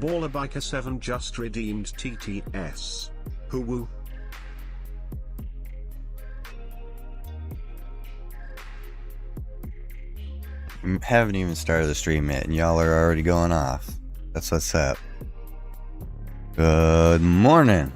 Baller Biker 7 just redeemed TTS. Hoo woo. Haven't even started the stream yet, and y'all are already going off. That's what's up. Good morning.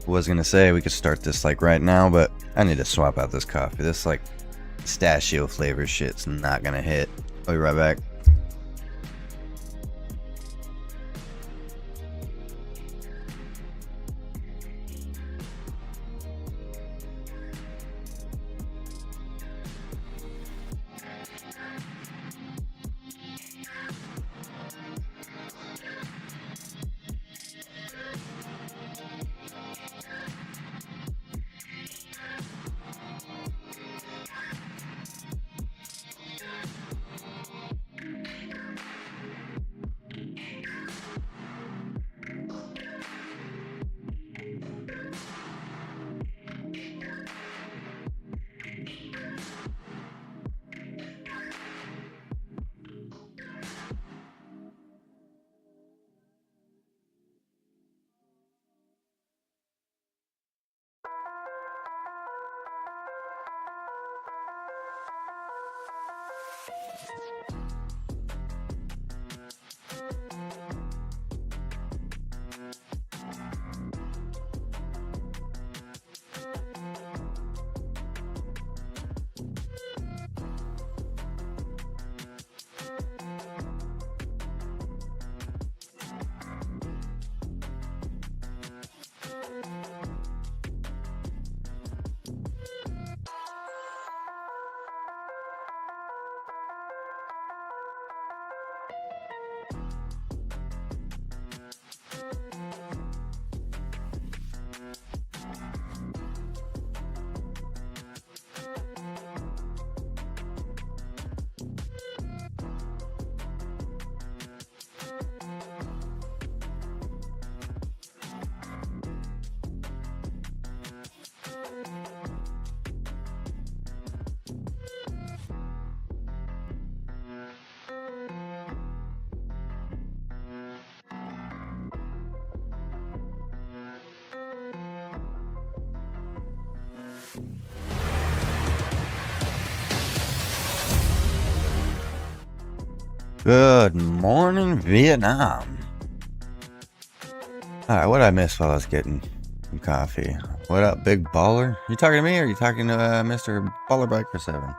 Was gonna say we could start this like right now, but I need to swap out this coffee. This like pistachio flavor shit's not gonna hit. I'll be right back. Good morning, Vietnam. Alright, what'd I miss while I was getting some coffee? What up, big baller? You talking to me or are you talking to Mr. Baller Biker 7?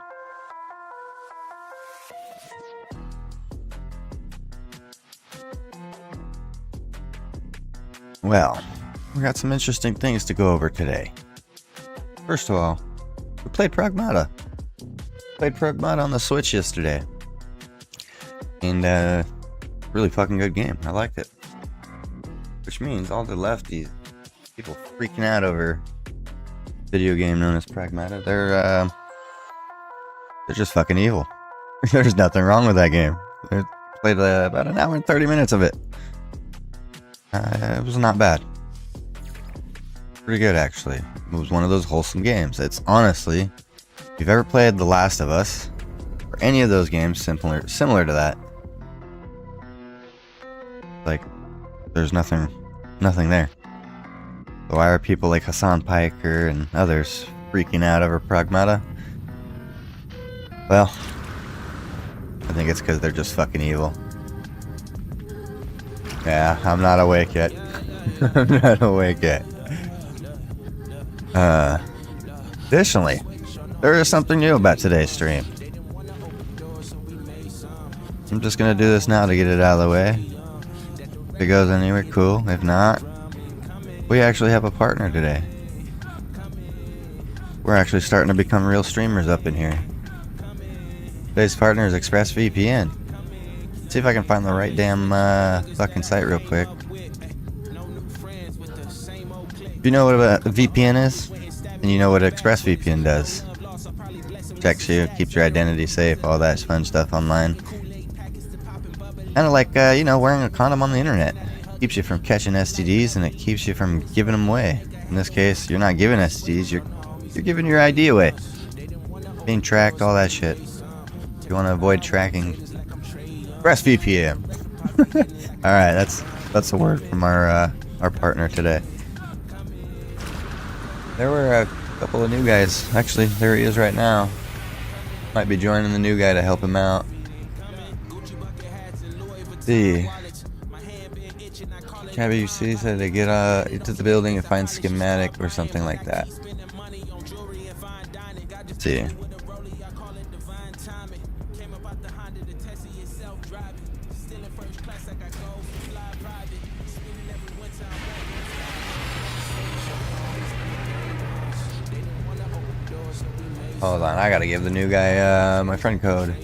Well, we got some interesting things to go over today. First of all, we played Pragmata. Played Pragmata on the Switch yesterday. And really fucking good game. I liked it. Which means all the lefties, people freaking out over video game known as Pragmata, they're just fucking evil. There's nothing wrong with that game. I played about an hour and 30 minutes of it. It was not bad. Pretty good, actually. It was one of those wholesome games. It's honestly, if you've ever played The Last of Us, or any of those games similar to that, like, there's nothing there. So why are people like Hassan Piker and others freaking out over Pragmata? Well, I think it's because they're just fucking evil. Yeah, I'm not awake yet. I'm not awake yet. Additionally, there is something new about today's stream. I'm just gonna do this now to get it out of the way. If it goes anywhere, cool. If not, we actually have a partner today. We're actually starting to become real streamers up in here. Today's partner is ExpressVPN. See if I can find the right damn fucking site real quick. If you know what a VPN is, and you know what ExpressVPN does. Checks you, keeps your identity safe, all that fun stuff online. Kind of like, you know, wearing a condom on the internet. Keeps you from catching STDs, and it keeps you from giving them away. In this case, you're not giving STDs, you're giving your ID away. Being tracked, all that shit. If you want to avoid tracking, ExpressVPN. Alright, that's the word from our partner today. There were a couple of new guys. Actually, there he is right now. Might be joining the new guy to help him out. Let's see. Cabby UC said to get into the building and find schematic or something like that. Let's see. Hold on, I gotta give the new guy my friend code.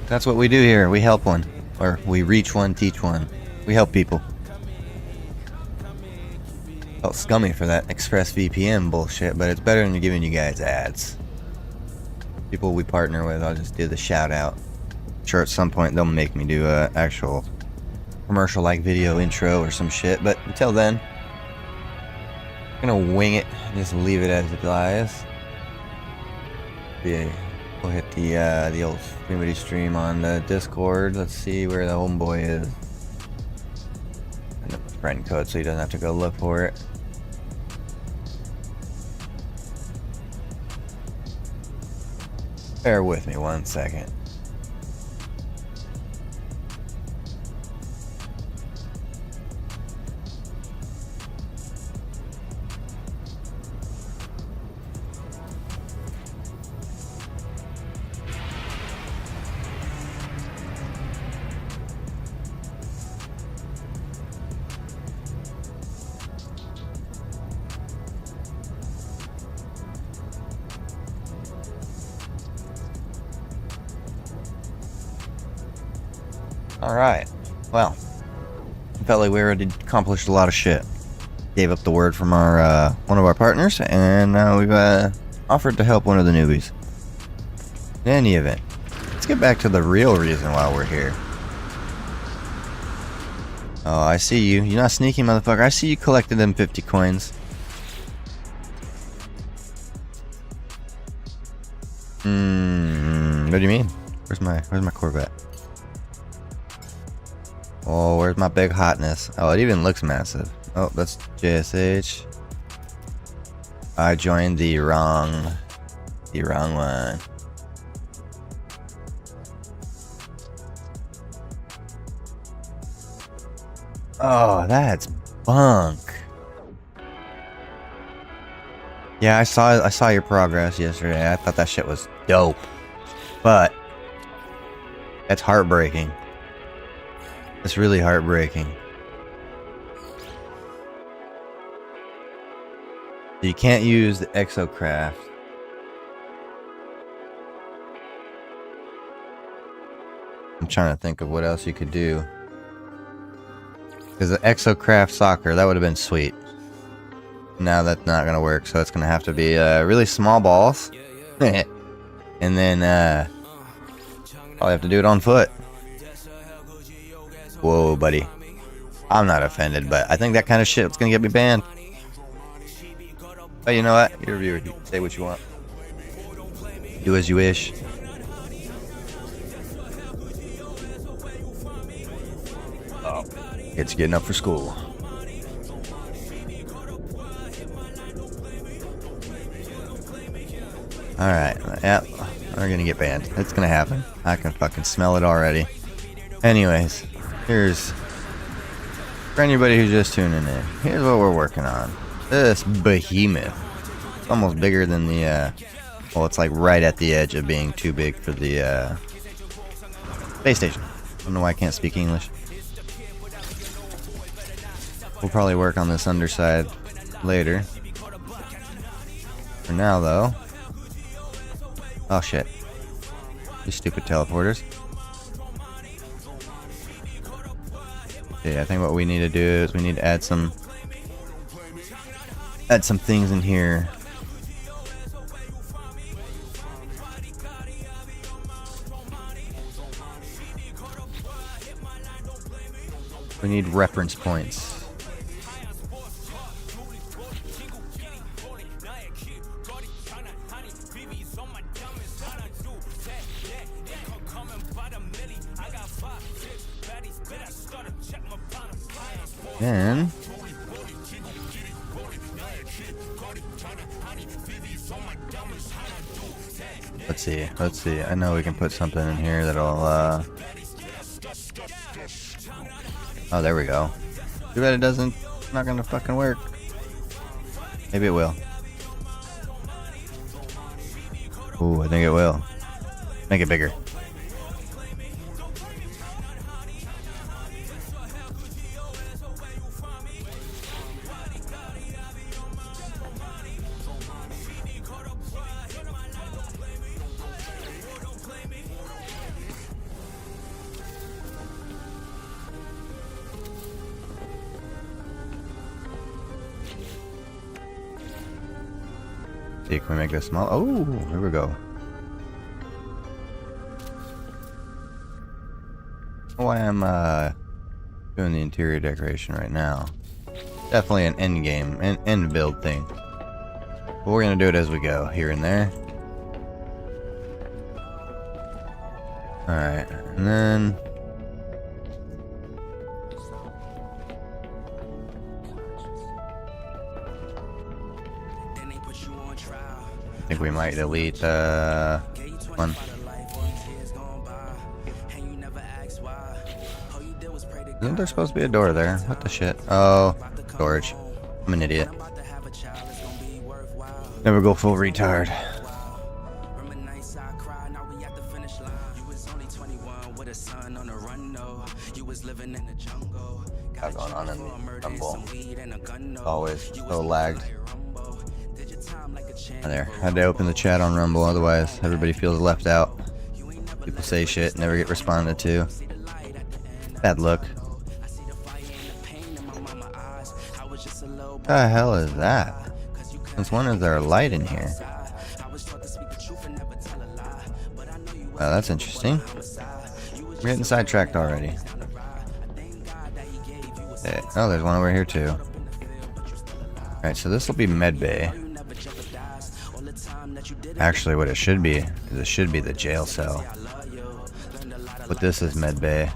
That's what we do here. We help one. Or we reach one, teach one. We help people. Felt scummy for that ExpressVPN bullshit, but it's better than giving you guys ads. People we partner with, I'll just do the shout out. I'm sure at some point they'll make me do a actual commercial like video intro or some shit, but until then I'm gonna wing it and just leave it as it lies. Yeah, we'll hit the old Streamity stream on the Discord. Let's see where the homeboy is. And the friend code so he doesn't have to go look for it. Bear with me 1 second. Alright, well, felt like we already accomplished a lot of shit. Gave up the word from our one of our partners, and now we've offered to help one of the newbies. In any event, let's get back to the real reason why we're here. Oh, I see you. You're not sneaky, motherfucker. I see you collected them 50 coins. What do you mean? Where's my Corvette? Oh, where's my big hotness? Oh, it even looks massive. Oh, that's JSH. I joined the wrong one. Oh, that's bunk. Yeah, I saw your progress yesterday. I thought that shit was dope. But that's heartbreaking. It's really heartbreaking. You can't use the exocraft. I'm trying to think of what else you could do. Because the exocraft soccer, that would have been sweet. Now that's not going to work, so it's going to have to be really small balls. And then probably have to do it on foot. Whoa, buddy. I'm not offended, but I think that kind of shit is going to get me banned. But you know what? You're a viewer. You can say what you want. Do as you wish. Oh, it's getting up for school. Alright, yep. We're going to get banned. It's going to happen. I can fucking smell it already. Anyways. Here's, for anybody who's just tuning in, here's what we're working on. This behemoth. It's almost bigger than the, well, it's like right at the edge of being too big for the, space station. I don't know why I can't speak English. We'll probably work on this underside later. For now, though. Oh, shit. These stupid teleporters. Yeah, I think what we need to do is we need to add some things in here. We need reference points. Then let's see. I know we can put something in here that'll oh, there we go. Too bad it's not gonna fucking work. Maybe it will. Ooh, I think it will. Make it bigger. See, can we make this small? Oh, here we go. Oh, I am doing the interior decoration right now. Definitely an end game, end build thing. But we're gonna do it as we go, here and there. Alright, and then I think we might delete one. Isn't there supposed to be a door there? What the shit? Oh, storage. I'm an idiot. Never go full retard. What's going on in the Rumble? Always so lagged. There, had to open the chat on Rumble, otherwise everybody feels left out. People say shit, never get responded to. Bad look. What the hell is that? Since when is there a light in here? Oh, that's interesting. We're getting sidetracked already. Yeah. Oh, there's one over here too. Alright, so this will be med bay. Actually, what it should be is it should be the jail cell. But this is med bay.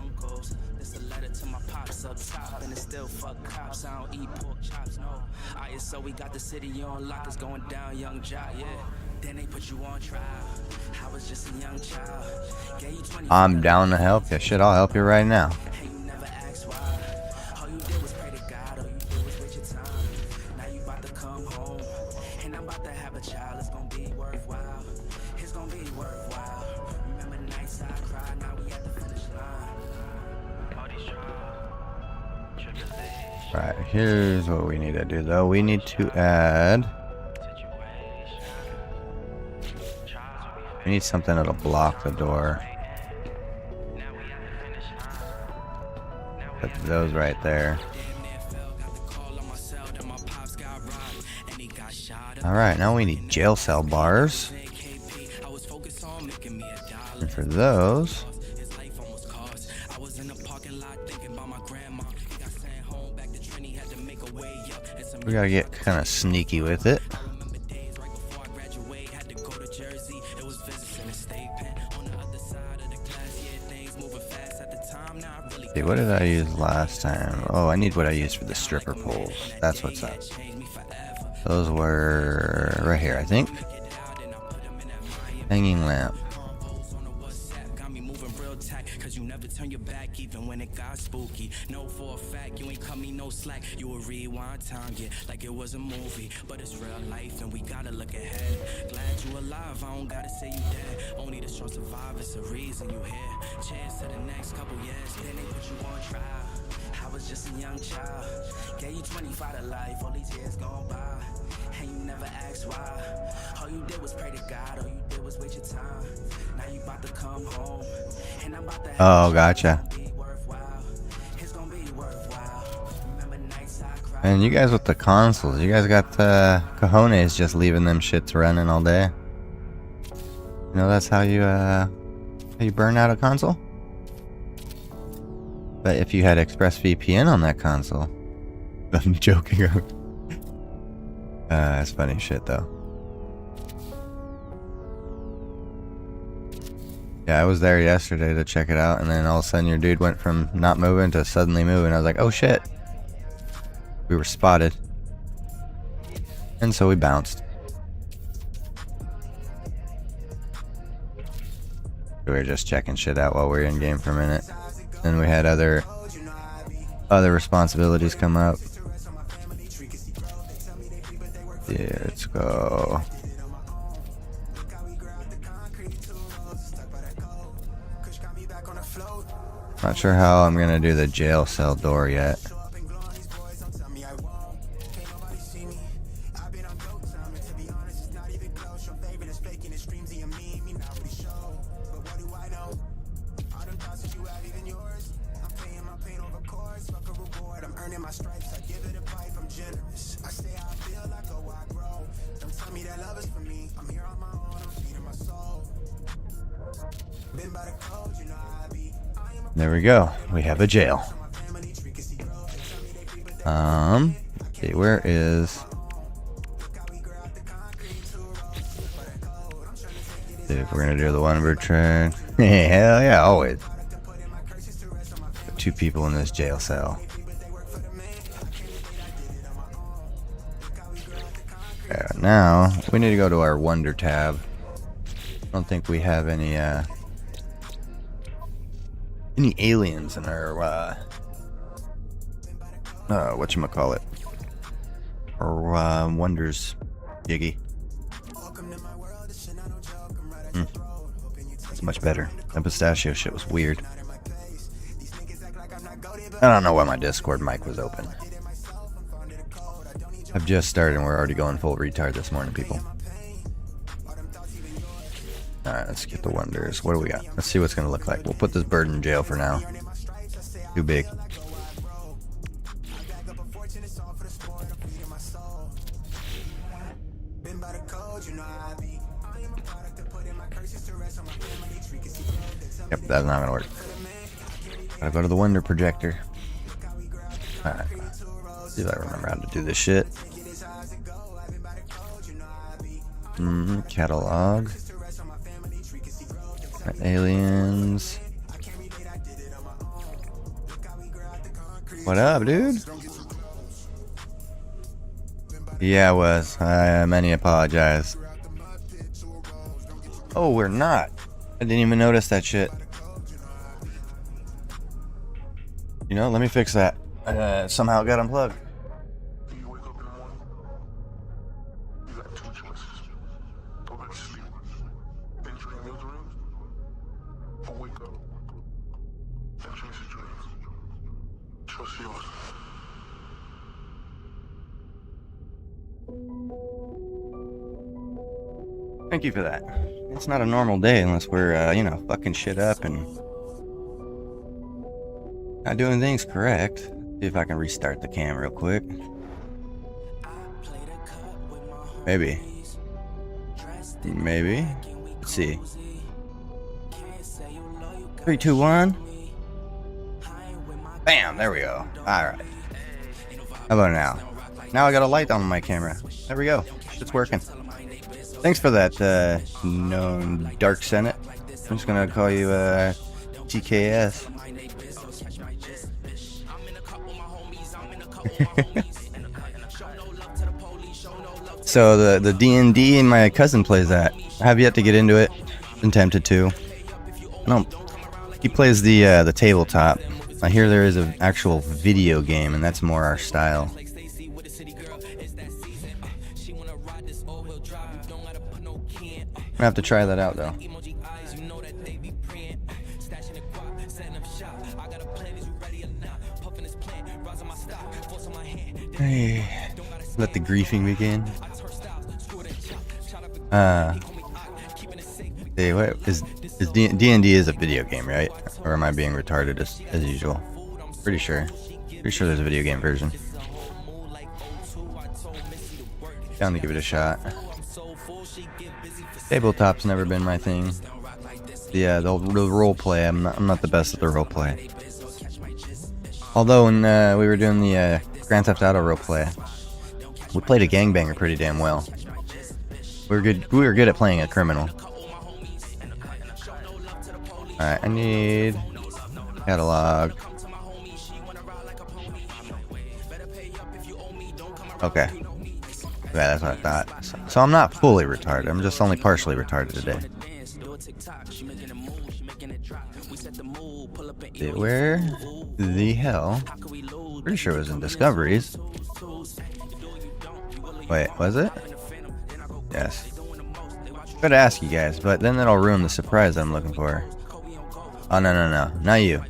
I'm down to help you. Shit, I'll help you right now. Right, here's what we need to do though. We need to add... We need something that'll block the door. Put those right there. Alright, now we need jail cell bars. And for those... we gotta get kind of sneaky with it. See, what did I use last time? Oh, I need what I used for the stripper poles. That's what's up. Those were right here, I think. Hanging lamp. Cause you never turn your back even when it got spooky. Know for a fact you ain't cut me no slack. You will rewind time, yeah, like it was a movie. But it's real life and we gotta look ahead. Glad you alive, I don't gotta say you dead. Only the strong survive, it's the reason you here. Chance to the next couple years, then they put you on trial. I was just a young child. Gave you 25 to life, all these years gone by. And you never asked why. All you did was pray to God, all you did was waste your time. Now you about to come home. And I'm about to have gotcha. It's gonna be worthwhile. And you guys with the consoles, you guys got cojones just leaving them shits running all day. You know that's how you burn out a console? But if you had ExpressVPN on that console, I'm joking. That's funny shit though. Yeah, I was there yesterday to check it out, and then all of a sudden your dude went from not moving to suddenly moving. I was like, oh shit. We were spotted. And so we bounced. We were just checking shit out while we were in game for a minute. Then we had other responsibilities come up. Yeah, let's go. Not sure how I'm gonna do the jail cell door yet. There we go. We have a jail. Okay, where is... See if we're gonna do the one return. Hell yeah, always. Two people in this jail cell. Yeah, now we need to go to our Wonder tab. I don't think we have any aliens in our whatchamacallit, our Wonders jiggy. It's much better. That pistachio shit was weird. I don't know why my Discord mic was open. I've just started and we're already going full retard this morning, people. Alright, let's get the Wonders. What do we got? Let's see what's gonna look like. We'll put this bird in jail for now. Too big. Yep, that's not gonna work. Gotta go to the Wonder projector. Alright. See if I remember how to do this shit. Catalog. Aliens. What up, dude? Yeah, I was. Many apologize. Oh, we're not. I didn't even notice that shit. You know, let me fix that. Somehow it got unplugged. Thank you for that. It's not a normal day unless we're, you know, fucking shit up and not doing things correct. See if I can restart the cam real quick. Maybe. Maybe. Let's see. 3, 2, 1. Bam! There we go. Alright. How about now? Now I got a light on my camera. There we go. It's working. Thanks for that, known Dark Senate. I'm just gonna call you, TKS. So the D&D my cousin plays that. I have yet to get into it. Been tempted to. No, he plays the tabletop. I hear there is an actual video game, and that's more our style. I'm gonna have to try that out though. Hey, let the griefing begin. Hey, what is D&D is a video game, right? Or am I being retarded as usual? Pretty sure there's a video game version. Down to give it a shot. Tabletop's never been my thing. Yeah, the role play. I'm not the best at the role play. Although when we were doing the Grand Theft Auto role play, we played a gangbanger pretty damn well. We were good. We were good at playing a criminal. All right, I need catalog. Okay. Yeah, that's what I thought. So I'm not fully retarded. I'm just only partially retarded today. Where the hell? Pretty sure it was in Discoveries. Wait, was it? Yes. Could ask you guys, but then that'll ruin the surprise I'm looking for. Oh, no. Not you.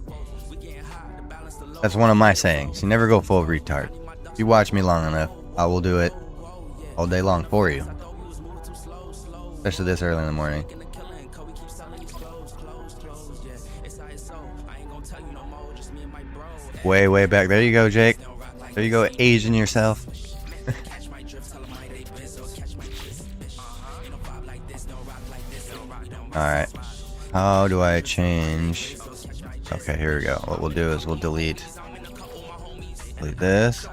That's one of my sayings. You never go full retard. If you watch me long enough, I will do it all day long for you. Especially this early in the morning. Way back. There you go, Jake. There you go, aging yourself. Alright. How do I change? Okay, here we go. What we'll do is we'll delete this.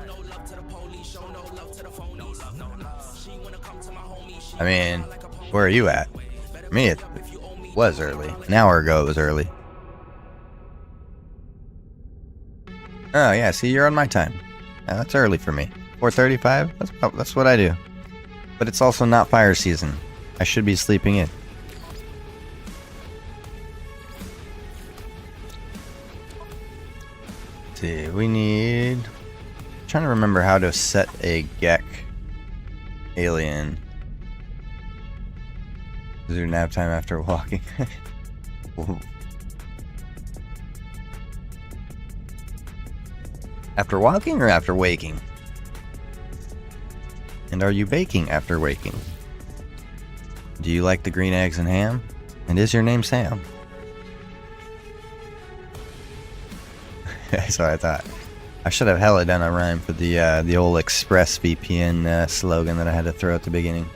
I mean, where are you at? For me, it was early. An hour ago, it was early. Oh, yeah, see, you're on my time. Yeah, that's early for me. 4:35? That's what I do. But it's also not fire season. I should be sleeping in. Let's see, we need... I'm trying to remember how to set a Gek alien. Is there nap time after walking? After walking or after waking? And are you baking after waking? Do you like the green eggs and ham? And is your name Sam? That's what I thought. I should have hella done a rhyme for the old ExpressVPN slogan that I had to throw at the beginning.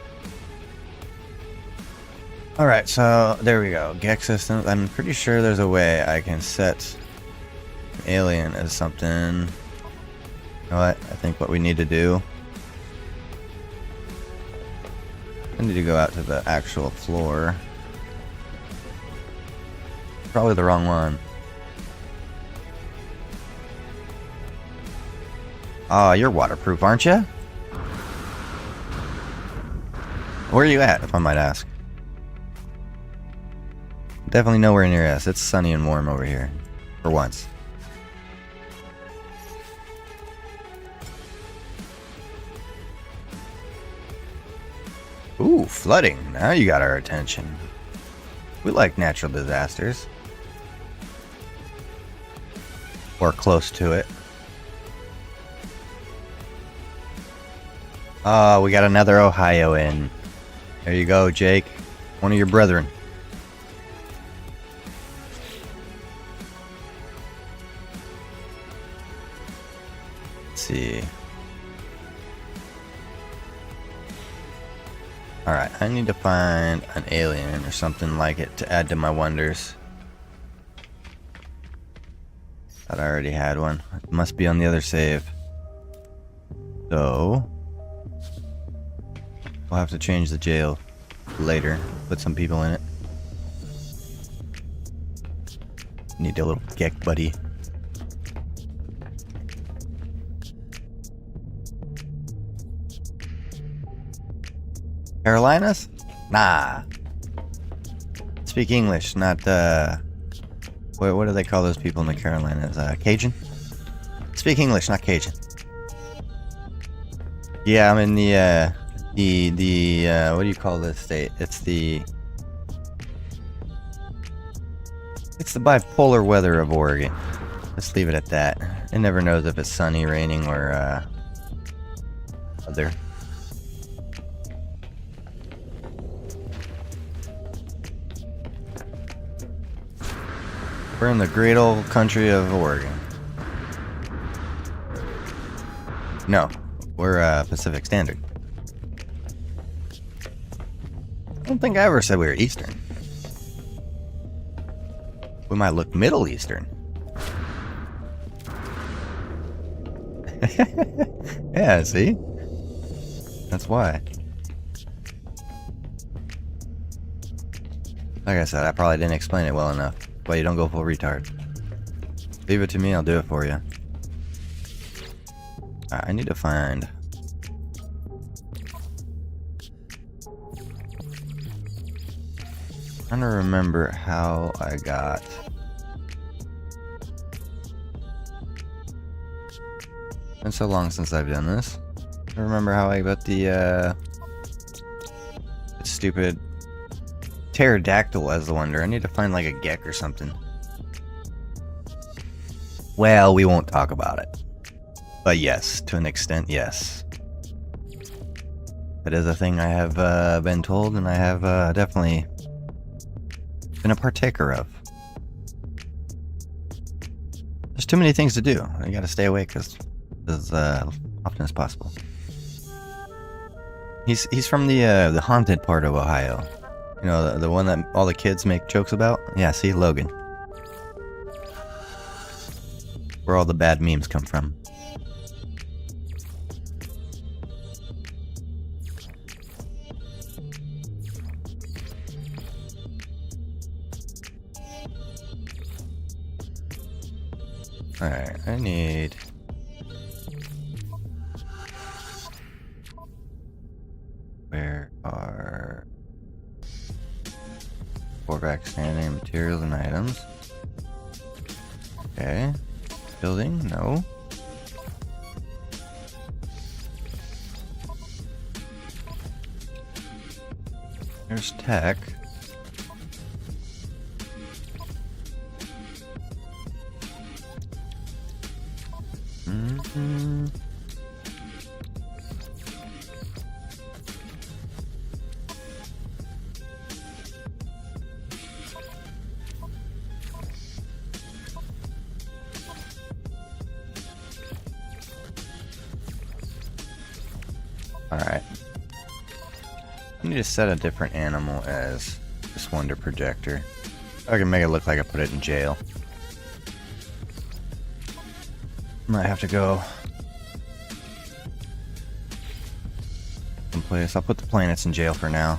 Alright, so there we go. Gek systems. I'm pretty sure there's a way I can set alien as something. You know what? I think what we need to do, I need to go out to the actual floor. Probably the wrong one. Oh, you're waterproof, aren't you? Where are you at, if I might ask? Definitely nowhere near us. It's sunny and warm over here. For once. Ooh, flooding. Now you got our attention. We like natural disasters. Or close to it. Oh, we got another Ohio in. There you go, Jake. One of your brethren. Let's see. Alright, I need to find an alien or something like it to add to my wonders. Thought I already had one. It must be on the other save. So we'll have to change the jail later. Put some people in it. Need a little Gek buddy. Carolinas? Nah. Speak English, not what do they call those people in the Carolinas? Cajun? Speak English, not Cajun. Yeah, I'm in the what do you call this state? It's the bipolar weather of Oregon. Let's leave it at that. It never knows if it's sunny, raining, or other. We're in the great old country of Oregon. No, we're Pacific Standard. don't think I ever said we were Eastern. We might look Middle Eastern. Yeah, see? That's why. Like I said, I probably didn't explain it well enough. But you don't go full retard. Leave it to me, I'll do it for you. I need to find... I'm trying to remember how I got... It's been so long since I've done this. I remember how I got the stupid pterodactyl as the wonder. I need to find like a geck or something. Well, we won't talk about it. But yes, to an extent, yes. It is a thing I have been told, and I have definitely been a partaker of. There's too many things to do. I gotta stay awake as often as possible. He's from the haunted part of Ohio. You know, the one that all the kids make jokes about? Yeah, see, Logan. Where all the bad memes come from. Alright, I need... Where are... Corvette standing materials and items. Okay. Building? No. There's tech. Alright. I need to set a different animal as this wonder projector. I can make it look like I put it in jail. Might have to go someplace. I'll put the planets in jail for now.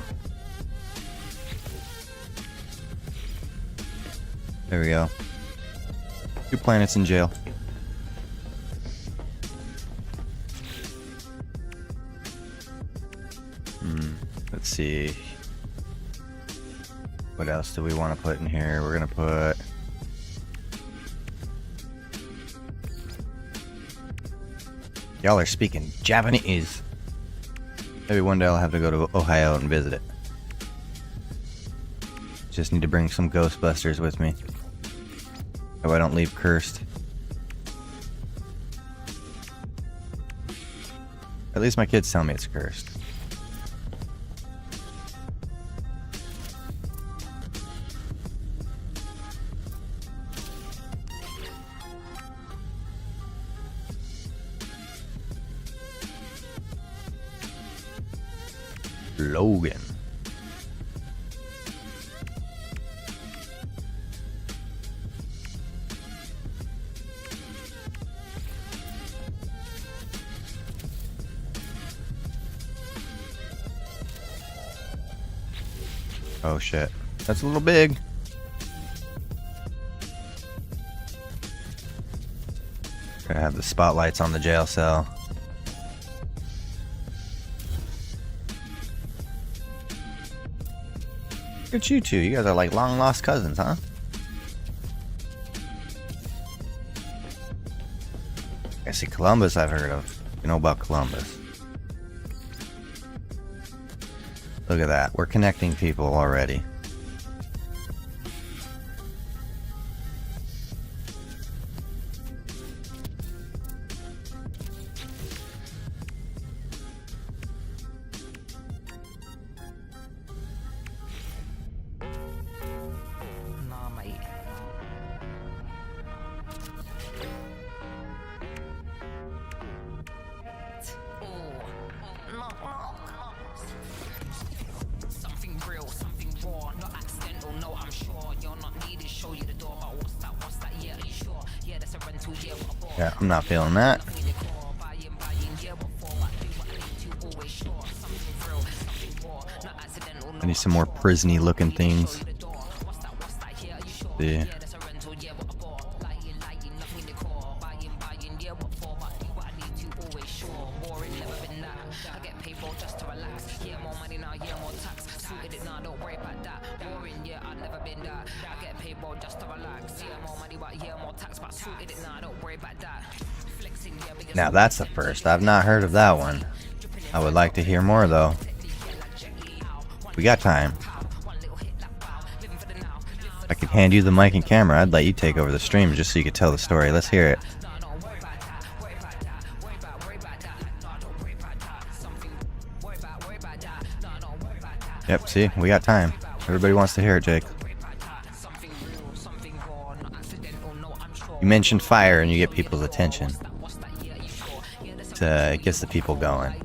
There we go. 2 planets in jail. Let's see. What else do we want to put in here? We're gonna put... Y'all are speaking Japanese. Maybe one day I'll have to go to Ohio and visit it. Just need to bring some Ghostbusters with me, so I don't leave cursed. At least my kids tell me it's cursed. Logan. Oh shit. That's a little big. Gotta have the spotlights on the jail cell. Look at you two. You guys are like long lost cousins, huh? I see Columbus I've heard of. You know about Columbus. Look at that. We're connecting people already. Something real Yeah, I'm not feeling that. I need some more prison-y looking things. See. Now that's the first. I've not heard of that one. I would like to hear more though. We got time. I could hand you the mic and camera. I'd let you take over the stream just so you could tell the story. Let's hear it. Yep, see? We got time. Everybody wants to hear it, Jake. You mentioned fire and you get people's attention. It gets the people going.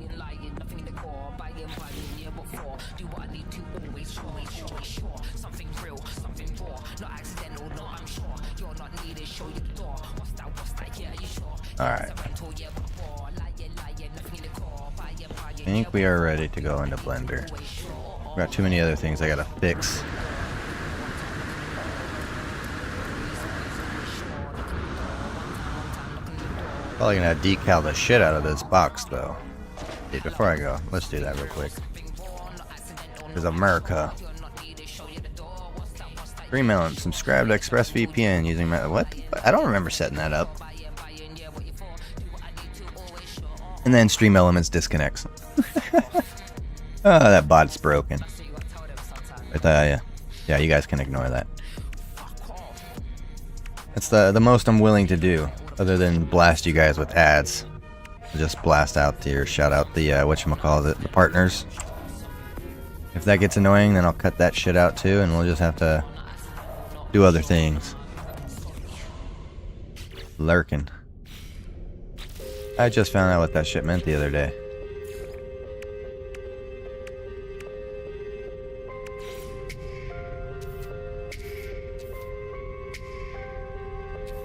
Alright. I think we are ready to go into Blender. We've got too many other things I gotta fix. Probably gonna decal the shit out of this box though. Hey, before I go, let's do that real quick. There's America. 3 million. Subscribe to ExpressVPN using my... What? I don't remember setting that up. And then Stream Elements disconnects. Oh, that bot's broken. But yeah, you guys can ignore that. That's the most I'm willing to do, other than blast you guys with ads. Just blast out the, shout out the whatchamacallit, the partners. If that gets annoying, then I'll cut that shit out too, and we'll just have to do other things. Lurking. I just found out what that shit meant the other day.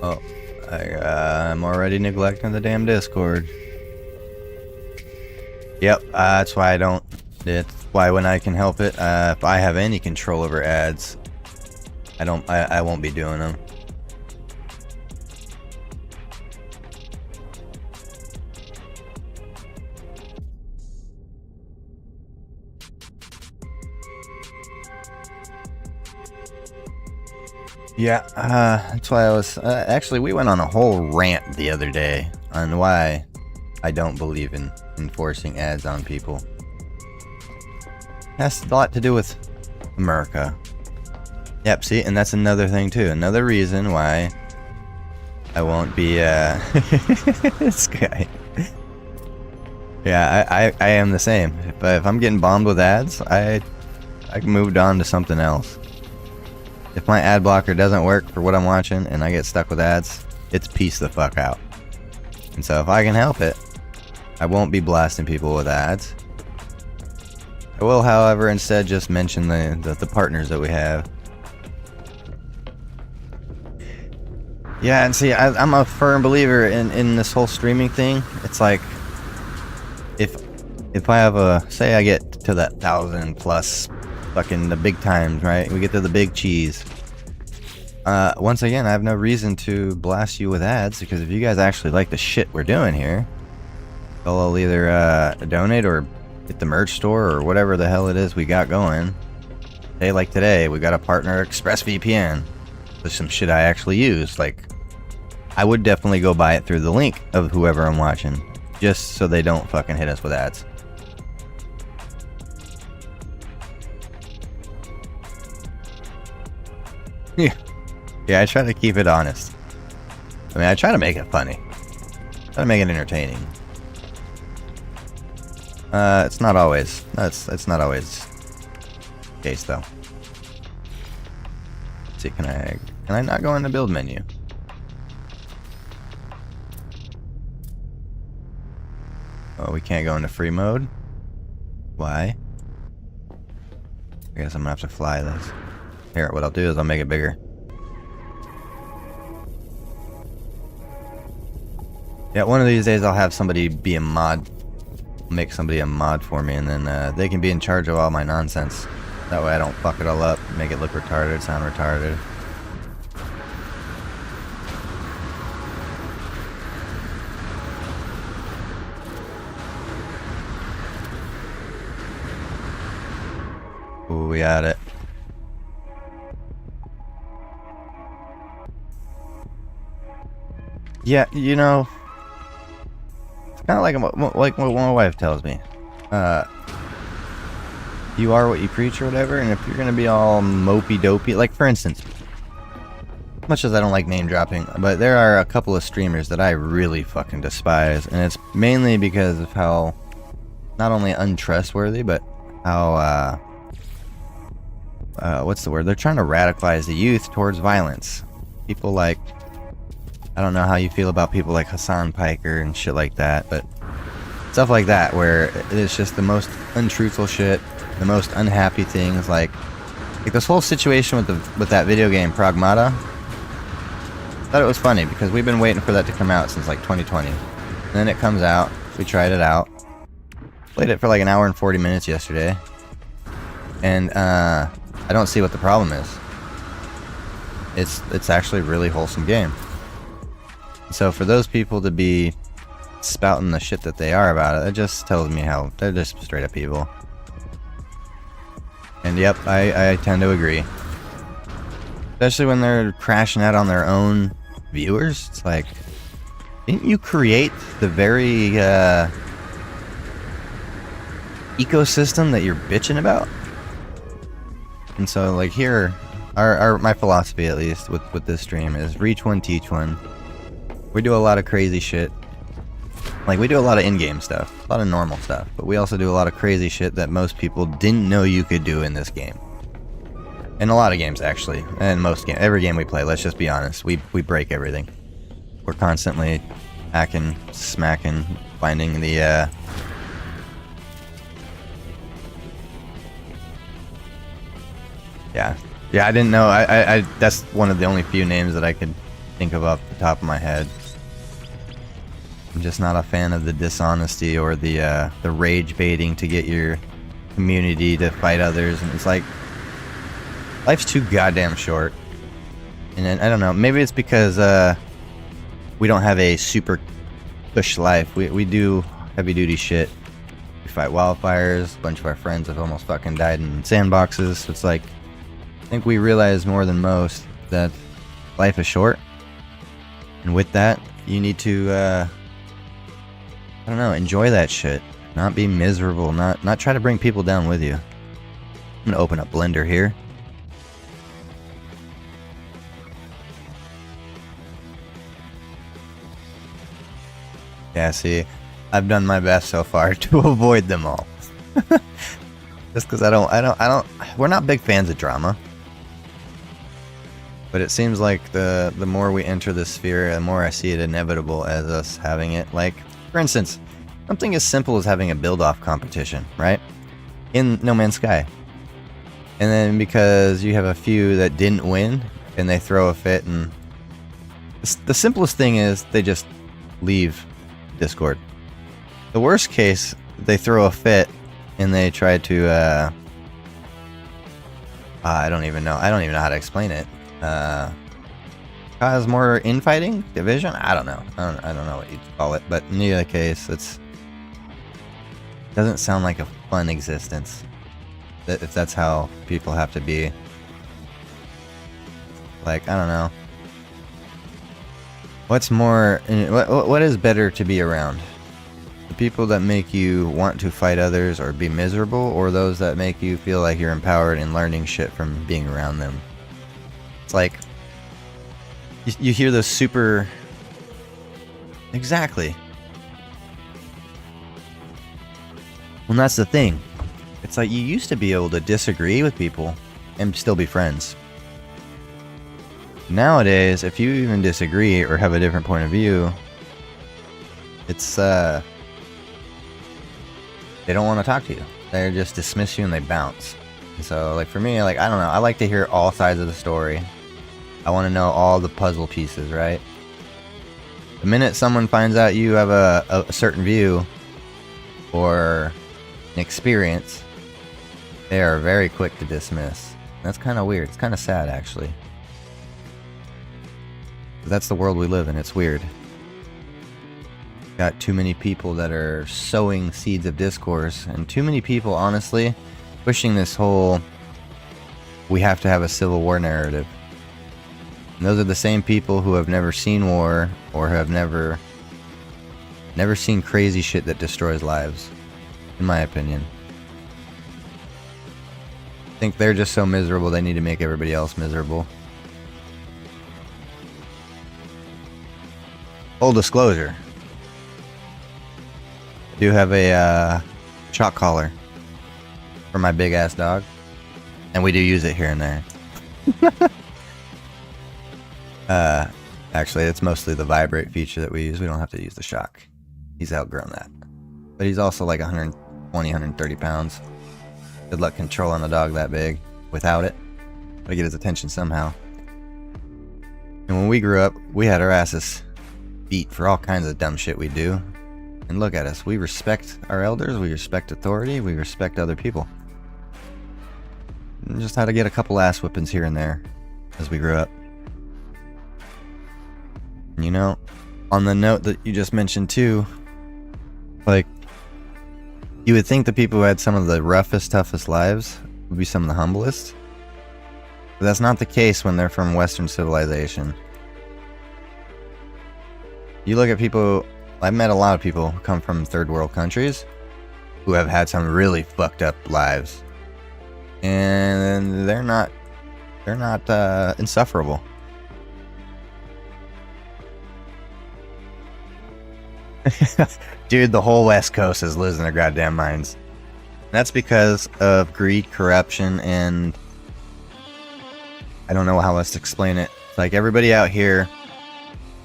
Oh, I'm already neglecting the damn Discord. Yep, that's why I don't. It's why when I can help it, if I have any control over ads, I won't be doing them. Yeah, that's why I was... actually, we went on a whole rant the other day on why I don't believe in enforcing ads on people. It has a lot to do with America. Yep, see, and that's another thing too. Another reason why I won't be, this guy. Yeah, I am the same. If I'm getting bombed with ads, I moved on to something else. If my ad blocker doesn't work for what I'm watching and I get stuck with ads, it's peace the fuck out. And so if I can help it, I won't be blasting people with ads. I will, however, instead just mention the partners that we have. Yeah, and see, I'm a firm believer in this whole streaming thing. It's like, if I have a, say I get to that 1,000 plus fucking the big times, right? We get to the big cheese. Once again, I have no reason to blast you with ads, because if you guys actually like the shit we're doing here, I'll either donate or get the merch store or whatever the hell it is we got going. Hey, like today, we got a partner, ExpressVPN. There's some shit I actually use. Like, I would definitely go buy it through the link of whoever I'm watching, just so they don't fucking hit us with ads. Yeah, I try to keep it honest. I mean, I try to make it funny. Try to make it entertaining. It's not always. It's not always the case, though. Let's see, can I not go in the build menu? Oh, we can't go into free mode? Why? I guess I'm gonna have to fly this. Here, what I'll do is I'll make it bigger. Yeah, one of these days I'll have somebody be a mod, make somebody a mod for me, and then they can be in charge of all my nonsense. That way I don't fuck it all up, make it look retarded, sound retarded. Ooh, we got it. Yeah, you know, it's kind of like what my wife tells me. You are what you preach or whatever, and if you're gonna be all mopey dopey, like for instance, much as I don't like name dropping, but there are a couple of streamers that I really fucking despise, and it's mainly because of how not only untrustworthy, but how what's the word? They're trying to radicalize the youth towards violence. People like, I don't know how you feel about people like Hassan Piker and shit like that, but stuff like that where it's just the most untruthful shit, the most unhappy things, like this whole situation with that video game Pragmata. I thought it was funny because we've been waiting for that to come out since like 2020. And then it comes out, we tried it out, played it for like an hour and 40 minutes yesterday, and I don't see what the problem is. It's actually a really wholesome game. So for those people to be spouting the shit that they are about it, it just tells me how they're just straight up evil. And yep, I tend to agree. Especially when they're crashing out on their own viewers. It's like, didn't you create the very ecosystem that you're bitching about? And so like here, my philosophy at least with this stream is reach one, teach one. We do a lot of crazy shit. Like, we do a lot of in-game stuff, a lot of normal stuff, but we also do a lot of crazy shit that most people didn't know you could do in this game. In a lot of games, actually. And most games, every game we play, let's just be honest, we break everything. We're constantly hacking, smacking, finding the, Yeah, I didn't know, I that's one of the only few names that I could think of off the top of my head. I'm just not a fan of the dishonesty or the rage baiting to get your community to fight others, and it's like, life's too goddamn short. And then, I don't know, maybe it's because we don't have a super cush life. We do heavy duty shit. We fight wildfires, a bunch of our friends have almost fucking died in sandboxes, so it's like, I think we realize more than most that life is short. And with that, you need to, I don't know, enjoy that shit. Not be miserable, not try to bring people down with you. I'm gonna open up Blender here. Yeah, see, I've done my best so far to avoid them all. Just because we're not big fans of drama. But it seems like the more we enter this sphere, the more I see it inevitable as us having it. Like, for instance, something as simple as having a build-off competition, right? In No Man's Sky. And then because you have a few that didn't win, and they throw a fit, and the simplest thing is they just leave Discord. The worst case, they throw a fit, and they try to, I don't even know how to explain it. Cause more infighting, division. I don't know what you'd call it, but in either case, doesn't sound like a fun existence. If that's how people have to be, like, I don't know. What's more? What is better to be around? The people that make you want to fight others or be miserable, or those that make you feel like you're empowered and learning shit from being around them? It's like, you hear those super... Exactly. Well, that's the thing. It's like, you used to be able to disagree with people and still be friends. Nowadays, if you even disagree or have a different point of view, it's, they don't want to talk to you. They just dismiss you and they bounce. So, like, for me, like, I don't know, I like to hear all sides of the story. I want to know all the puzzle pieces, right? The minute someone finds out you have a certain view or an experience, they are very quick to dismiss. That's kind of weird. It's kind of sad, actually. But that's the world we live in. It's weird. Got too many people that are sowing seeds of discourse, and too many people, honestly, pushing this whole we have to have a civil war narrative. And those are the same people who have never seen war or have never seen crazy shit that destroys lives, in my opinion. I think they're just so miserable they need to make everybody else miserable. Full disclosure, I do have a shock collar for my big ass dog, and we do use it here and there. Actually, it's mostly the vibrate feature that we use. We don't have to use the shock. He's outgrown that. But he's also like 120, 130 pounds. Good luck controlling a dog that big without it. Gotta get his attention somehow. And when we grew up, we had our asses beat for all kinds of dumb shit we do. And look at us. We respect our elders. We respect authority. We respect other people. And just had to get a couple ass whippings here and there as we grew up. You know, on the note that you just mentioned too, like, you would think the people who had some of the roughest, toughest lives would be some of the humblest. But that's not the case when they're from Western civilization. You look at people, I've met a lot of people who come from third world countries who have had some really fucked up lives. And they're not insufferable. Dude, the whole West Coast is losing their goddamn minds. That's because of greed, corruption, and I don't know how else to explain it. It's like everybody out here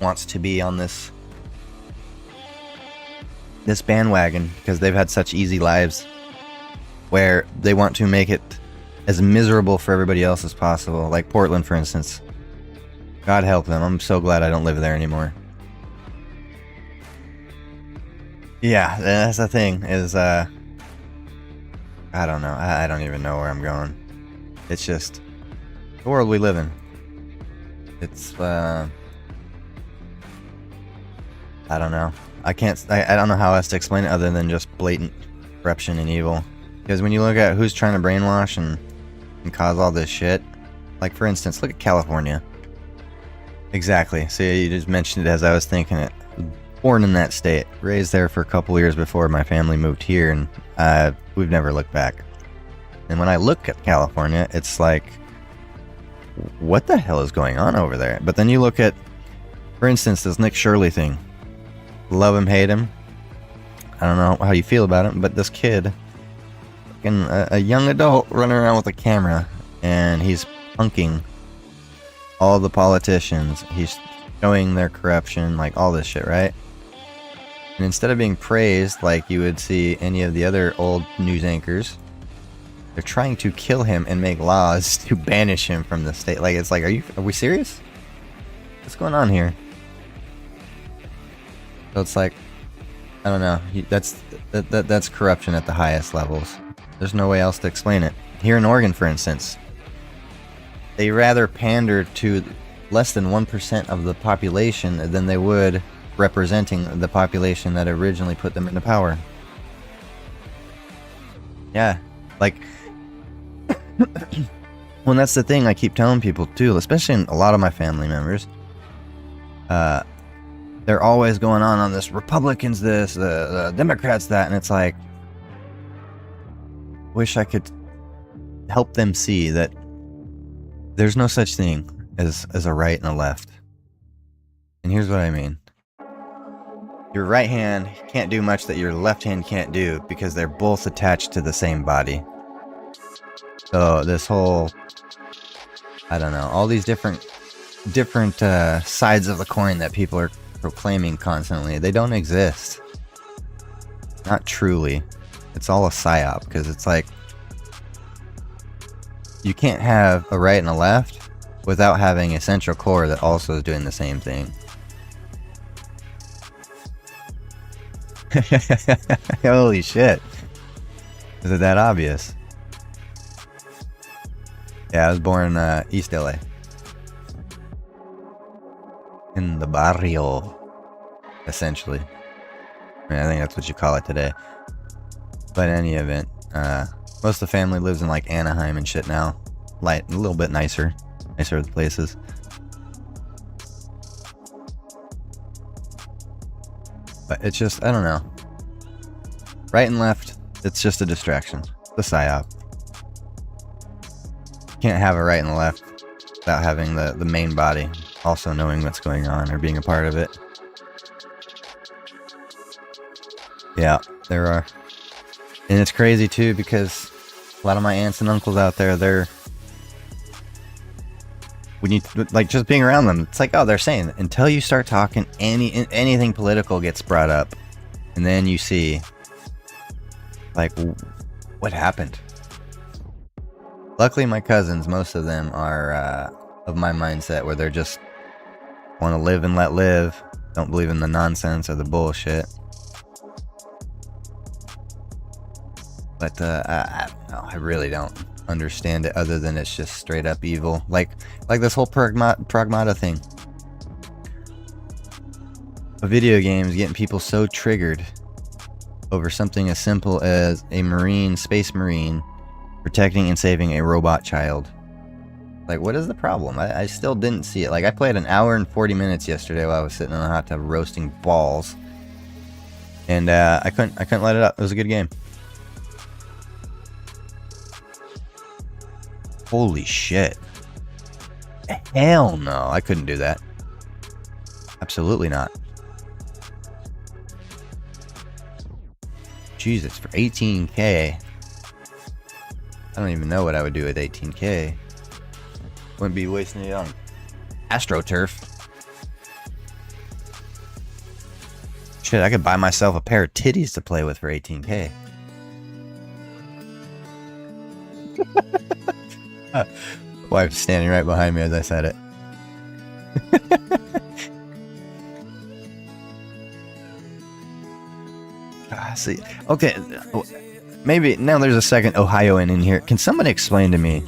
wants to be on this bandwagon because they've had such easy lives where they want to make it as miserable for everybody else as possible. Like Portland, for instance. God help them. I'm so glad I don't live there anymore. Yeah, that's the thing, is, I don't know. I don't even know where I'm going. It's just the world we live in. It's, I don't know. I don't know how else to explain it other than just blatant corruption and evil. Because when you look at who's trying to brainwash and cause all this shit, like, for instance, look at California. Exactly. See, you just mentioned it as I was thinking it. Born in that state, raised there for a couple years before my family moved here, and we've never looked back. And when I look at California, it's like, what the hell is going on over there? But then you look at, for instance, this Nick Shirley thing. Love him, hate him. I don't know how you feel about him, but this kid, a young adult running around with a camera, and he's punking all the politicians. He's showing their corruption, like all this shit, right? And instead of being praised like you would see any of the other old news anchors, they're trying to kill him and make laws to banish him from the state. Like, it's like, are we serious? What's going on here? So it's like, I don't know. That's corruption at the highest levels. There's no way else to explain it. Here in Oregon, for instance, they rather pander to less than 1% of the population than they would representing the population that originally put them into power. Yeah, like, well, that's the thing I keep telling people too, especially in a lot of my family members. They're always going on this Republicans this, the Democrats that, and it's like, wish I could help them see that there's no such thing as a right and a left. And here's what I mean. Your right hand can't do much that your left hand can't do because they're both attached to the same body. So this whole, I don't know, all these different sides of the coin that people are proclaiming constantly, they don't exist. Not truly. It's all a psyop, because it's like, you can't have a right and a left without having a central core that also is doing the same thing. Holy shit. Is it that obvious? Yeah, I was born East LA. In the barrio, essentially. I mean, I think that's what you call it today. But in any event, most of the family lives in like Anaheim and shit now. A little bit nicer places. But it's just, I don't know. Right and left, it's just a distraction. The psyop. Can't have a right and a left without having the main body also knowing what's going on or being a part of it. Yeah, there are. And it's crazy too because a lot of my aunts and uncles out there, when you like just being around them, it's like, oh, they're saying until you start talking, anything political gets brought up, and then you see like what happened. Luckily, my cousins, most of them are of my mindset where they're just want to live and let live, don't believe in the nonsense or the bullshit. But I don't know, I really don't understand it other than it's just straight up evil. Like this whole pragmata thing. A video game is getting people so triggered over something as simple as a space marine, protecting and saving a robot child. Like, what is the problem? I still didn't see it. Like, I played an hour and 40 minutes yesterday while I was sitting in the hot tub roasting balls. And I couldn't let it up. It was a good game. Holy shit. Hell no, I couldn't do that. Absolutely not. Jesus, for 18K. I don't even know what I would do with 18K. Wouldn't be wasting it on AstroTurf. Shit, I could buy myself a pair of titties to play with for 18K. Wife's standing right behind me as I said it. See, okay, maybe now there's a second Ohioan in here. Can somebody explain to me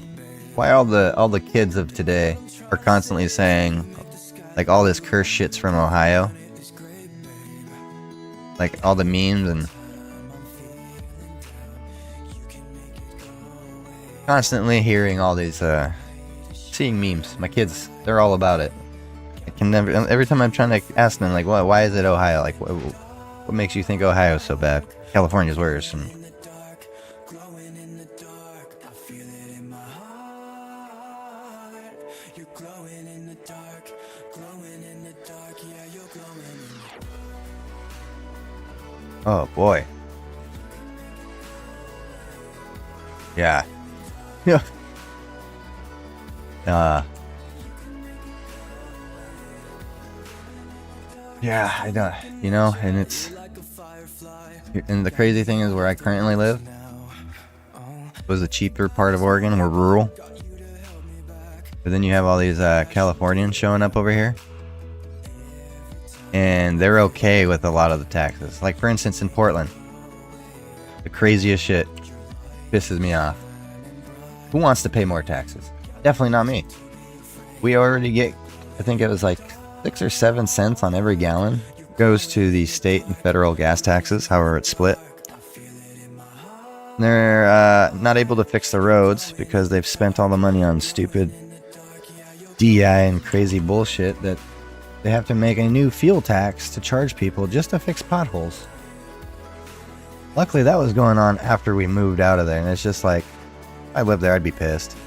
why all the kids of today are constantly saying like all this curse shit's from Ohio? Like all the memes and constantly hearing all these seeing memes. My kids, they're all about it. I can never, every time I'm trying to ask them like, why is it Ohio? Like what makes you think Ohio's so bad? California's worse. And oh boy. Yeah. Yeah. Yeah, I don't, you know, and the crazy thing is where I currently live was a cheaper part of Oregon. We're rural. But then you have all these Californians showing up over here. And they're okay with a lot of the taxes. Like, for instance, in Portland. The craziest shit pisses me off. Who wants to pay more taxes? Definitely not me. We already get, I think it was like 6 or 7 cents on every gallon goes to the state and federal gas taxes, however it's split. They're not able to fix the roads because they've spent all the money on stupid DI and crazy bullshit that they have to make a new fuel tax to charge people just to fix potholes. Luckily, that was going on after we moved out of there, and it's just like, if I lived there, I'd be pissed.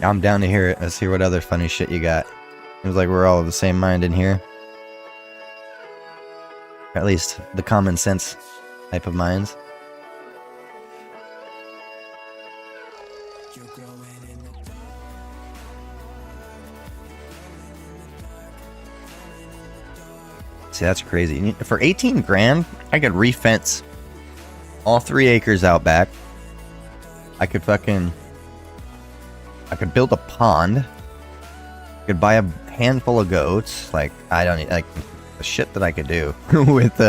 I'm down to hear it. Let's hear what other funny shit you got. It was like we're all of the same mind in here. Or at least the common sense type of minds. See, that's crazy. For 18 grand, I could refence all 3 acres out back. I could build a pond. I could buy a handful of goats. Like, I don't need, like, the shit that I could do with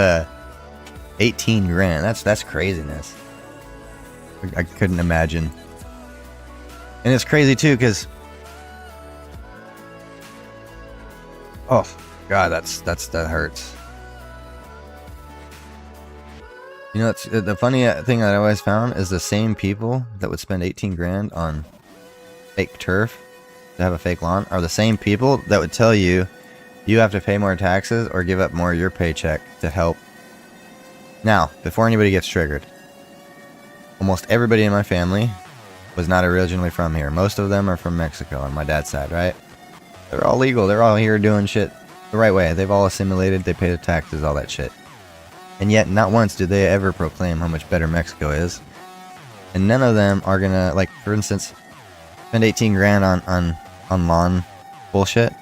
18 grand. That's craziness. I couldn't imagine. And it's crazy too, because oh god, that hurts. You know, it's the funny thing that I always found is the same people that would spend 18 grand on fake turf to have a fake lawn are the same people that would tell you you have to pay more taxes or give up more of your paycheck to help. Now, before anybody gets triggered, almost everybody in my family was not originally from here. Most of them are from Mexico on my dad's side, right? They're all legal. They're all here doing shit the right way. They've all assimilated. They pay the taxes, all that shit. And yet, not once do they ever proclaim how much better Mexico is. And none of them are gonna, like, for instance, spend 18 grand on lawn bullshit.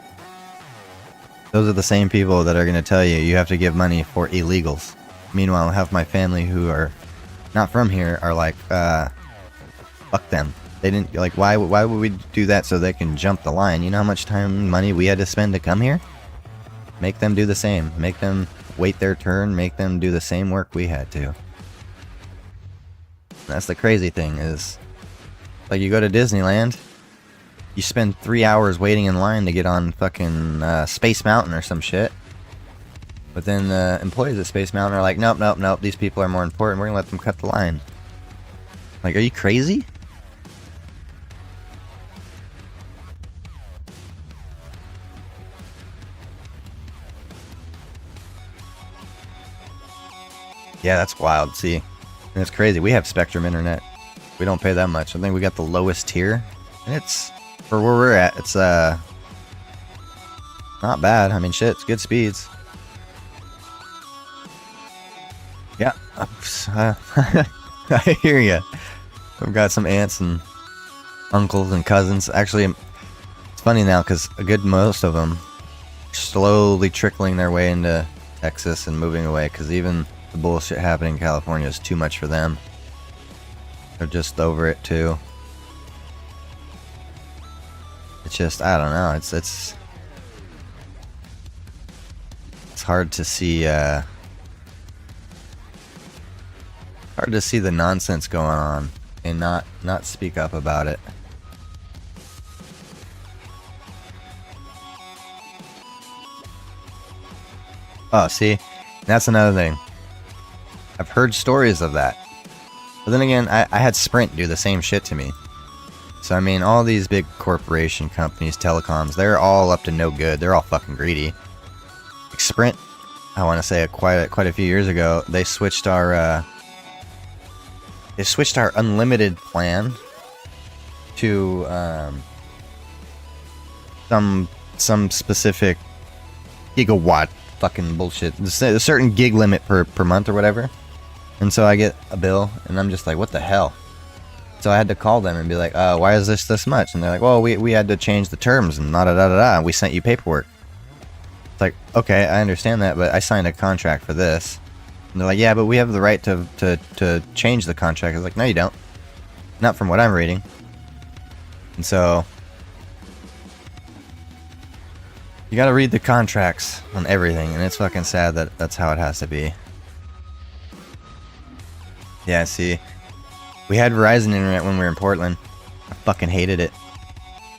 Those are the same people that are gonna tell you you have to give money for illegals. Meanwhile, half my family who are not from here are like, fuck them. They didn't, like, why would we do that so they can jump the line? You know how much time and money we had to spend to come here? Make them do the same. Make them wait their turn. Make them do the same work we had to. That's the crazy thing is, like, you go to Disneyland, you spend 3 hours waiting in line to get on fucking Space Mountain or some shit. But then the employees at Space Mountain are like, nope, nope, nope, these people are more important. We're gonna let them cut the line. Like, are you crazy? Yeah, that's wild. See, and it's crazy. We have Spectrum internet. We don't pay that much. I think we got the lowest tier, and it's for where we're at. It's not bad. I mean, shit, it's good speeds. Yeah, I hear ya. I've got some aunts and uncles and cousins. Actually, it's funny now because a good most of them are slowly trickling their way into Texas and moving away because even the bullshit happening in California is too much for them. They're just over it too. It's just, I don't know. It's hard to see. Hard to see the nonsense going on and not speak up about it. Oh, see, that's another thing. I've heard stories of that. But then again, I had Sprint do the same shit to me. So, I mean, all these big corporation companies, telecoms, they're all up to no good. They're all fucking greedy. Like Sprint, I want to say quite a few years ago, they switched our unlimited plan to some specific gigawatt fucking bullshit. There's a certain gig limit per month or whatever. And so I get a bill, and I'm just like, what the hell? So I had to call them and be like, why is this much? And they're like, well, we had to change the terms and da-da-da-da-da. We sent you paperwork. It's like, okay, I understand that, but I signed a contract for this. And they're like, yeah, but we have the right to change the contract. I was like, no, you don't. Not from what I'm reading. And so you gotta read the contracts on everything, and it's fucking sad that that's how it has to be. Yeah, see, we had Verizon internet when we were in Portland. I fucking hated it.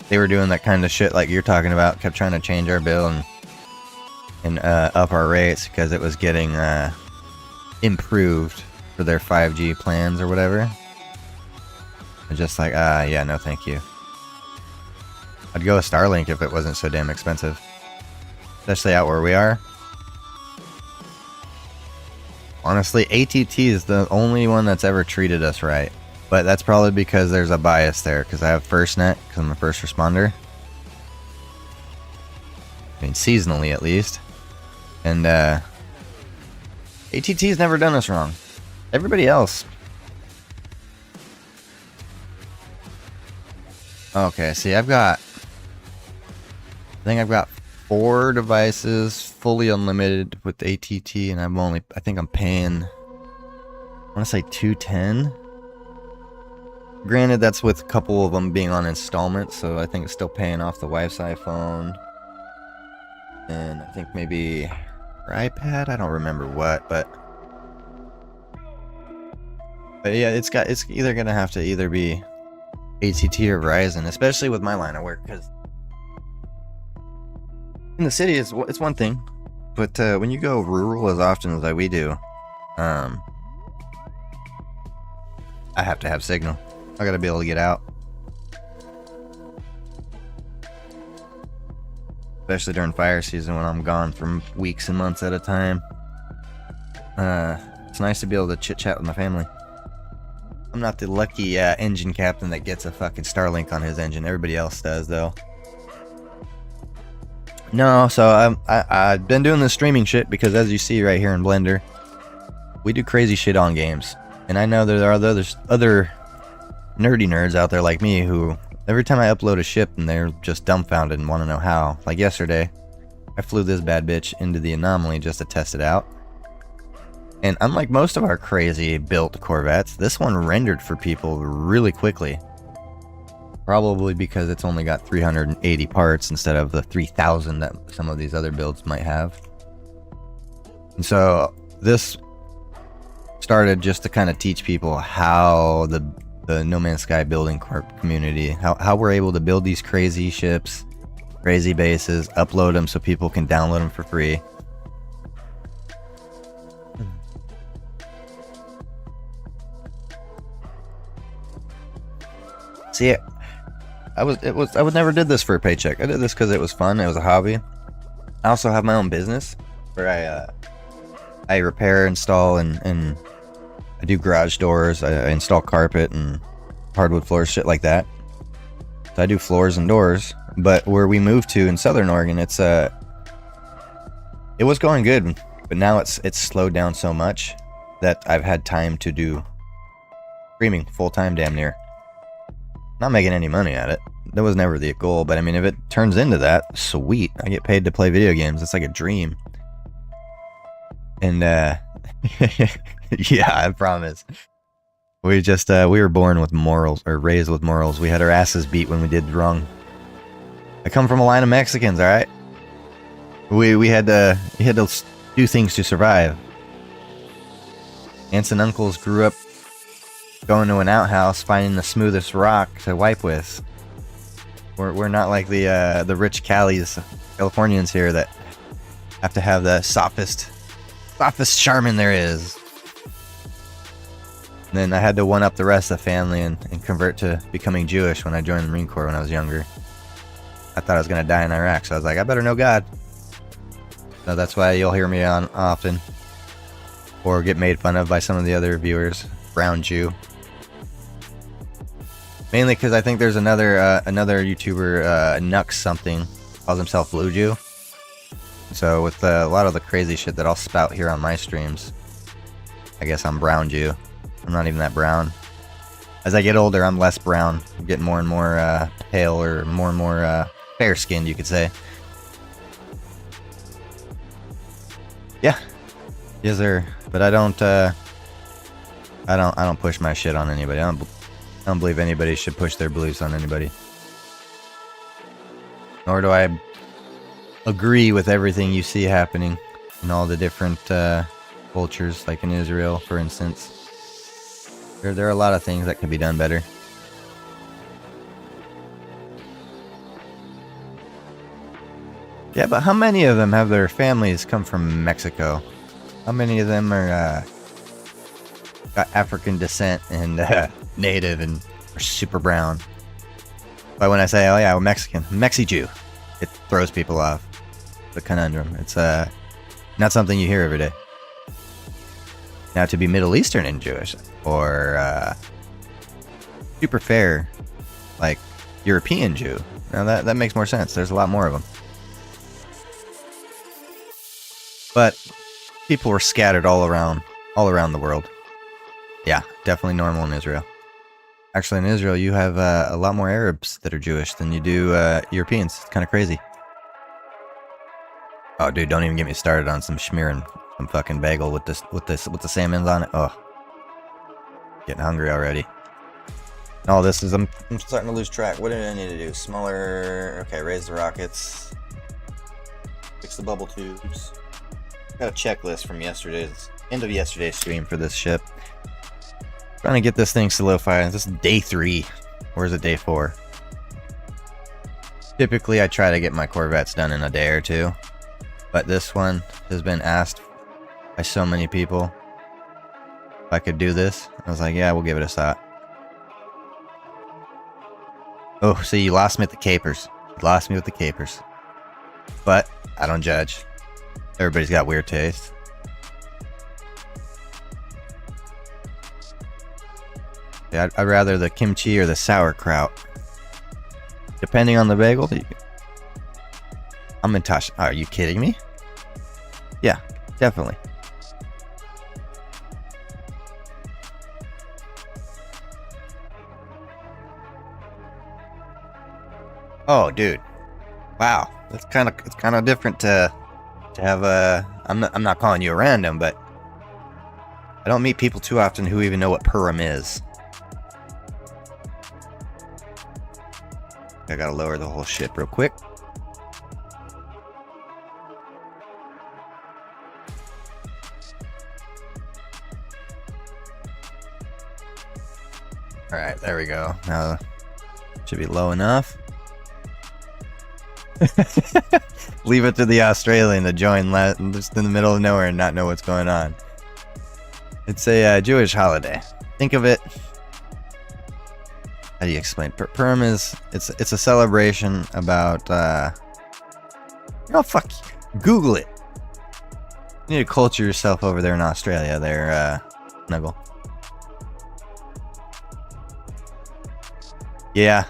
They were doing that kind of shit like you're talking about, kept trying to change our bill and up our rates because it was getting improved for their 5G plans or whatever. I'm just like, yeah, no thank you. I'd go with Starlink if it wasn't so damn expensive. Especially out where we are. Honestly, ATT is the only one that's ever treated us right. But that's probably because there's a bias there, because I have FirstNet, because I'm a first responder. I mean, seasonally at least. And, ATT's never done us wrong. Everybody else. Okay, see, I think I've got 4 devices fully unlimited with ATT, and I think I'm paying, I want to say $210. Granted, that's with a couple of them being on installments, so I think it's still paying off the Wi-Fi phone. And I think maybe or iPad. I don't remember what, but yeah, it's either gonna have to either be AT&T or Verizon, especially with my line of work, because in the city it's one thing, but when you go rural as often as we do, I have to have signal. I gotta be able to get out, especially during fire season when I'm gone for weeks and months at a time. It's nice to be able to chit chat with my family. I'm not the lucky engine captain that gets a fucking Starlink on his engine. Everybody else does, though. No, so I've been doing this streaming shit because, as you see right here in Blender, we do crazy shit on games. And I know there are other nerdy nerds out there like me who, every time I upload a ship, and they're just dumbfounded and want to know how. Like yesterday, I flew this bad bitch into the anomaly just to test it out. And unlike most of our crazy built Corvettes, this one rendered for people really quickly. Probably because it's only got 380 parts instead of the 3,000 that some of these other builds might have. And so this started just to kind of teach people how the No Man's Sky building community, how we're able to build these crazy ships, crazy bases, upload them so people can download them for free. See, I would never did this for a paycheck. I did this because it was fun. It was a hobby. I also have my own business where I repair, install, and I do garage doors. I install carpet and hardwood floors, shit like that. So I do floors and doors. But where we moved to in Southern Oregon, it was going good, but now it's slowed down so much that I've had time to do streaming full time, damn near. Not making any money at it. That was never the goal, but I mean, if it turns into that, sweet. I get paid to play video games. It's like a dream. And yeah, I promise. We were born with morals, or raised with morals. We had our asses beat when we did wrong. I come from a line of Mexicans, all right? We had to do things to survive. Aunts and uncles grew up going to an outhouse, finding the smoothest rock to wipe with. We're not like the rich Californians here that have to have the softest Charmin there is. And then I had to one up the rest of the family and convert to becoming Jewish when I joined the Marine Corps when I was younger. I thought I was gonna die in Iraq, so I was like, I better know God. So that's why you'll hear me on often, or get made fun of by some of the other viewers. Brown Jew. Mainly because I think there's another YouTuber, Nux something, calls himself Blue Jew. So with a lot of the crazy shit that I'll spout here on my streams, I guess I'm Brown Jew. I'm not even that brown. As I get older, I'm less brown. I'm getting more and more pale, or more and more fair-skinned, you could say. Yeah, yes sir. But I don't push my shit on anybody. I don't believe anybody should push their beliefs on anybody. Nor do I agree with everything you see happening in all the different cultures, like in Israel, for instance. There are a lot of things that could be done better. Yeah, but how many of them have their families come from Mexico? How many of them are got African descent and native and are super brown? But when I say, oh yeah, we're Mexican, Mexi-Jew, it throws people off. The conundrum. It's not something you hear every day. Now, to be Middle Eastern and Jewish, or super fair, like European Jew, now that makes more sense. There's a lot more of them. But people were scattered all around the world. Yeah, definitely normal in Israel. Actually, in Israel, you have a lot more Arabs that are Jewish than you do Europeans. It's kind of crazy. Oh, dude, don't even get me started on some schmearing some fucking bagel with the salmons on it. Oh, getting hungry already. All this is, I'm starting to lose track. What did I need to do? Smaller. Okay, raise the rockets. Fix the bubble tubes. Got a checklist from end of yesterday's stream for this ship. Trying to get this thing solidified. This is day 3. Or is it day 4? Typically, I try to get my Corvettes done in a day or 2. But this one has been asked by so many people if I could do this. I was like, yeah, we'll give it a shot. Oh, see, you lost me at the capers. You lost me with the capers. But I don't judge. Everybody's got weird taste. Yeah, I'd rather the kimchi or the sauerkraut. Depending on the bagel. I'm in touch. Are you kidding me? Yeah, definitely. Oh, dude. Wow. It's kind of different to have a... I'm not calling you a random, but I don't meet people too often who even know what Purim is. I gotta lower the whole ship real quick. Alright, there we go. Now, should be low enough. Leave it to the Australian to join just in the middle of nowhere and not know what's going on. It's a Jewish holiday. Think of it... How do you explain? Purim is... It's a celebration about... Oh, fuck you. Google it. You need to culture yourself over there in Australia there, Snuggle. Yeah.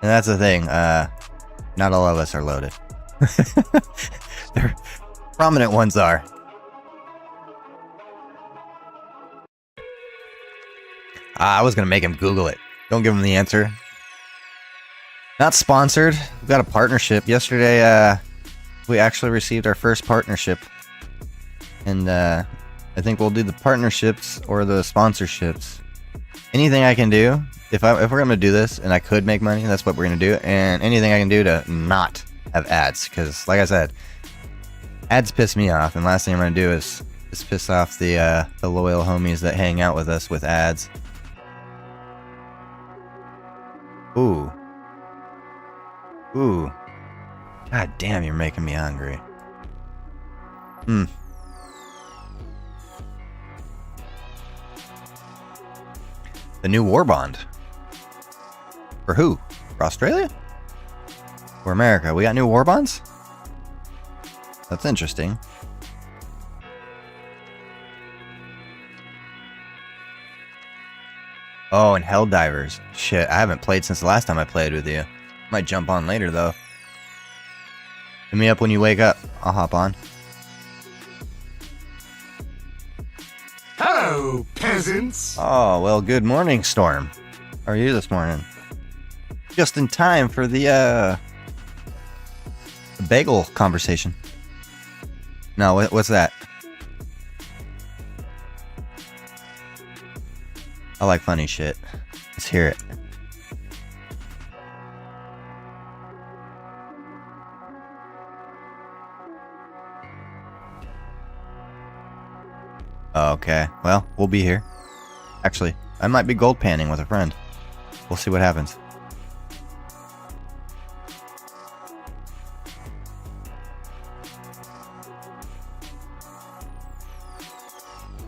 And that's the thing. Not all of us are loaded. The prominent ones are. I was gonna make him Google it. Don't give him the answer. Not sponsored. We've got a partnership. Yesterday, we actually received our first partnership. And I think we'll do the partnerships or the sponsorships. Anything I can do. If we're going to do this, and I could make money, that's what we're going to do. And anything I can do to not have ads. Because, like I said, ads piss me off. And last thing I'm going to do is piss off the loyal homies that hang out with us with ads. Ooh. Ooh. God damn, you're making me hungry. The new war bond. For who? For Australia? For America? We got new war bonds? That's interesting. Oh, and Helldivers. Shit, I haven't played since the last time I played with you. Might jump on later, though. Hit me up when you wake up. I'll hop on. Hello, peasants! Oh, well, good morning, Storm. How are you this morning? Just in time for the bagel conversation. No, what's that? I like funny shit. Let's hear it. Okay, well, we'll be here. Actually, I might be gold panning with a friend. We'll see what happens.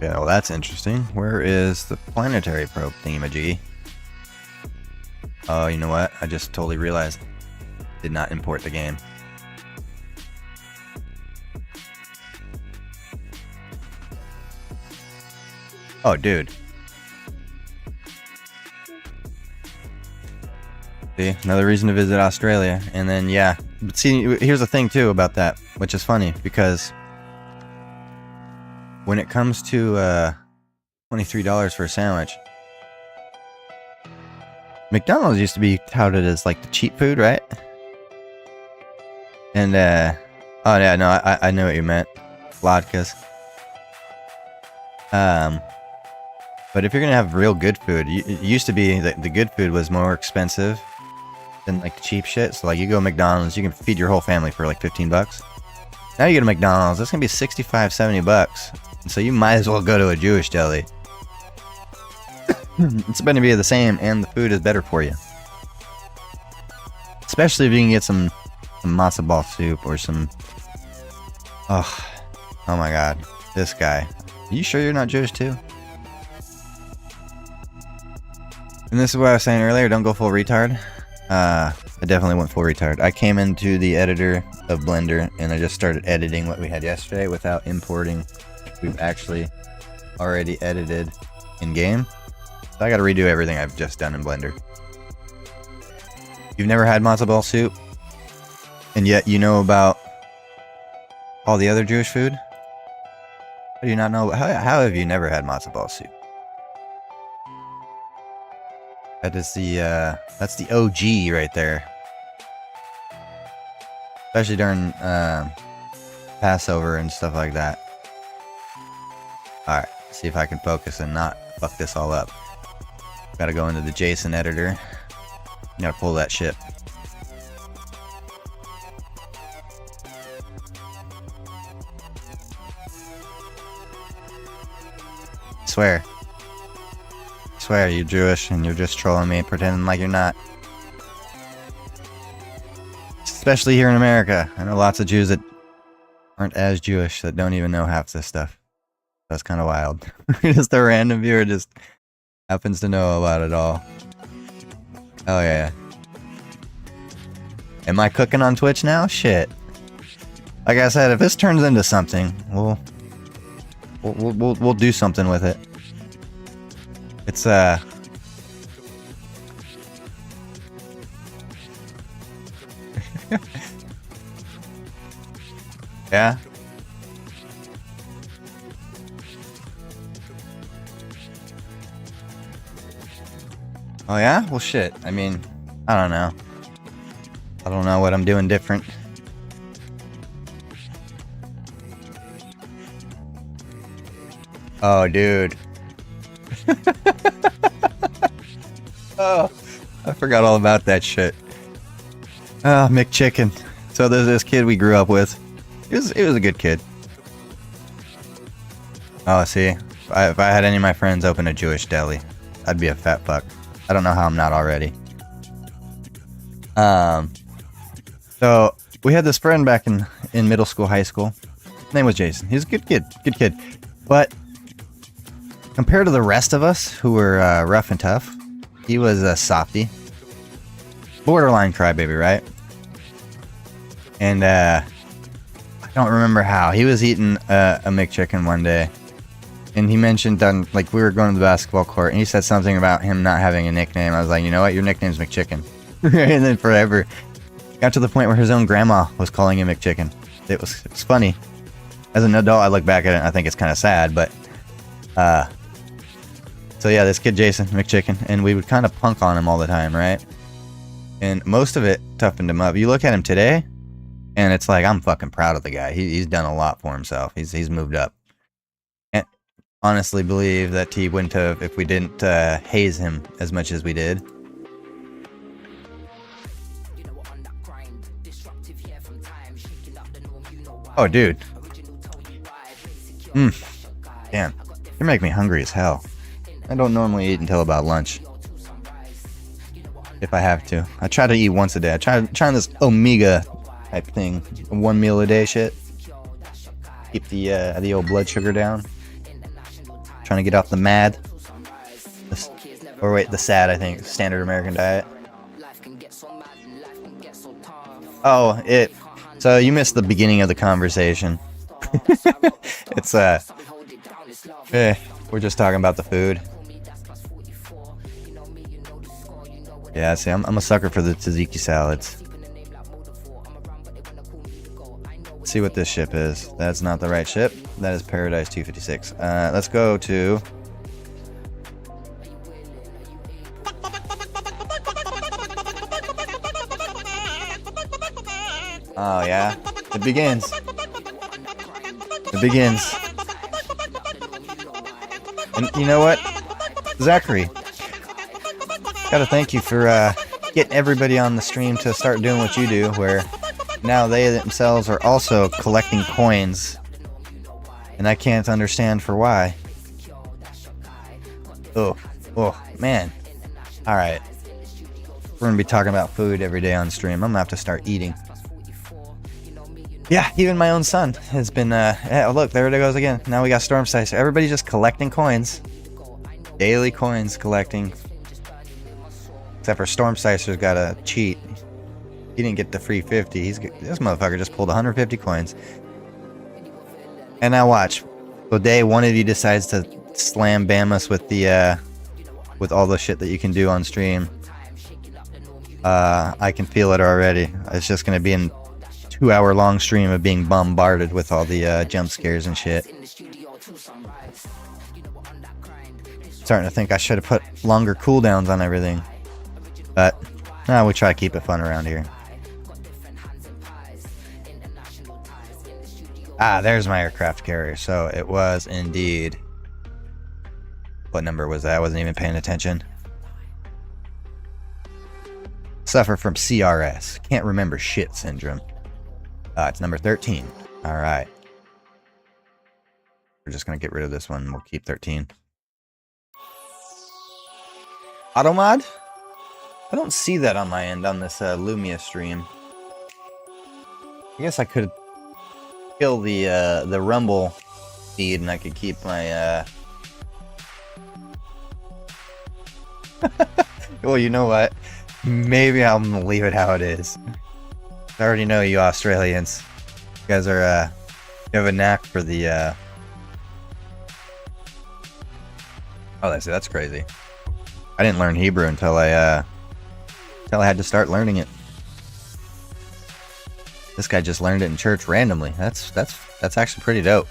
Yeah, well, that's interesting. Where is the planetary probe thingamajiggy? Oh, you know what? I just totally realized. Did not import the game. Oh, dude. See, another reason to visit Australia. And then, yeah. But see, here's the thing, too, about that, which is funny, because when it comes to $23 for a sandwich, McDonald's used to be touted as like the cheap food, right? And oh yeah, no, I know what you meant, latkes. But if you're gonna have real good food, it used to be that the good food was more expensive than like the cheap shit. So like you go to McDonald's, you can feed your whole family for like $15. Now you get a McDonald's. That's gonna be 65, 70 bucks. So you might as well go to a Jewish deli. It's going to be the same, and the food is better for you. Especially if you can get some matzo ball soup or some... Oh my god. This guy. Are you sure you're not Jewish too? And this is what I was saying earlier, don't go full retard. I definitely went full retard. I came into the editor of Blender and I just started editing what we had yesterday without importing. We've actually already edited in game. So I gotta redo everything I've just done in Blender. You've never had matzo ball soup, and yet you know about all the other Jewish food? How do you not know? How have you never had matzo ball soup? That is that's the OG right there. Especially during Passover and stuff like that. Alright, see if I can focus and not fuck this all up. Gotta go into the JSON editor. Gotta pull that shit. Swear you're Jewish and you're just trolling me, pretending like you're not. Especially here in America. I know lots of Jews that aren't as Jewish that don't even know half this stuff. That's kind of wild. Just a random viewer just happens to know about it all. Oh yeah. Am I cooking on Twitch now? Shit. Like I said, if this turns into something, we'll do something with it. It's yeah. Oh yeah? Well shit. I mean, I don't know. I don't know what I'm doing different. Oh dude. Oh, I forgot all about that shit. Oh, McChicken. So there's this kid we grew up with. He was a good kid. Oh, see, if I had any of my friends open a Jewish deli, I'd be a fat fuck. I don't know how I'm not already. So we had this friend back in middle school, high school. His name was Jason. He was a good kid. But compared to the rest of us who were rough and tough, he was a softie. Borderline crybaby, right? And I don't remember how. He was eating a McChicken one day. And he mentioned, like, we were going to the basketball court, and he said something about him not having a nickname. I was like, you know what? Your nickname's McChicken. And then forever. Got to the point where his own grandma was calling him McChicken. It was funny. As an adult, I look back at it and I think it's kind of sad, but... So yeah, this kid Jason, McChicken, and we would kind of punk on him all the time, right? And most of it toughened him up. You look at him today, and it's like, I'm fucking proud of the guy. He's done a lot for himself. He's moved up. And honestly believe that he wouldn't have if we didn't haze him as much as we did. Oh, dude. Damn. You're making me hungry as hell. I don't normally eat until about lunch. If I have to. I try to eat once a day. I try this Omega type thing. 1 meal a day shit. Keep the old blood sugar down. Trying to get off the MAD. The SAD, I think. Standard American diet. Oh, so you missed the beginning of the conversation. It's we're just talking about the food. Yeah, see, I'm a sucker for the tzatziki salads. Let's see what this ship is. That's not the right ship. That is Paradise 256. Let's go to... Oh, yeah. It begins. It begins. And you know what? Zachary. Gotta thank you for getting everybody on the stream to start doing what you do, where Now they themselves are also collecting coins, and I can't understand for why. Oh man. Alright. We're gonna be talking about food every day on stream. I'm gonna have to start eating. Yeah, even my own son has been, yeah, look, there it goes again. Now we got Storm Sicer. Everybody's just collecting coins. Daily coins collecting. Except for Storm Sicer's got a cheat. He didn't get the free 50. This motherfucker just pulled 150 coins. And now watch. The day one of you decides to slam bam us with the, with all the shit that you can do on stream. I can feel it already. It's just gonna be a 2-hour long stream of being bombarded with all the jump scares and shit. Starting to think I should have put longer cooldowns on everything. But, no, we try to keep it fun around here. Ah, there's my aircraft carrier. So it was indeed... What number was that? I wasn't even paying attention. Suffer from CRS. Can't remember shit syndrome. It's number 13. Alright. We're just going to get rid of this one. We'll keep 13. Automod? I don't see that on my end on this Lumia stream. I guess I could kill the rumble feed and I could keep my... Well, you know what? Maybe I'm gonna leave it how it is. I already know you Australians. You guys are, you have a knack for the, Oh, that's crazy. I didn't learn Hebrew until I had to start learning it. This guy just learned it in church randomly. That's actually pretty dope.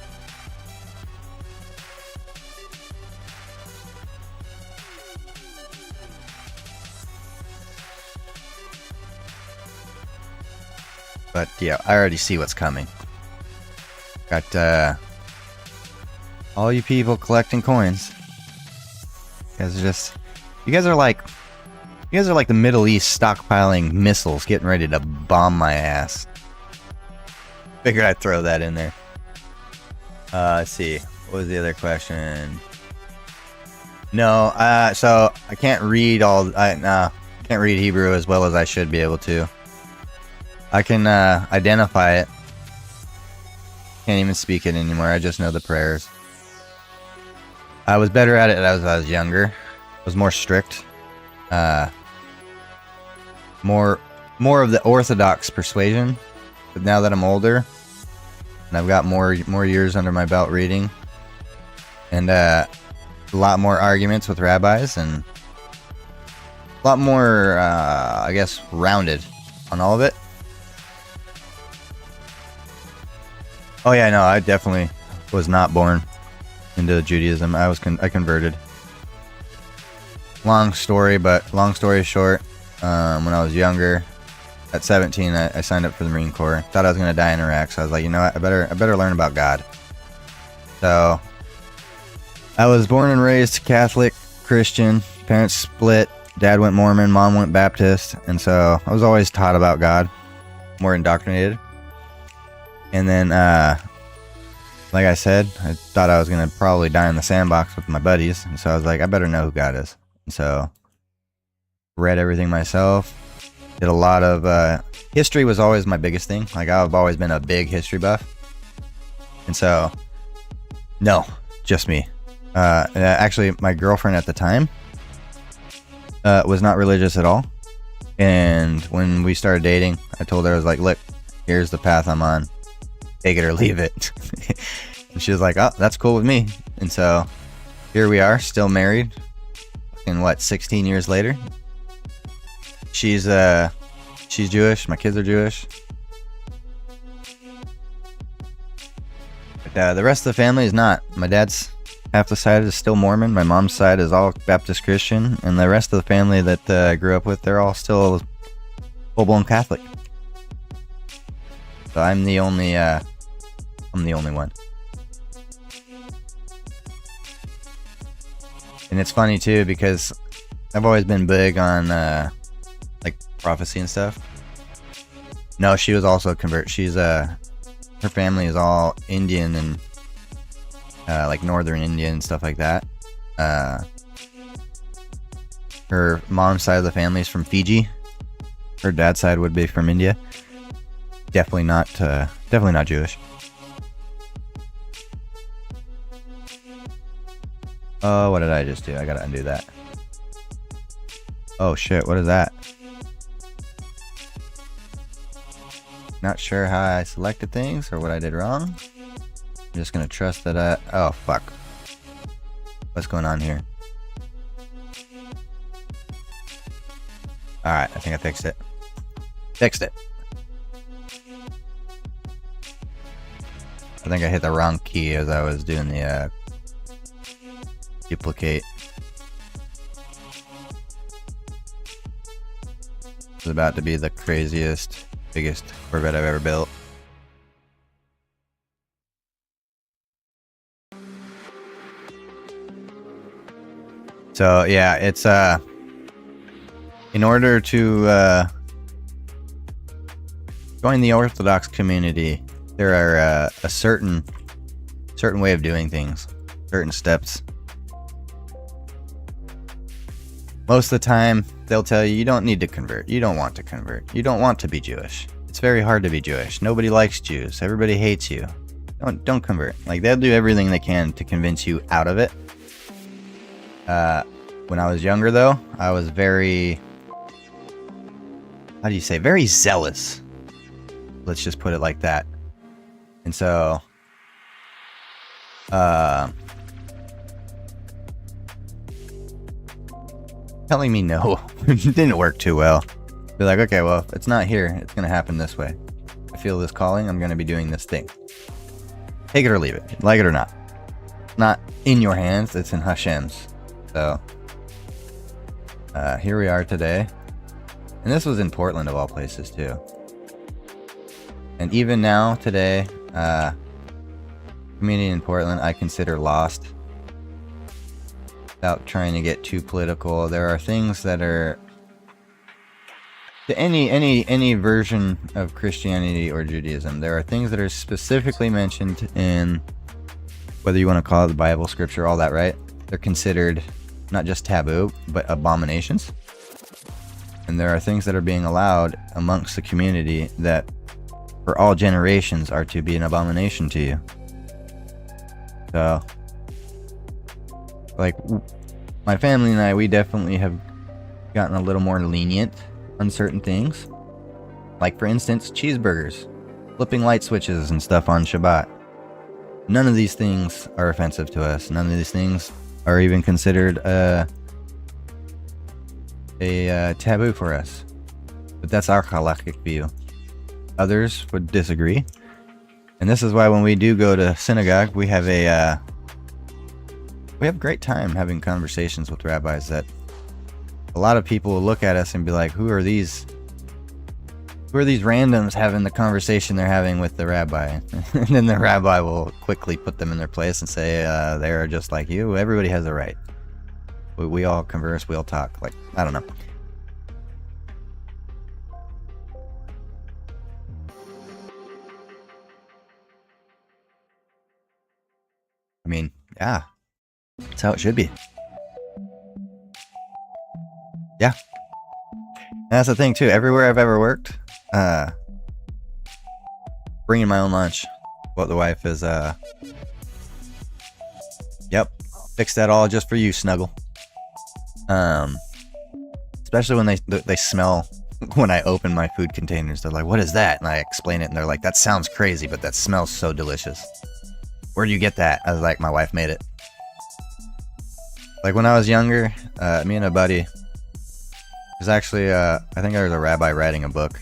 But yeah, I already see what's coming. Got all you people collecting coins. You guys are like the Middle East stockpiling missiles, getting ready to bomb my ass. Figured I'd throw that in there. Let's see. What was the other question? No, so I can't read can't read Hebrew as well as I should be able to. I can identify it. Can't even speak it anymore. I just know the prayers. I was better at it as I was younger. I was more strict. More of the Orthodox persuasion. But now that I'm older, and I've got more years under my belt reading, and a lot more arguments with rabbis, and a lot more, I guess, rounded on all of it. Oh yeah, no, I definitely was not born into Judaism. I converted. Long story short, when I was younger, at 17, I signed up for the Marine Corps. Thought I was gonna die in Iraq, so I was like, you know what, I better learn about God. So I was born and raised Catholic, Christian. Parents split. Dad went Mormon, mom went Baptist, and so I was always taught about God, more indoctrinated. And then, like I said, I thought I was going to probably die in the sandbox with my buddies. And so I was like, I better know who God is. And so, read everything myself. Did a lot of, history was always my biggest thing. Like, I've always been a big history buff. And so, no, just me. Actually, my girlfriend at the time, was not religious at all. And when we started dating, I told her, I was like, look, here's the path I'm on. Take it or leave it. And she was like, oh, that's cool with me. And so here we are, still married. And what, 16 years later? She's Jewish, my kids are Jewish. But the rest of the family is not. My dad's half the side is still Mormon, my mom's side is all Baptist Christian, and the rest of the family that I grew up with, they're all still full-blown Catholic. So I'm the only one. And it's funny too because I've always been big on like prophecy and stuff. No, she was also a convert. She's her family is all Indian and like northern Indian and stuff like that. Her mom's side of the family is from Fiji. Her dad's side would be from India. Definitely not Jewish. Oh, what did I just do? I gotta undo that. Oh shit, what is that? Not sure how I selected things or what I did wrong. I'm just gonna trust that oh fuck. What's going on here? Alright, I think I fixed it. Fixed it. I think I hit the wrong key as I was doing the duplicate. It's about to be the craziest, biggest corvette I've ever built. So yeah, it's in order to join the Orthodox community, there are a certain way of doing things, certain steps. Most of the time, they'll tell you don't need to convert. You don't want to convert. You don't want to be Jewish. It's very hard to be Jewish. Nobody likes Jews. Everybody hates you. Don't convert. Like, they'll do everything they can to convince you out of it. When I was younger, though, I was very, how do you say, very zealous. Let's just put it like that. And so, telling me no didn't work too well. Be like, okay, well, if it's not here, it's gonna happen this way. I feel this calling, I'm gonna be doing this thing. Take it or leave it, like it or not. Not in your hands, it's in Hashem's. So, here we are today. And this was in Portland of all places too. And even now, today, community in Portland, I consider lost. Without trying to get too political, there are things that are to any version of Christianity or Judaism. There are things that are specifically mentioned in, whether you want to call it the Bible, scripture, all that, right? They're considered not just taboo, but abominations. And there are things that are being allowed amongst the community that, for all generations, are to be an abomination to you. So, like, my family and I, we definitely have gotten a little more lenient on certain things. Like, for instance, cheeseburgers, flipping light switches and stuff on Shabbat. None of these things are offensive to us. None of these things are even considered a taboo for us. But that's our halakhic view. Others would disagree. And this is why when we do go to synagogue, we have a great time having conversations with rabbis that a lot of people will look at us and be like, who are these randoms having the conversation they're having with the rabbi? And then the rabbi will quickly put them in their place and say, they're just like you. Everybody has a right. We all converse, we all talk. Like, I don't know. I mean, yeah. That's how it should be. Yeah. And that's the thing too. Everywhere I've ever worked, bringing my own lunch. What the wife is, yep, fix that all just for you, Snuggle. Especially when they smell when I open my food containers. They're like, "What is that?" And I explain it, and they're like, "That sounds crazy, but that smells so delicious. Where do you get that?" I was like, "My wife made it." Like when I was younger, me and a buddy, there's actually, I think there was a rabbi writing a book.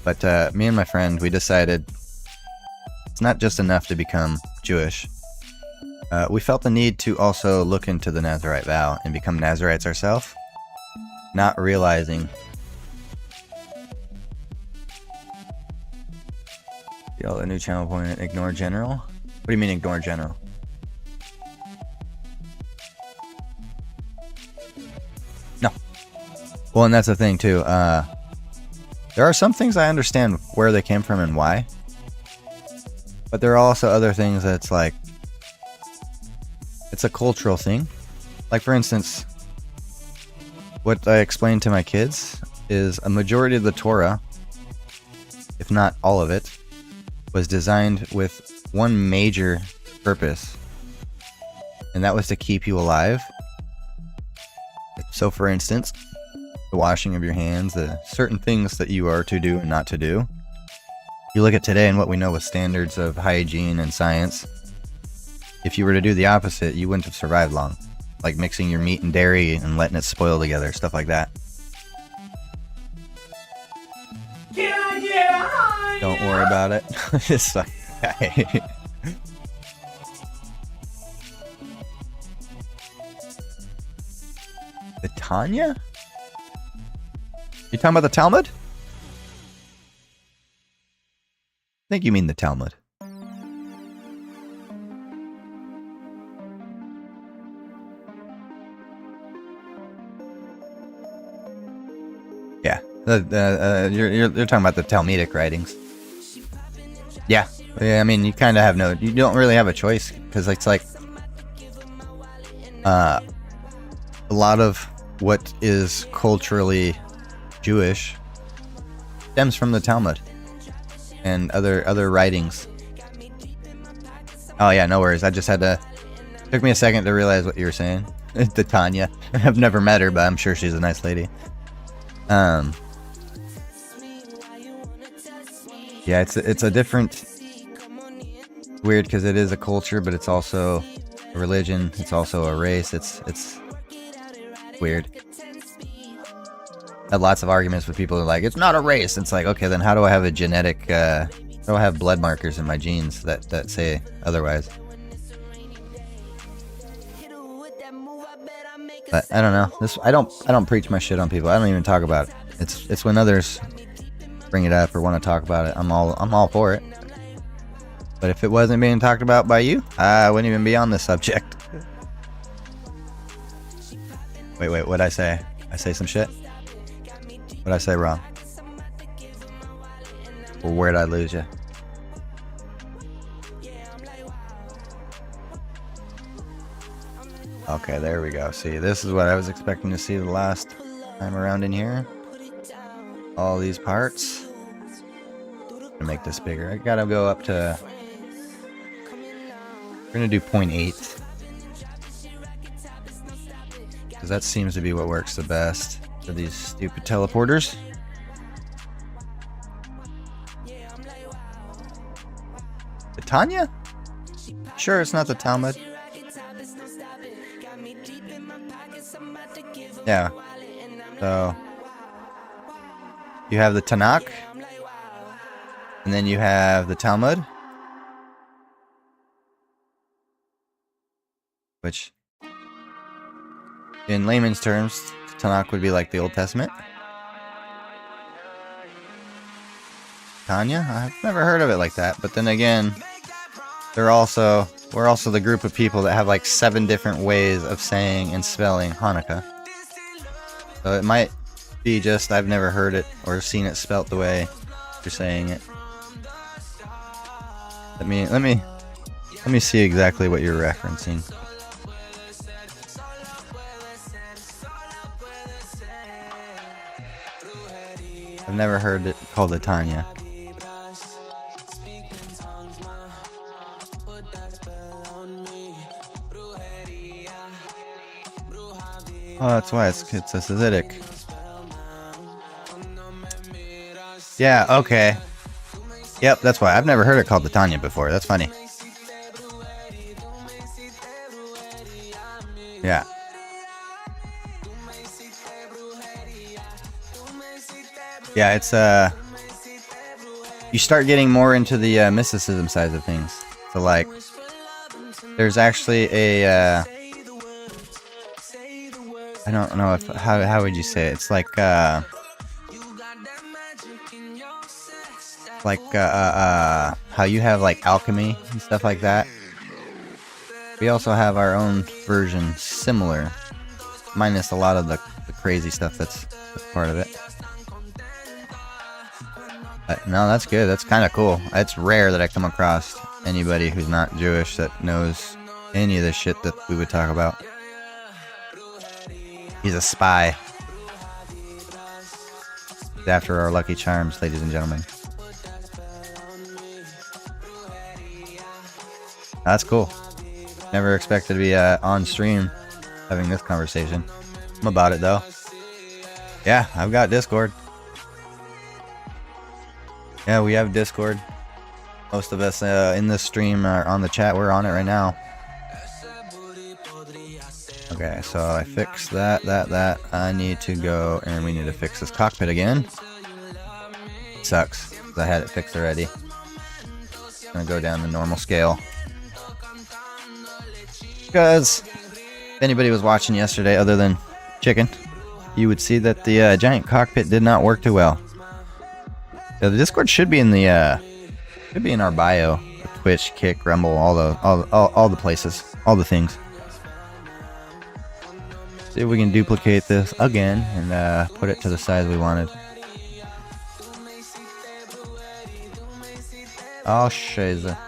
But me and my friend, we decided it's not just enough to become Jewish. We felt the need to also look into the Nazirite vow and become Nazirites ourselves, not realizing. Yo, a new channel point, ignore general? What do you mean ignore general? No. Well, and that's the thing too. There are some things I understand where they came from and why. But there are also other things that's like, it's a cultural thing. Like, for instance, what I explained to my kids is a majority of the Torah, if not all of it, was designed with one major purpose, and that was to keep you alive. So, for instance, the washing of your hands, the certain things that you are to do and not to do. You look at today and what we know with standards of hygiene and science, if you were to do the opposite, you wouldn't have survived long. Like mixing your meat and dairy and letting it spoil together, stuff like that. Don't worry about it. It's like, the Tanya? You talking about the Talmud? I think you mean the Talmud. Yeah, you're talking about the Talmudic writings. Yeah, I mean, you kind of have you don't really have a choice, because it's like a lot of what is culturally Jewish stems from the Talmud and other writings. Oh yeah, no worries. I just had to. Took me a second to realize what you were saying. The Tanya. I've never met her, but I'm sure she's a nice lady. Yeah, it's a different. Weird because it is a culture, but it's also a religion. It's also a race. It's weird. I had lots of arguments with people who are like, it's not a race. It's like, okay, then how do I have a genetic? How do I have blood markers in my genes that say otherwise? But I don't know. I don't preach my shit on people. I don't even talk about it. It's when others bring it up or want to talk about it, I'm all for it. But if it wasn't being talked about by you, I wouldn't even be on this subject. Wait, what'd I say? I say some shit? What'd I say wrong? Or where'd I lose you? Okay, there we go. See, this is what I was expecting to see the last time around in here. All these parts. To make this bigger, I gotta go up to. We're gonna do 0.8. Because that seems to be what works the best for these stupid teleporters. The Tanya? Sure, it's not the Talmud. Yeah. So you have the Tanakh, and then you have the Talmud, which in layman's terms, Tanakh would be like the Old Testament. Tanya? I've never heard of it like that, but then again, we're also the group of people that have like 7 different ways of saying and spelling Hanukkah. So it might be just I've never heard it or seen it spelt the way you're saying it. Let me see exactly what you're referencing. I've never heard it called a Tanya. Oh, that's why it's acidic. Yeah, okay. Yep, that's why. I've never heard it called the Tanya before. That's funny. Yeah. Yeah, it's you start getting more into the mysticism side of things. So like there's actually a I don't know if how would you say it? It's like how you have like alchemy and stuff like that. We also have our own version similar, minus a lot of the crazy stuff that's part of it. No, that's good. That's kind of cool. It's rare that I come across anybody who's not Jewish that knows any of the shit that we would talk about. He's a spy. He's after our Lucky Charms, ladies and gentlemen. That's cool. Never expected to be on stream having this conversation. I'm about it though. Yeah, I've got Discord. Yeah, we have Discord. Most of us in this stream are on the chat. We're on it right now. Okay, so I fixed that. I need to go and we need to fix this cockpit again. Sucks, because I had it fixed already. I'm gonna go down the normal scale. Because if anybody was watching yesterday other than Chicken, you would see that the giant cockpit did not work too well. So the Discord should be in the our bio. Twitch, Kick, Rumble, all the places, all the things. See if we can duplicate this again and put it to the size we wanted. Oh, shiza.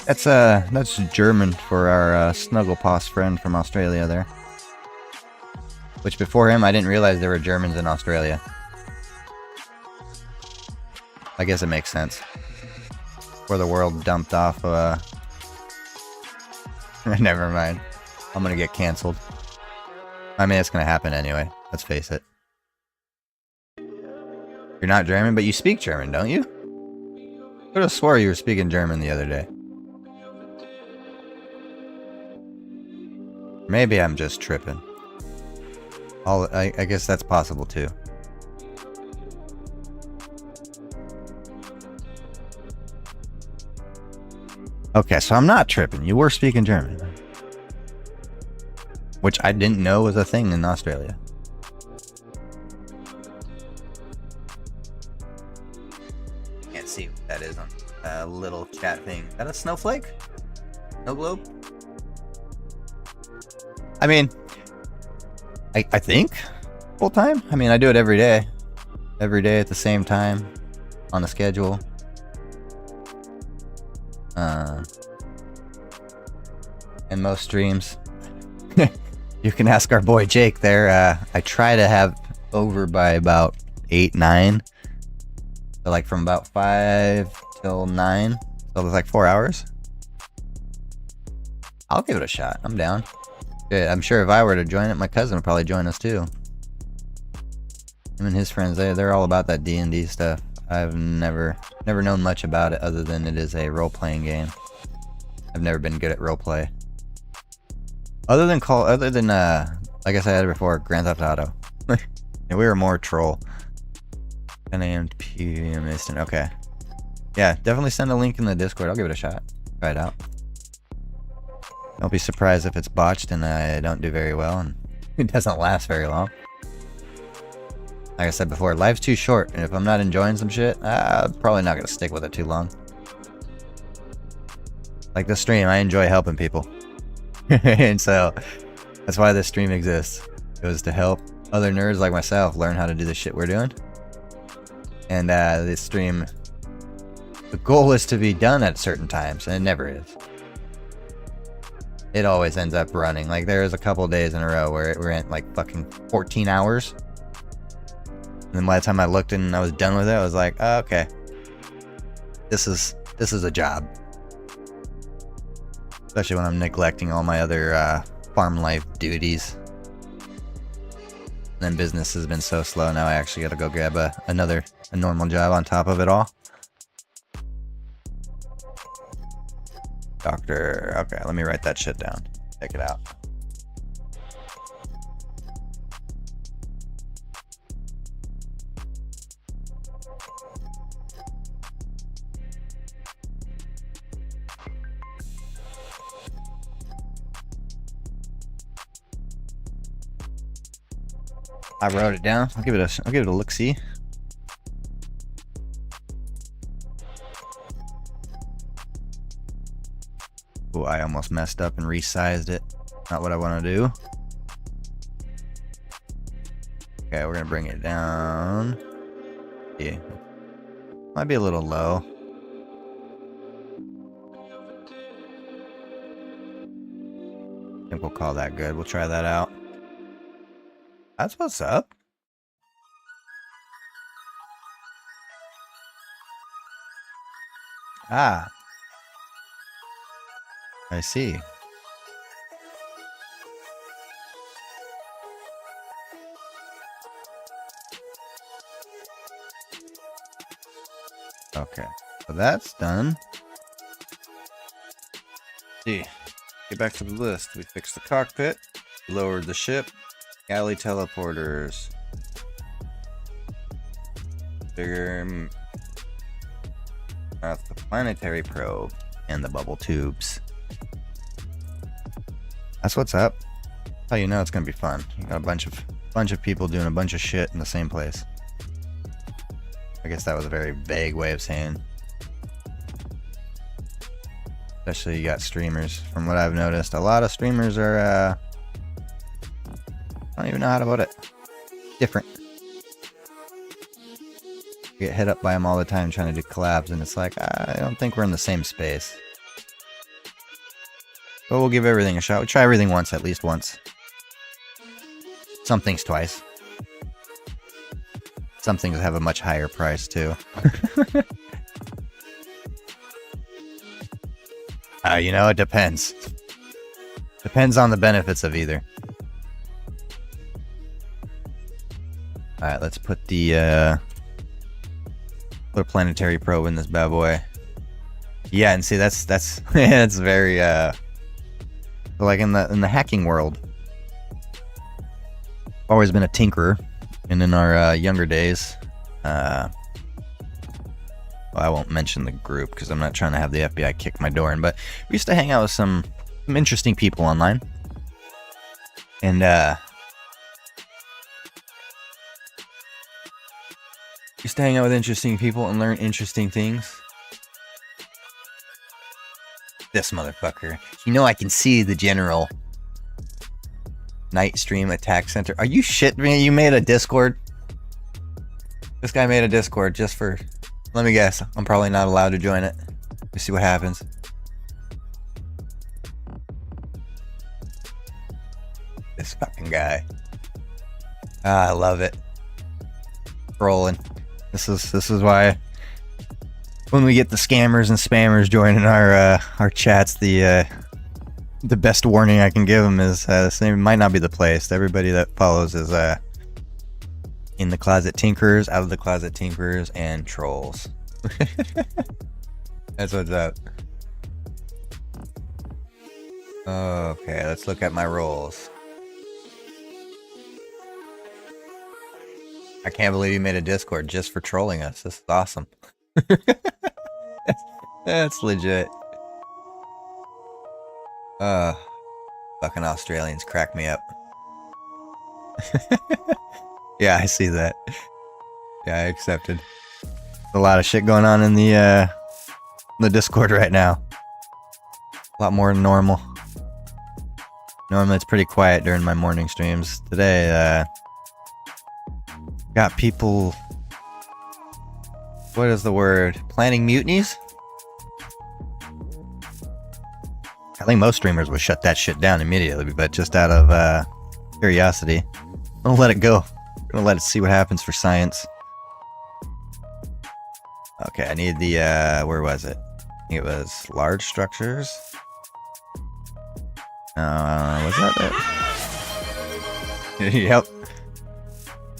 That's German for our Snugglepaws friend from Australia there. Which before him, I didn't realize there were Germans in Australia. I guess it makes sense. Where the world dumped off, never mind. I'm gonna get cancelled. I mean, it's gonna happen anyway. Let's face it. You're not German, but you speak German, don't you? I could have swore you were speaking German the other day. Maybe I'm just tripping. I guess that's possible too. Okay, so I'm not tripping. You were speaking German. Which I didn't know was a thing in Australia. Can't see what that is on a little chat thing. Is that a snowflake? Snow globe? I mean, I think full time. I mean, I do it every day at the same time on a schedule. And most streams, you can ask our boy Jake there. I try to have over by about 8, 9. So like from about 5 till 9. So it's like 4 hours. I'll give it a shot. I'm down. I'm sure if I were to join it, my cousin would probably join us too. Him and his friends, they're all about that D&D stuff. I've never known much about it other than it is a role-playing game. I've never been good at roleplay. Other than like I said before, Grand Theft Auto. And we were more troll. 10 a.m. to p.m. Eastern. Okay. Yeah, definitely send a link in the Discord. I'll give it a shot. Try it out. Don't be surprised if it's botched and I don't do very well and it doesn't last very long. Like I said before, life's too short, and if I'm not enjoying some shit, I'm probably not going to stick with it too long. Like this stream, I enjoy helping people. And so, that's why this stream exists. It was to help other nerds like myself learn how to do the shit we're doing. And this stream, the goal is to be done at certain times, and it never is. It always ends up running. Like there was a couple days in a row where it ran like fucking 14 hours. And then by the time I looked and I was done with it, I was like, oh, okay. This is a job. Especially when I'm neglecting all my other farm life duties. And then business has been so slow, now I actually gotta go grab a normal job on top of it all. Doctor, okay, let me write that shit down. Check it out. I wrote it down. I'll give it a look-see. Oh, I almost messed up and resized it. Not what I want to do. Okay, we're gonna bring it down. Yeah. Might be a little low. I think we'll call that good. We'll try that out. That's what's up. Ah. I see. Okay, so that's done. See, get back to the list. We fixed the cockpit, lowered the ship, galley teleporters, bigger, the planetary probe, and the bubble tubes. That's what's up. That's how you know it's gonna be fun. You got a bunch of people doing a bunch of shit in the same place. I guess that was a very vague way of saying. Especially you got streamers. From what I've noticed, a lot of streamers are, I don't even know how to put it. Different. You get hit up by them all the time trying to do collabs, and it's like, I don't think we're in the same space. But we'll give everything a shot. We try everything once, at least once. Some things twice. Some things have a much higher price, too. You know, it depends. Depends on the benefits of either. Alright, let's put the, put a planetary probe in this bad boy. Yeah, and see, that's it's very, like in the hacking world. Always been a tinkerer. And in our younger days, well, I won't mention the group because I'm not trying to have the FBI kick my door in, but we used to hang out with some interesting people online. And used to hang out with interesting people and learn interesting things. This motherfucker. You know I can see the general. Night Stream Attack Center. Are you shitting me? You made a Discord? This guy made a Discord just for... Let me guess. I'm probably not allowed to join it. Let's see what happens. This fucking guy. Ah, I love it. Rolling. This is why when we get the scammers and spammers joining our chats, the best warning I can give them is this name might not be the place. Everybody that follows is in the closet tinkerers, out of the closet tinkerers, and trolls. That's what's up. Okay, let's look at my rolls. I can't believe you made a Discord just for trolling us. This is awesome. That's legit. Fucking Australians crack me up. Yeah, I see that. Yeah, I accepted. A lot of shit going on in the Discord right now. A lot more than normal. Normally it's pretty quiet during my morning streams. Today, got people... What is the word? Planning mutinies? I think most streamers would shut that shit down immediately, but just out of curiosity, I'm gonna let it go. I'm gonna let it see what happens for science. Okay, I need the, where was it? I think it was large structures. Was that it? Yep.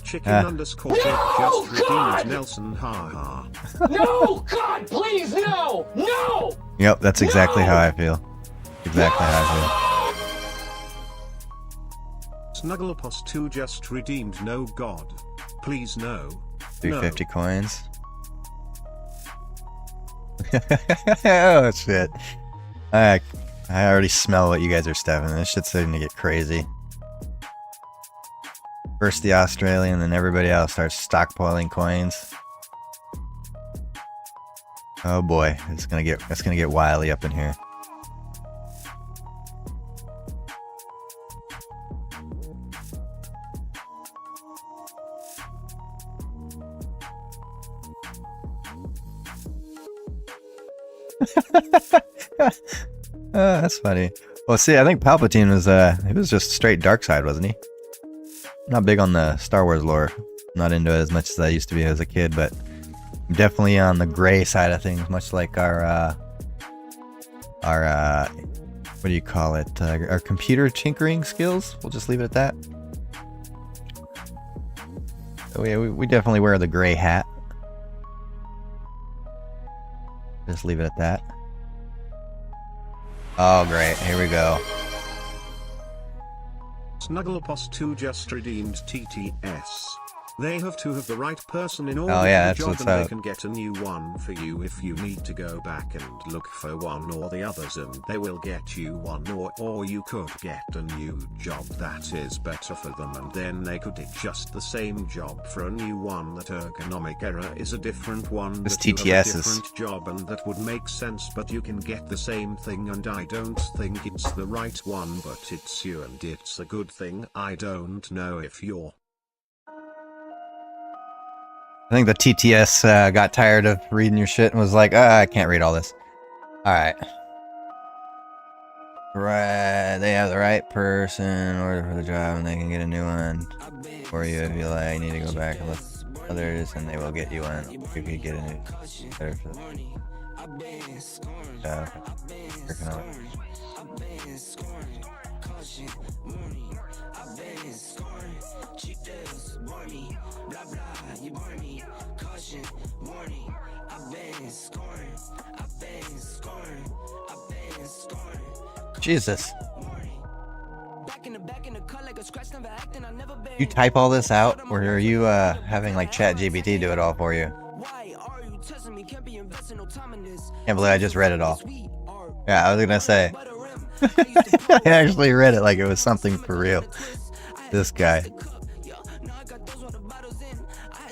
Chicken underscore just redeemed Nelson, haha. No! God, please, no! No! Yep, that's exactly how I feel. Exactly how I feel. Snugglepos 2 just redeemed no god. Please no. 350 coins. Oh shit. I already smell what you guys are stuffing. This shit's starting to get crazy. First the Australian, then everybody else starts stockpiling coins. Oh boy, it's gonna get wily up in here. That's funny. Well, see, I think Palpatine was he was just straight dark side, wasn't he? Not big on the Star Wars lore. Not into it as much as I used to be as a kid, but definitely on the gray side of things, much like our what do you call it? Our computer tinkering skills. We'll just leave it at that. So we definitely wear the gray hat. Just leave it at that. Oh, great. Here we go. Snuggleposs 2 just redeemed TTS. They have to have the right person in order Oh yeah, to that's job, what's and up. they can get a new one for you if you need to go back and look for one or the others, and they will get you one, or you could get a new job that is better for them, and then they could adjust the same job for a new one. That ergonomic error is a different one. This that you have a TTS is different job, and that would make sense, but you can get the same thing, and I don't think it's the right one, but it's you and it's a good thing. I don't know if you're... I think the TTS got tired of reading your shit and was like, I can't read all this. Alright. Right, they have the right person, order for the job, and they can get a new one for you if you like. You need to go back and look at others, and they will get you one. You could get a new better for working on it. Jesus. You type all this out, or are you having like ChatGPT do it all for you? Can't believe I just read it all. Yeah, I was gonna say. I actually read it like it was something for real. This guy.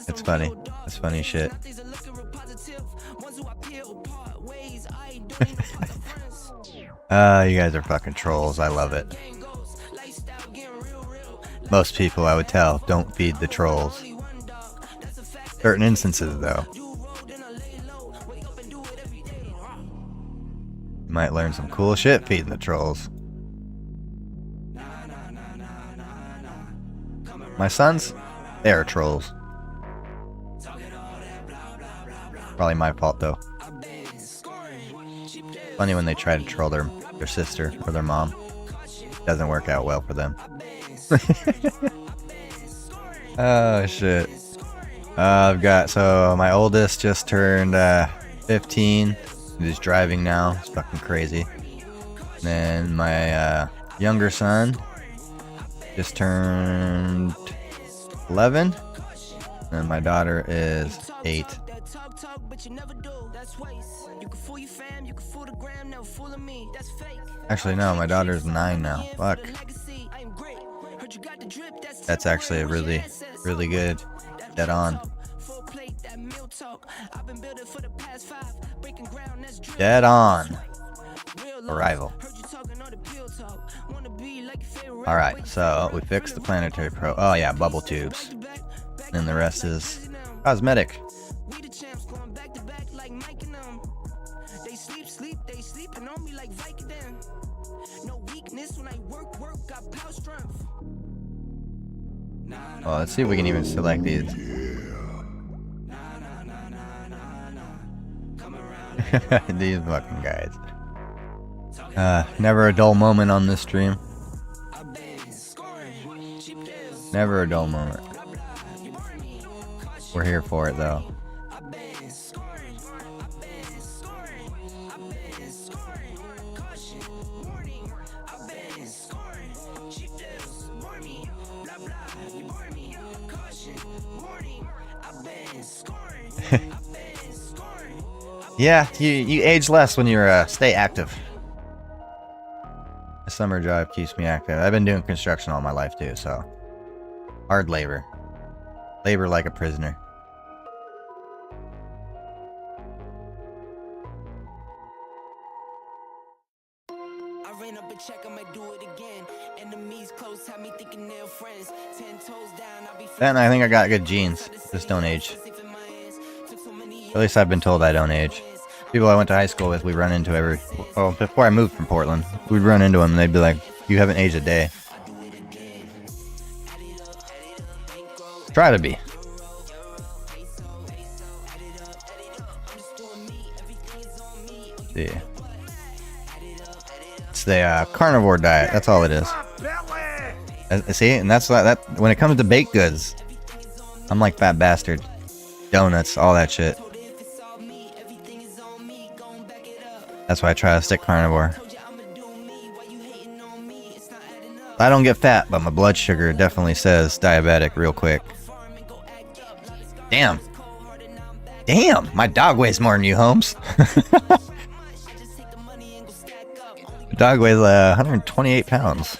It's funny. It's funny shit. You guys are fucking trolls. I love it. Most people, I would tell, don't feed the trolls. Certain instances, though. You might learn some cool shit feeding the trolls. My sons, they are trolls. Probably my fault, though. Funny when they try to troll their sister or their mom. Doesn't work out well for them. Oh shit. I've got, so my oldest just turned 15. He's driving now. It's fucking crazy. And then my younger son just turned 11. And my daughter is 8. Actually, no, my daughter's 9 now. Fuck. That's actually a really, really good. Dead on. Dead on. Arrival. Alright, so we fixed the planetary probe. Oh yeah, bubble tubes. And the rest is cosmetic. Well, let's see if we can even select these. These fucking guys. Never a dull moment on this stream. Never a dull moment. We're here for it, though. Yeah, you age less when you stay active. A summer job keeps me active. I've been doing construction all my life too, so hard labor. Labor like a prisoner. I ran up a check, I might do it again. Enemies close, have me thinking they're friends. 10 toes down, I'll be And I think I got good genes. Just don't age. At least I've been told I don't age. People I went to high school with, we run into before I moved from Portland, we'd run into them and they'd be like, you haven't aged a day. Try to be. Yeah. It's the carnivore diet. That's all it is. See, and that's that. When it comes to baked goods, I'm like fat bastard. Donuts, all that shit. That's why I try to stick carnivore. I don't get fat, but my blood sugar definitely says diabetic real quick. Damn. Damn, my dog weighs more than you, Holmes. The dog weighs 128 pounds.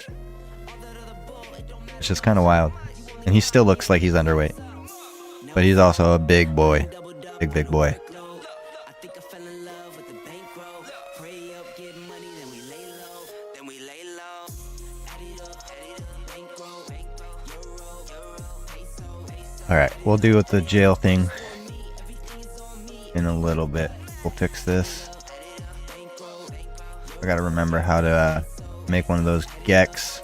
It's just kind of wild. And he still looks like he's underweight. But he's also a big boy. Big boy. Alright, we'll deal with the jail thing in a little bit. We'll fix this. I gotta remember how to make one of those gex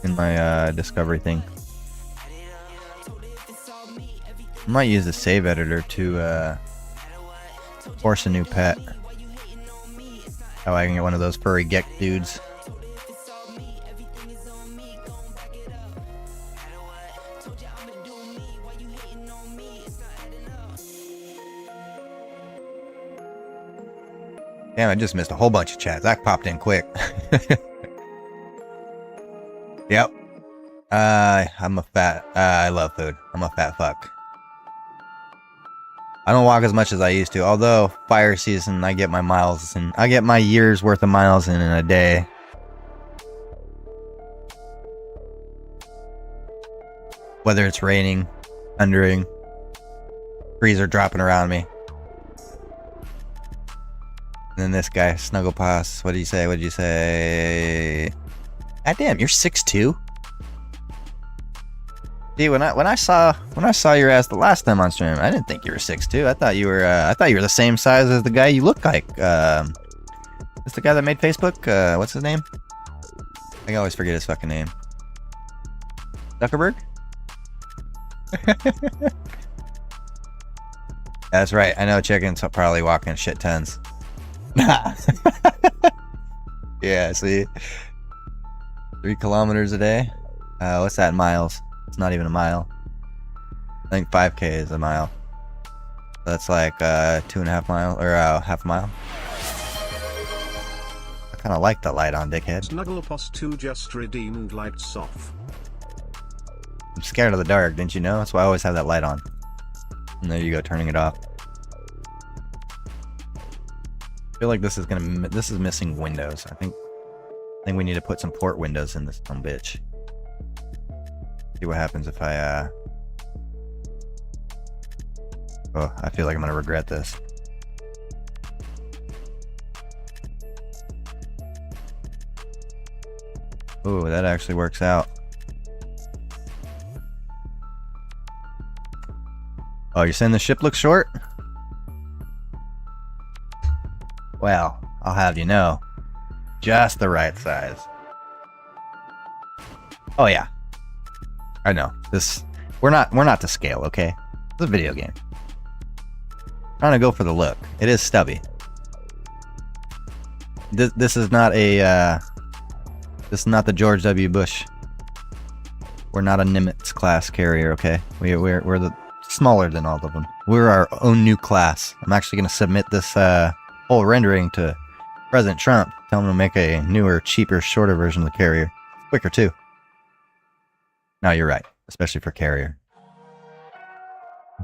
in my discovery thing. I might use the save editor to force a new pet. How I can get one of those furry gex dudes. Damn, I just missed a whole bunch of chats. That popped in quick. Yep. I'm a fat... I love food. I'm a fat fuck. I don't walk as much as I used to. Although, fire season, I get my miles and I get my year's worth of miles in a day. Whether it's raining, thundering, trees are dropping around me. And then this guy, Snugglepaws, what did you say? What did you say? God damn, you're 6'2"? See, when I saw your ass the last time on stream, I didn't think you were 6'2". I thought you were the same size as the guy you look like. It's the guy that made Facebook. What's his name? I always forget his fucking name. Zuckerberg? That's right. I know chickens are probably walking shit tons. Yeah, see, 3 kilometers a day. What's that in miles? It's not even a mile. I think 5K is a mile. That's like 2.5 miles or half a mile. I kind of like the light on, dickhead. Snugglepaws 2 just redeemed lights off. I'm scared of the dark, didn't you know? That's why I always have that light on. And there you go, turning it off. I feel like this is missing windows. I think we need to put some port windows in this dumb bitch. See what happens if I oh, I feel like I'm gonna regret this. Oh, that actually works out. Oh, you're saying the ship looks short? Well, I'll have you know, just the right size. Oh yeah, I know this. We're not to scale, okay? It's a video game. Trying to go for the look. It is stubby. This is not a. This is not the George W. Bush. We're not a Nimitz class carrier, okay? We're the smaller than all of them. We're our own new class. I'm actually going to submit this whole rendering to President Trump. Tell him to make a newer, cheaper, shorter version of the carrier. Quicker too. No, you're right, especially for carrier.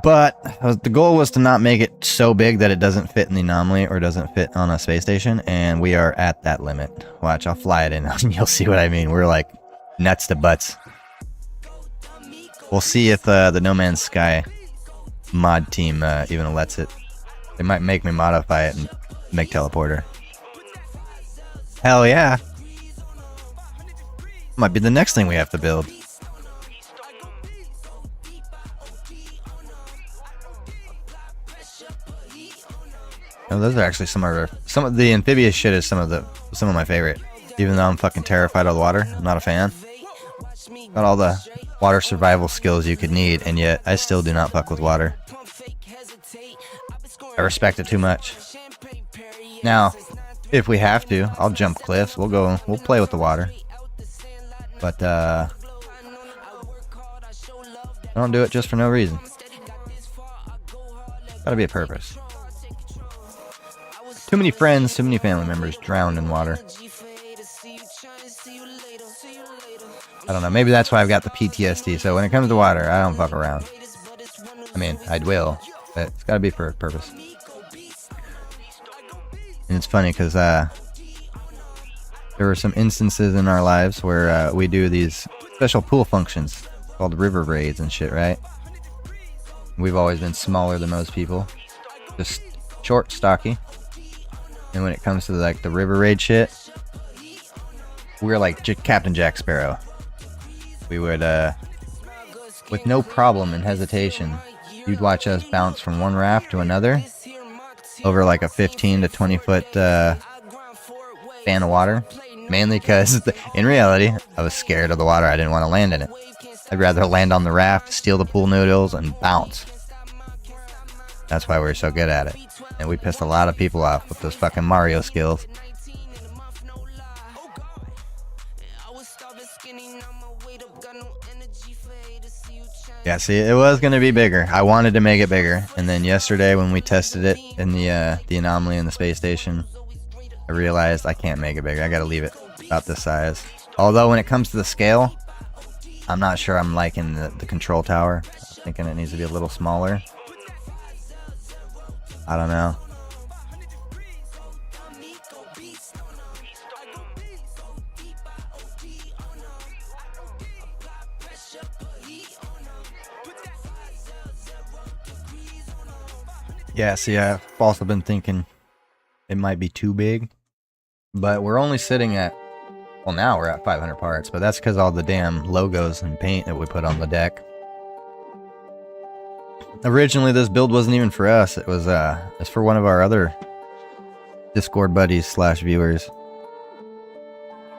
But the goal was to not make it so big that it doesn't fit in the anomaly or doesn't fit on a space station, and we are at that limit. Watch, I'll fly it in and you'll see what I mean. We're like nuts to butts. We'll see if the No Man's Sky mod team even lets it. They might make me modify it and make teleporter. Hell yeah. Might be the next thing we have to build. Oh, those are actually some of the amphibious shit is some of my favorite. Even though I'm fucking terrified of the water, I'm not a fan. Got all the water survival skills you could need, and yet I still do not fuck with water. I respect it too much. Now, if we have to, I'll jump cliffs. We'll play with the water. But I don't do it just for no reason. Gotta be a purpose. Too many friends, too many family members drowned in water. I don't know, maybe that's why I've got the PTSD. So when it comes to water, I don't fuck around. I mean, I will, but it's gotta be for a purpose. And it's funny because there were some instances in our lives where we do these special pool functions called river raids and shit, right? We've always been smaller than most people, just short, stocky. And when it comes to like the river raid shit, we're like Captain Jack Sparrow. We would, with no problem and hesitation, you'd watch us bounce from one raft to another over like a 15 to 20 foot span of water. Mainly because in reality, I was scared of the water. I didn't want to land in it. I'd rather land on the raft, steal the pool noodles, and bounce. That's why we're so good at it. And we pissed a lot of people off with those fucking Mario skills. Yeah, see, it was going to be bigger. I wanted to make it bigger. And then yesterday when we tested it in the anomaly in the space station, I realized I can't make it bigger. I got to leave it about this size. Although when it comes to the scale, I'm not sure I'm liking the control tower. I'm thinking it needs to be a little smaller. I don't know. Yeah, see, I've also been thinking it might be too big. But we're only sitting at, well, now we're at 500 parts, but that's because all the damn logos and paint that we put on the deck. Originally, this build wasn't even for us. It's for one of our other Discord buddies / viewers,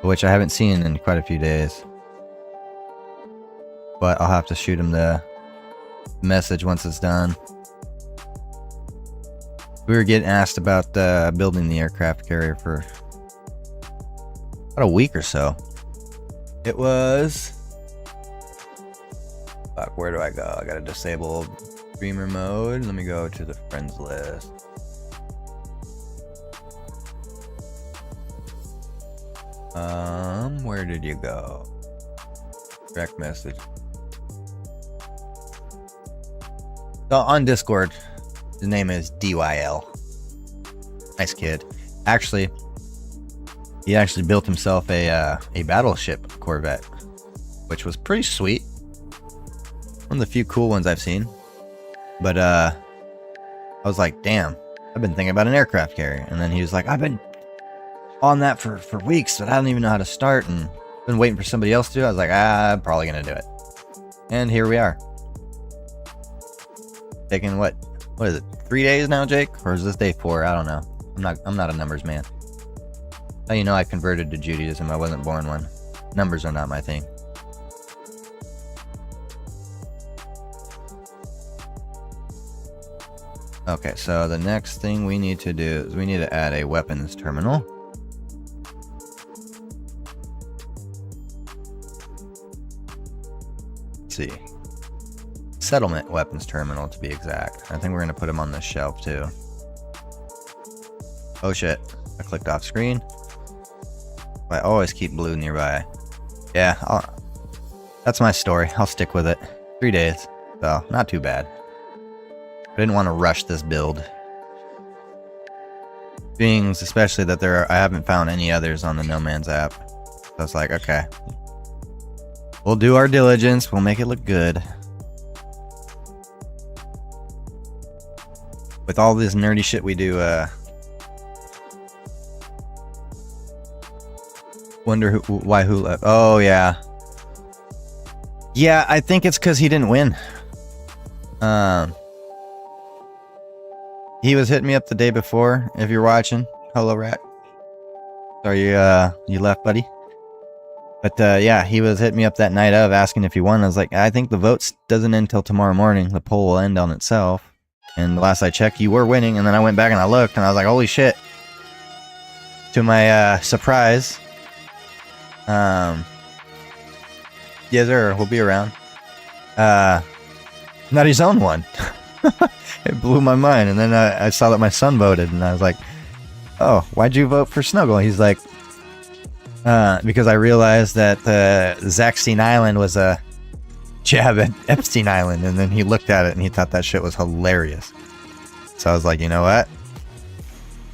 which I haven't seen in quite a few days. But I'll have to shoot him the message once it's done. We were getting asked about building the aircraft carrier for about a week or so. It was... Fuck, where do I go? I gotta disable streamer mode. Let me go to the friends list. Where did you go? Direct message. So on Discord, his name is DYL. Nice kid. Actually, he actually built himself a battleship corvette, which was pretty sweet. One of the few cool ones I've seen. But I was like, damn, I've been thinking about an aircraft carrier. And then he was like, I've been on that for weeks, but I don't even know how to start, and been waiting for somebody else to do it. I was like, I'm probably gonna do it. And here we are. Taking what is it, 3 days now, Jake? Or is this day 4? I don't know. I'm not a numbers man. How you know I converted to Judaism? I wasn't born one. Numbers are not my thing. Okay, so the next thing we need to do is we need to add a weapons terminal. Let's see. Settlement weapons terminal, to be exact. I think we're going to put them on this shelf too. Oh shit, I clicked off screen. I always keep blue nearby. Yeah, that's my story. I'll stick with it. 3 days, so not too bad. I didn't want to rush this build. Being especially that I haven't found any others on the No Man's app. So it's like, okay. We'll do our diligence, we'll make it look good. With all this nerdy shit we do, wonder why who left. Oh yeah. Yeah, I think it's because he didn't win. he was hitting me up the day before. If you're watching, hello, Rat. Sorry, you left, buddy. But yeah, he was hitting me up that night of asking if he won. I was like, I think the vote doesn't end until tomorrow morning. The poll will end on itself. And the last I checked, you were winning. And then I went back and I looked, and I was like, holy shit. To my surprise, yes, sir, we'll be around. Nutty's own one. It blew my mind. And then I saw that my son voted, and I was like, oh, why'd you vote for Snuggle? He's like, because I realized that Zaxstein Island was a jab at Epstein Island, and then he looked at it and he thought that shit was hilarious. So I was like, you know what?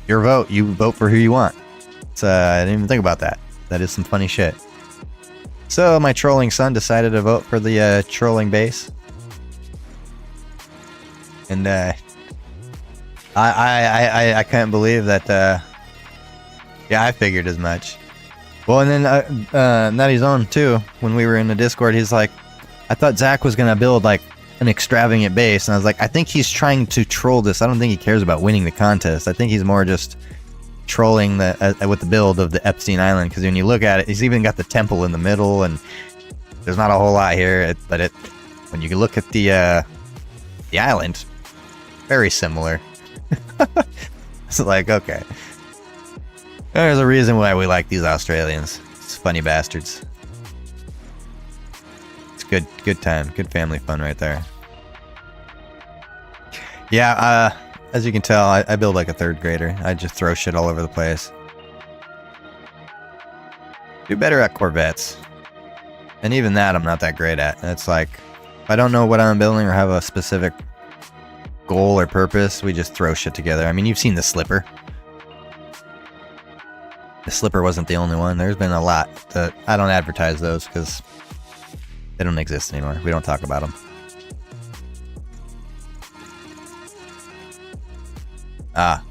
Your vote. You vote for who you want. So I didn't even think about that. That is some funny shit. So my trolling son decided to vote for the trolling base, and I couldn't believe that. Yeah, I figured as much. Well, and then Nutty's own too. When we were in the Discord, he's like, I thought Zach was gonna build like an extravagant base, and I was like, I think he's trying to troll this. I don't think he cares about winning the contest. I think he's more just trolling with the build of the Epstein Island, because when you look at it, he's even got the temple in the middle, and there's not a whole lot here. But when you look at the island, very similar. It's like, okay, there's a reason why we like these Australians. It's funny bastards. It's good time, good family fun right there. Yeah, as you can tell, I build like a third grader. I just throw shit all over the place. Do better at corvettes. And even that I'm not that great at. It's like, if I don't know what I'm building or have a specific goal or purpose, we just throw shit together. I mean, you've seen the slipper. The slipper wasn't the only one. There's been a lot that I don't advertise those because they don't exist anymore. We don't talk about them. Ah.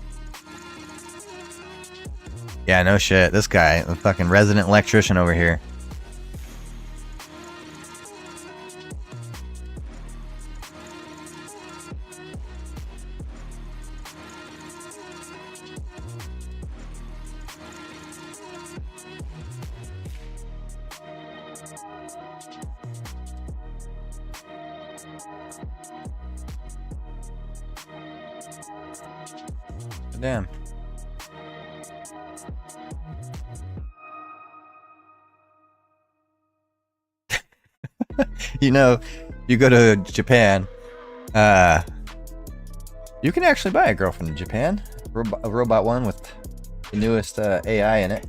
Yeah, no shit. This guy, the fucking resident electrician over here. Damn. You know, you go to Japan, you can actually buy a girlfriend in Japan. A robot one with the newest AI in it.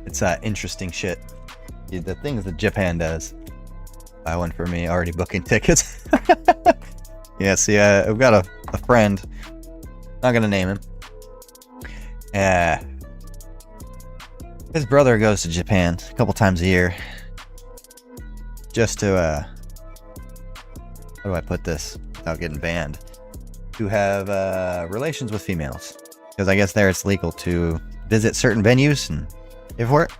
It's interesting shit. The things that Japan does. Buy one for me, already booking tickets. Yeah, see, I've got a friend. Not gonna name him. His brother goes to Japan a couple times a year. Just to, how do I put this without getting banned? To have relations with females. Because I guess there it's legal to visit certain venues and pay for it.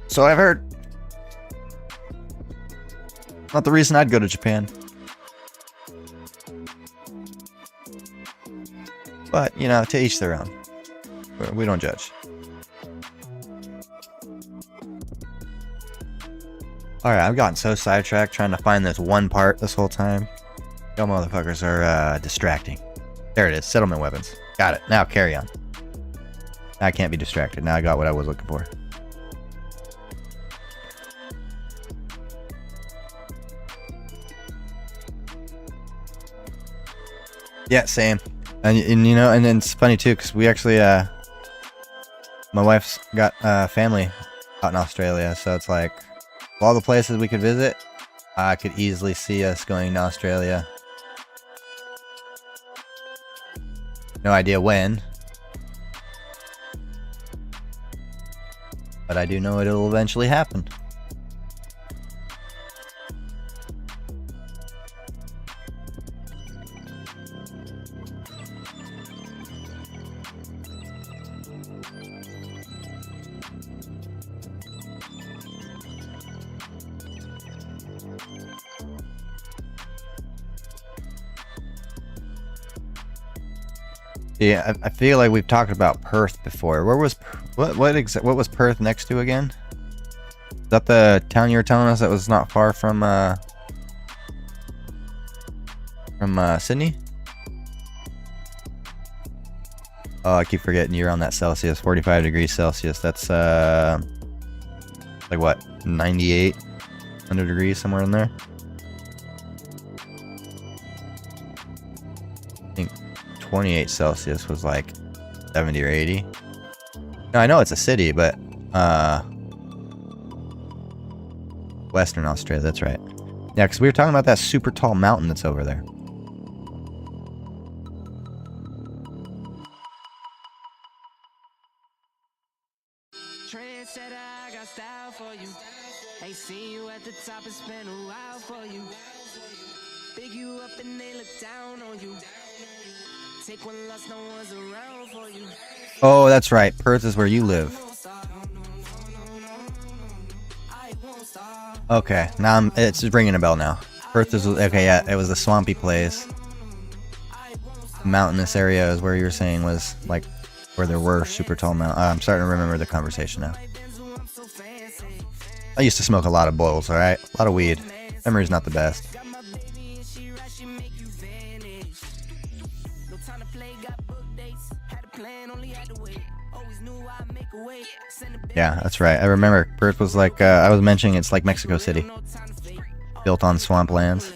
So I've heard. Not the reason I'd go to Japan. But, you know, to each their own. We don't judge. Alright, I've gotten so sidetracked trying to find this one part this whole time. Y'all motherfuckers are distracting. There it is, settlement weapons. Got it. Now carry on. I can't be distracted. Now I got what I was looking for. Yeah, same. And you know, and then it's funny too, because we actually, my wife's got family out in Australia, so it's like, of all the places we could visit, I could easily see us going to Australia. No idea when, but I do know it'll eventually happen. Yeah, I feel like we've talked about Perth before. Where was what was Perth next to again? Is that the town you were telling us that was not far from Sydney? Oh, I keep forgetting you're on that Celsius, 45 degrees Celsius. That's like what, 98, 100 degrees, somewhere in there. I think 28 Celsius was like 70 or 80. No, I know it's a city, but Western Australia, that's right. Yeah, because we were talking about that super tall mountain that's over there. Trendsetter, I got style for you. Ain't seen you at the top, it's been a while for you. Big you up and they look down on you. Take one loss, no one's around for you. Oh, that's right. Perth is where you live. Okay, now it's ringing a bell now. Perth is okay. Yeah, it was the swampy place. Mountainous area is where you were saying was like where there were super tall mountains. I'm starting to remember the conversation now. I used to smoke a lot of bowls. All right, a lot of weed. Memory's not the best. Yeah, that's right. I remember Perth was like, I was mentioning it's like Mexico City. Built on swamp lands.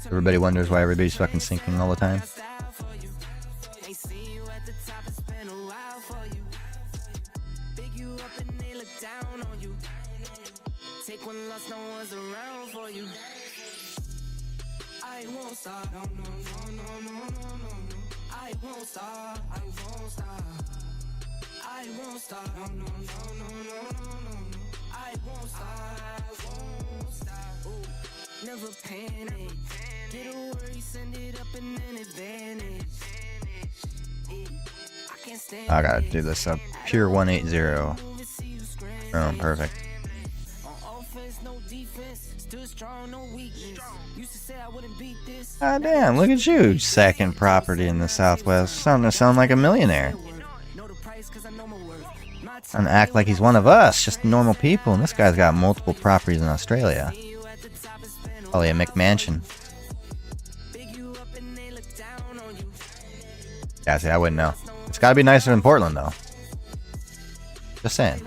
Everybody wonders why everybody's fucking sinking all the time. Never panic. Get a worry, send it up in an advantage. I gotta do this up. Pure 180. Oh, perfect. Ah, damn, look at you. Second property in the Southwest. Starting to sound like a millionaire. And act like he's one of us, just normal people. And this guy's got multiple properties in Australia. Probably a McMansion. Yeah, see, I wouldn't know. It's gotta be nicer than Portland, though. Just saying.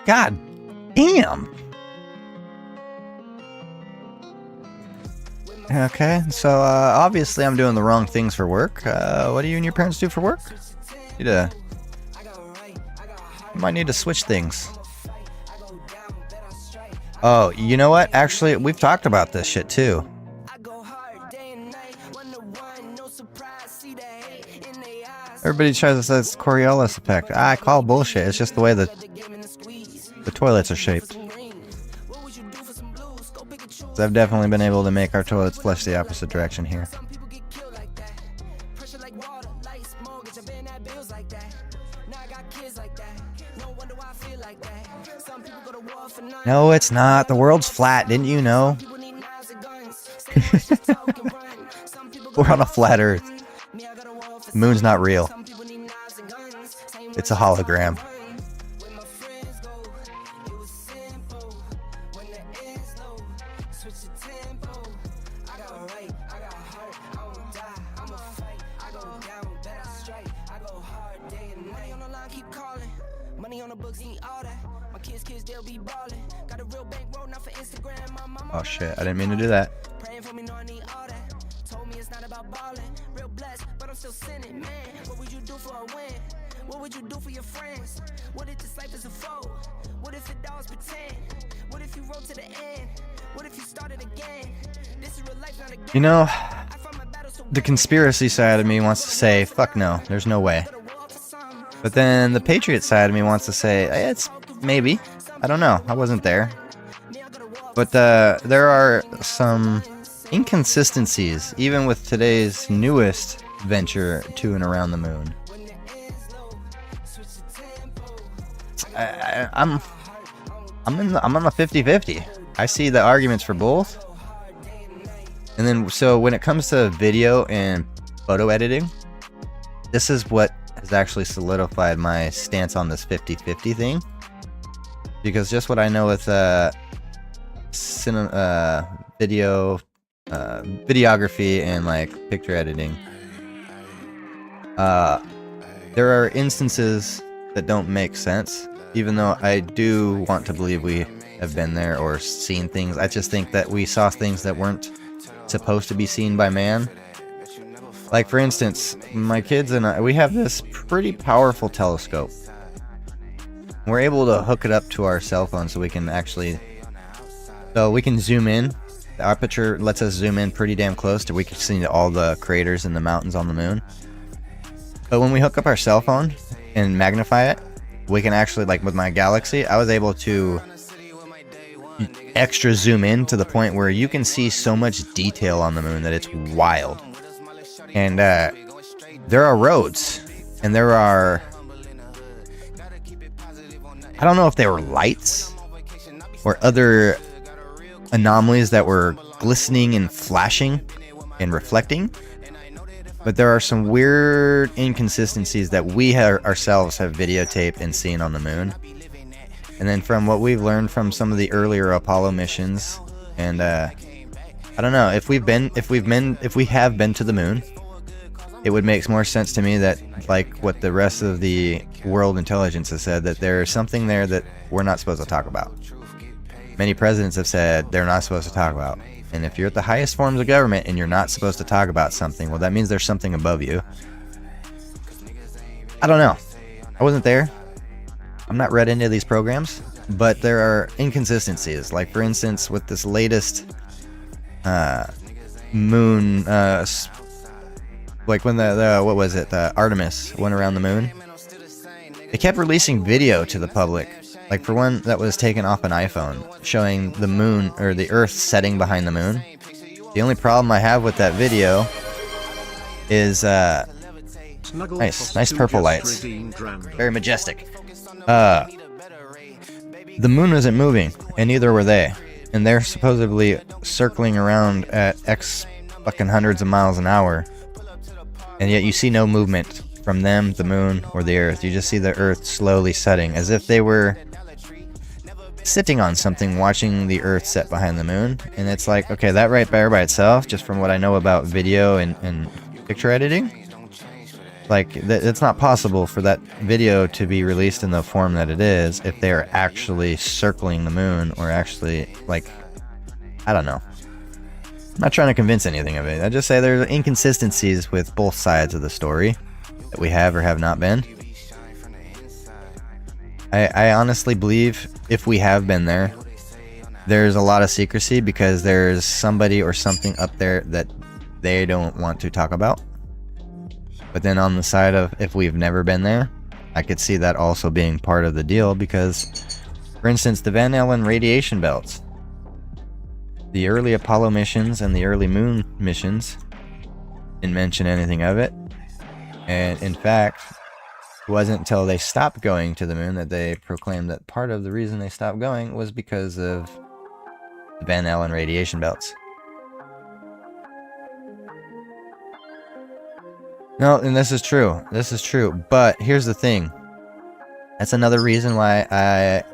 God damn. Okay, so obviously I'm doing the wrong things for work. What do you and your parents do for work? You might need to switch things. Oh, you know what? Actually, we've talked about this shit too. Everybody tries to say it's Coriolis effect. I call bullshit. It's just the way the toilets are shaped. So I've definitely been able to make our toilets flush the opposite direction here. No, it's not. The world's flat. Didn't you know? We're on a flat Earth. The moon's not real. It's a hologram. Oh shit, I didn't mean to do that. What would you do for your friends? What if this life is a foe? What if it always pretend? What if you roll to the end? What if you started again? This is real life, not a game. You know, the conspiracy side of me wants to say, fuck no, there's no way. But then the patriot side of me wants to say, it's maybe. I don't know. I wasn't there. But there are some inconsistencies, even with today's newest venture to and around the moon. I'm on the 50-50. I see the arguments for both. And then, so when it comes to video and photo editing, this is what has actually solidified my stance on this 50-50 thing. Because just what I know with videography and like picture editing, there are instances that don't make sense. Even though I do want to believe we have been there or seen things, I just think that we saw things that weren't supposed to be seen by man. Like, for instance, my kids and I, we have this pretty powerful telescope. We're able to hook it up to our cell phone so we can zoom in. The aperture lets us zoom in pretty damn close to we can see all the craters and the mountains on the moon. But when we hook up our cell phone and magnify it, we can actually, like with my Galaxy, I was able to extra zoom in to the point where you can see so much detail on the moon that it's wild. And there are roads, and there are, I don't know if they were lights or other anomalies that were glistening and flashing and reflecting. But there are some weird inconsistencies that we ourselves have videotaped and seen on the moon. And then from what we've learned from some of the earlier Apollo missions, and I don't know, if we have been to the moon, it would make more sense to me that, like what the rest of the world intelligence has said, that there is something there that we're not supposed to talk about. Many presidents have said they're not supposed to talk about. And if you're at the highest forms of government and you're not supposed to talk about something, well, that means there's something above you. I don't know. I wasn't there. I'm not read into these programs, but there are inconsistencies. Like, for instance, with this latest moon, like when the Artemis went around the moon, they kept releasing video to the public. Like, for one that was taken off an iPhone, showing the moon, or the Earth setting behind the moon. The only problem I have with that video is, nice purple lights. Very majestic. The moon isn't moving, and neither were they. And they're supposedly circling around at X fucking hundreds of miles an hour. And yet you see no movement from them, the moon, or the Earth. You just see the Earth slowly setting, as if they were sitting on something watching the Earth set behind the moon. And it's like, okay, that right there by itself, just from what I know about video and picture editing, like, it's not possible for that video to be released in the form that it is if they are actually circling the moon, or actually, like, I don't know. I'm not trying to convince anything of it. I just say there's inconsistencies with both sides of the story that we have or have not been. I honestly believe if we have been there, there's a lot of secrecy because there's somebody or something up there that they don't want to talk about. But then on the side of if we've never been there, I could see that also being part of the deal because, for instance, the Van Allen radiation belts, the early Apollo missions and the early moon missions didn't mention anything of it. And in fact, it wasn't until they stopped going to the moon that they proclaimed that part of the reason they stopped going was because of the Van Allen radiation belts. No, and this is true. This is true. But here's the thing. That's another reason why I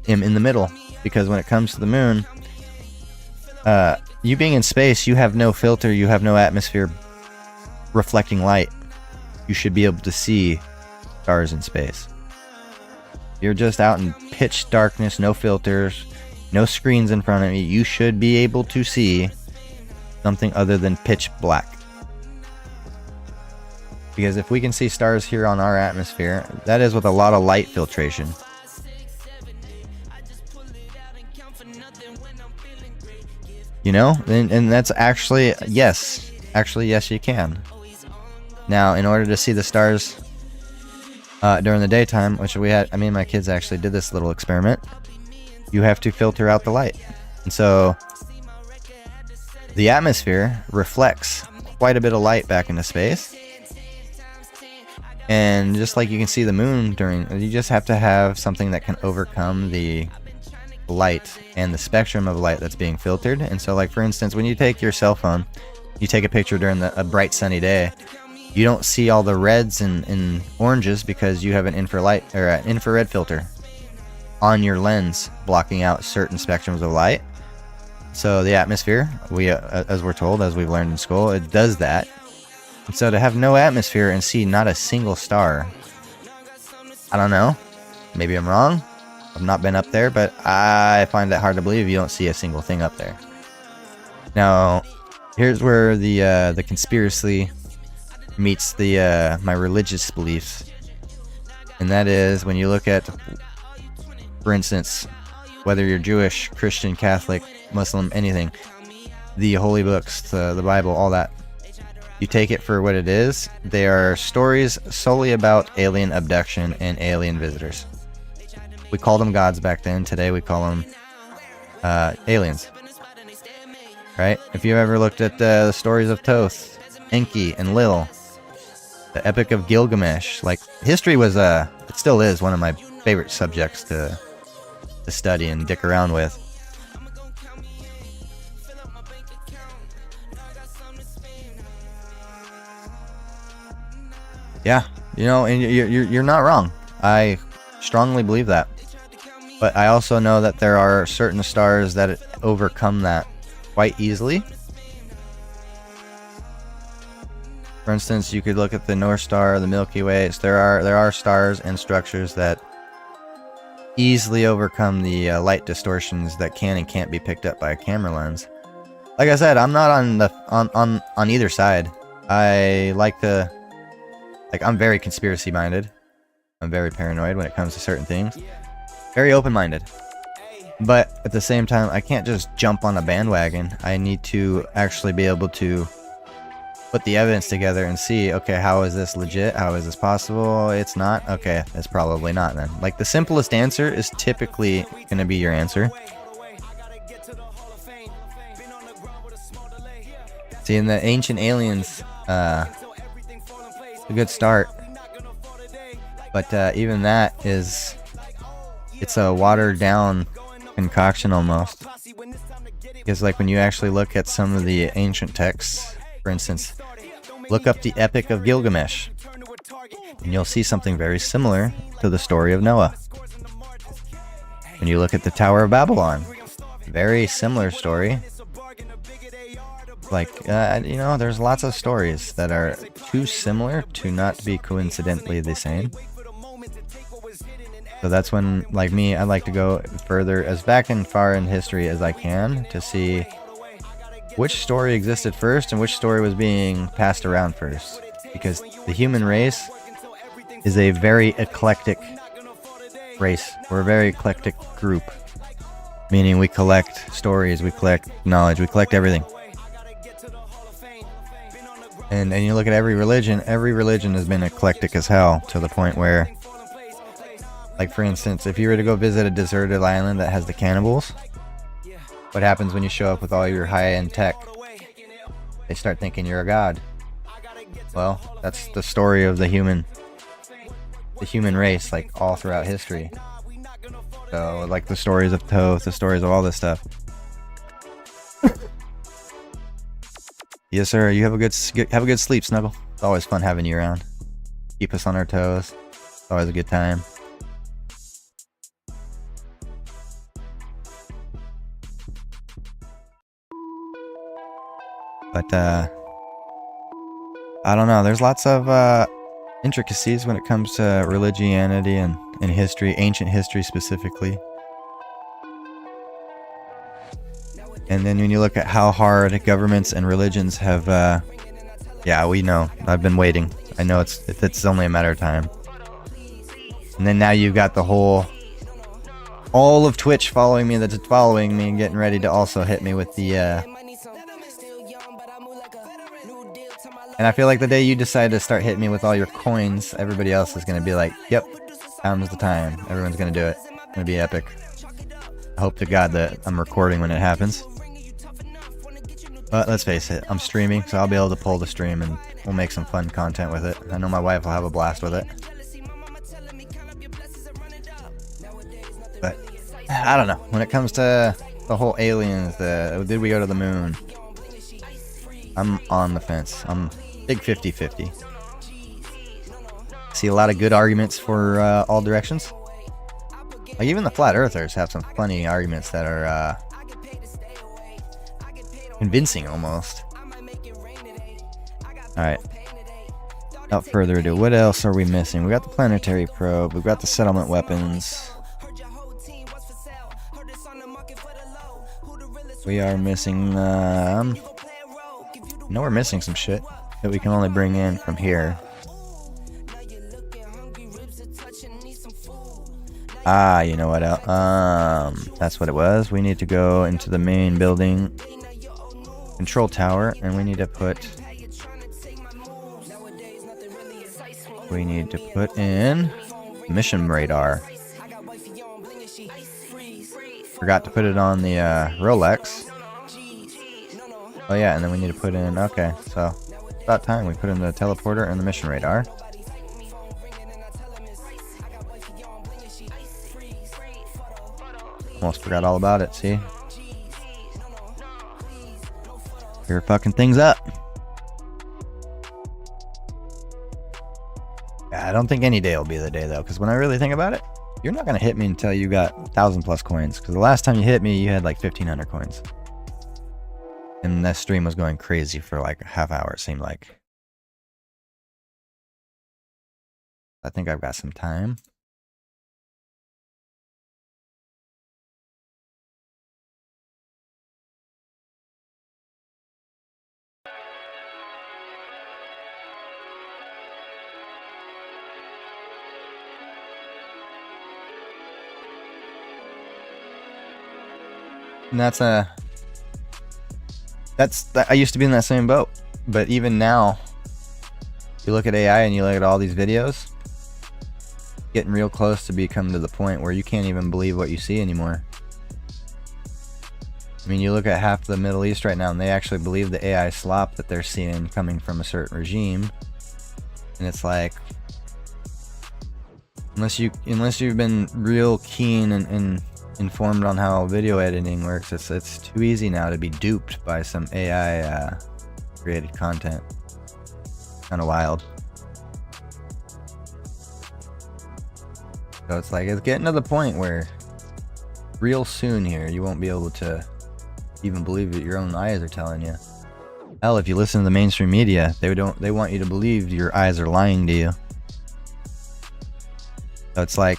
am in the middle. Because when it comes to the moon, you being in space, you have no filter, you have no atmosphere reflecting light. You should be able to see stars in space. You're just out in pitch darkness, no filters, no screens in front of you. You should be able to see something other than pitch black. Because if we can see stars here on our atmosphere, that is with a lot of light filtration. You know, and that's actually, yes, you can. Now, in order to see the stars during the daytime, which we had, I mean, my kids actually did this little experiment, you have to filter out the light. And so the atmosphere reflects quite a bit of light back into space. And just like you can see the moon you just have to have something that can overcome the light and the spectrum of light that's being filtered. And so, like, for instance, when you take your cell phone, you take a picture during a bright sunny day, you don't see all the reds and oranges because you have an infrared filter on your lens blocking out certain spectrums of light. So the atmosphere, as we're told, as we've learned in school, it does that. And so to have no atmosphere and see not a single star, I don't know, maybe I'm wrong. I've not been up there, but I find it hard to believe you don't see a single thing up there. Now, here's where the conspiracy meets my religious beliefs, and that is when you look at, for instance, whether you're Jewish, Christian, Catholic, Muslim, anything, the holy books, the Bible, all that, you take it for what it is. They are stories solely about alien abduction and alien visitors. We called them gods back then. Today we call them aliens. Right? If you ever looked at the stories of Thoth, Enki, and Lil, the Epic of Gilgamesh, like, history was it still is one of my favorite subjects to study and dick around with. Yeah, you know, and you're not wrong. I strongly believe that. But I also know that there are certain stars that overcome that quite easily. For instance, you could look at the North Star, the Milky Way. There are stars and structures that easily overcome the light distortions that can and can't be picked up by a camera lens. Like I said, I'm not on either side. I I'm very conspiracy minded. I'm very paranoid when it comes to certain things. Very open-minded. But at the same time, I can't just jump on a bandwagon. I need to actually be able to put the evidence together and see, okay, how is this legit? How is this possible? It's not? Okay, it's probably not then. Like, the simplest answer is typically going to be your answer. See, in the Ancient Aliens, a good start. But even that it's a watered down concoction almost. Because, like, when you actually look at some of the ancient texts, for instance, look up the Epic of Gilgamesh, and you'll see something very similar to the story of Noah. When you look at the Tower of Babylon, very similar story. Like, you know, there's lots of stories that are too similar to not be coincidentally the same. So that's when, like me, I like to go further, as back and far in history as I can, to see which story existed first and which story was being passed around first. Because the human race is a very eclectic race. We're a very eclectic group. Meaning we collect stories, we collect knowledge, we collect everything. And you look at every religion has been eclectic as hell, to the point where, like, for instance, if you were to go visit a deserted island that has the cannibals, what happens when you show up with all your high-end tech? They start thinking you're a god. Well, that's the story of the human race, like, all throughout history. So, like, the stories of Thoth, the stories of all this stuff. Yes, sir. You have a good sleep, Snuggle. It's always fun having you around. Keep us on our toes. It's always a good time. But I don't know. There's lots of intricacies when it comes to religianity and history, ancient history specifically. And then when you look at how hard governments and religions have, yeah, we know. I've been waiting. I know it's only a matter of time. And then now you've got all of Twitch following me that's following me and getting ready to also hit me with the, and I feel like the day you decide to start hitting me with all your coins, everybody else is going to be like, yep, now's the time. Everyone's going to do it. It's going to be epic. hope to God that I'm recording when it happens. But let's face it, I'm streaming, so I'll be able to pull the stream and we'll make some fun content with it. I know my wife will have a blast with it. But I don't know. When it comes to the whole aliens, did we go to the moon? I'm on the fence. I'm big 50-50. See a lot of good arguments for all directions. Like even the flat earthers have some funny arguments that are convincing almost. Alright. Without further ado, what else are we missing? We got the planetary probe, we've got the settlement weapons. We are missing, no, we're missing some shit that we can only bring in from here. Ah, you know what else? That's what it was. We need to go into the main building control tower, and we need to put in mission radar. Forgot to put it on the Rolex. Oh yeah, and then we need to put in, okay, so it's about time we put in the teleporter and the mission radar. Almost forgot all about it, see? You're fucking things up. Yeah, I don't think any day will be the day though, because when I really think about it, you're not gonna hit me until you got 1,000+ coins, because the last time you hit me, you had like 1,500 coins. And that stream was going crazy for like a half hour, it seemed like. I think I've got some time. And I used to be in that same boat, but even now, you look at AI and you look at all these videos, getting real close to becoming to the point where you can't even believe what you see anymore. I mean, you look at half the Middle East right now and they actually believe the AI slop that they're seeing coming from a certain regime, and it's like, unless you've been real keen and informed on how video editing works, it's too easy now to be duped by some AI created content. Kind of wild. So it's like, it's getting to the point where real soon here you won't be able to even believe what your own eyes are telling you. Hell, if you listen to the mainstream media, they want you to believe your eyes are lying to you. So it's like,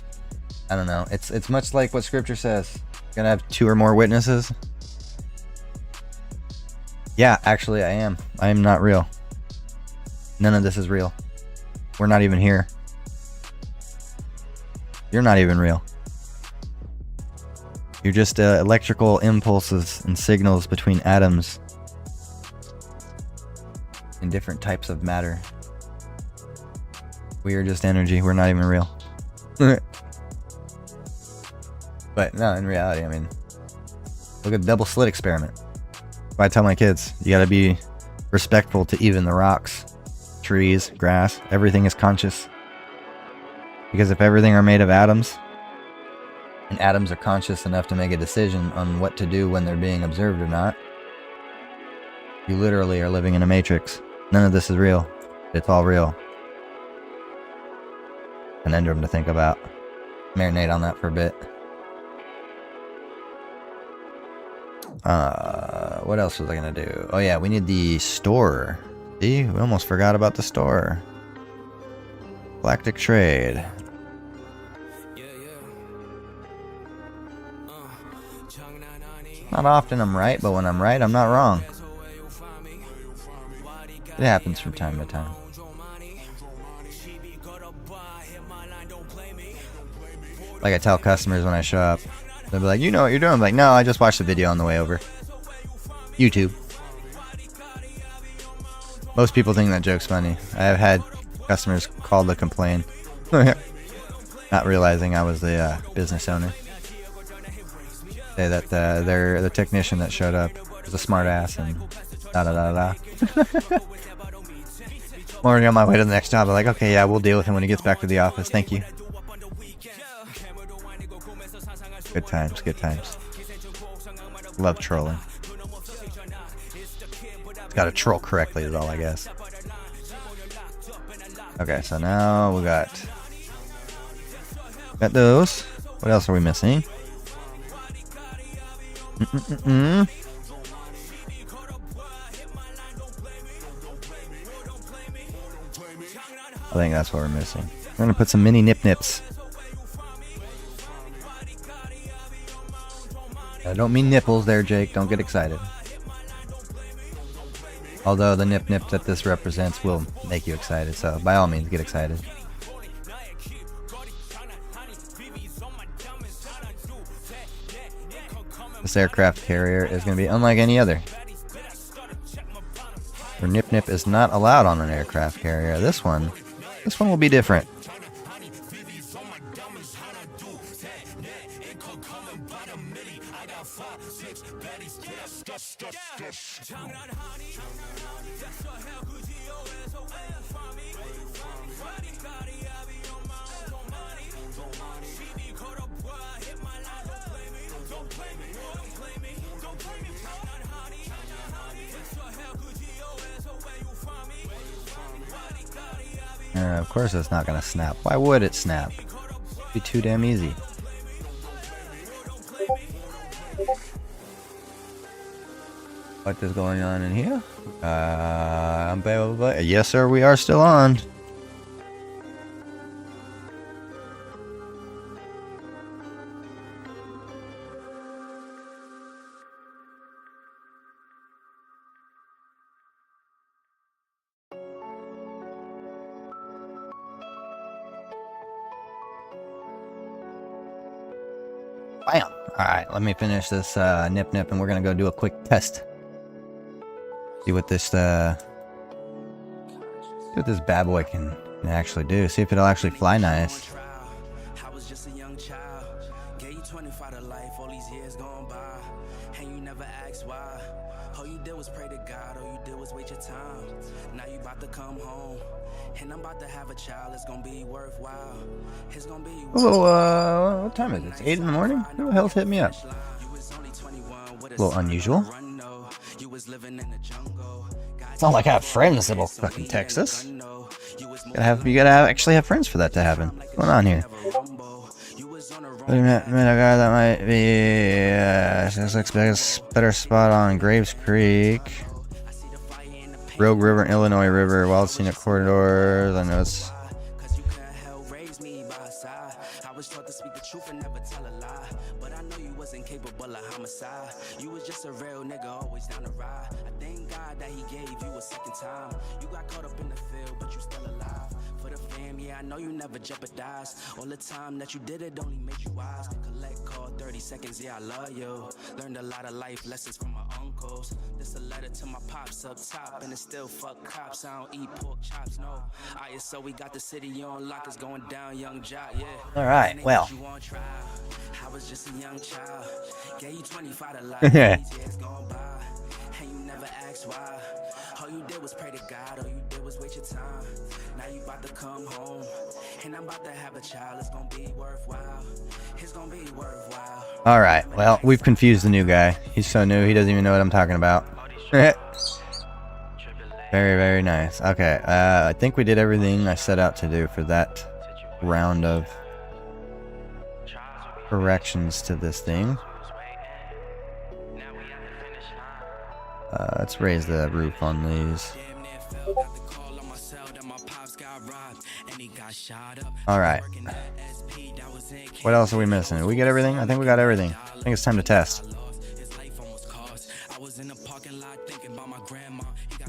I don't know. It's much like what scripture says. You're gonna have 2 or more witnesses. Yeah, actually I am. I am not real. None of this is real. We're not even here. You're not even real. You're just electrical impulses and signals between atoms in different types of matter. We are just energy. We're not even real. But no, in reality, I mean, look at the double slit experiment. I tell my kids, you gotta be respectful to even the rocks, trees, grass, everything is conscious. Because if everything are made of atoms, and atoms are conscious enough to make a decision on what to do when they're being observed or not, you literally are living in a matrix. None of this is real. It's all real. An conundrum to think about. Marinate on that for a bit. What else was I gonna do? Oh yeah, we need the store. See, we almost forgot about the store. Galactic trade. Not often I'm right, but when I'm right, I'm not wrong. It happens from time to time. Like I tell customers when I show up, they'll be like, you know what you're doing? I'm like, no, I just watched the video on the way over. YouTube. Most people think that joke's funny. I have had customers call to complain. Not realizing I was the business owner. say that the technician that showed up was a smart ass and da da da da. I'm already on my way to the next job. I'm like, okay, yeah, we'll deal with him when he gets back to the office. Thank you. Good times, good times. Love trolling. Gotta troll correctly is all, I guess. Okay, so now we got those. What else are we missing? I think that's what we're missing. We're gonna put some mini nip nips. I don't mean nipples there, Jake. Don't get excited. Although the nip nip that this represents will make you excited, so by all means, get excited. This aircraft carrier is going to be unlike any other. For nip nip is not allowed on an aircraft carrier. This one will be different. Of course it's not gonna snap. Why would it snap? It'd be too damn easy. What is going on in here? Yes, sir, we are still on. Bam! Alright, let me finish this nip nip and we're gonna go do a quick test. See what this bad boy can actually do. See if it'll actually fly nice. I was just a young child. Gave you 25 to life, all these years gone by. And you never asked why. All you did was pray to God, all you did was wait your time. Now you about to come home. And I'm about to have a child, it's gonna be worthwhile. It's gonna be what time is it? It's 8 in the morning? Who the hell's hit me up? A little unusual. It's not like I have friends that will fucking text us. You gotta actually have friends for that to happen. What's going on here? Wait a minute, a guy that might be this looks like a better spot on Graves Creek. Rogue River, Illinois River, Wild Scenic Corridors. I know it's I was taught to speak the truth and never tell a lie. But I know you wasn't capable of homicide. You was just a real nigga, always down the ride. I thank God that he gave you a second time. You got caught up in the field, but you still alive. For the fam, yeah, I know you never jeopardized. All the time that you did it only made you wise. Collect call 30 seconds, yeah, I love you. Learned a lot of life lessons from my uncles. This a letter to my pops up top, and it's still fuck cops. I don't eat pork chops, no. So we got the city on lock, it's going down, young job, yeah. all right. Well, I was just a young child. Gave you 25 to life. Years gone by, and you never asked why. All you did was pray to God, all you did was wait your time. Now you about to come home, and I'm about to have a child. It's gonna be worthwhile. It's gonna be worthwhile. all right. Well, we've confused the new guy. He's so new, he doesn't even know what I'm talking about. Very, very nice. Okay, I think we did everything I set out to do for that round of corrections to this thing. Let's raise the roof on these. Alright. What else are we missing? Did we get everything? I think we got everything. I think it's time to test.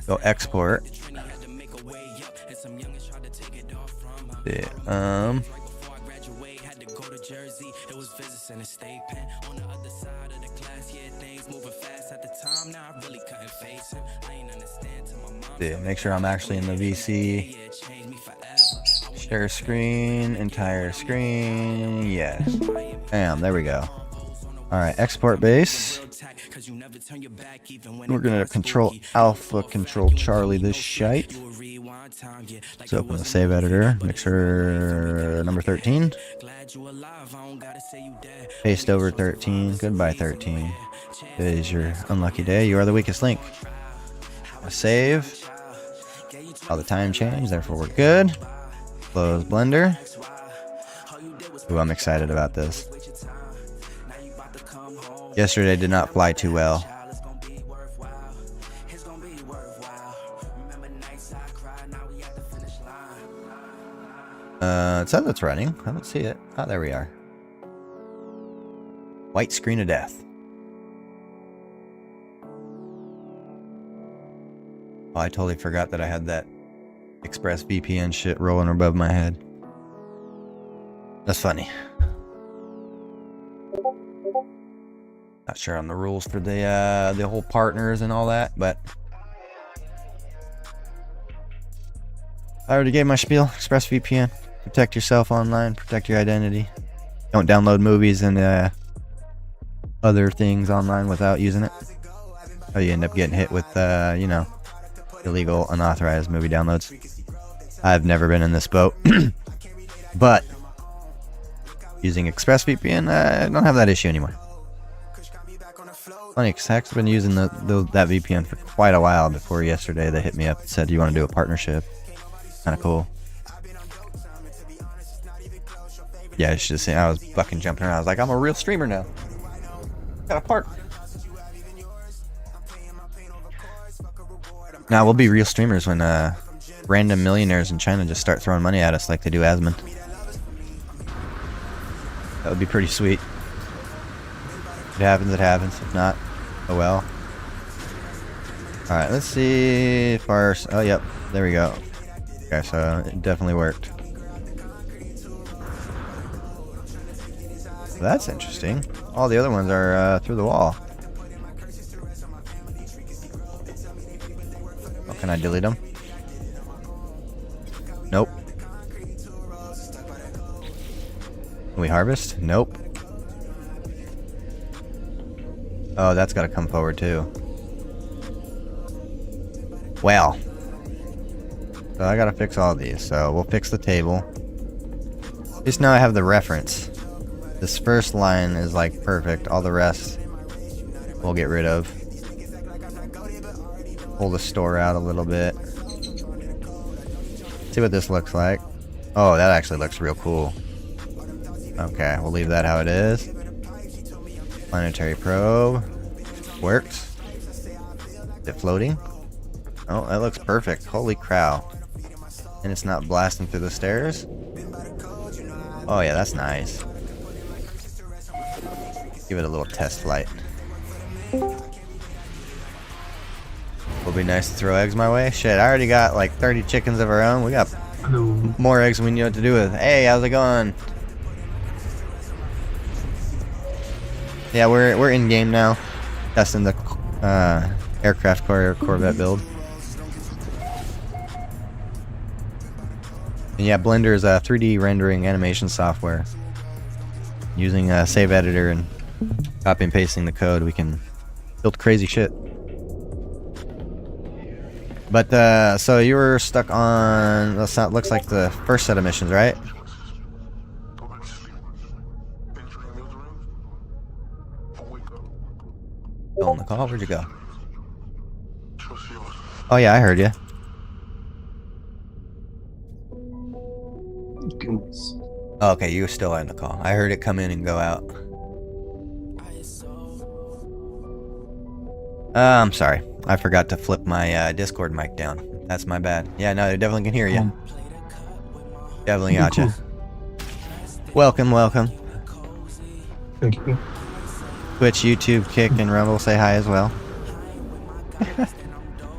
Go export. Yeah, yeah, make sure I'm actually in the VC. Share screen, entire screen. Yes. Bam, there we go. Alright, export base. We're gonna control Alpha, control Charlie this shite. Let's open the save editor. Make sure number 13. Paste over 13. Goodbye 13. Today is your unlucky day. You are the weakest link. Save. All the time change, therefore we're good. Close Blender. Ooh, I'm excited about this. Yesterday did not fly too well. It says it's running. I don't see it. Oh, there we are. White screen of death. Oh, I totally forgot that I had that ExpressVPN shit rolling above my head. That's funny. Not sure on the rules for the whole partners and all that, but I already gave my spiel. ExpressVPN. Protect yourself online. Protect your identity. Don't download movies and other things online without using it. Or you end up getting hit with, you know, illegal, unauthorized movie downloads. I've never been in this boat. But using ExpressVPN, I don't have that issue anymore. Funny, because I've been using that VPN for quite a while before yesterday they hit me up and said, do you want to do a partnership? Kind of cool. Yeah, I should say I was fucking jumping around. I was like, I'm a real streamer now. Got a part. Now we'll be real streamers when random millionaires in China just start throwing money at us like they do Asmon. That would be pretty sweet. If it happens, it happens. If not, oh well. Alright, let's see if our... Oh, yep. There we go. Okay, so it definitely worked. So that's interesting. All the other ones are through the wall. Oh, can I delete them? Nope. Can we harvest? Nope. Oh, that's got to come forward too. Well. So I got to fix all these. So we'll fix the table. Just now I have the reference. This first line is like perfect. All the rest we'll get rid of. Pull the store out a little bit. See what this looks like. Oh, that actually looks real cool. Okay, we'll leave that how it is. Planetary probe. Works. Is it floating? Oh, that looks perfect. Holy cow. And it's not blasting through the stairs? Oh yeah, that's nice. Give it a little test flight. Will be nice to throw eggs my way. Shit, I already got like 30 chickens of our own. We got more eggs than we know what to do with. Hey, how's it going? Yeah, we're in game now, testing the aircraft carrier corvette build. And yeah, Blender is a 3D rendering animation software. Using a save editor and copy and pasting the code, we can build crazy shit. But so you were stuck on, looks like the first set of missions, right? Still on the call? Where'd you go? Oh yeah, I heard you. Goodness. Oh, okay, you were still in the call. I heard it come in and go out. I'm sorry. I forgot to flip my Discord mic down. That's my bad. Yeah, no, they definitely can hear you. Definitely got you. Welcome, welcome. Thank you. Twitch, YouTube, Kick, and Rumble say hi as well.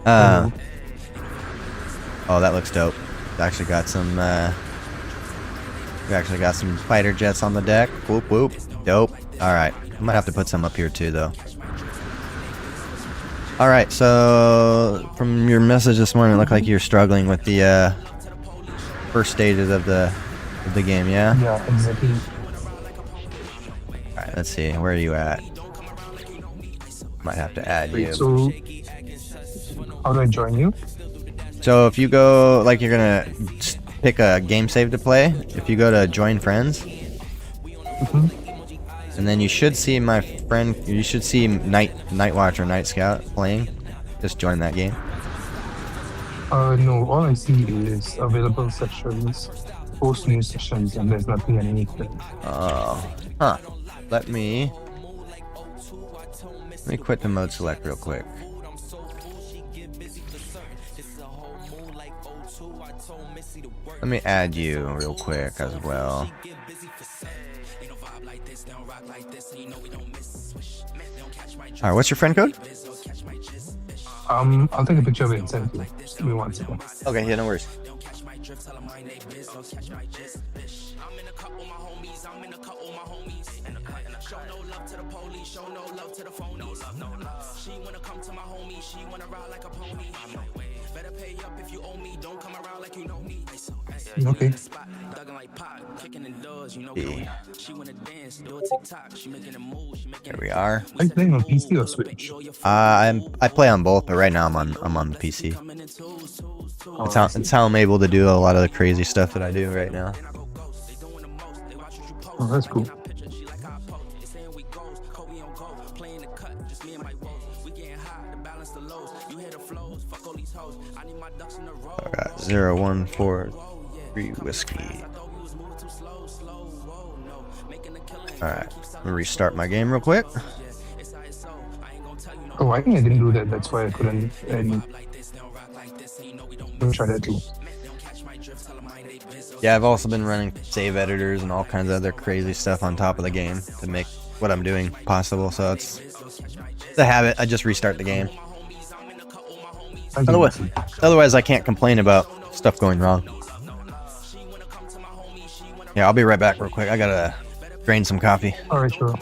Oh, that looks dope. Actually got some. We actually got some fighter jets on the deck. Whoop whoop. Dope. All right. I might have to put some up here too, though. All right. So from your message this morning, it looked like you're struggling with the first stages of the game. Yeah. Yeah, exactly. All right. Let's see, where are you at? Might have to add you. Wait, so how do I join you? So if you go, like you're gonna pick a game save to play, if you go to join friends, and then you should see my friend, you should see Night Watch or Night Scout playing. Just join that game. No, all I see is available sessions, post new sessions, and there's nothing underneath them. Huh. Let me quit the mode select real quick. Let me add you real quick as well. Alright, what's your friend code? I'll take a picture of it and send it to you. Just give me 1 second. Okay, yeah, no worries. Okay. There we are. Are you playing on PC or Switch? I play on both, but right now I'm on the PC. It's how I'm able to do a lot of the crazy stuff that I do right now. Oh, that's cool. Alright, 0143 whiskey. Alright, let me restart my game real quick. Oh, I think I didn't do that. That's why I couldn't add you. Let me try that too. Yeah, I've also been running save editors and all kinds of other crazy stuff on top of the game to make what I'm doing possible, so it's a habit. I just restart the game. Otherwise I can't complain about stuff going wrong. Yeah, I'll be right back real quick. I gotta drain some coffee. Alright, sure.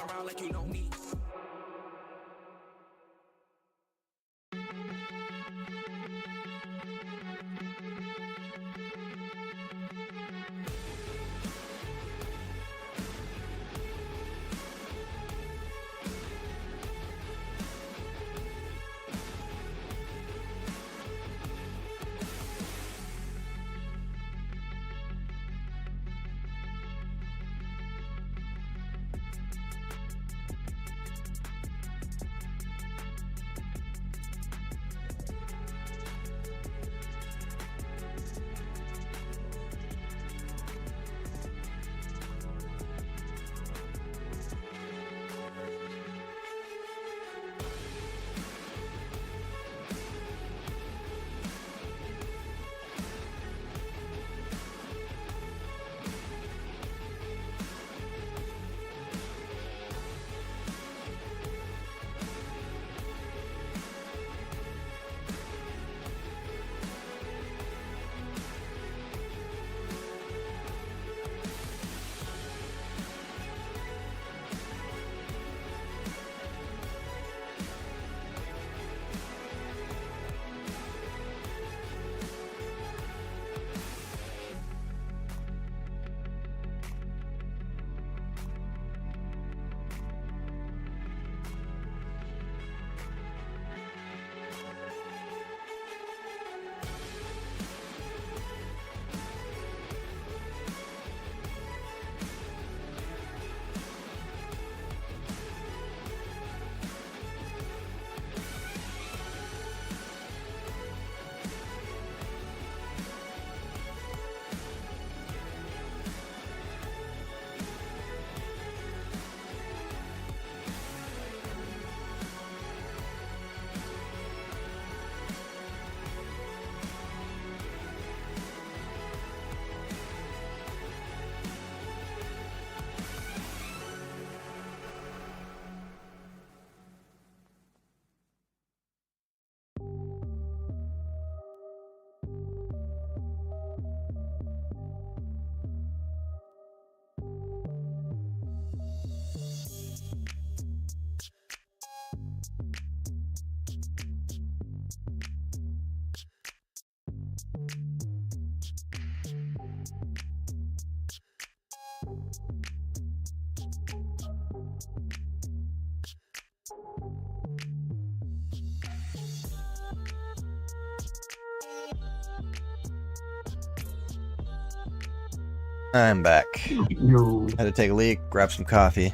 I'm back. You. Had to take a leak, grab some coffee,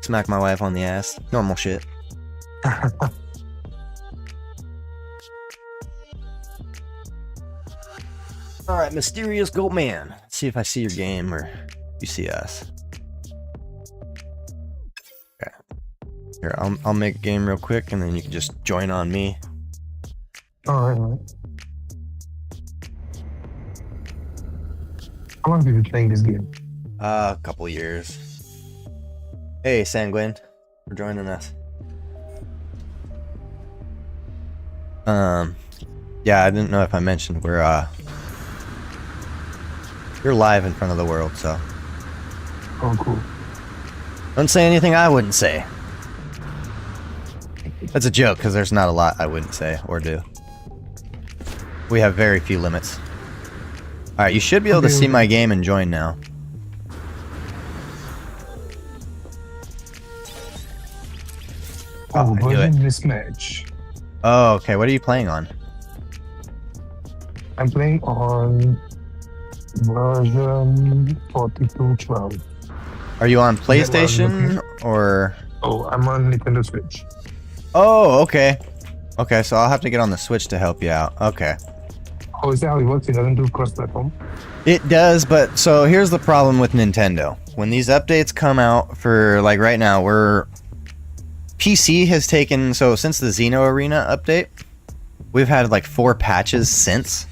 smack my wife on the ass. Normal shit. Alright, Mysterious Goat Man. Let's see if I see your game or you see us. Okay. Here, I'll make a game real quick and then you can just join on me. Alright. How long have you been playing this game? A couple years. Hey, Sanguine, for joining us. Yeah, I didn't know if I mentioned you're live in front of the world, so. Oh, cool. Don't say anything I wouldn't say. That's a joke, because there's not a lot I wouldn't say or do. We have very few limits. Alright, you should be able to see my game and join now. Oh, I knew version it. mismatch. Oh, okay. What are you playing on? I'm playing on version 4212. Are you on PlayStation or? Oh, I'm on Nintendo Switch. Oh, okay. Okay, so I'll have to get on the Switch to help you out. Okay. Oh, is that how it works? It doesn't do cross-platform? It does, but so here's the problem with Nintendo. When these updates come out for, like, right now, PC has taken, so since the Xeno Arena update, we've had like 4 patches since.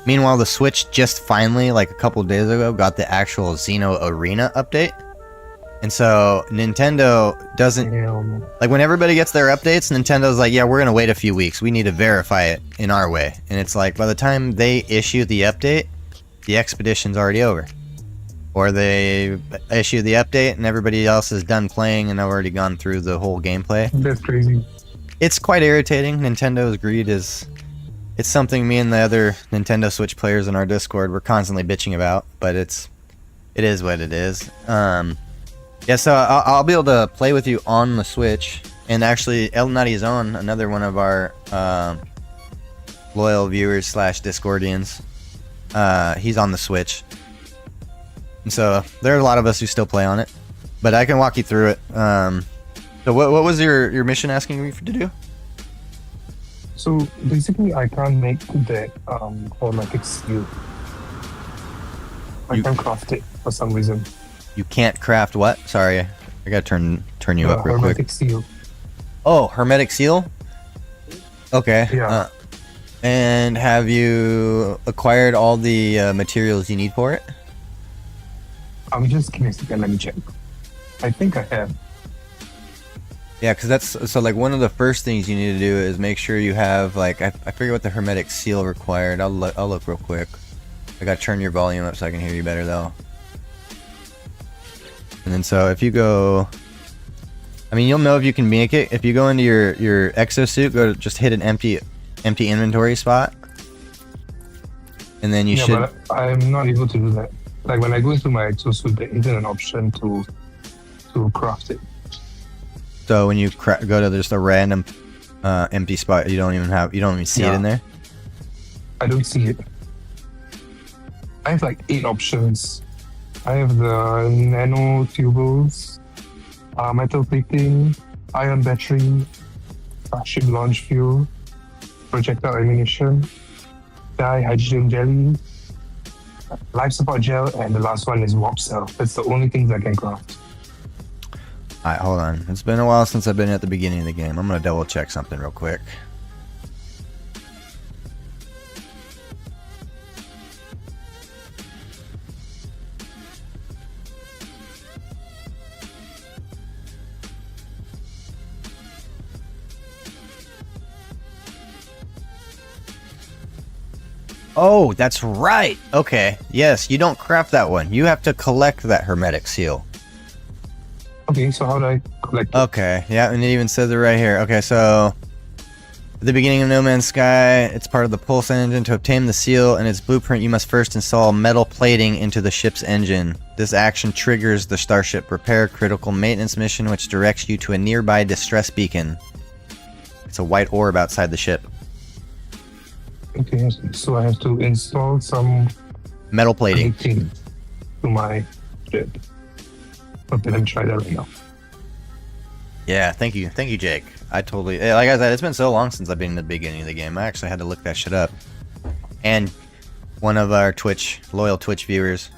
Meanwhile, the Switch just finally, like a couple days ago, got the actual Xeno Arena update. And so Nintendo doesn't, like when everybody gets their updates, Nintendo's like, yeah, we're going to wait a few weeks. We need to verify it in our way. And it's like, by the time they issue the update, the expedition's already over. Or they issue the update and everybody else is done playing and I've already gone through the whole gameplay. That's crazy. It's quite irritating. Nintendo's greed is... It's something me and the other Nintendo Switch players in our Discord were constantly bitching about, but it is what it is. Yeah, so I'll be able to play with you on the Switch, and actually El Nutty Zone, another one of our loyal viewers / Discordians, he's on the Switch. And so there are a lot of us who still play on it, but I can walk you through it. So what was your mission asking me to do? So basically, I can't make that automatic seal. I can't craft it for some reason. You can't craft what? Sorry, I gotta turn you up real quick. Hermetic seal. Oh, hermetic seal. Okay. Yeah. And have you acquired all the materials you need for it? I'm just give me a second. Let me check. I think I have. Yeah, because that's so like one of the first things you need to do is make sure you have like I forget what the hermetic seal required. I'll look real quick. I gotta turn your volume up so I can hear you better though. And then so if you go, I mean you'll know if you can make it if you go into your exosuit. Go to just hit an empty inventory spot, and then you should. Yeah, but I'm not able to do that. Like when I go into my exosuit, there isn't an option to craft it. So when you go to just a random empty spot, you don't even see it in there. I don't see it. I have like 8 options. I have the nano tubules, metal plating, ion battery, ship launch fuel, projectile ammunition, dye hydrogen jelly, life support gel, and the last one is warp cell. That's the only things I can craft. Alright, hold on. It's been a while since I've been at the beginning of the game. I'm gonna double check something real quick. Oh, that's right. Okay. Yes, you don't craft that one. You have to collect that hermetic seal. Okay, so how do I collect it? Okay, yeah, and it even says it right here. Okay, so at the beginning of No Man's Sky, it's part of the Pulse engine. To obtain the seal and its blueprint, you must first install metal plating into the ship's engine. This action triggers the Starship Repair critical maintenance mission, which directs you to a nearby distress beacon. It's a white orb outside the ship. Okay, so I have to install some Metal plating. connecting to my ship. Okay, let me try that right now. Yeah, thank you, Jake. I totally, like I said, it's been so long since I've been in the beginning of the game. I actually had to look that shit up. And one of our loyal Twitch viewers,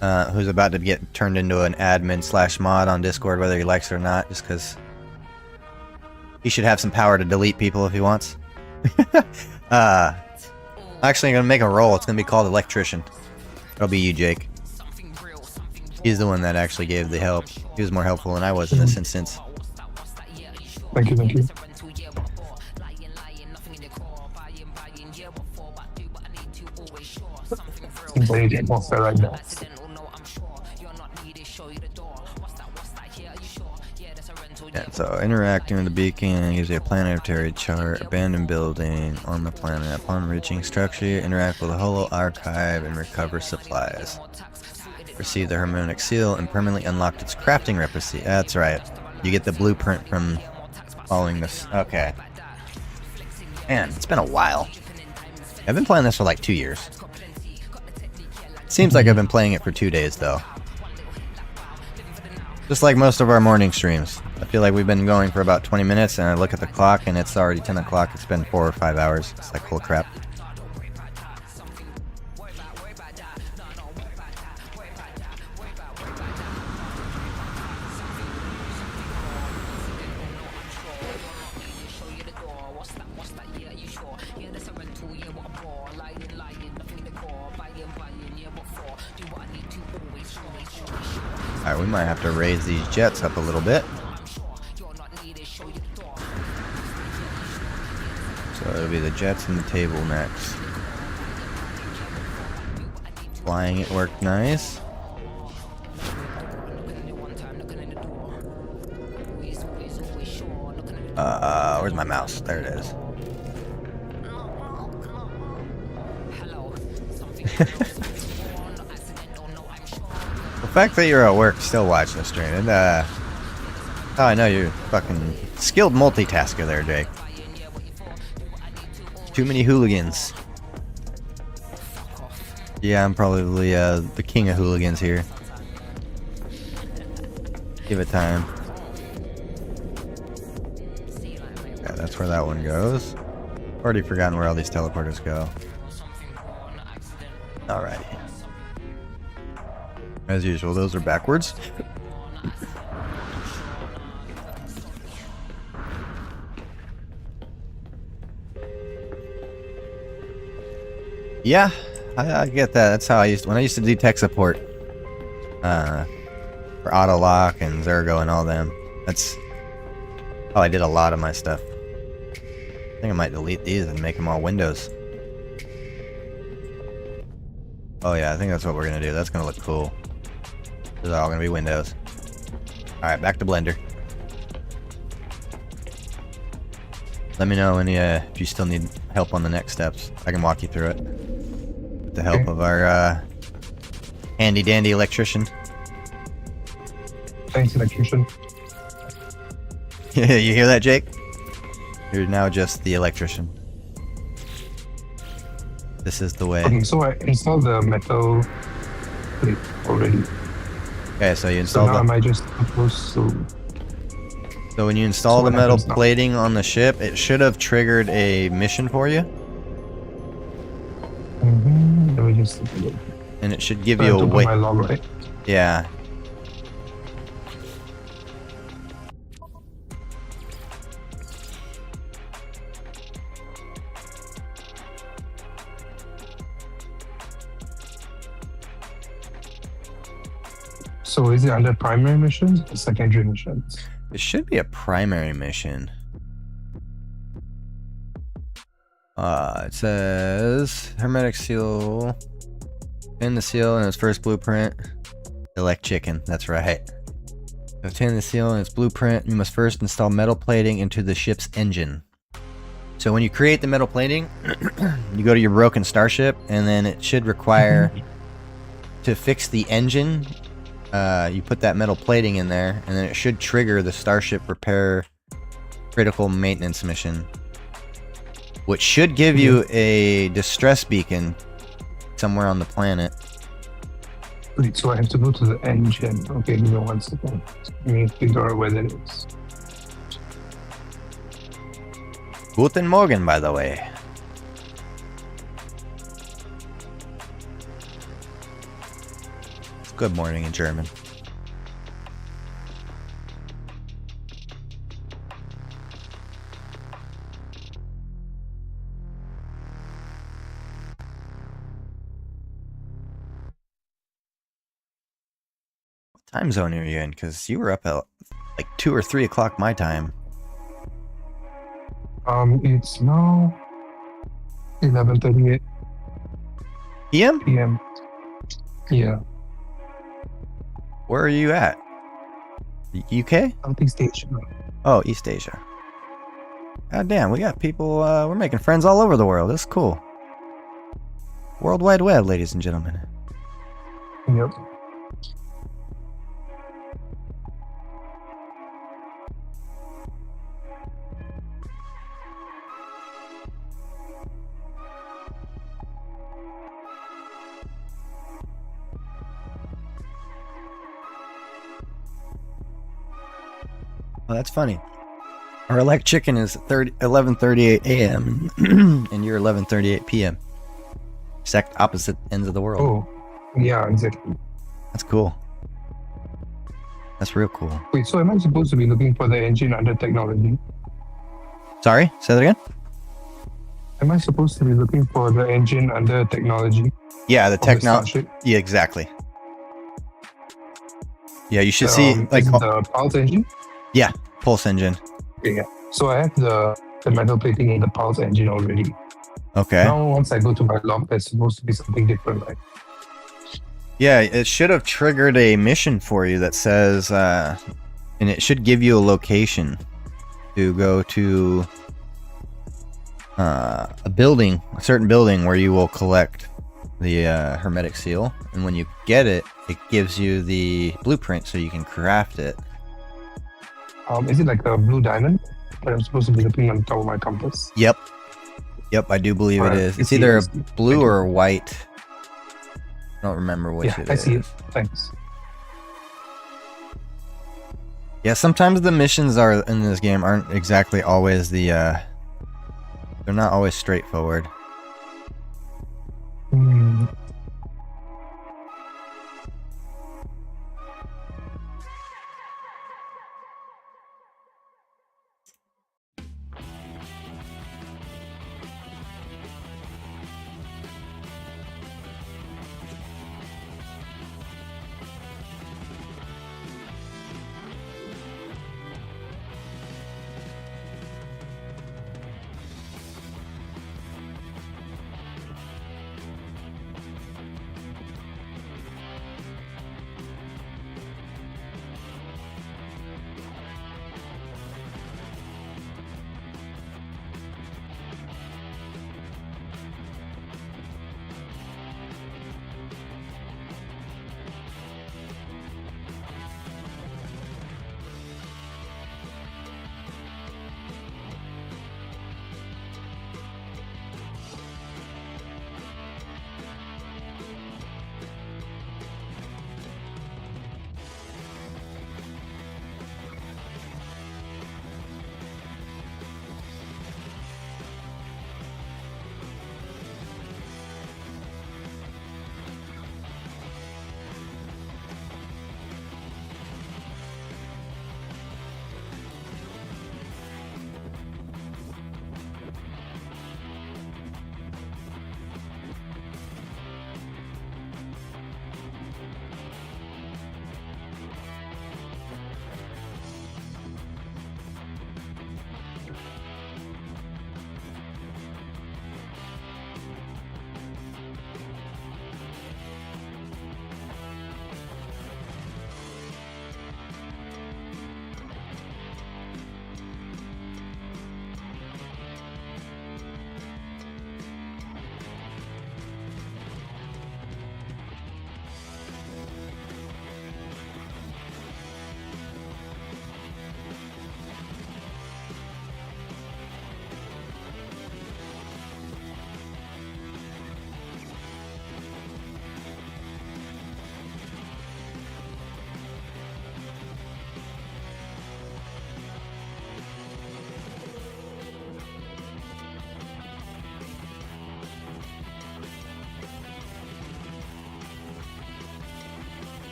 who's about to get turned into an admin / mod on Discord, whether he likes it or not, just because he should have some power to delete people if he wants. I'm actually gonna make a role. It's gonna be called Electrician. It'll be you, Jake. He's the one that actually gave the help. He was more helpful than I was in this instance. Thank you, thank you. Seems like you get more fair right now. Yeah, so interacting with the beacon, use a planetary chart, abandoned building on the planet. Upon reaching structure, interact with the holo archive and recover supplies. Receive the harmonic seal and permanently unlock its crafting recipe. That's right. You get the blueprint from following this. Okay. Man, it's been a while. I've been playing this for like 2 years. Seems like I've been playing it for 2 days though. Just like most of our morning streams. I feel like we've been going for about 20 minutes and I look at the clock and it's already 10 o'clock. It's been 4 or 5 hours. It's like, holy crap. Alright, we might have to raise these jets up a little bit. So it'll be the jets and the table next. Flying it worked nice. Where's my mouse? There it is. The fact that you're at work still watching the stream, and oh, I know you're fucking skilled multitasker there, Jake. Too many hooligans. Yeah, I'm probably the king of hooligans here. Give it time. Yeah, that's where that one goes. Already forgotten where all these teleporters go. Alrighty. As usual, those are backwards. Yeah, I get that. That's how I used to, when I used to do tech support. For Autolock and Zergo and all them. That's how I did a lot of my stuff. I think I might delete these and make them all Windows. Oh yeah, I think that's what we're gonna do. That's gonna look cool. These are all gonna be Windows. Alright, back to Blender. Let me know if you still need help on the next steps. I can walk you through it. With the help of our handy dandy electrician. Thanks, electrician. You hear that, Jake? You're now just the electrician. This is the way. Okay, so I installed the metal plate already. Okay, so you So installed now am I just supposed to... So when you install So the what metal happens now? plating on the ship, it should have triggered a mission for you. Let me just take a look. And it should give I you have a to put way. my log, right? Yeah. So is it under primary missions or secondary missions? It should be a primary mission. It says hermetic seal. Obtain the seal in its first blueprint. Elect chicken. That's right. To obtain the seal in its blueprint, you must first install metal plating into the ship's engine. So when you create the metal plating, you go to your broken starship, and then it should require to fix the engine. You put that metal plating in there, and then it should trigger the starship repair critical maintenance mission, which should give you a distress beacon somewhere on the planet. Wait, so I have to go to the engine. Okay, give me 1 second. Let me figure out where that is. Guten Morgen, by the way. It's good morning in German. What time zone are you in? Because you were up at like 2 or 3 o'clock my time. It's now 11:38 PM? p.m. Yeah, Where are you at? UK? Southeast Asia. Oh, East Asia. God damn, we got people, we're making friends all over the world. That's cool. World Wide Web, ladies and gentlemen. Yep. Well, that's funny. Our elect chicken is 11:38 a.m. and you're 11:38 p.m. Exact opposite ends of the world. Oh, yeah, exactly. That's cool. That's real cool. Wait, so am I supposed to be looking for the engine under technology? Sorry, say that again? Am I supposed to be looking for the engine under technology? Yeah, the of the technology. Starship? Yeah, exactly. Yeah, you should see like is it the pulse engine? yeah, pulse engine. Yeah. So I have the metal plating in the pulse engine already. Okay. Now once I go to my log, there's supposed to be something different, right? Yeah, it should have triggered a mission for you that says, and it should give you a location to go to a building, a certain building where you will collect the hermetic seal. And when you get it, it gives you the blueprint so you can craft it. Is it like a blue diamond that I'm supposed to be looking on top of my compass? Yep. Yep, I do believe it Alright, is. I It's see either it. a blue or a white. I don't remember which Yeah, it I is. see it. Thanks. Yeah, sometimes the missions are in this game aren't exactly always the they're not always straightforward. Hmm.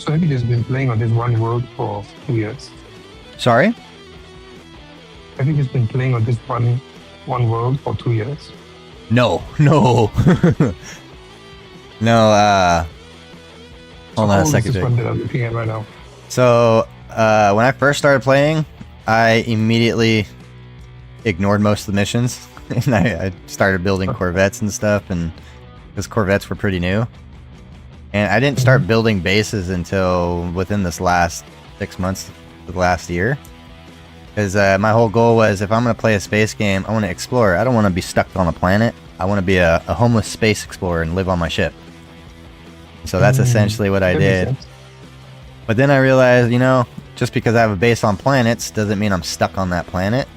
So have you just been playing on this one world for 2 years? Sorry? Have you just been playing on this one world for 2 years? No. No, hold on a second. This is one that I'm looking at right now. So, when I first started playing, I immediately ignored most of the missions. And I started building corvettes and stuff, and because corvettes were pretty new. And I didn't start building bases until within this last 6 months of the last year. Because my whole goal was, if I'm going to play a space game, I want to explore. I don't want to be stuck on a planet. I want to be a homeless space explorer and live on my ship. So that's essentially what I did. But then I realized, you know, just because I have a base on planets doesn't mean I'm stuck on that planet.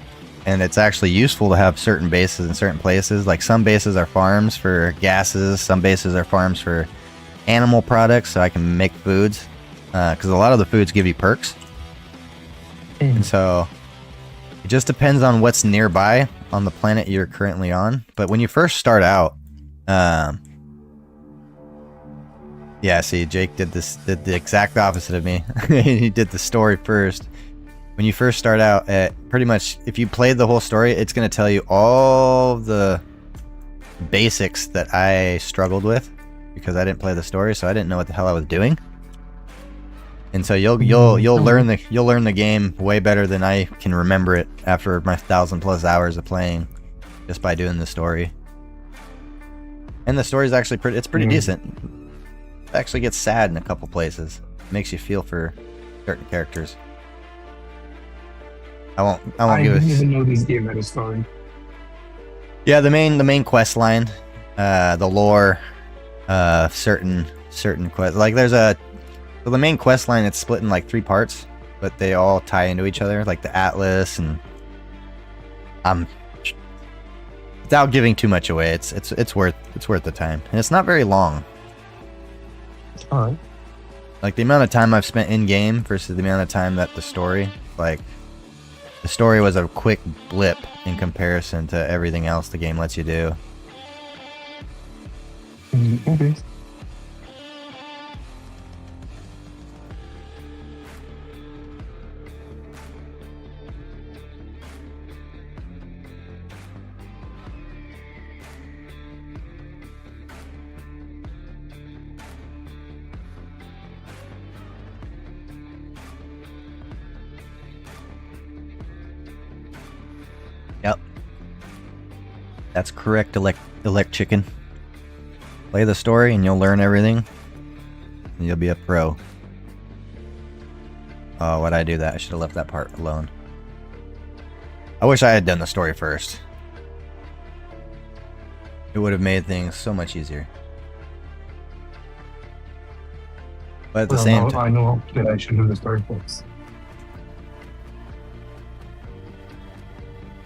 And it's actually useful to have certain bases in certain places. Like some bases are farms for gases. Some bases are farms for animal products, so I can make foods. Because a lot of the foods give you perks. And so it just depends on what's nearby on the planet you're currently on. But when you first start out, yeah, see, Jake did the exact opposite of me. He did the story first. When you first start out, pretty much, if you played the whole story, it's going to tell you all the basics that I struggled with because I didn't play the story, so I didn't know what the hell I was doing. And so you'll learn the game way better than I can remember it after my 1,000+ hours of playing, just by doing the story. And the story's actually pretty decent. It actually gets sad in a couple places. It makes you feel for certain characters. I won't give it. I didn't even know this game had a story. Yeah, the main quest line, the lore, certain quests. Like so the main quest line, it's split in like 3 parts, but they all tie into each other, like the Atlas, and without giving too much away, it's worth the time, and it's not very long. All right. Like the amount of time I've spent in game versus the amount of time that the story, like the story was a quick blip in comparison to everything else the game lets you do. Okay. Yep. That's correct, elect chicken. Play the story and you'll learn everything. And you'll be a pro. Oh, why'd I do that? I should have left that part alone. I wish I had done the story first. It would have made things so much easier. But at the same time, I know that I should do the story first.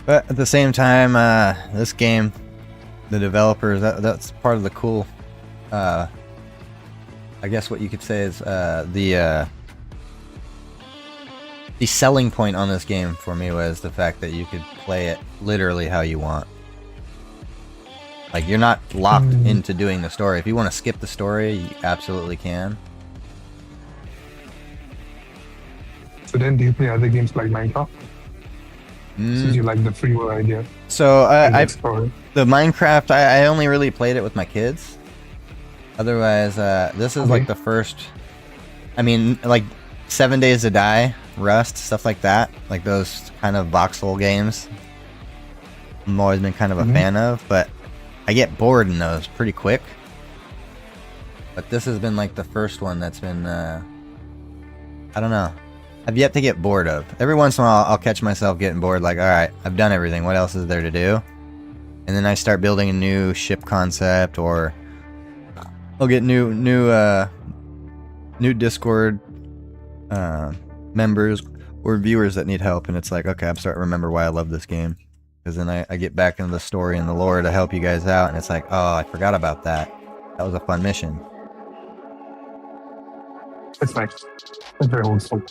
But at the same time, this game, the developers, that's part of the cool, I guess what you could say is the selling point on this game for me was the fact that you could play it literally how you want. Like, you're not locked into doing the story. If you want to skip the story, you absolutely can. So then do you play other games like Minecraft? Since you like the free world idea. So the Minecraft, I only really played it with my kids. Otherwise, this is like the first. I mean, like 7 Days to Die, Rust, stuff like that. Like those kind of voxel games. I've always been kind of a fan of, but I get bored in those pretty quick. But this has been like the first one that's been, I don't know. I've yet to get bored of. Every once in a while, I'll catch myself getting bored, like, alright, I've done everything, what else is there to do? And then I start building a new ship concept, or I'll get new Discord members or viewers that need help, and it's like, okay, I'm starting to remember why I love this game. Because then I get back into the story and the lore to help you guys out, and it's like, oh, I forgot about that. That was a fun mission. It's nice. It's very wholesome.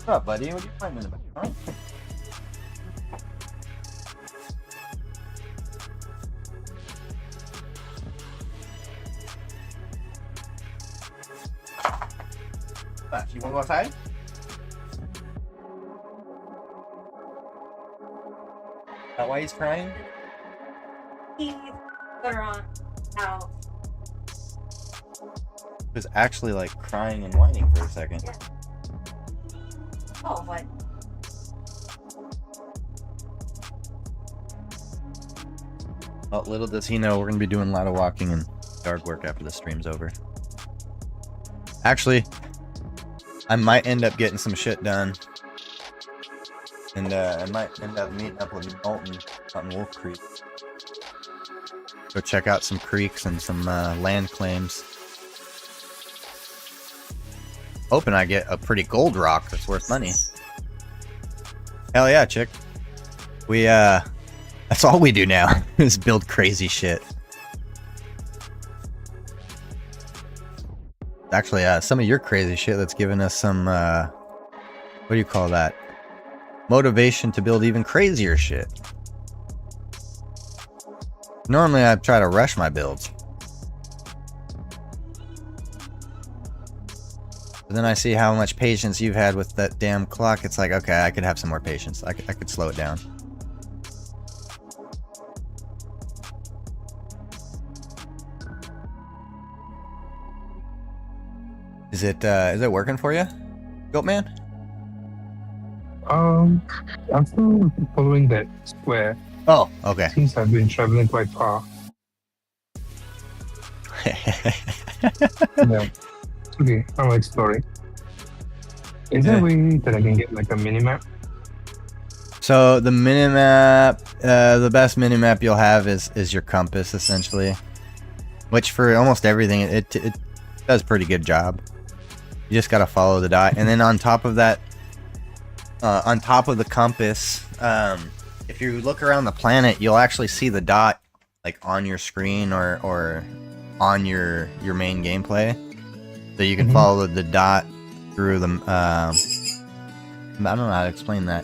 What's up, buddy? What are you finding about? Huh? You wanna go outside? Is that why he's crying? He's gone out. He was actually like crying and whining for a second. Yeah. Oh, what? Well, little does he know we're gonna be doing a lot of walking and yard work after the stream's over. Actually, I might end up getting some shit done. And I might end up meeting up with Molten out in Wolf Creek. Go check out some creeks and some land claims. Hoping I get a pretty gold rock that's worth money. Hell yeah, chick. We that's all we do now is build crazy shit. Actually, some of your crazy shit that's given us some what do you call that? Motivation to build even crazier shit. Normally I try to rush my builds. But then I see how much patience you've had with that damn clock. It's like, okay, I could have some more patience. I could slow it down. Is it working for you, Goat Man? I'm still following that square. Oh, okay. Since I've been traveling quite far. Yeah. Okay, I'm exploring. Is there a way that I can get like a minimap? So the minimap, the best minimap you'll have is your compass essentially, which for almost everything it does a pretty good job. You just gotta follow the dot, and then on top of that, on top of the compass, if you look around the planet, you'll actually see the dot like on your screen or on your main gameplay, so you can follow the dot through the. I don't know how to explain that,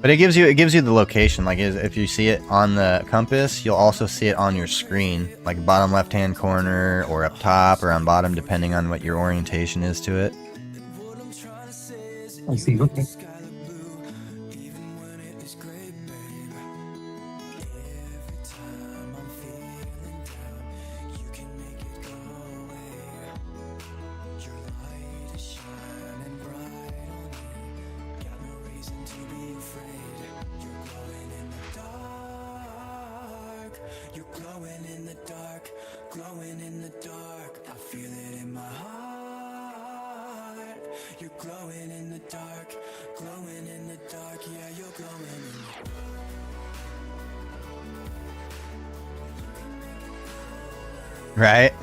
but it gives you the location. Like if you see it on the compass, you'll also see it on your screen, like bottom left hand corner or up top or on bottom, depending on what your orientation is to it. I see, okay. Right?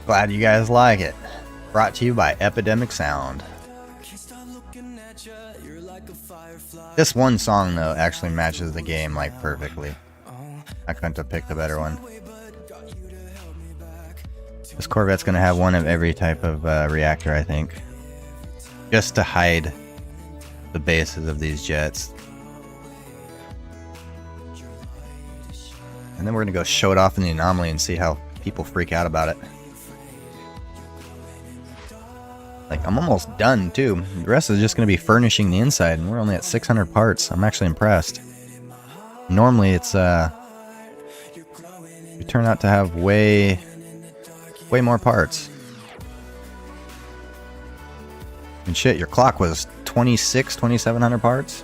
Glad you guys like it. Brought to you by Epidemic Sound. This one song, though, actually matches the game, like, perfectly. I couldn't have picked a better one. This Corvette's gonna have one of every type of reactor, I think. Just to hide the bases of these jets. And then we're gonna go show it off in the anomaly and see how people freak out about it. Like, I'm almost done too. The rest is just gonna be furnishing the inside, and we're only at 600 parts. I'm actually impressed. Normally it's we turn out to have way more parts. And shit, your clock was 2,700 parts.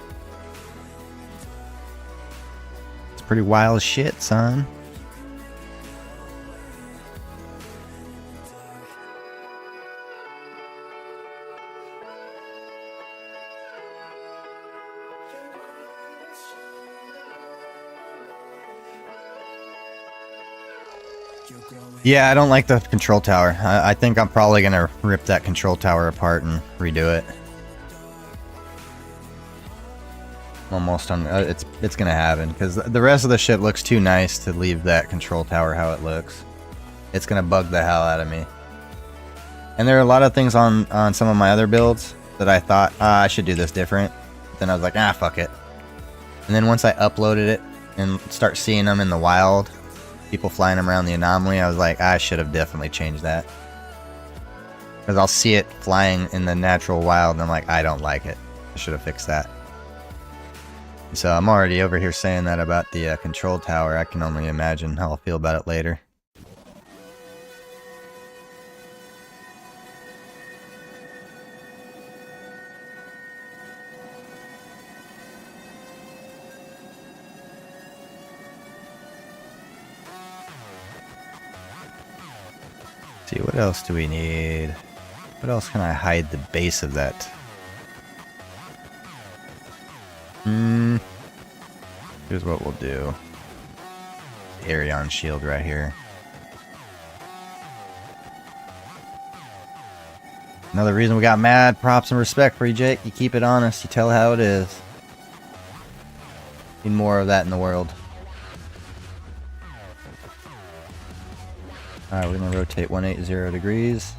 Pretty wild shit, son. Yeah, I don't like the control tower. I think I'm probably gonna rip that control tower apart and redo it. Almost on it's gonna happen because the rest of the ship looks too nice to leave that control tower how it looks. It's gonna bug the hell out of me. And there are a lot of things on some of my other builds that I thought, I should do this different. Then I was like, fuck it. And then once I uploaded it and start seeing them in the wild, people flying them around the anomaly, I was like, I should have definitely changed that. Because I'll see it flying in the natural wild and I'm like, I don't like it. I should have fixed that. So I'm already over here saying that about the control tower. I can only imagine how I'll feel about it later. See, what else do we need? What else can I hide the base of that? Here's what we'll do. Arion shield right here. Another reason we got mad props and respect for you, Jake. You keep it honest. You tell how it is. Need more of that in the world. Alright, we're going to rotate 180 degrees.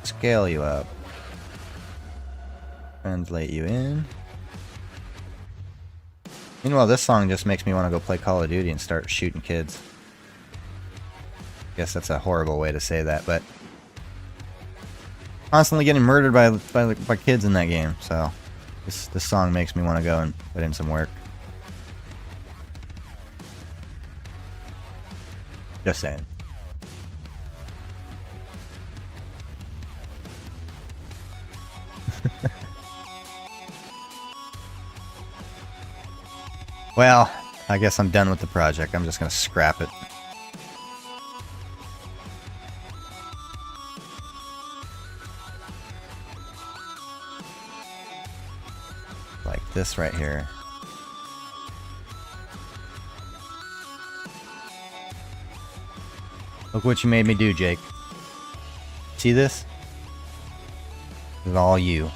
Scale you up. Translate you in. Meanwhile, this song just makes me want to go play Call of Duty and start shooting kids. Guess that's a horrible way to say that, but constantly getting murdered by kids in that game, so this song makes me want to go and put in some work. Just saying. Well, I guess I'm done with the project. I'm just gonna scrap it. Like this right here. Look what you made me do, Jake. See this? This is all you.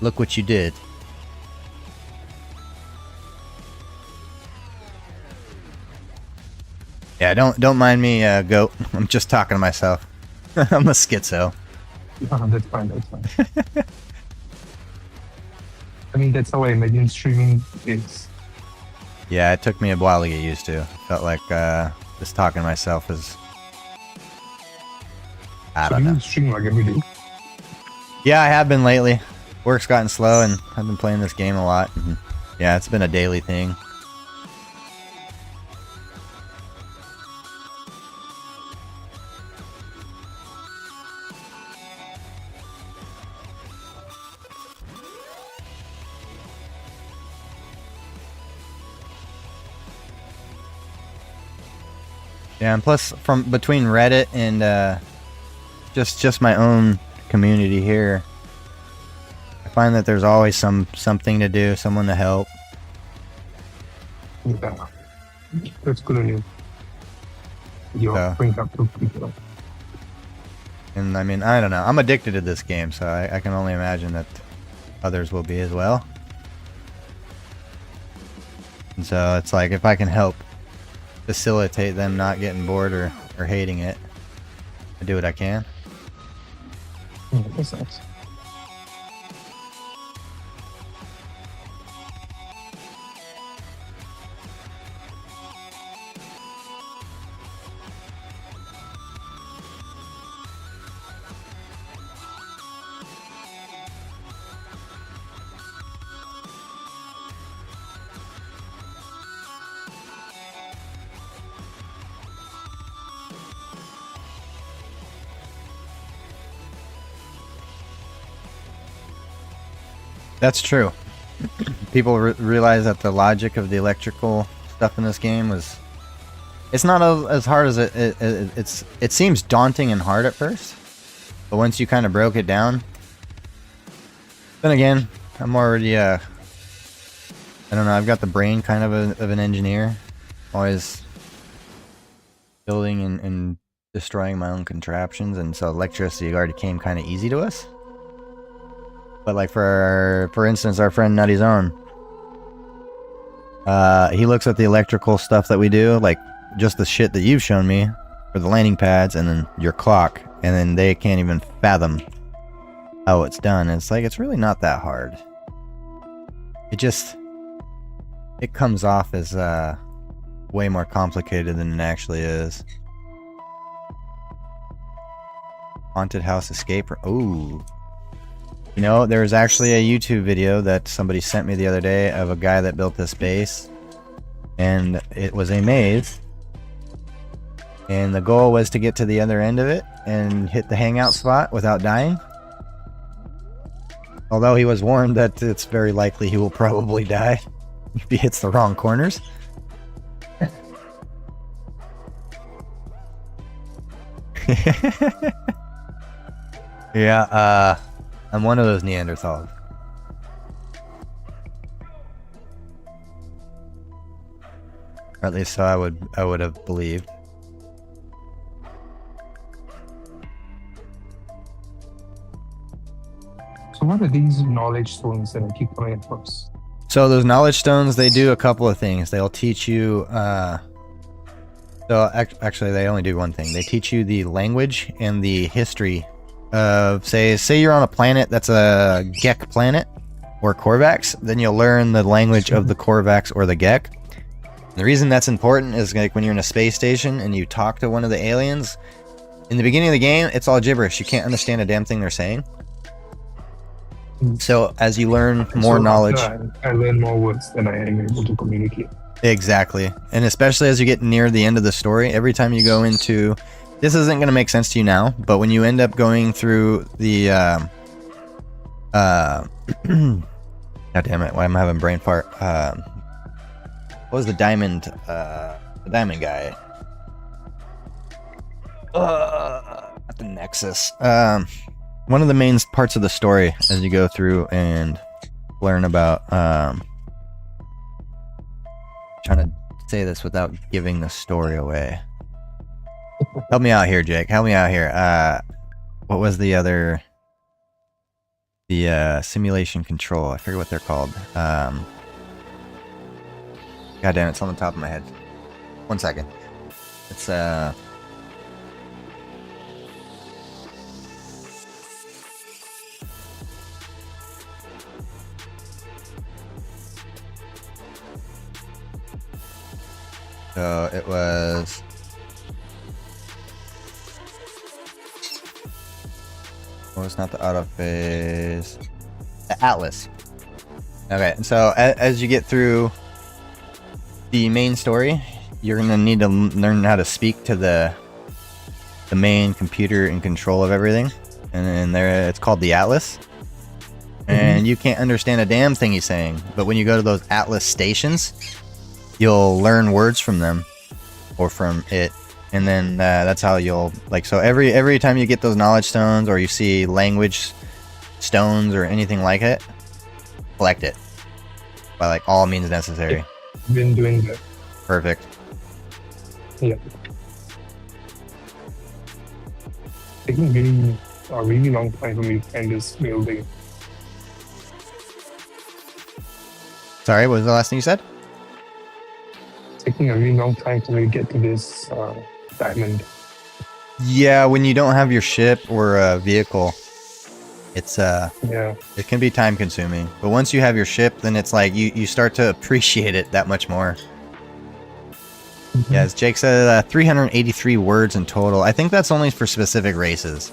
Look what you did. Yeah, don't mind me, goat. I'm just talking to myself. I'm a schizo. That's fine, that's fine. I mean, that's how I imagine streaming is. Yeah, it took me a while to get used to. Felt like just talking to myself is... I don't know. You stream like every day? Yeah, I have been lately. Work's gotten slow and I've been playing this game a lot. Yeah, it's been a daily thing. Yeah, and plus from between Reddit and just my own community here, I find that there's always something to do, someone to help. Yeah. That's good on you. So, bring up to people. and I mean, I don't know. I'm addicted to this game, so I can only imagine that others will be as well. And so it's like if I can help facilitate them not getting bored or hating it, I do what I can. Yeah, that's nice. That's true. People realize that the logic of the electrical stuff in this game was... It's not as hard as it seems daunting and hard at first. But once you kind of broke it down... Then again, I'm already... I don't know, I've got the brain kind of an engineer. Always building and destroying my own contraptions. And so electricity already came kind of easy to us. But like for instance, our friend Nutty Zone, He looks at the electrical stuff that we do, like just the shit that you've shown me for the landing pads and then your clock, and then they can't even fathom how it's done. And it's like, it's really not that hard. It comes off as way more complicated than it actually is. Haunted house escape. Ooh. You know, there's actually a YouTube video that somebody sent me the other day of a guy that built this base. And it was a maze. And the goal was to get to the other end of it and hit the hangout spot without dying. Although he was warned that it's very likely he will probably die if he hits the wrong corners. Yeah, I'm one of those Neanderthals. Or at least so I would have believed. So what are these knowledge stones that I keep coming across? So those knowledge stones, they do a couple of things. They'll teach you, actually they only do one thing. They teach you the language and the history of, say you're on a planet that's a Gek planet, or Korvax, then you'll learn the language of the Korvax or the Gek. The reason that's important is like when you're in a space station and you talk to one of the aliens, in the beginning of the game, it's all gibberish. You can't understand a damn thing they're saying. So as you learn more knowledge, I learn more words than I am able to communicate. Exactly. And especially as you get near the end of the story, every time you go into, this isn't going to make sense to you now, but when you end up going through the god damn it, why am I having brain fart? What was the diamond guy? Not the Nexus. One of the main parts of the story as you go through and learn about, trying to say this without giving the story away. Help me out here, Jake. Help me out here. What was the other? The simulation control. I forget what they're called. God damn, it's on the top of my head. 1 second. It's So it was. Well, it's not the auto phase. The Atlas. Okay, so as you get through the main story, you're gonna need to learn how to speak to the main computer in control of everything, and then there it's called the Atlas. And you can't understand a damn thing he's saying, but when you go to those Atlas stations, you'll learn words from them or from it, and then that's how you'll so every time you get those knowledge stones or you see language stones or anything like it, collect it by all means necessary. Been doing that. Perfect. Yeah. Taking a really long time for me to find this building. Sorry, what was the last thing you said? Taking a really long time for me to get to this diamond. Yeah, when you don't have your ship or a vehicle, it's it can be time consuming. But once you have your ship, then it's like you start to appreciate it that much more. Yeah, as Jake said, 383 words in total. I think that's only for specific races.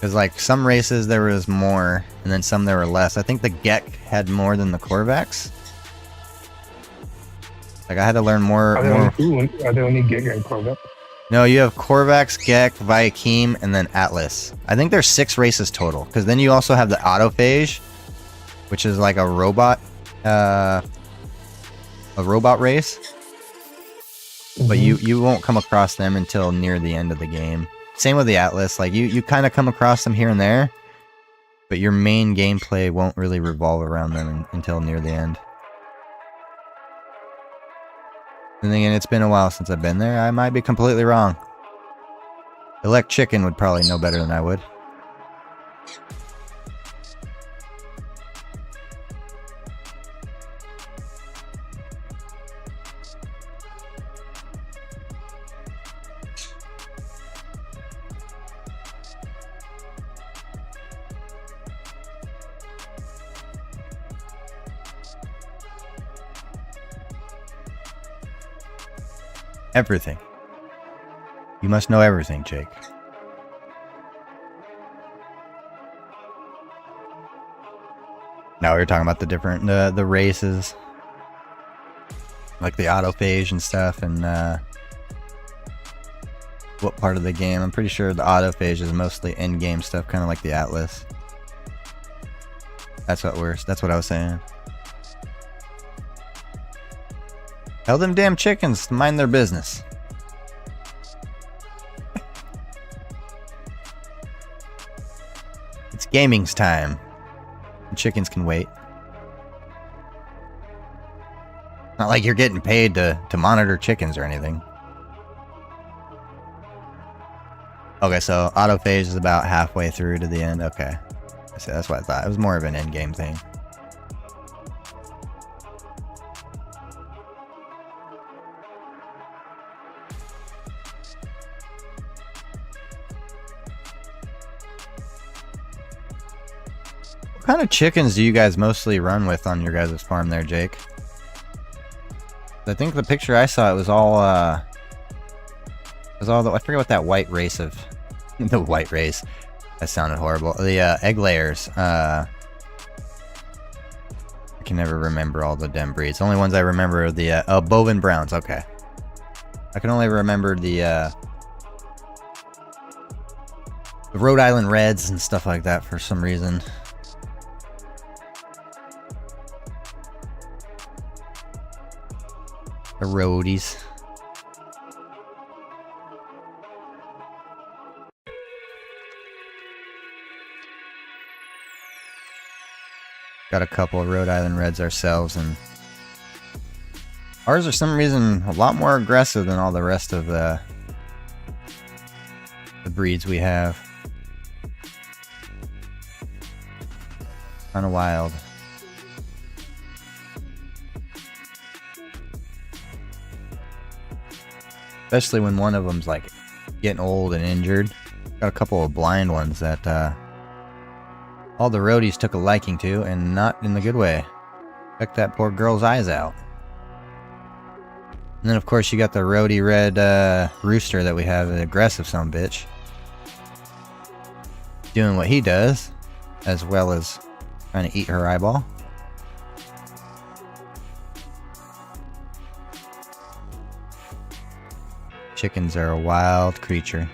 Because some races there was more, and then some there were less. I think the Gek had more than the Korvax. I had to learn more. Are there only Gek and Corvette? No, you have Korvax, Gek, Viakim, and then Atlas. I think there's 6 races total. Because then you also have the Autophage, which is like a robot race. But you won't come across them until near the end of the game. Same with the Atlas. You kind of come across them here and there, but your main gameplay won't really revolve around them until near the end. And again, it's been a while since I've been there. I might be completely wrong. Elect Chicken would probably know better than I would. Everything. You must know everything, Jake. Now we're talking about the different the races, like the autophage and stuff, and what part of the game. I'm pretty sure the autophage is mostly end game stuff, kind of like the Atlas. That's what I was saying. Tell them damn chickens to mind their business. It's gaming's time. The chickens can wait. Not like you're getting paid to monitor chickens or anything. Okay, so autophage is about halfway through to the end. Okay. So that's what I thought. It was more of an end game thing. What kind of chickens do you guys mostly run with on your guys' farm there, Jake? I think the picture I saw, it was all I forget what that white race of the white race. That sounded horrible. The egg layers. I can never remember all the damn breeds. The only ones I remember are the bovine browns. Okay. I can only remember the Rhode Island Reds and stuff like that for some reason. The roadies. Got a couple of Rhode Island Reds ourselves, and ours are some reason a lot more aggressive than all the rest of the breeds we have. Kind of wild. Especially when one of them's like getting old and injured. Got a couple of blind ones that all the roadies took a liking to, and not in the good way. Took that poor girl's eyes out. And then of course you got the roadie red rooster that we have, an aggressive sumbitch. Doing what he does, as well as trying to eat her eyeball. Chickens are a wild creature.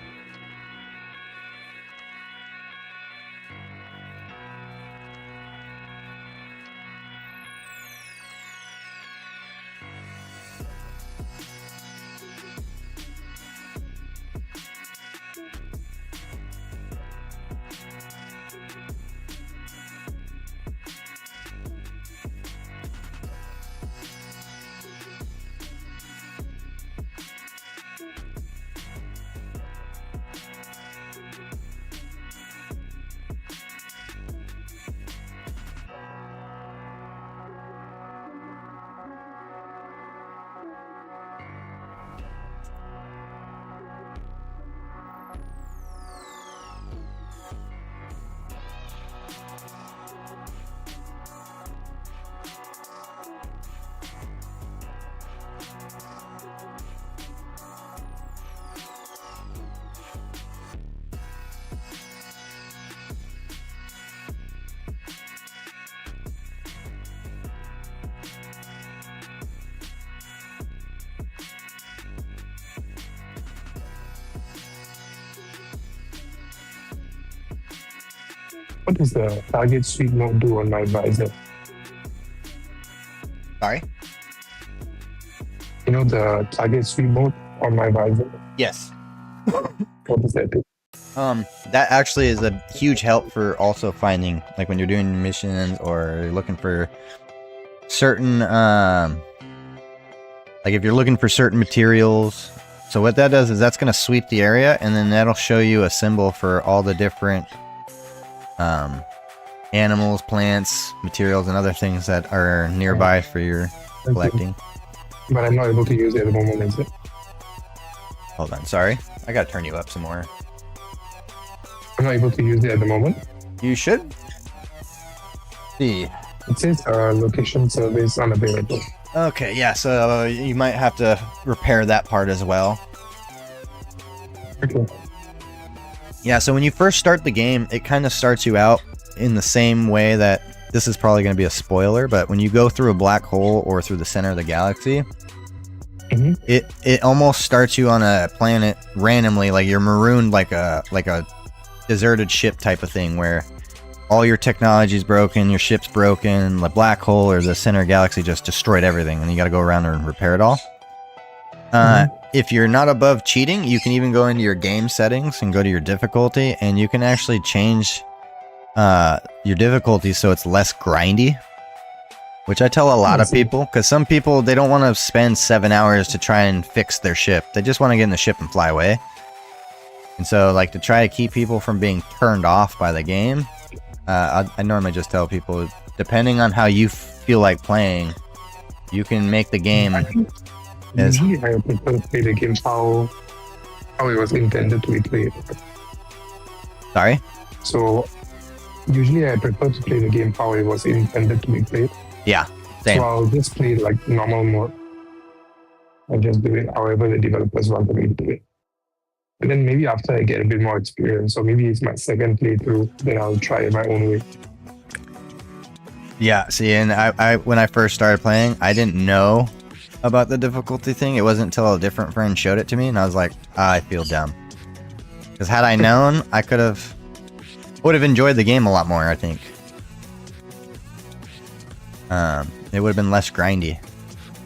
What does the target sweep mode do on my visor? Sorry? You know the target sweep mode on my visor? Yes. What does that do? That actually is a huge help for also finding, like when you're doing missions or you're looking for certain, like if you're looking for certain materials. So what that does is that's going to sweep the area, and then that'll show you a symbol for all the different animals, plants, materials, and other things that are nearby for your collecting. But I'm not able to use it at the moment, is it? Hold on, sorry. I gotta turn you up some more. I'm not able to use it at the moment. You should. See. It says location service unavailable. Okay, yeah, so you might have to repair that part as well. Okay. Yeah, so when you first start the game, it kind of starts you out in the same way that, this is probably going to be a spoiler, but when you go through a black hole or through the center of the galaxy, it almost starts you on a planet randomly, like you're marooned like a deserted ship type of thing, where all your technology's broken, your ship's broken, the black hole or the center galaxy just destroyed everything, and you got to go around and repair it all. If you're not above cheating, you can even go into your game settings and go to your difficulty, and you can actually change your difficulty so it's less grindy, which I tell a lot of people, because some people, they don't want to spend 7 hours to try and fix their ship. They just want to get in the ship and fly away. And so, like, to try to keep people from being turned off by the game, I normally just tell people, depending on how you feel like playing, you can make the game as... Usually I prefer to play the game how it was intended to be played. Sorry? So usually I prefer to play the game how it was intended to be played. Yeah, same. So I'll just play like normal mode and just do it however the developers want me to do it. And then maybe after I get a bit more experience, or maybe it's my second playthrough, then I'll try it my own way. Yeah, see, and I when I first started playing, I didn't know about the difficulty thing. It wasn't until a different friend showed it to me, and I was like, I feel dumb. Because had I known, I would have enjoyed the game a lot more, I think. It would have been less grindy.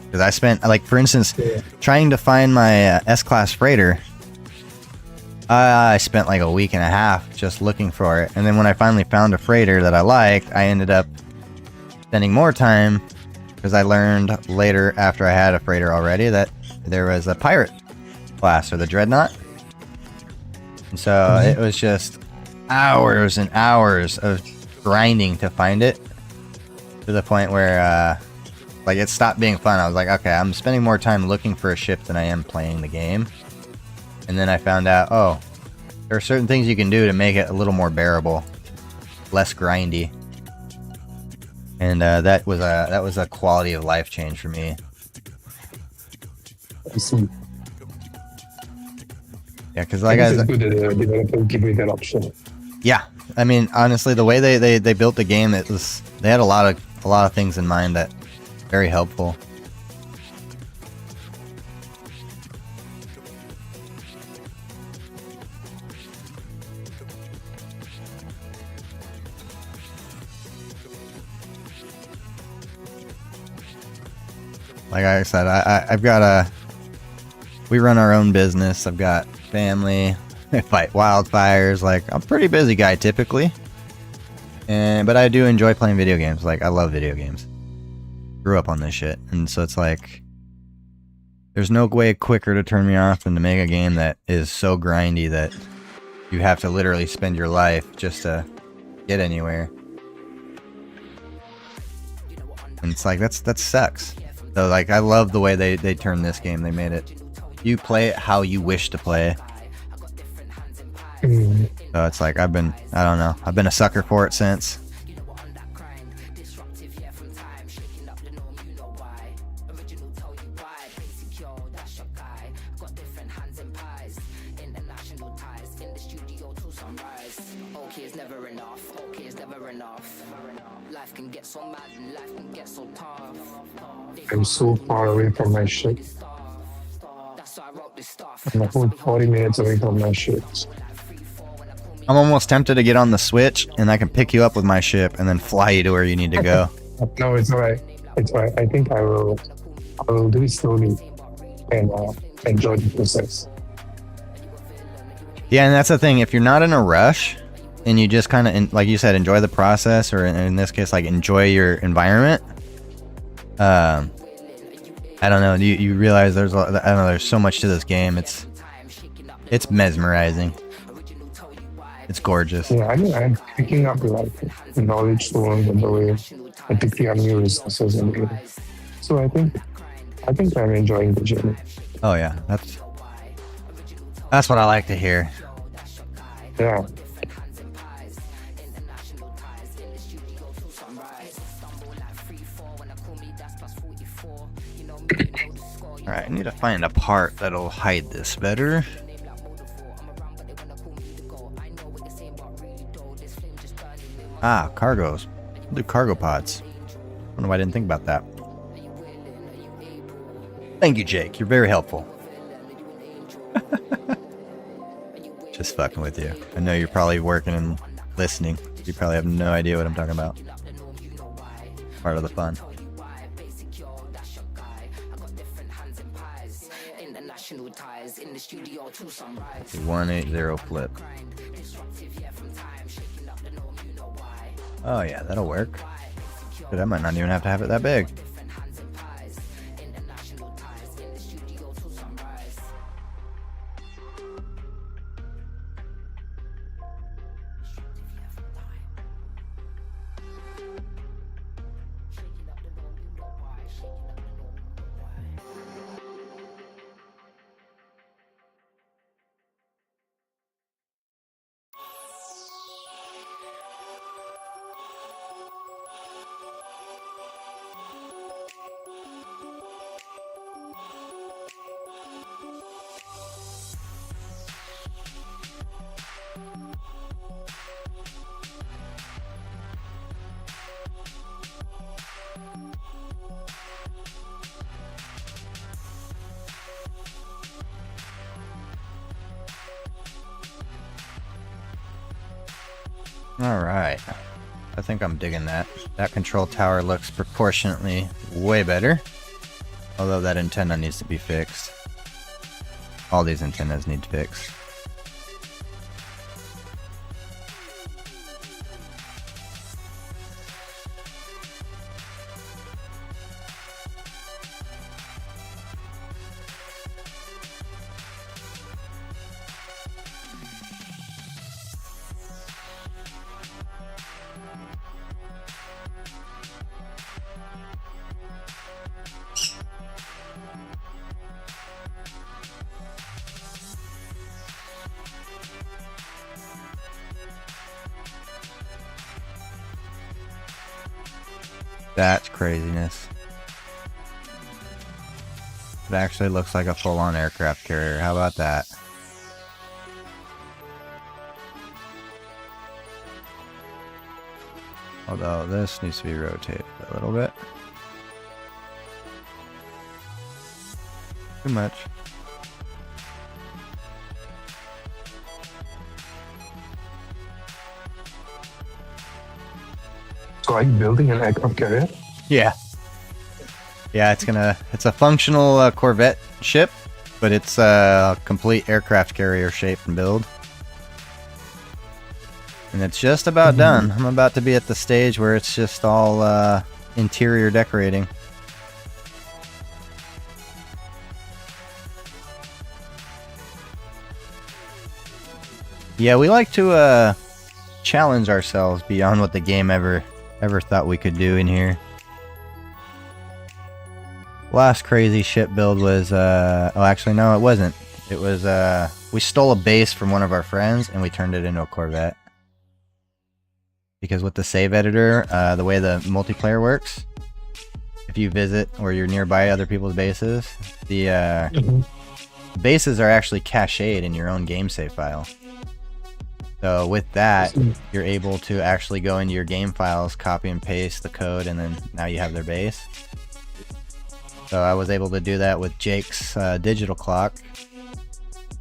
Because I spent, like, for instance, trying to find my S-Class freighter, I spent like a week and a half just looking for it. And then when I finally found a freighter that I liked, I ended up spending more time, because I learned later, after I had a freighter already, that there was a pirate class, or the dreadnought. And so it was just hours and hours of grinding to find it, to the point where like it stopped being fun. I was like, okay, I'm spending more time looking for a ship than I am playing the game. And then I found out, oh, there are certain things you can do to make it a little more bearable, less grindy. And that was a quality of life change for me. I see. Yeah, because like it's good that the developers give me that option. Yeah, I mean, honestly, the way they built the game, they had a lot of things in mind that very helpful. Like I said, I've got we run our own business. I've got family. I fight wildfires. Like, I'm a pretty busy guy typically. But I do enjoy playing video games. Like, I love video games. Grew up on this shit. And so it's like, there's no way quicker to turn me off than to make a game that is so grindy that you have to literally spend your life just to get anywhere. And it's like, that sucks. So like, I love the way they turned this game. They made it, you play it how you wish to play. So it's like, I've been a sucker for it since. I'm so far away from my ship. I'm a whole 40 minutes away from my ship. I'm almost tempted to get on the Switch, and I can pick you up with my ship and then fly you to where you need to go. No, it's alright. It's alright. I think I will do it slowly and enjoy the process. Yeah, and that's the thing. If you're not in a rush, and you just kind of, like you said, enjoy the process, or in this case, like, enjoy your environment. I don't know. You realize there's so much to this game. It's mesmerizing. It's gorgeous. Yeah, I mean, I'm picking up like knowledge stones on the way, and picking up new resources in the game. So I think I'm enjoying the journey. Oh yeah, that's what I like to hear. Yeah. Alright, I need to find a part that'll hide this better. Ah, cargos. I'll do cargo pods. I don't know why I didn't think about that. Thank you, Jake. You're very helpful. Just fucking with you. I know you're probably working and listening. You probably have no idea what I'm talking about. Part of the fun. 180 flip. Oh yeah, that'll work. But I might not even have to have it that big. Alright. I think I'm digging that. That control tower looks proportionately way better. Although that antenna needs to be fixed. All these antennas need fixed. That's craziness. It actually looks like a full-on aircraft carrier. How about that? Although this needs to be rotated a little bit. Too much. So are you building an aircraft carrier? Yeah. Yeah, it's a functional corvette ship, but it's a complete aircraft carrier shape and build. And it's just about done. I'm about to be at the stage where it's just all interior decorating. Yeah, we like to challenge ourselves beyond what the game ever thought we could do in here. Last crazy ship build was oh actually no, it wasn't. It was we stole a base from one of our friends and we turned it into a corvette. Because with the save editor, the way the multiplayer works, if you visit or you're nearby other people's bases, the bases are actually cached in your own game save file. So with that, you're able to actually go into your game files, copy and paste the code, and then now you have their base. So I was able to do that with Jake's digital clock,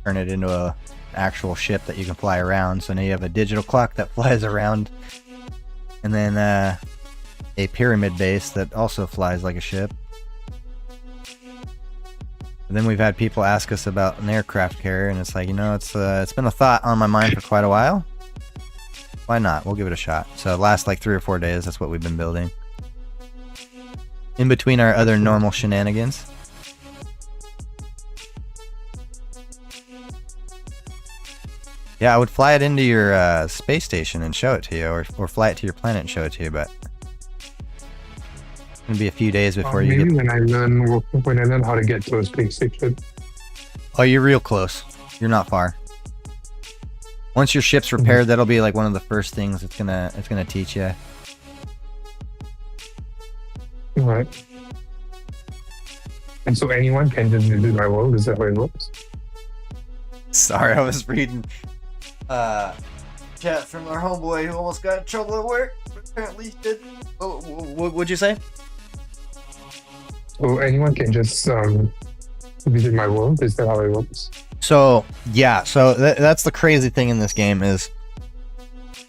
turn it into a actual ship that you can fly around. So now you have a digital clock that flies around, and then a pyramid base that also flies like a ship. And then we've had people ask us about an aircraft carrier, and it's like, you know, it's been a thought on my mind for quite a while. Why not? We'll give it a shot. So last like 3 or 4 days, that's what we've been building. In between our other normal shenanigans. Yeah, I would fly it into your space station and show it to you, or fly it to your planet and show it to you, but it's gonna be a few days before you maybe get... when I learn how to get to a space station. Oh, you're real close. You're not far. Once your ship's repaired, that'll be like one of the first things it's gonna teach you. Alright. And so anyone can just visit my world. Is that how it works? Sorry, I was reading chat from our homeboy who almost got in trouble at work. Apparently didn't. Oh, what'd you say? So anyone can just visit my world. Is that how it works? So yeah, so that's the crazy thing in this game is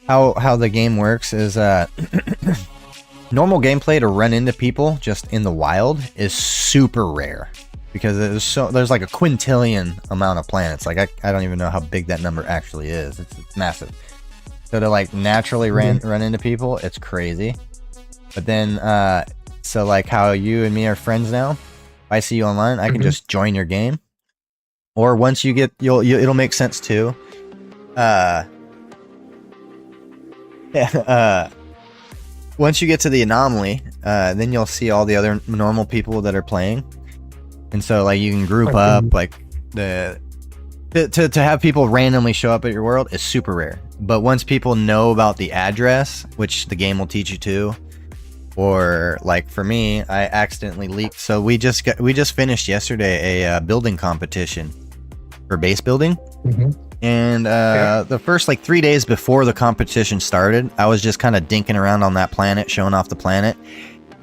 how the game works is normal gameplay to run into people just in the wild is super rare because there's like a quintillion amount of planets. Like I don't even know how big that number actually is. It's massive. So to like naturally run into people, it's crazy. But then so like how you and me are friends now, if I see you online, I can just join your game. Or once you get it'll make sense too. Once you get to the anomaly, then you'll see all the other normal people that are playing, and so like you can group up. Like to have people randomly show up at your world is super rare. But once people know about the address, which the game will teach you to, or like for me, I accidentally leaked. So we just finished yesterday a building competition for base building. And the first like 3 days before the competition started, I was just kind of dinking around on that planet, showing off the planet,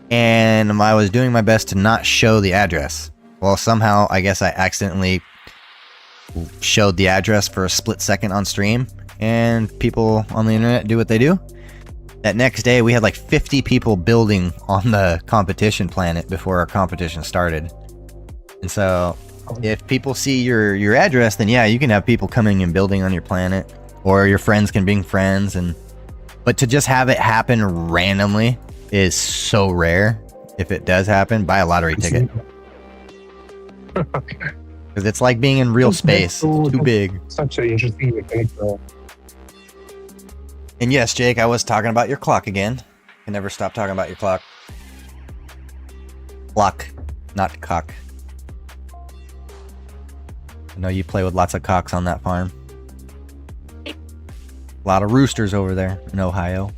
and I was doing my best to not show the address. Well, somehow I guess I accidentally showed the address for a split second on stream, and people on the internet do what they do. That next day we had like 50 people building on the competition planet before our competition started. And so if people see your address, then yeah, you can have people coming and building on your planet, or your friends can bring friends. But to just have it happen randomly is so rare. If it does happen, buy a lottery ticket. Because it's like being in real space. It's too big. Such an interesting mechanic, though. And yes, Jake, I was talking about your clock again. Can never stop talking about your clock. Clock, not cock. I know you play with lots of cocks on that farm. A lot of roosters over there in Ohio.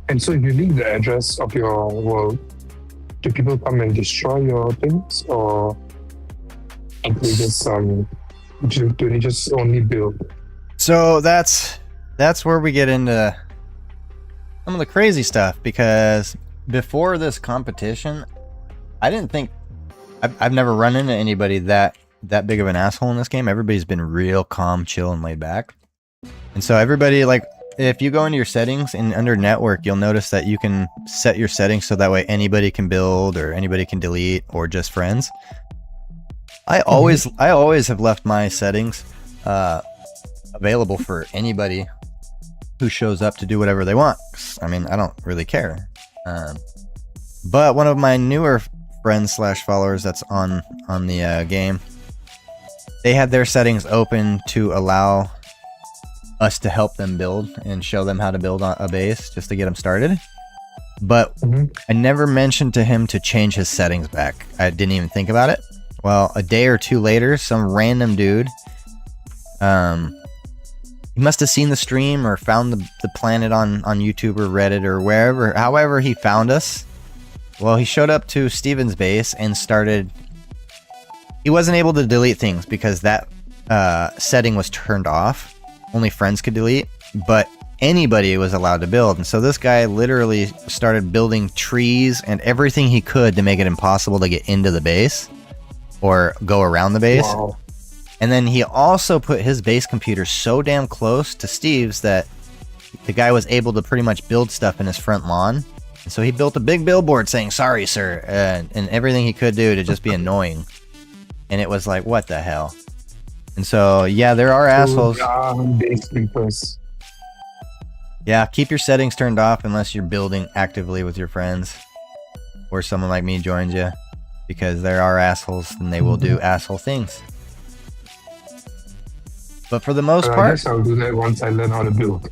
And so if you leave the address of your world, do people come and destroy your things, or do they just do they just only build? So that's where we get into some of the crazy stuff, because before this competition, I didn't think I've never run into anybody that big of an asshole in this game. Everybody's been real calm, chill, and laid back. And so everybody, like, if you go into your settings and under network, you'll notice that you can set your settings so that way anybody can build or anybody can delete, or just friends. I always have left my settings available for anybody who shows up to do whatever they want. I mean, I don't really care. But one of my newer friends / followers that's on the game, they had their settings open to allow us to help them build and show them how to build a base just to get them started. But I never mentioned to him to change his settings back. I didn't even think about it. Well, a day or two later, some random dude, he must have seen the stream or found the planet on YouTube or Reddit or wherever. However he found us, well, he showed up to Steven's base and started. He wasn't able to delete things because that setting was turned off. Only friends could delete, but anybody was allowed to build. And so this guy literally started building trees and everything he could to make it impossible to get into the base or go around the base. Wow. And then he also put his base computer so damn close to Steve's that the guy was able to pretty much build stuff in his front lawn. And so he built a big billboard saying, "Sorry, sir," and everything he could do to just be annoying. and it was like, what the hell? And so, yeah, there are assholes. Base creepers. Yeah, keep your settings turned off unless you're building actively with your friends or someone like me joins you, because there are assholes and they will do asshole things. But for the most I part, guess I'll do that once I learn how to build.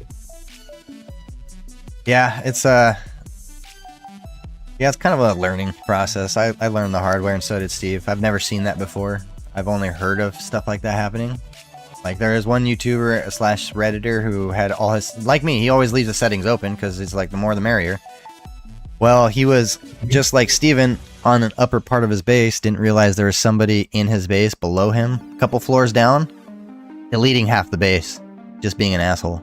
yeah, it's kind of a learning process. I learned the hard way, and so did Steve. I've never seen that before. I've only heard of stuff like that happening. Like, there is one YouTuber slash Redditor who had all his, like me, he always leaves the settings open because it's like the more the merrier. Well, he was just like Steven on an upper part of his base, didn't realize there was somebody in his base below him, a couple floors down, deleting half the base, just being an asshole.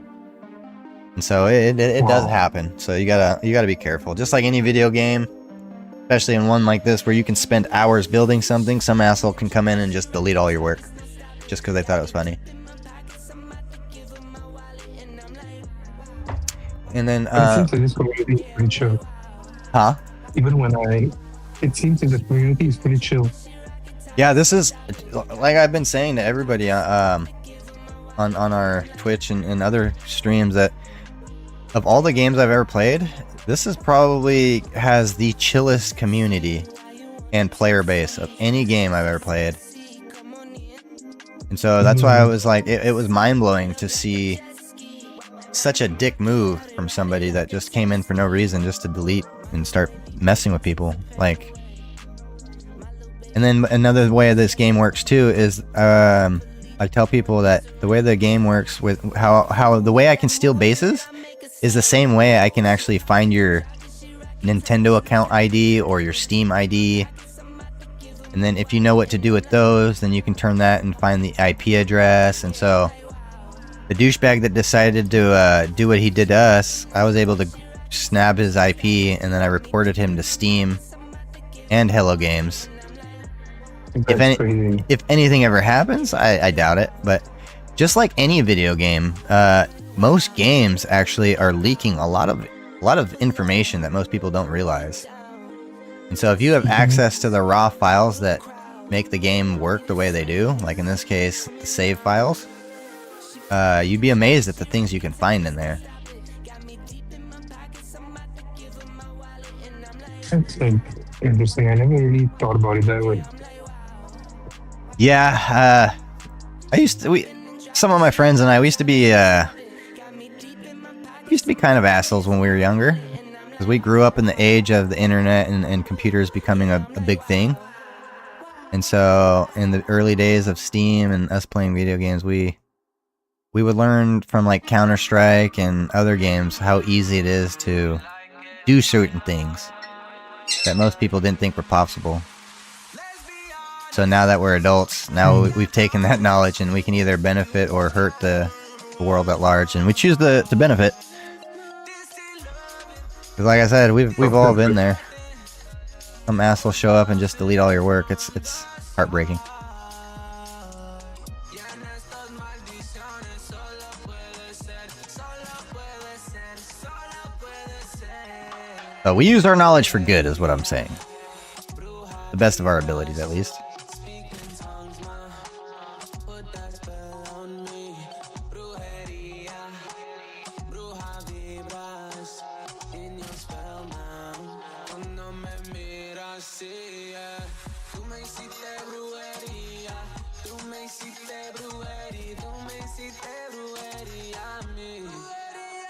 And so it does happen. So you gotta be careful. Just like any video game, especially in one like this where you can spend hours building something, some asshole can come in and just delete all your work just because they thought it was funny. And then It seems like this community is pretty chill. huh? Even when it seems like the community is pretty chill. Yeah, this is like I've been saying to everybody on our Twitch and other streams that of all the games I've ever played, this is probably has the chillest community and player base of any game I've ever played. And so that's why I was like, it was mind-blowing to see such a dick move from somebody that just came in for no reason, just to delete and start messing with people. Like, and then another way this game works too is I tell people that the way the game works with how the way I can steal bases is the same way I can actually find your Nintendo account ID or your Steam ID. And then if you know what to do with those, then you can turn that and find the IP address. And so the douchebag that decided to do what he did to us, I was able to snab his IP, and then I reported him to Steam and Hello Games. If anything ever happens, I doubt it. But just like any video game, most games actually are leaking a lot of information that most people don't realize. And so if you have access to the raw files that make the game work the way they do, like in this case, the save files, you'd be amazed at the things you can find in there. That's interesting. I never really thought about it that way. Yeah, some of my friends and I, we used to be kind of assholes when we were younger, because we grew up in the age of the internet and computers becoming a big thing. And so in the early days of Steam and us playing video games, we would learn from like Counter-Strike and other games how easy it is to do certain things that most people didn't think were possible. So now that we're adults, now we've taken that knowledge and we can either benefit or hurt the world at large, and we choose to benefit. Because like I said, we've all been there. Some asshole show up and just delete all your work. It's heartbreaking. So we use our knowledge for good, is what I'm saying. The best of our abilities, at least.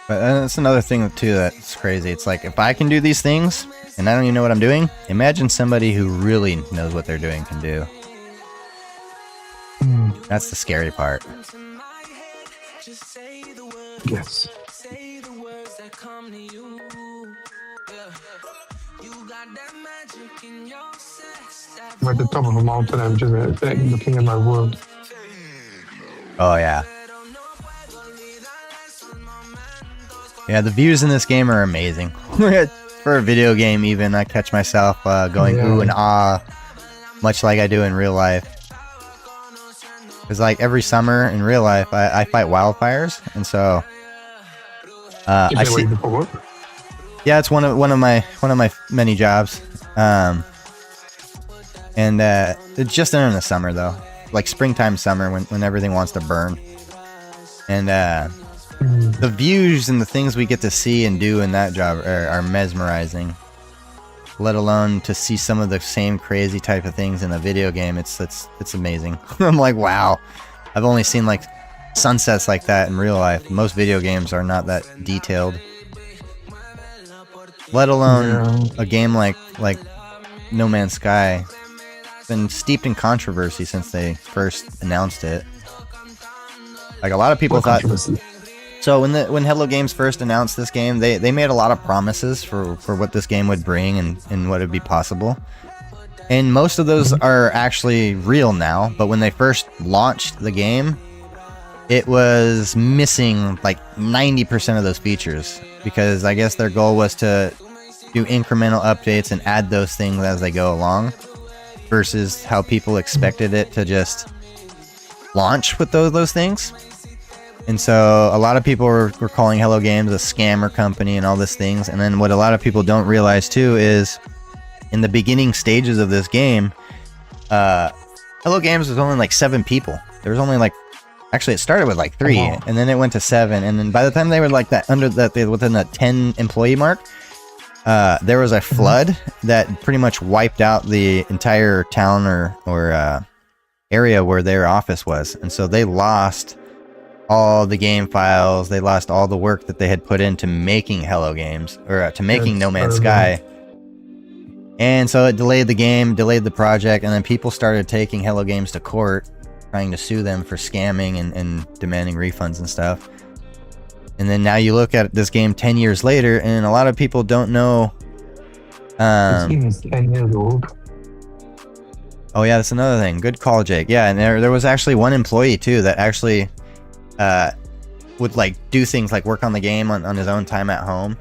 But that's another thing too that's crazy. It's like, if I can do these things and I don't even know what I'm doing, imagine somebody who really knows what they're doing can do. That's the scary part. Yes. I'm at the top of a mountain. I'm just looking at my world. Oh yeah. Yeah, the views in this game are amazing. For a video game even, I catch myself going ooh and ah, much like I do in real life. Because like every summer in real life, I fight wildfires, and so I see. Yeah, it's one of my many jobs. And it's just in the summer though, like springtime, summer when everything wants to burn. And the views and the things we get to see and do in that job are mesmerizing. Let alone to see some of the same crazy type of things in a video game. It's amazing. I'm like, wow. I've only seen like sunsets like that in real life. Most video games are not that detailed. Let alone a game like No Man's Sky. It's been steeped in controversy since they first announced it. Like a lot of people thought. So when Hello Games first announced this game, they made a lot of promises for what this game would bring and what would be possible. And most of those are actually real now, but when they first launched the game, it was missing like 90% of those features, because I guess their goal was to do incremental updates and add those things as they go along, versus how people expected it to just launch with those things. And so a lot of people were calling Hello Games a scammer company and all these things. And then what a lot of people don't realize too is in the beginning stages of this game, Hello Games was only like 7 people. There was only like, actually it started with like 3 and then it went to 7. And then by the time they were like that within the 10 employee mark, there was a flood that pretty much wiped out the entire town or area where their office was. And so they lost all the game files. They lost all the work that they had put into making Hello Games, or to making No Man's Sky. And so it delayed the game, delayed the project, and then people started taking Hello Games to court, trying to sue them for scamming and demanding refunds and stuff. And then now you look at this game 10 years later, and a lot of people don't know. This game is 10 years old. Oh yeah, that's another thing. Good call, Jake. Yeah, and there was actually one employee too that actually would like do things like work on the game on his own time at home.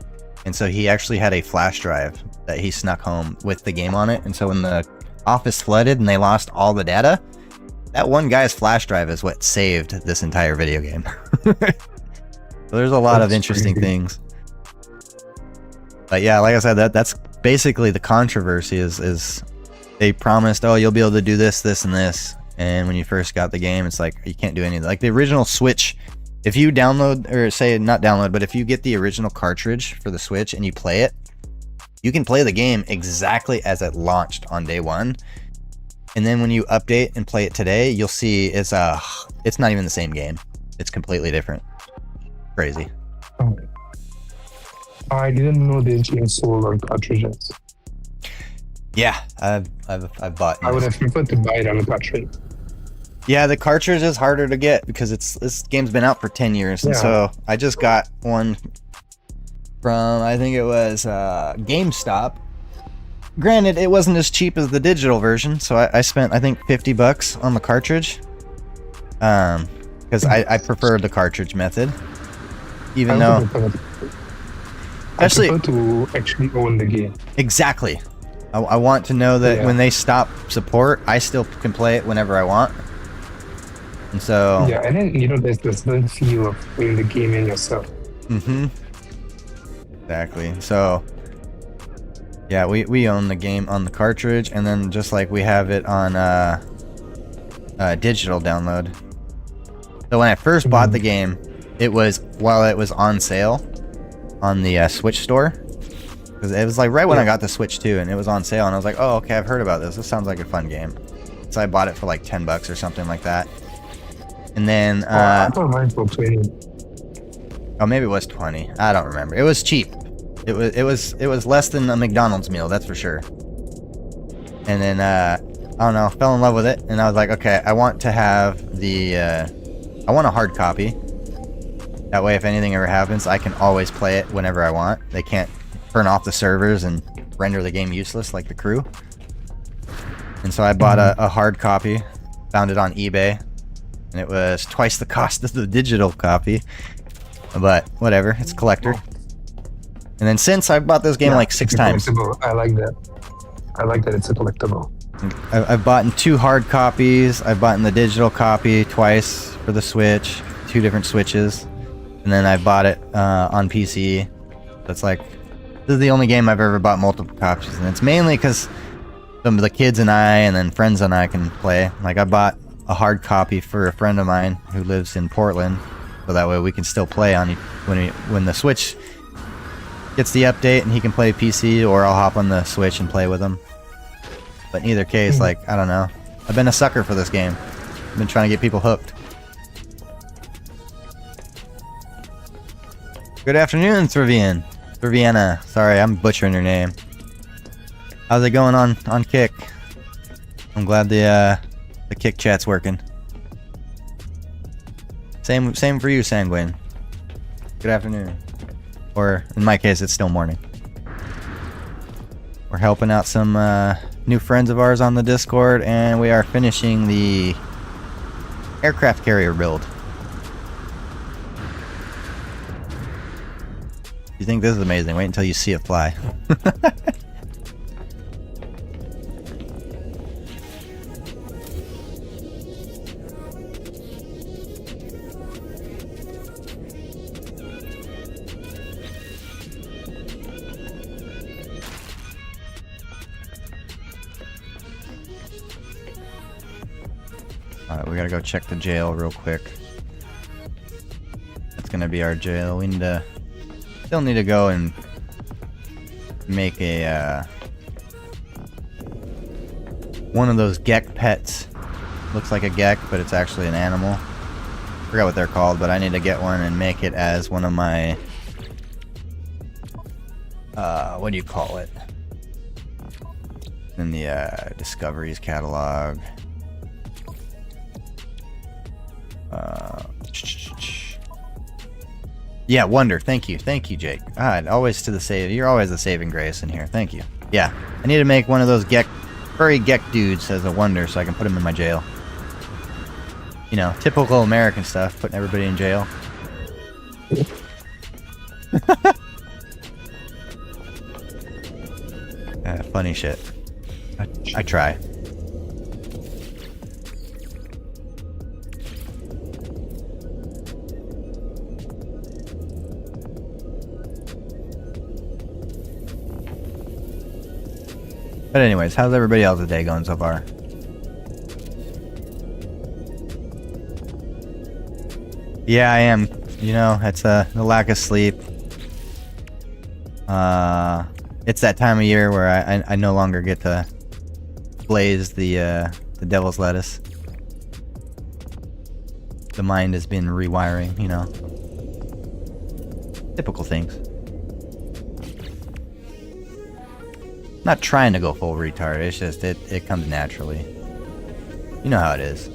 And so he actually had a flash drive that he snuck home with the game on it. And so when the office flooded and they lost all the data, that one guy's flash drive is what saved this entire video game. So there's a lot of interesting things. But yeah, like I said, that's basically the controversy is they promised, oh, you'll be able to do this, this, and this. And when you first got the game, it's like, you can't do anything. Like the original Switch, if you download, or say not download, but if you get the original cartridge for the Switch and you play it, you can play the game exactly as it launched on day one. And then when you update and play it today, you'll see it's not even the same game. It's completely different. Crazy. Oh. I didn't know this game sold on cartridges. Yeah, I've bought. I would have preferred to buy it on a cartridge. Yeah, the cartridge is harder to get because this game's been out for 10 years. And so I just got one from, I think it was GameStop. Granted, it wasn't as cheap as the digital version, so I spent, I think, $50 on the cartridge. Because I prefer the cartridge method. Even though... I prefer to actually own the game. Exactly. I want to know that when they stop support, I still can play it whenever I want. And so... Yeah, and then, there's this feel of playing the game in yourself. Mm-hmm. Exactly. So, yeah, we own the game on the cartridge, and then just like we have it on digital download. So when I first bought the game, it was while it was on sale on the Switch store. Because it was like right when I got the Switch too, and it was on sale, and I was like, oh, okay, I've heard about this. This sounds like a fun game. So I bought it for like $10 or something like that. And then I thought mine was 20. Oh, maybe it was 20. I don't remember. It was cheap. It was less than a McDonald's meal, that's for sure. And then I don't know, fell in love with it, and I was like, okay, I want to have the I want a hard copy. That way, if anything ever happens, I can always play it whenever I want. They can't turn off the servers and render the game useless like the crew. And so I bought a hard copy, found it on eBay, and it was twice the cost of the digital copy. But whatever, it's a collector. And then since I've bought this game like 6 times. I like that. I like that it's a collectible. I've bought in 2 hard copies. I've bought in the digital copy twice for the Switch, 2 different Switches. And then I bought it on PC. That's like, this is the only game I've ever bought multiple copies. And it's mainly because some of the kids and I, and then friends and I can play. Like I bought a hard copy for a friend of mine who lives in Portland, so that way we can still play on when the Switch gets the update and he can play PC, or I'll hop on the Switch and play with him. But in either case, like, I don't know. I've been a sucker for this game. I've been trying to get people hooked. Good afternoon, Thriviana. Sorry, I'm butchering your name. How's it going on Kick? I'm glad the Kick chat's working. Same for you, Sanguine. Good afternoon. Or, in my case, it's still morning. We're helping out some new friends of ours on the Discord, and we are finishing the aircraft carrier build. You think this is amazing? Wait until you see it fly. Alright, we gotta go check the jail real quick. That's gonna be our jail. We need to... Still need to go and make a, one of those Gek pets. Looks like a Gek, but it's actually an animal. Forgot what they're called, but I need to get one and make it as one of my, what do you call it? In the, Discoveries catalog. Yeah, Wonder. Thank you, Jake. God, always to the save. You're always the saving grace in here. Thank you. Yeah, I need to make one of those furry Gek dudes as a Wonder, so I can put him in my jail. You know, typical American stuff, putting everybody in jail. Funny shit. I try. But anyways, how's everybody else's day going so far? Yeah, I am. You know, it's the lack of sleep. It's that time of year where I no longer get to blaze the devil's lettuce. The mind has been rewiring, you know. Typical things. Not trying to go full retard, it's just it comes naturally. You know how it is.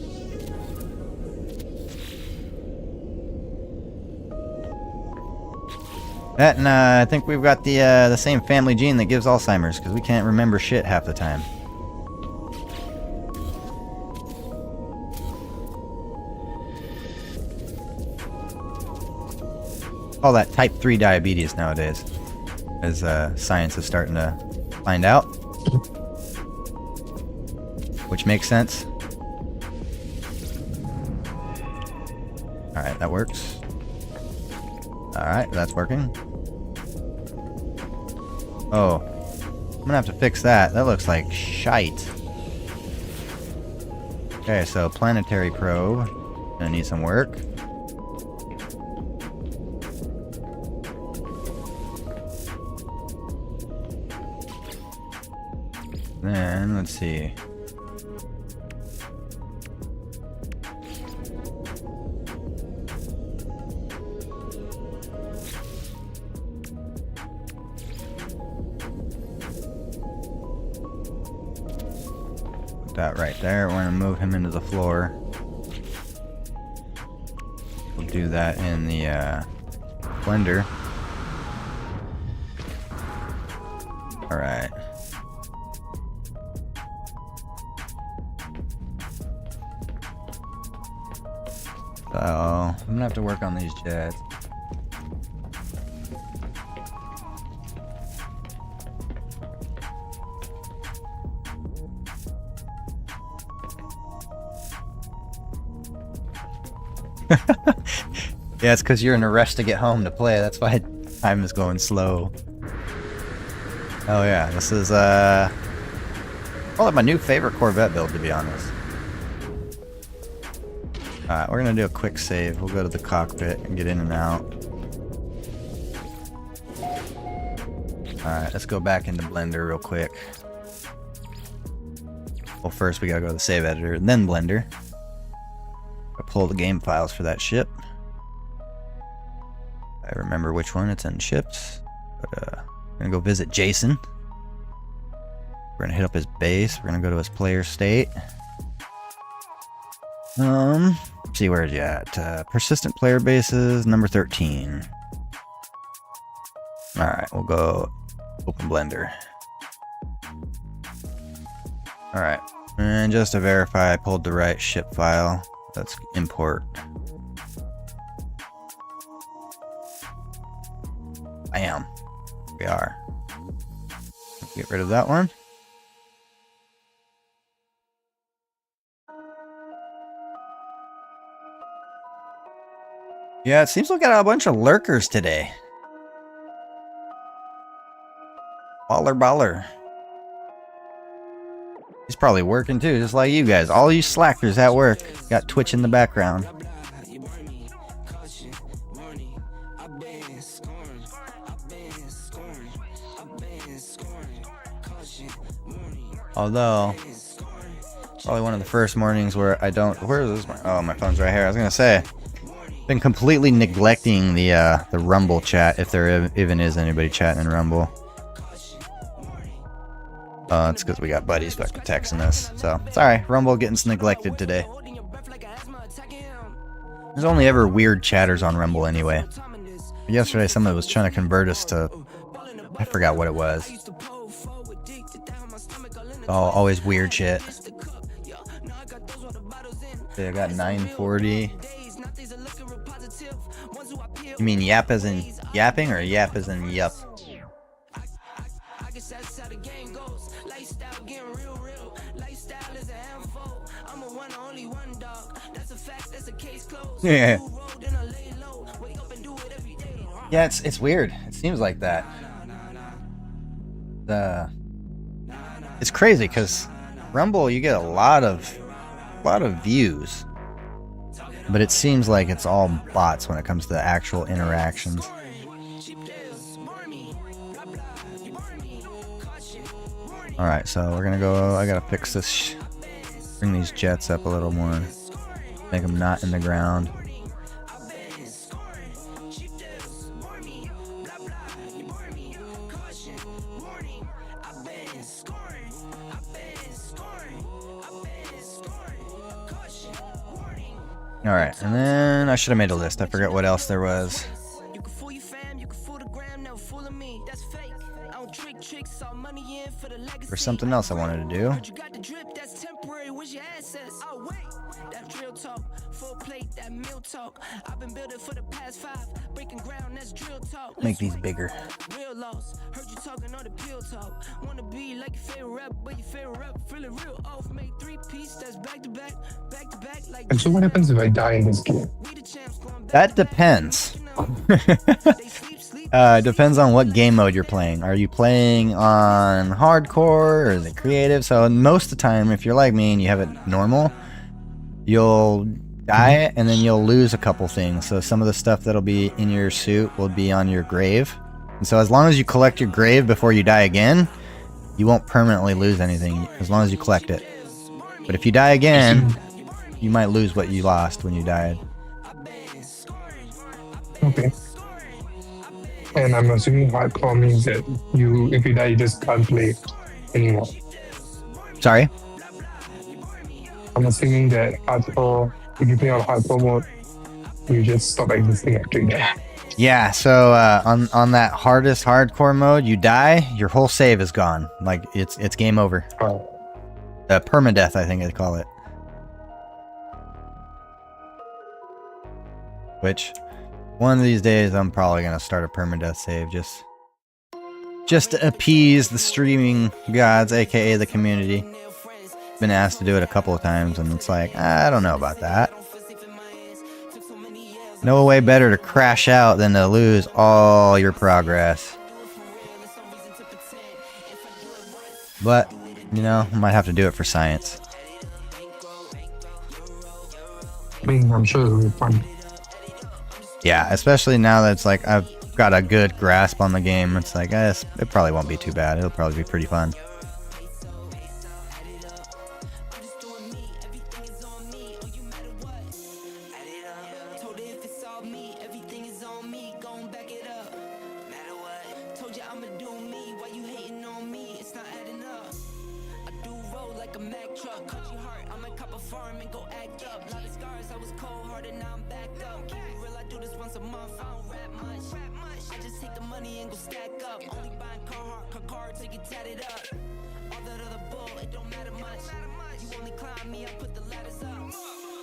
That and I think we've got the same family gene that gives Alzheimer's, because we can't remember shit half the time. Call that type 3 diabetes nowadays, as science is starting to find out, which makes sense. Alright, that works. Alright, that's working. Oh, I'm gonna have to fix that. That looks like shite. Okay, so planetary probe. Gonna need some work. Then, let's see. Put that right there. We're going to move him into the floor. We'll do that in the blender. Alright. So, I'm gonna have to work on these jets. Yeah, it's because you're in a rush to get home to play. That's why time is going slow. Oh yeah, this is Probably my new favorite Corvette build, to be honest. Alright, we're gonna do a quick save. We'll go to the cockpit and get in and out. Alright, let's go back into Blender real quick. Well, first we gotta go to the save editor and then Blender. I pull the game files for that ship. I remember which one it's in ships. But we're gonna go visit Jason. We're gonna hit up his base. We're gonna go to his player state. Let's see, where is he at? Persistent player bases, number 13. Alright, we'll go open Blender. Alright, and just to verify I pulled the right ship file, let's import. Bam. We are. Get rid of that one. Yeah, it seems like we got a bunch of lurkers today. Baller. He's probably working too, just like you guys. All you slackers at work. Got Twitch in the background. Although, probably one of the first mornings where I don't... Where is this? Oh, my phone's right here. I was going to say, been completely neglecting the Rumble chat, if there even is anybody chatting in Rumble. It's because we got buddies fucking texting us. So, sorry, Rumble getting neglected today. There's only ever weird chatters on Rumble anyway. Yesterday, somebody was trying to convert us to... I forgot what it was. Always weird shit. Okay, I got 940. You mean yap as in yapping or yap as in yup? Yeah. Yeah, it's weird. It seems like that. It's crazy because Rumble, you get a lot of views, but it seems like it's all bots when it comes to the actual interactions. All right, so we're gonna go. I gotta fix this. Bring these jets up a little more. Make them not in the ground. Alright, and then I should have made a list. I forgot what else there was. There's something else I wanted to do. Make these bigger. And so what happens if I die in this game? That depends. Depends on what game mode you're playing. Are you playing on hardcore or is it creative? So most of the time, if you're like me and you have it normal, you'll die and then you'll lose a couple things. So some of the stuff that'll be in your suit will be on your grave. And so as long as you collect your grave before you die again, you won't permanently lose anything as long as you collect it. But if you die again, you might lose what you lost when you died. Okay. And I'm assuming hardcore means that if you die, you just can't play anymore. Sorry? I'm assuming that hardcore, if you play on hardcore mode, you just stop existing after you die. Yeah, so on that hardest hardcore mode, you die, your whole save is gone. Like, it's game over. Permadeath, I think they call it. Which, one of these days, I'm probably going to start a permadeath save, just to appease the streaming gods, aka the community. Been asked to do it a couple of times, and it's like, I don't know about that. No way better to crash out than to lose all your progress. But You know, I might have to do it for science. I mean, I'm sure it'll be fun. Yeah, especially now that it's like I've got a good grasp on the game. It's like, it probably won't be too bad. It'll probably be pretty fun.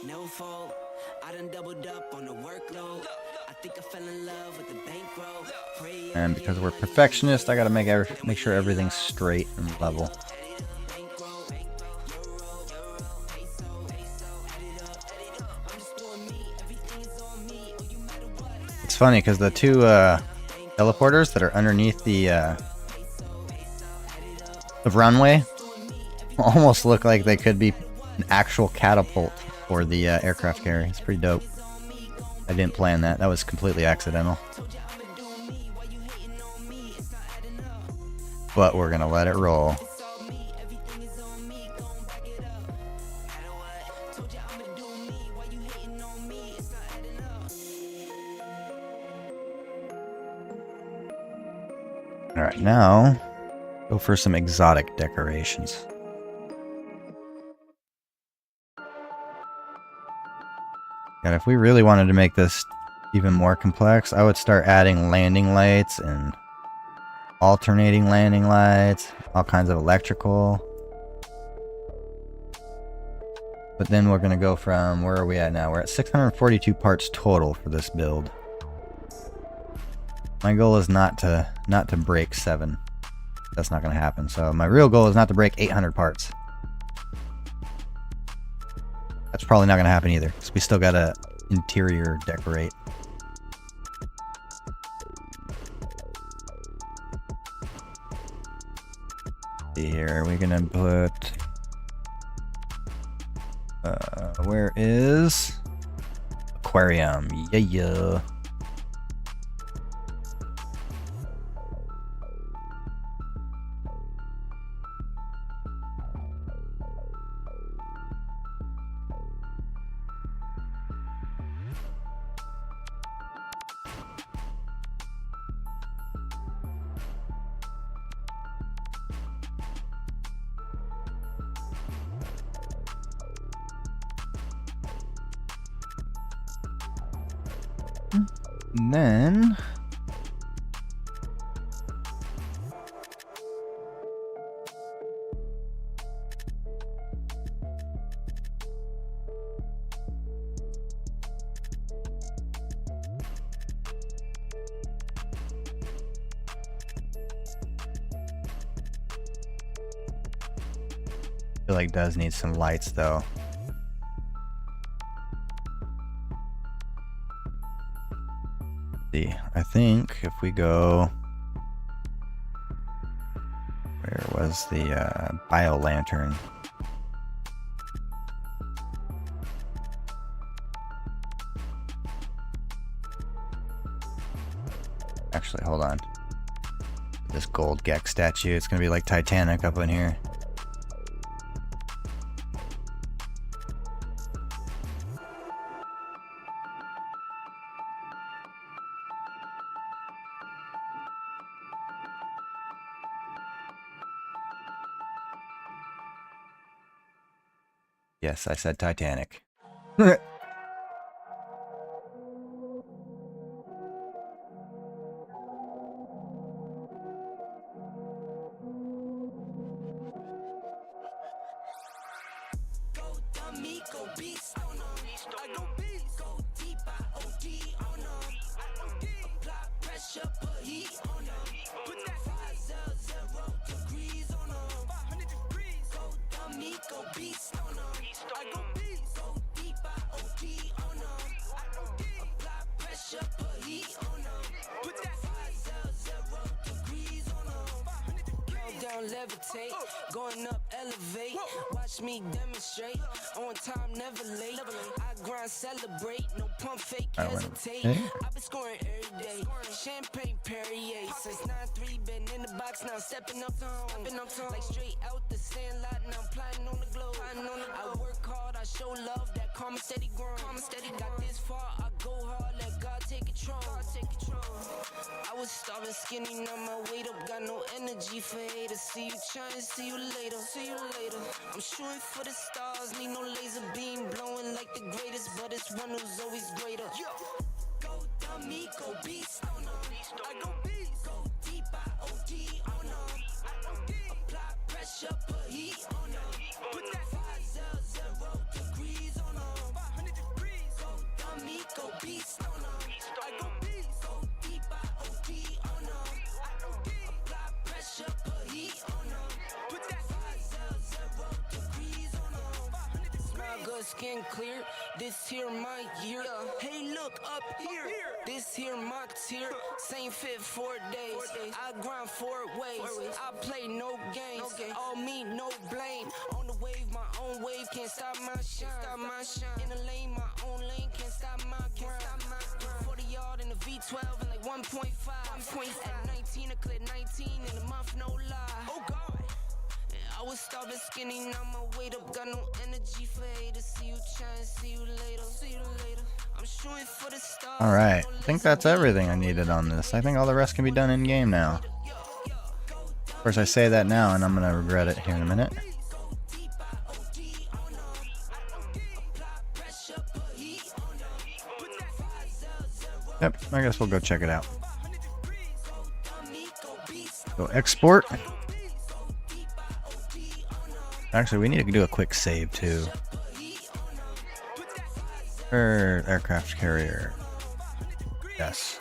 No fault, I done doubled up on the workload. I think I fell in love with the bankroll. And because we're perfectionists, I gotta make sure everything's straight and level. It's funny because the two teleporters that are underneath the runway almost look like they could be an actual catapult for the aircraft carrier. It's pretty dope. I didn't plan that. That was completely accidental. But we're gonna let it roll. Alright, now go for some exotic decorations. And if we really wanted to make this even more complex, I would start adding landing lights and alternating landing lights, all kinds of electrical. But then we're going to go from, where are we at now? We're at 642 parts total for this build. My goal is not to break 7. That's not going to happen. So my real goal is not to break 800 parts. That's probably not going to happen either, because we still got to interior decorate. See here, we're going to put... where is... aquarium. Yeah. And then I feel like it does need some lights though. I think if we go, where was the bio lantern? Actually, hold on. This gold Gex statue, it's gonna be like Titanic up in here. Yes, I said Titanic. down, levitate. Going up, elevate. Watch me demonstrate. On time, never late. I grind, celebrate. No pump, fake, hesitate. I've been scoring every day. Champagne, Perrier. Since 9-3, been in the box, now stepping up tone. Like straight out the sandlot, now I'm plotting on the globe. I work hard, I show love, that karma steady growing. Got this far, I go hard, let God take control. I was starving skinny, now my weight up, got no energy for haters. See you trying, see you later. I'm shooting for the stars, need no laser beam, blowing like the greatest, but it's one who's always greater. Go dummy, go beast, oh no. I go beast, go deep, I OD, oh no. Apply pressure, put heat, oh no. Put that 0 degrees, oh no. 500 degrees, go dummy, go beast, oh no. I go beast, go deep, I OD, oh no. Apply pressure, put heat, oh no. Put that 0 degrees, oh no. Smile good, skin clear. This here my year. Hey, look up here. This here my tier. Same fit 4 days. I grind 4 ways. I play no games. All me, no blame. On the wave, my own wave. Can't stop my shine. In the lane, my own lane. Can't stop my grind. 40 yard in the V12 and like 1.5. At 19, I cleared 19 in a month, no lie. Oh God. I was starving skinny, now my weight up, got no energy for haters. See you trying, see you later. I'm shooting for the stars. Alright, I think that's everything I needed on this. I think all the rest can be done in game now. Of course, I say that now and I'm gonna regret it here in a minute. Yep, I guess we'll go check it out. Go export. Actually, we need to do a quick save too. Aircraft carrier. Yes.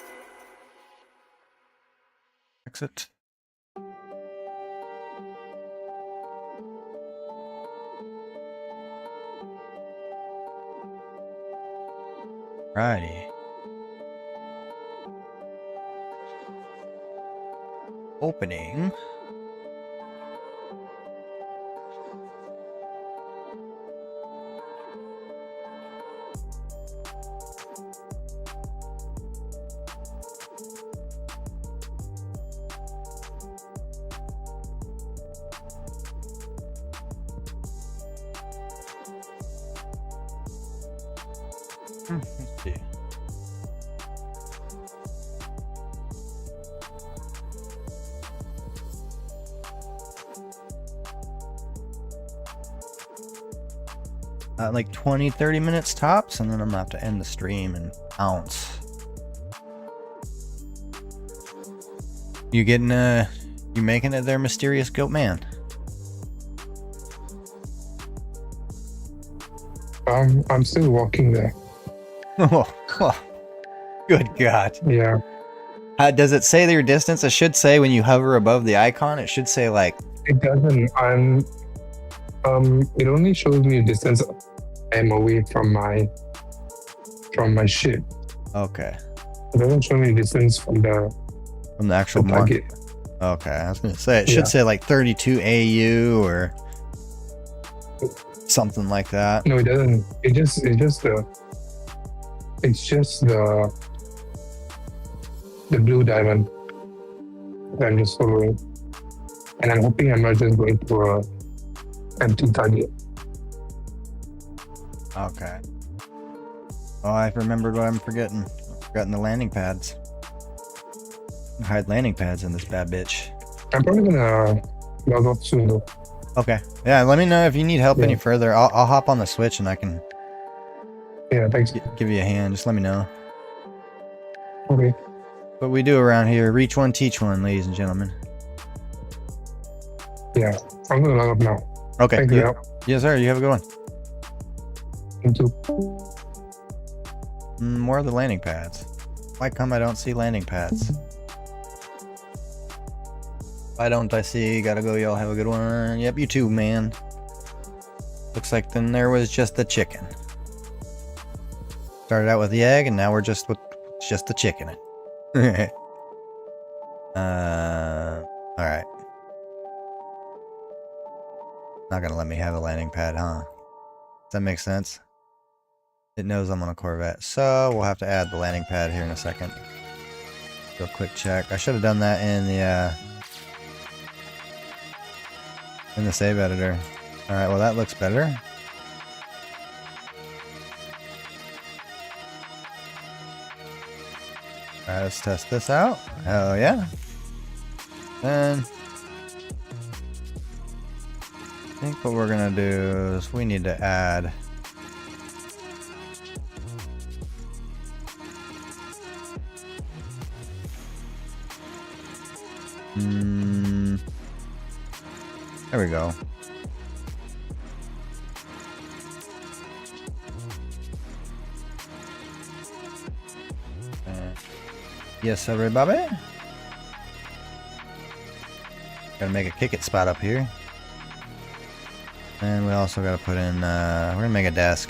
Exit. Righty. Opening. Let's see. Like 20-30 minutes tops, and then I'm gonna have to end the stream and bounce. You getting you making it there, mysterious goat man? I'm still walking there. Oh, good God. Yeah. Does it say your distance? It should say when you hover above the icon, it should say like... It doesn't. It only shows me the distance I'm away from my ship. Okay. It doesn't show me the distance from the actual target. Okay, I was gonna say it should say like 32 AU or something like that. No, it doesn't. It's just the blue diamond that I'm just following, and I'm hoping I'm not just going to a empty target. Okay. Oh, I remembered what I'm forgetting. Forgotten the landing pads. Hide landing pads in this bad bitch. I'm probably gonna log off soon though. Okay. Yeah, let me know if you need help any further. I'll hop on the Switch and I can thanks. Give you a hand. Just let me know. Okay. What we do around here, reach one, teach one, ladies and gentlemen. Yeah, I'm gonna log off now. Okay. Thank you. Yes, sir. You have a good one. You too. More of the landing pads. Why come I don't see landing pads? Why don't I see? Gotta go, y'all. Have a good one. Yep, you too, man. Looks like then there was just the chicken. Started out with the egg, and now we're just with just the chicken. Alright. Not gonna let me have a landing pad, huh? Does that make sense? It knows I'm on a Corvette, so we'll have to add the landing pad here in a second. Do a quick check. I should have done that in the save editor. Alright, well that looks better. Alright, let's test this out. Hell yeah. Then I think what we're gonna do is we need to add there we go. Yes, everybody. Gotta make a kick it spot up here. And we also gotta put in, we're gonna make a desk.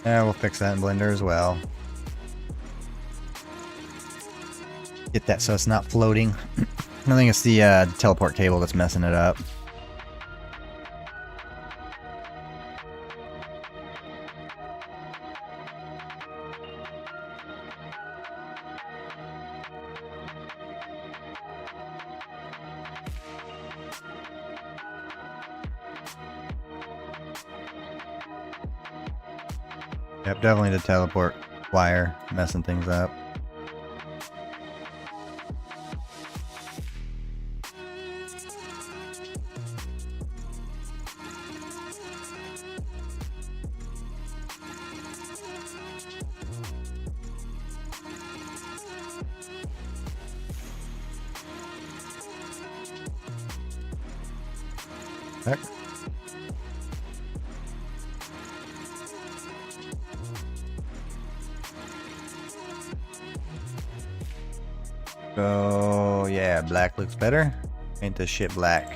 Yeah, we'll fix that in Blender as well. Get that so it's not floating. I think it's the teleport table that's messing it up. Yep, definitely the teleport wire messing things up. Heck. So yeah, black looks better. Paint this shit black.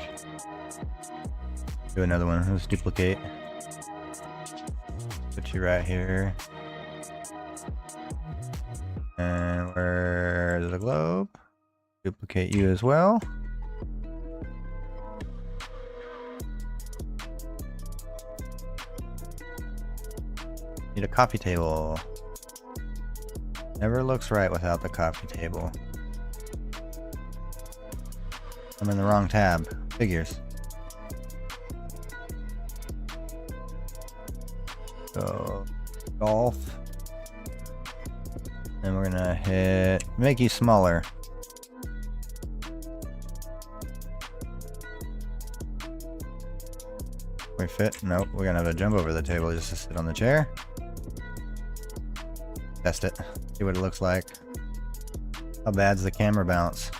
Do another one. Let's duplicate. Put you right here. And where's the globe? Duplicate you as well. Need a coffee table. Never looks right without the coffee table. I'm in the wrong tab. Figures. So, golf. And we're gonna hit, make you smaller. We fit? Nope, we're gonna have to jump over the table just to sit on the chair. Test it. See what it looks like. How bad's the camera bounce?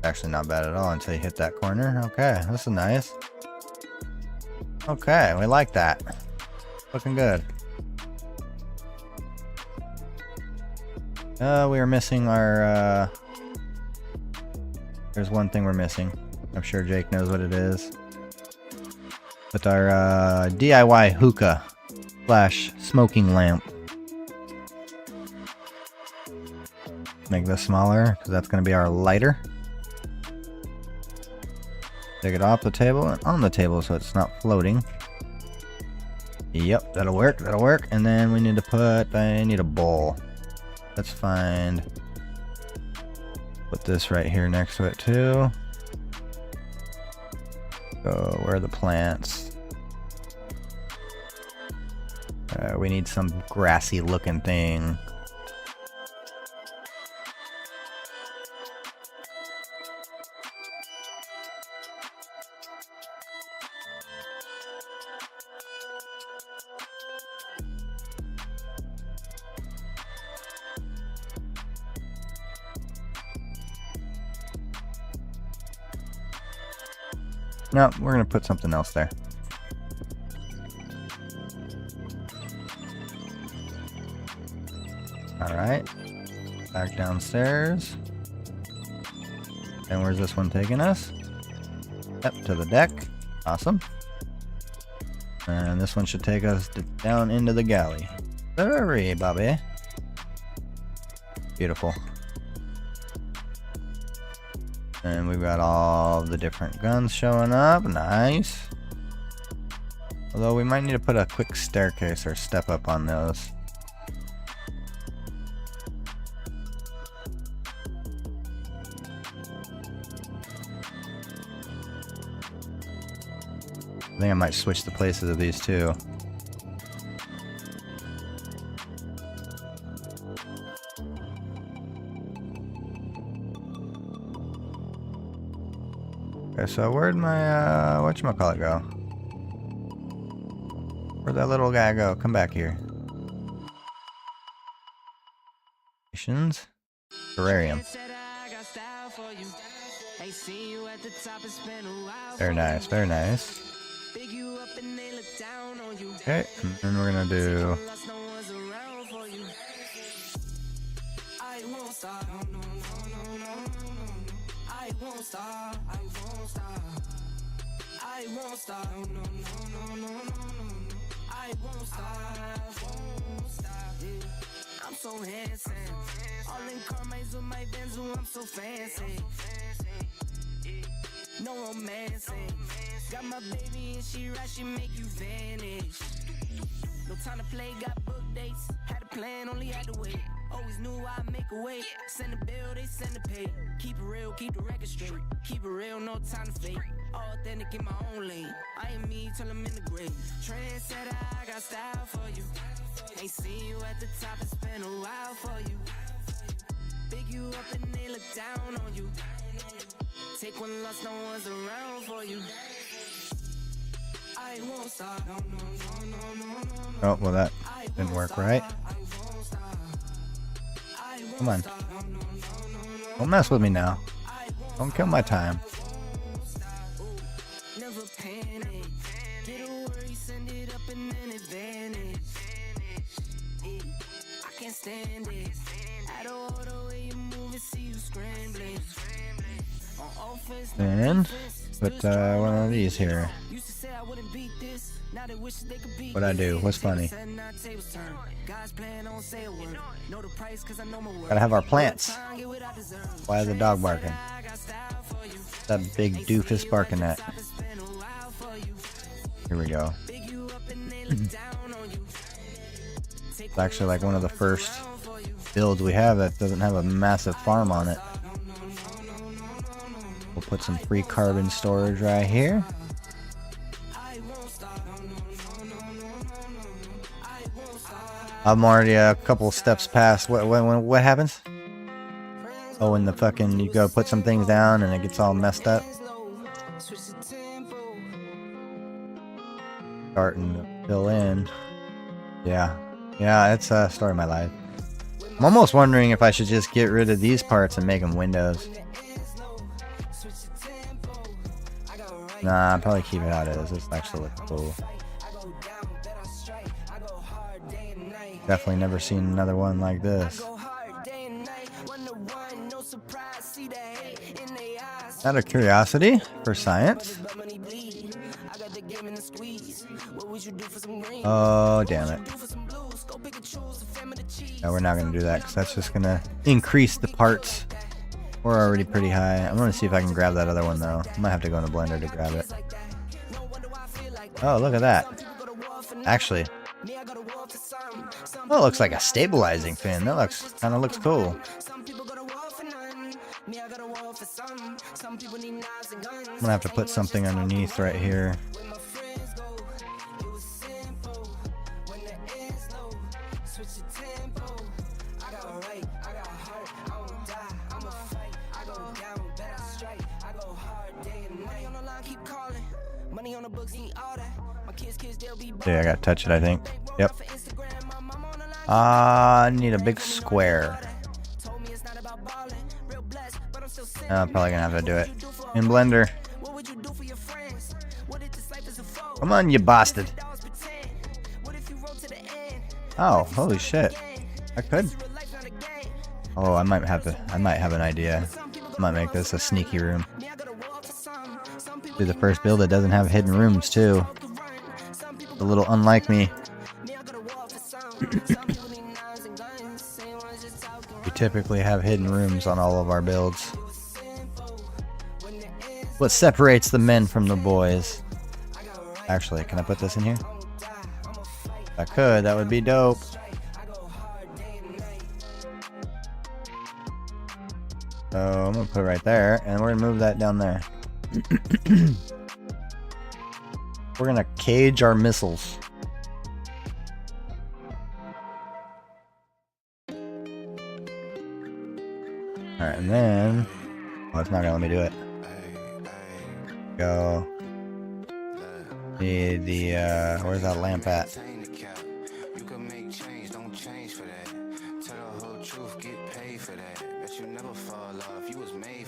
Actually not bad at all until you hit that corner. Okay, this is nice. Okay, we like that. Looking good. We are missing our, there's one thing we're missing. I'm sure Jake knows what it is. With our, DIY hookah / smoking lamp. Make this smaller, because that's going to be our lighter. Take it off the table and on the table so it's not floating. Yep, that'll work, that'll work. And then we need to put, I need a bowl. Let's find, put this right here next to it too. So where are the plants? We need some grassy looking thing. No, we're gonna put something else there. Alright. Back downstairs. And where's this one taking us? Yep, to the deck. Awesome. And this one should take us down into the galley. Hurry, Bobby. Beautiful. And we've got all the different guns showing up. Nice. Although we might need to put a quick staircase or step up on those. I think I might switch the places of these two. Okay, so where'd my whatchamacallit go? Where'd that little guy go? Come back here. Missions. Terrarium. Very nice, very nice. Okay, and then we're gonna do I'm so handsome. All in Carmines with my Benzo, I'm so fancy. No romancing. Got my baby and she right, she make you vanish. No time to play, got book dates. Had a plan, only had to wait. Always knew I'd make a way. Send a bill, they send a pay. Keep it real, keep the record straight. Keep it real, no time to fake. All authentic in my own lane. I am me till I'm in the grave. Trendsetter, I got style for you. Ain't seen you at the top, it's been a while for you. Big you up and they look down on you. Take one loss, no one's around for you. I won't stop. oh, well that didn't work right. Come on. Don't mess with me now. Don't kill my time. Never panic. Get a worry, send it up in an advantage. I can't stand it. At all the way you move it, see you scrambling. On offense, And put one of these here. used to say I wouldn't beat this. Now they wish they could beat What'd I do? What's funny? Guys playing on say a word. Know the price 'cause I know my word. Gotta have our plants. Why is the dog barking? That big doofus barking at. Here we go. It's actually like one of the first builds we have that doesn't have a massive farm on it. We'll put some free carbon storage right here. I'm already a couple steps past. What happens? Oh, when the fucking you go put some things down and it gets all messed up. Starting to fill in. Yeah, it's a story of my life. I'm almost wondering if I should just get rid of these parts and make them windows. Nah, I'll probably keep it how it is. This actually looks cool. Definitely never seen another one like this. Out of curiosity for science. Oh, damn it. No, we're not going to do that because that's just going to increase the parts. We're already pretty high. I'm going to see if I can grab that other one though. I might have to go in the blender to grab it. Oh, look at that. Actually, oh, it looks like a stabilizing fin. That kind of looks cool. I'm gonna have to put something underneath right here. Yeah, I gotta touch it, I think. Yep. I need a big square. I'm probably gonna have to do it in Blender. Come on, you bastard. Oh, holy shit. I could. Oh, I might have an idea. I might make this a sneaky room. Do the first build that doesn't have hidden rooms too. A little unlike me. We typically have hidden rooms on all of our builds. What separates the men from the boys? Actually, can I put this in here? If I could, that would be dope. So I'm gonna put it right there, and we're gonna move that down there. We're gonna cage our missiles. Alright, and then... oh, it's not gonna let me do it. Go. Need the, where's that lamp at?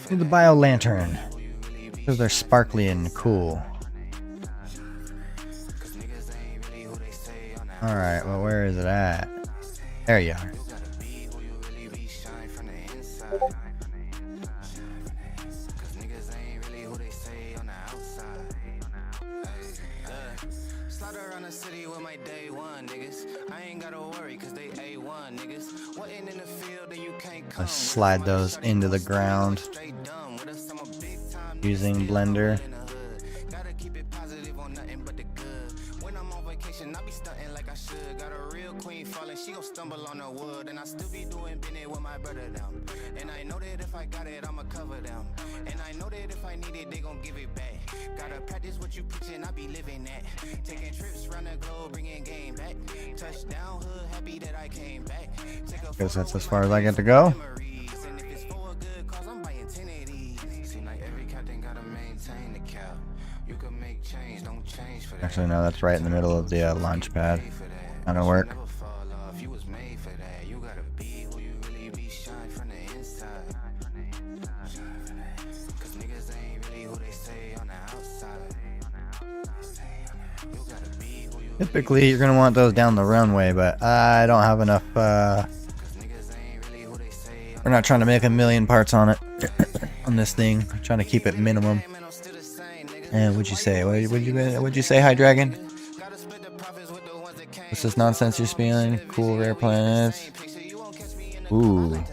Need the bio lantern. Because they're sparkly and cool. Alright, well, where is it at? There you are. Let's slide those into the ground using Blender. Guess that's as far as I get to go. Actually, no, that's right in the middle of the launch pad. That'll work. Typically, you're going to want those down the runway, but I don't have enough, we're not trying to make a million parts on it, on this thing. I'm trying to keep it minimum. And what'd you say? What'd you say, High Dragon? What's this nonsense you're spewing? Cool rare planets. Ooh.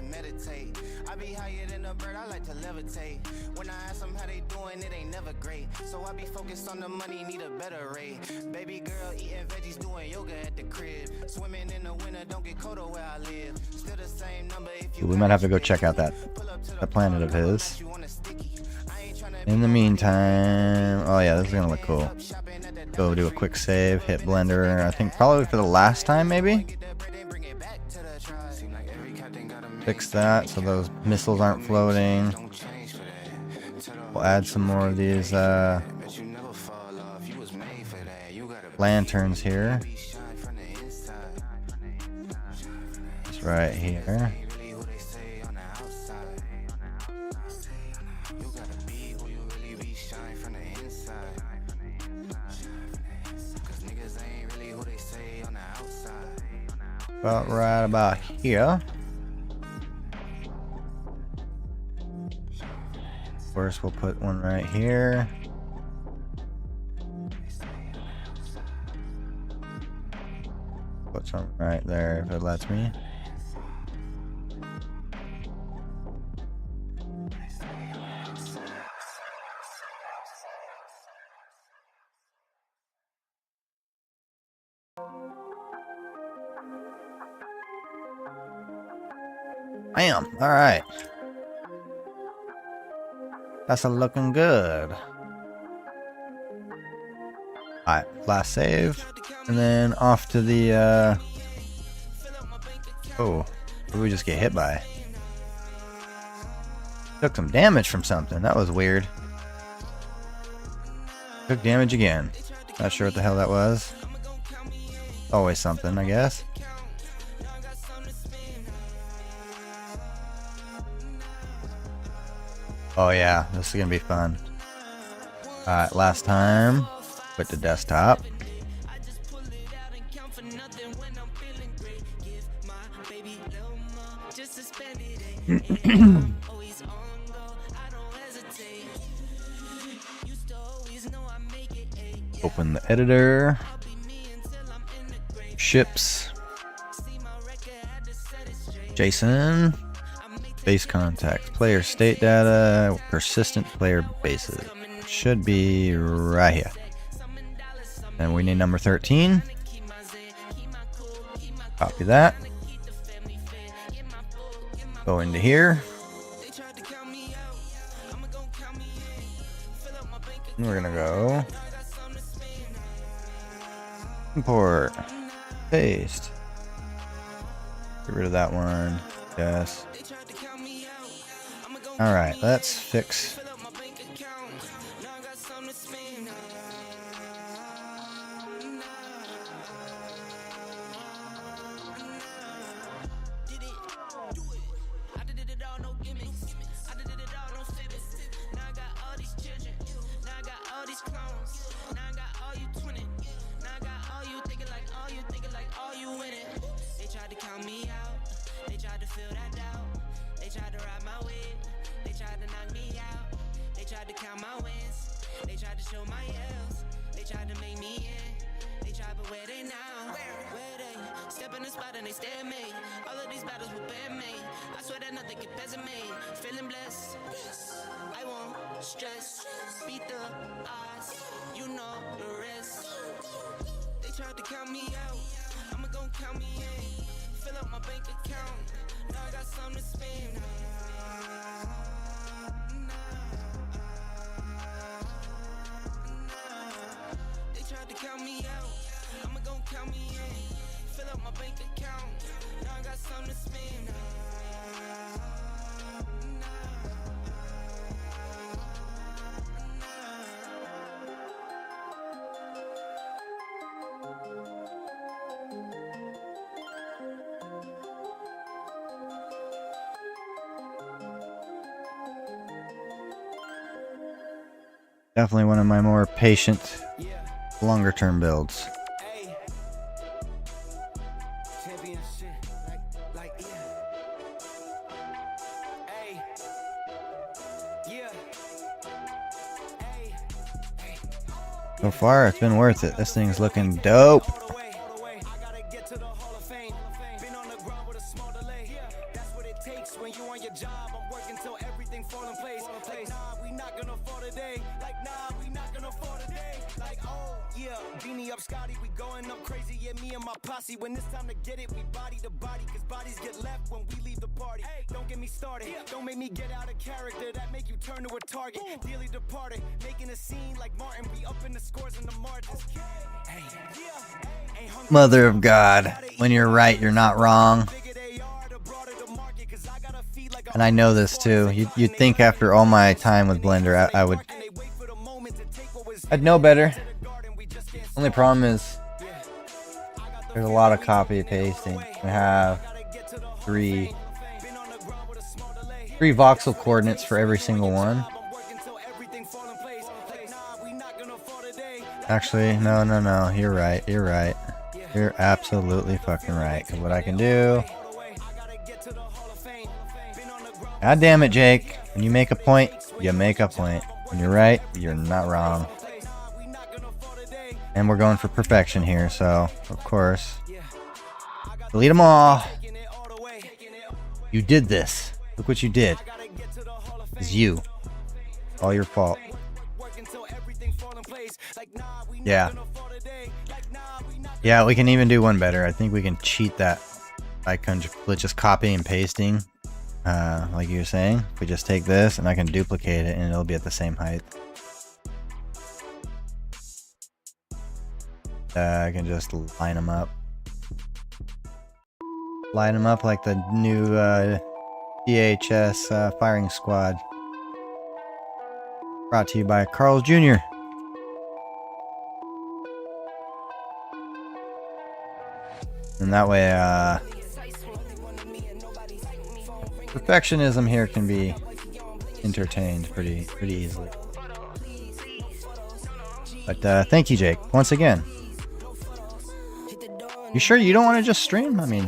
We might have to go check out that planet of his. In the meantime, oh yeah, this is gonna look cool. Go do a quick save, hit Blender, I think probably for the last time maybe? Fix that so those missiles aren't floating. We'll add some more of these lanterns here. Just right here. About right about here. Of course, we'll put one right here. Put some right there if it lets me. Bam! Alright. That's looking good. Alright, last save. And then off to the, oh, what did we just get hit by? Took some damage from something. That was weird. Took damage again. Not sure what the hell that was. Always something, I guess. Oh yeah, this is gonna be fun. Alright, last time with the desktop. Open the editor. Ships. JSON. Base contacts. Player state data. Persistent player bases. Should be right here. And we need number 13. Copy that. Go into here. And we're gonna go import, paste, get rid of that one. Yes. All right, let's fix. Definitely one of my more patient, longer term builds. So far, it's been worth it. This thing's looking dope. When it's time to get it, we body to body, cause bodies get left when we leave the party. Don't get me started, don't make me get out of character, that make you turn to a target. Dearly departed, making a scene like Martin, we up in the scores and the margins. Mother of God, when you're right, you're not wrong. And I know this too. You'd think after all my time with Blender, I'd know better. Only problem is, there's a lot of copy pasting. I have three voxel coordinates for every single one. Actually, no. You're right. You're absolutely fucking right. Because what I can do... God damn it, Jake. When you make a point, you make a point. When you're right, you're not wrong. And we're going for perfection here, so, of course. Delete them all. You did this. Look what you did. It's you. All your fault. Yeah. Yeah, we can even do one better. I think we can cheat that by just copying and pasting. Like you were saying. If we just take this and I can duplicate it and it'll be at the same height. I can just line them up. Line them up like the new DHS firing squad. Brought to you by Carl's Jr. And that way, perfectionism here can be entertained pretty easily. But thank you, Jake, once again. You sure you don't want to just stream? I mean,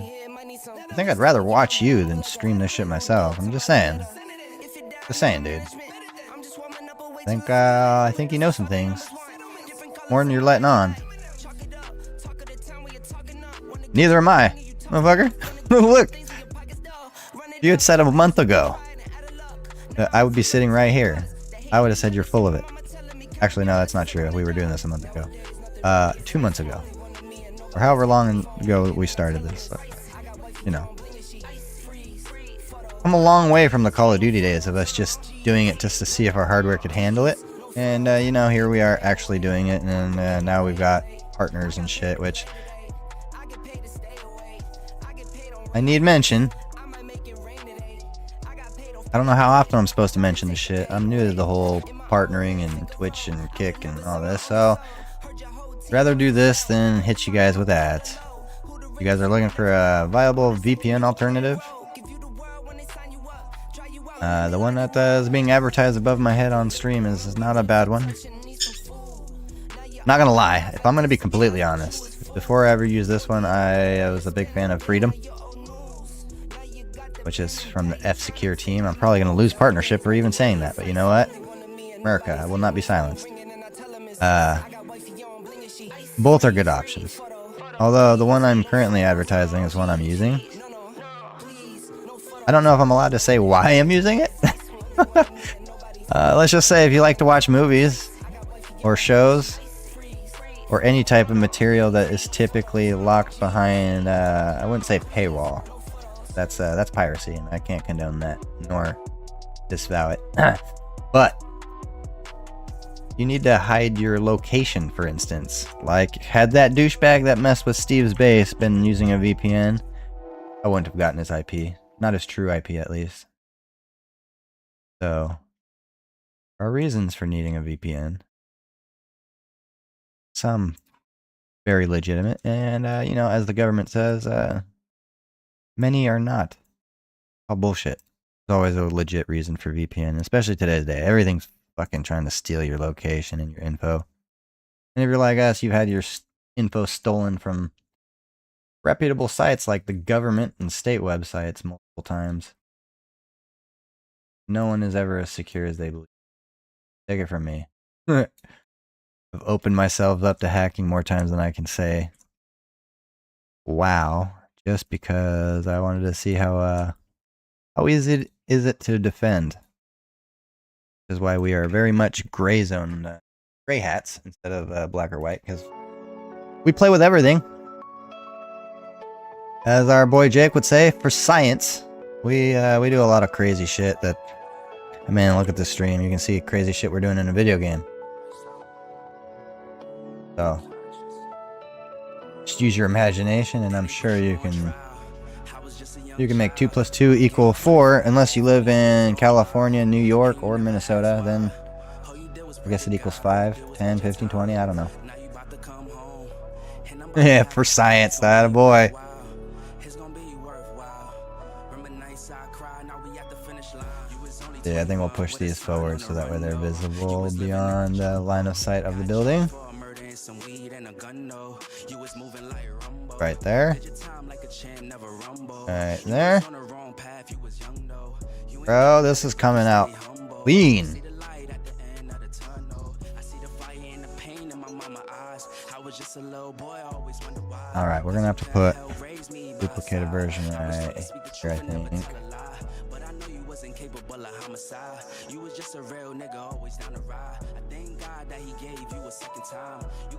I think I'd rather watch you than stream this shit myself. I'm just saying. Just saying, dude. I think you know some things. More than you're letting on. Neither am I, motherfucker. Look. You had said a month ago that I would be sitting right here. I would have said you're full of it. Actually, no, that's not true. We were doing this a month ago. 2 months ago. Or however long ago we started this. So, you know. I'm a long way from the Call of Duty days of us just doing it just to see if our hardware could handle it. And, you know, here we are actually doing it. And now we've got partners and shit, which I need mention. I don't know how often I'm supposed to mention this shit. I'm new to the whole partnering and Twitch and Kick and all this, so I'd rather do this than hit you guys with ads. You guys are looking for a viable VPN alternative? The one that is being advertised above my head on stream is not a bad one. Not gonna lie, if I'm gonna be completely honest, before I ever used this one, I was a big fan of Freedom, which is from the F-Secure team. I'm probably going to lose partnership for even saying that, but you know what? America, I will not be silenced. Both are good options. Although the one I'm currently advertising is one I'm using. I don't know if I'm allowed to say why I'm using it. Let's just say if you like to watch movies or shows or any type of material that is typically locked behind, I wouldn't say paywall. That's piracy, and I can't condone that, nor disavow it. But you need to hide your location, for instance. Like, had that douchebag that messed with Steve's base been using a VPN, I wouldn't have gotten his IP. Not his true IP, at least. So, there are reasons for needing a VPN. Some very legitimate, and, you know, as the government says, many are not. All bullshit. There's always a legit reason for VPN, especially today's day. Everything's fucking trying to steal your location and your info. And if you're like us, you've had your info stolen from reputable sites like the government and state websites multiple times. No one is ever as secure as they believe. Take it from me. I've opened myself up to hacking more times than I can say wow. Just because I wanted to see how easy is it to defend. This is why we are very much gray zone, gray hats instead of black or white, because we play with everything. As our boy Jake would say, for science, we do a lot of crazy shit that, man, look at this stream. You can see crazy shit we're doing in a video game. So, just use your imagination, and I'm sure you can make 2 + 2 = 4, unless you live in California, New York, or Minnesota. Then I guess it equals 5, 10, 15, 20. I don't know. Yeah, for science, that boy. Yeah, I think we'll push these forward so that way they're visible beyond the line of sight of the building. Right there. Right there. Bro, this is coming out clean. Alright, we're gonna have to put duplicated version right here, I think.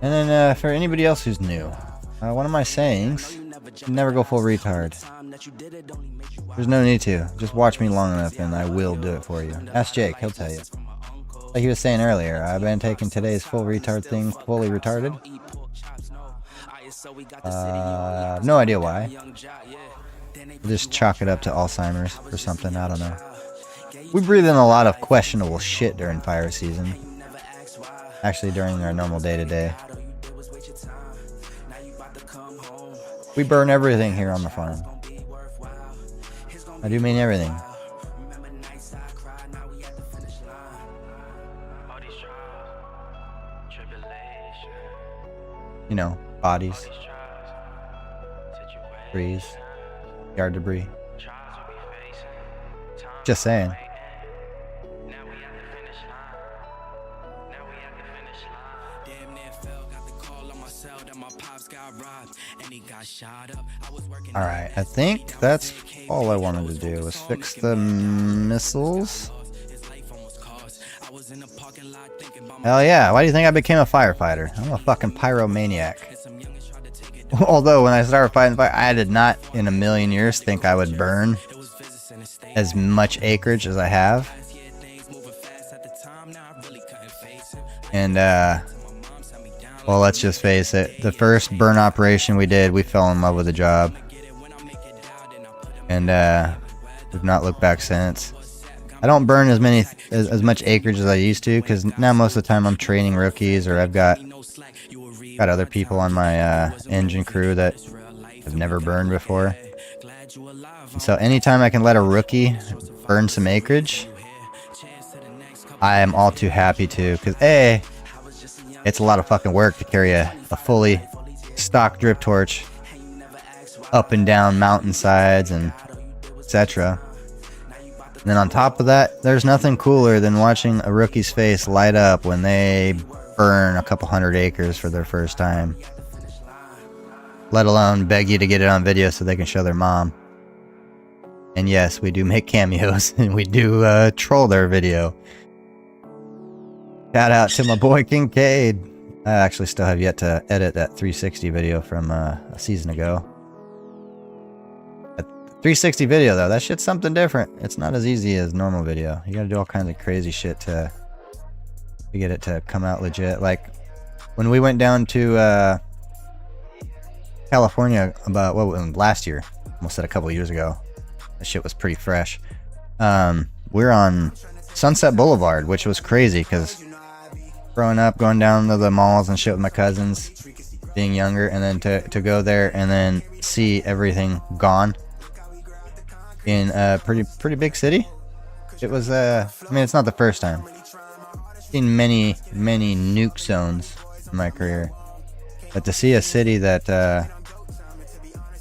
And then for anybody else who's new, one of my sayings, never go full retard. There's no need to. Just watch me long enough and I will do it for you. Ask Jake, he'll tell you. Like he was saying earlier, I've been taking today's full retard thing fully retarded. No idea why. Just chalk it up to Alzheimer's or something, I don't know. We breathe in a lot of questionable shit during fire season. Actually, during our normal day-to-day. We burn everything here on the farm. I do mean everything. You know, bodies, trees, Yard debris. Just saying. Alright, I think that's all I wanted to do was fix the missiles. Hell yeah, why do you think I became a firefighter? I'm a fucking pyromaniac. Although when I started fighting fire, I did not in a million years think I would burn as much acreage as I have. And well, let's just face it, the first burn operation we did, we fell in love with the job. And we've not looked back since. I don't burn as much acreage as I used to, because now most of the time I'm training rookies, or I've got other people on my engine crew that have never burned before. And so anytime I can let a rookie burn some acreage, I am all too happy to, because A, it's a lot of fucking work to carry a fully stock drip torch up and down mountainsides and etc. And then on top of that, there's nothing cooler than watching a rookie's face light up when they burn a couple hundred acres for their first time. Let alone beg you to get it on video so they can show their mom. And yes, we do make cameos and we do troll their video. Shout out to my boy Kincaid. I actually still have yet to edit that 360 video from a season ago. A 360 video though, that shit's something different. It's not as easy as normal video. You gotta do all kinds of crazy shit to get it to come out legit. Like when we went down to California about last year, almost said a couple years ago. That shit was pretty fresh. We're on Sunset Boulevard, which was crazy because growing up, going down to the malls and shit with my cousins, being younger, and then to go there and then see everything gone in a pretty big city. It was I mean, it's not the first time. I've seen many nuke zones in my career, but to see a city that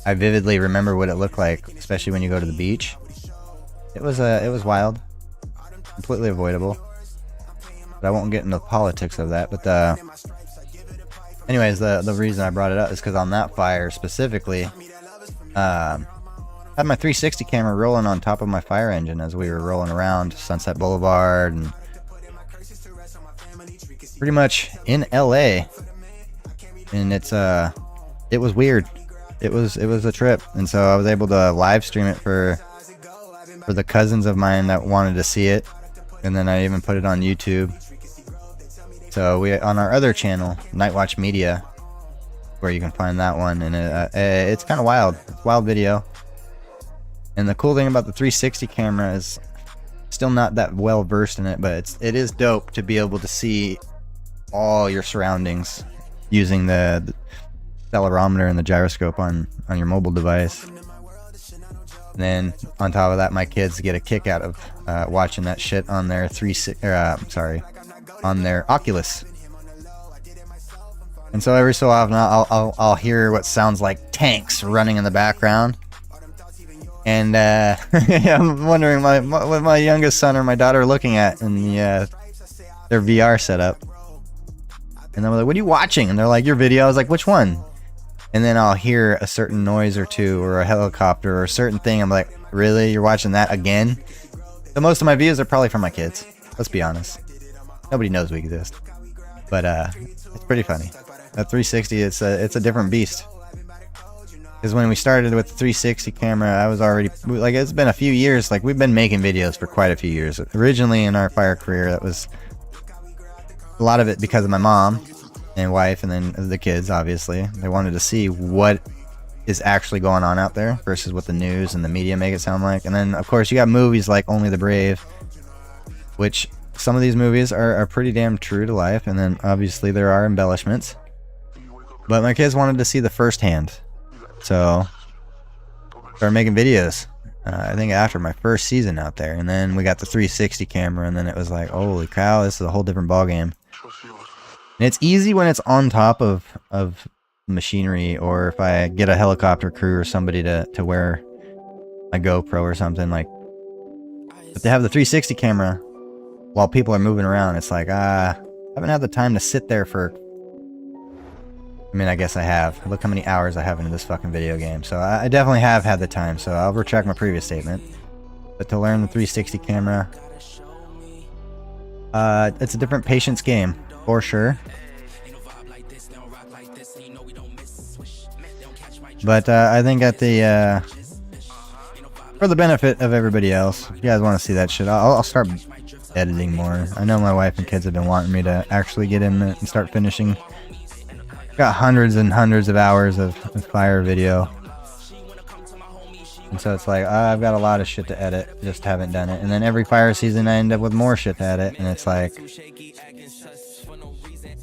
I vividly remember what it looked like, especially when you go to the beach, it was wild, completely avoidable. But I won't get into the politics of that. But anyways, the reason I brought it up is because on that fire specifically, I had my 360 camera rolling on top of my fire engine as we were rolling around Sunset Boulevard and pretty much in LA. And it was weird. It was a trip, and so I was able to live stream it for the cousins of mine that wanted to see it, and then I even put it on YouTube. So we on our other channel, Nightwatch Media, where you can find that one, and it's kind of wild. It's wild video. And the cool thing about the 360 camera is still not that well versed in it, but it is dope to be able to see all your surroundings using the accelerometer and the gyroscope on your mobile device. And then on top of that, my kids get a kick out of watching that shit on their on their Oculus. And so every so often I'll hear what sounds like tanks running in the background, and I'm wondering what my youngest son or my daughter are looking at in their VR setup. And I'm like, "What are you watching?" And they're like, "Your video." I was like, "Which one?" And then I'll hear a certain noise or two, or a helicopter, or a certain thing. I'm like, "Really? You're watching that again?" So most of my views are probably from my kids. Let's be honest. Nobody knows we exist, but it's pretty funny. That 360, it's a different beast. Because when we started with the 360 camera, I was already like, it's been a few years. Like, we've been making videos for quite a few years. Originally in our fire career, that was a lot of it because of my mom and wife, and then the kids. Obviously, they wanted to see what is actually going on out there versus what the news and the media make it sound like. And then of course you got movies like Only the Brave, which some of these movies are pretty damn true to life, and then obviously there are embellishments. But my kids wanted to see the firsthand, so started making videos. I think after my first season out there, and then we got the 360 camera, and then it was like, holy cow, this is a whole different ballgame. And it's easy when it's on top of machinery, or if I get a helicopter crew or somebody to wear a GoPro or something, like, but they have the 360 camera while people are moving around. It's like, I haven't had the time to sit there for, I mean, I guess I have. Look how many hours I have into this fucking video game. So I definitely have had the time, so I'll retract my previous statement. But to learn the 360 camera, it's a different patience game, for sure. But I think at the, for the benefit of everybody else, if you guys want to see that shit, I'll start editing more. I know my wife and kids have been wanting me to actually get in and start finishing. Got hundreds and hundreds of hours of fire video. And so it's like, I've got a lot of shit to edit, just haven't done it. And then every fire season I end up with more shit to edit, and it's like,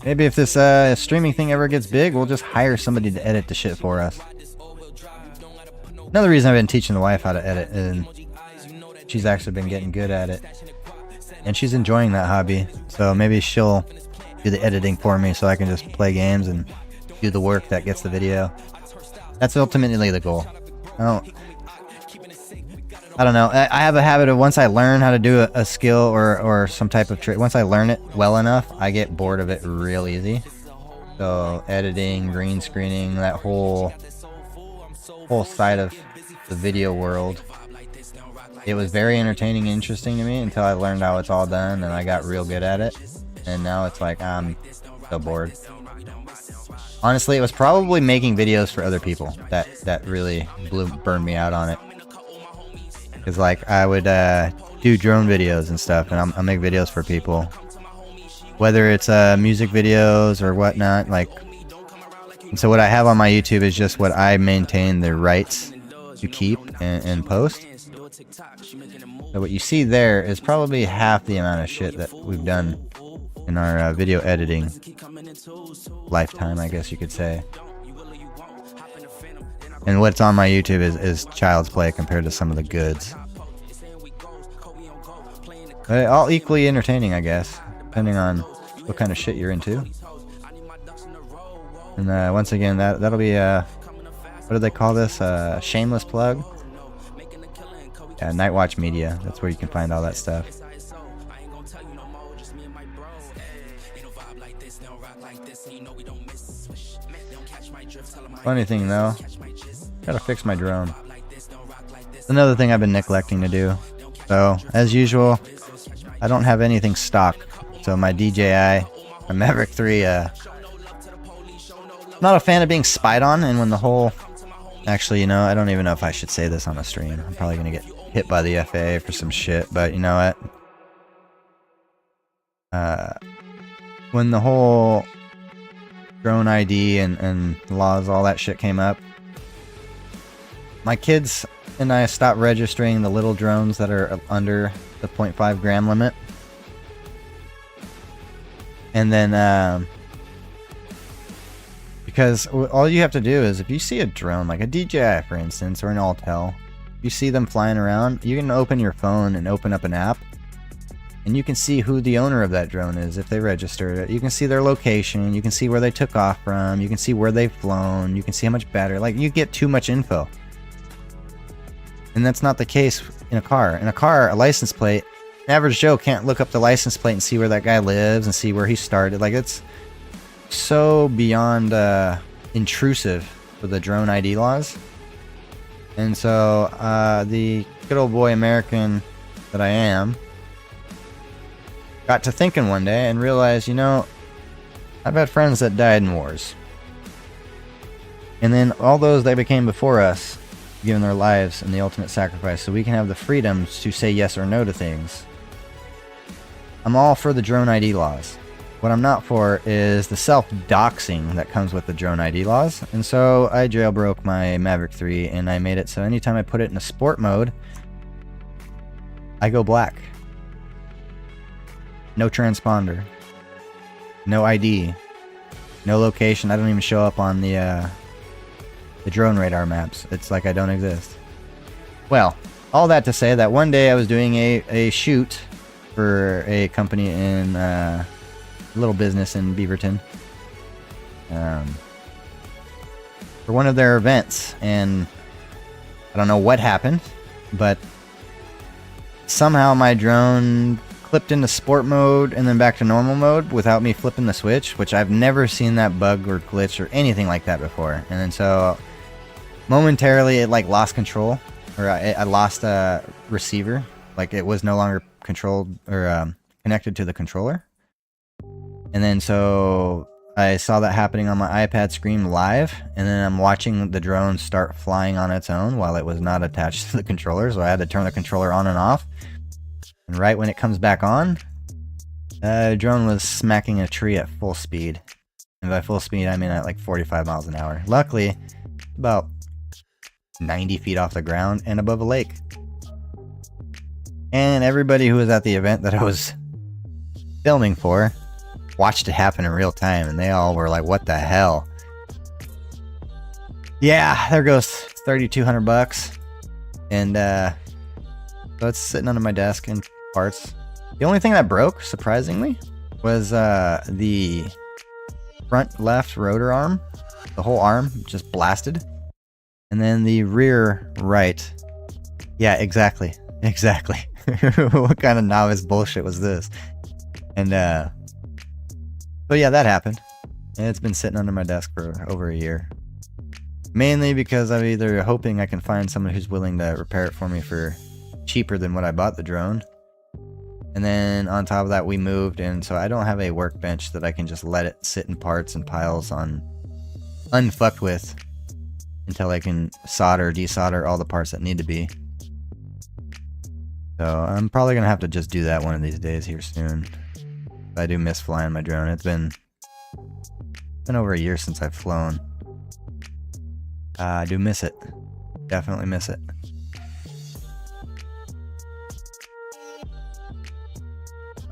maybe if this streaming thing ever gets big, we'll just hire somebody to edit the shit for us. Another reason I've been teaching the wife how to edit, and she's actually been getting good at it. And she's enjoying that hobby, so maybe she'll do the editing for me so I can just play games and do the work that gets the video. That's ultimately the goal. I don't know. I have a habit of, once I learn how to do a skill or some type of trick, once I learn it well enough, I get bored of it real easy. So editing, green screening, that whole side of the video world, it was very entertaining and interesting to me until I learned how it's all done, and I got real good at it. And now it's like, I'm so bored. Honestly, it was probably making videos for other people that really burned me out on it. Because, like, I would do drone videos and stuff, and I'll make videos for people. Whether it's music videos or whatnot, like... And so what I have on my YouTube is just what I maintain the rights to keep and post. So what you see there is probably half the amount of shit that we've done in our video editing lifetime, I guess you could say. And what's on my YouTube is child's play compared to some of the goods. But all equally entertaining, I guess, depending on what kind of shit you're into. And once again, that'll be what do they call this? Shameless plug? Yeah, Nightwatch Media. That's where you can find all that stuff. Funny thing though, gotta fix my drone. It's another thing I've been neglecting to do. So, as usual, I don't have anything stock. So my DJI, my Maverick 3, not a fan of being spied on, and when the whole... Actually, you know, I don't even know if I should say this on a stream. I'm probably gonna get hit by the FAA for some shit, but you know what? When the whole drone ID and laws, all that shit came up, my kids and I stopped registering the little drones that are under the 0.5 gram limit. And then, because all you have to do is, if you see a drone, like a DJI for instance, or an Altel, you see them flying around, you can open your phone and open up an app, and you can see who the owner of that drone is if they registered it. You can see their location, you can see where they took off from, you can see where they've flown, you can see how much battery, like, you get too much info. And that's not the case in a car. In a car, a license plate, an average Joe can't look up the license plate and see where that guy lives and see where he started. Like, it's so beyond intrusive for the drone ID laws. And so the good old boy American that I am got to thinking one day and realized, you know, I've had friends that died in wars, and then all those that became before us, giving their lives in the ultimate sacrifice so we can have the freedoms to say yes or no to things. I'm all for the drone ID laws. What I'm not for is the self-doxing that comes with the drone ID laws. And so I jailbroke my Maverick 3 and I made it so anytime I put it in a sport mode, I go black. No transponder. No ID. No location. I don't even show up on the drone radar maps. It's like I don't exist. Well, all that to say that one day I was doing a shoot for a company in a little business in Beaverton for one of their events, and I don't know what happened, but somehow my drone clipped into sport mode and then back to normal mode without me flipping the switch, which I've never seen that bug or glitch or anything like that before. And then so momentarily it like lost control, or I lost a receiver, like it was no longer controlled or connected to the controller. And then so I saw that happening on my iPad screen live, and then I'm watching the drone start flying on its own while it was not attached to the controller, so I had to turn the controller on and off. And right when it comes back on, the drone was smacking a tree at full speed. And by full speed, I mean at like 45 miles an hour. Luckily, about 90 feet off the ground and above a lake. And everybody who was at the event that I was filming for watched it happen in real time, and they all were like, what the hell? Yeah, there goes $3,200. And so it's sitting under my desk in parts. The only thing that broke, surprisingly, was the front left rotor arm. The whole arm just blasted. And then the rear right. Yeah, exactly. Exactly. What kind of novice bullshit was this? And so yeah, that happened. And it's been sitting under my desk for over a year. Mainly because I'm either hoping I can find someone who's willing to repair it for me for cheaper than what I bought the drone. And then on top of that, we moved, and so I don't have a workbench that I can just let it sit in parts and piles on unfucked with until I can solder, desolder all the parts that need to be. So I'm probably gonna have to just do that one of these days here soon. I do miss flying my drone. It's been over a year since I've flown. I do miss it. Definitely miss it.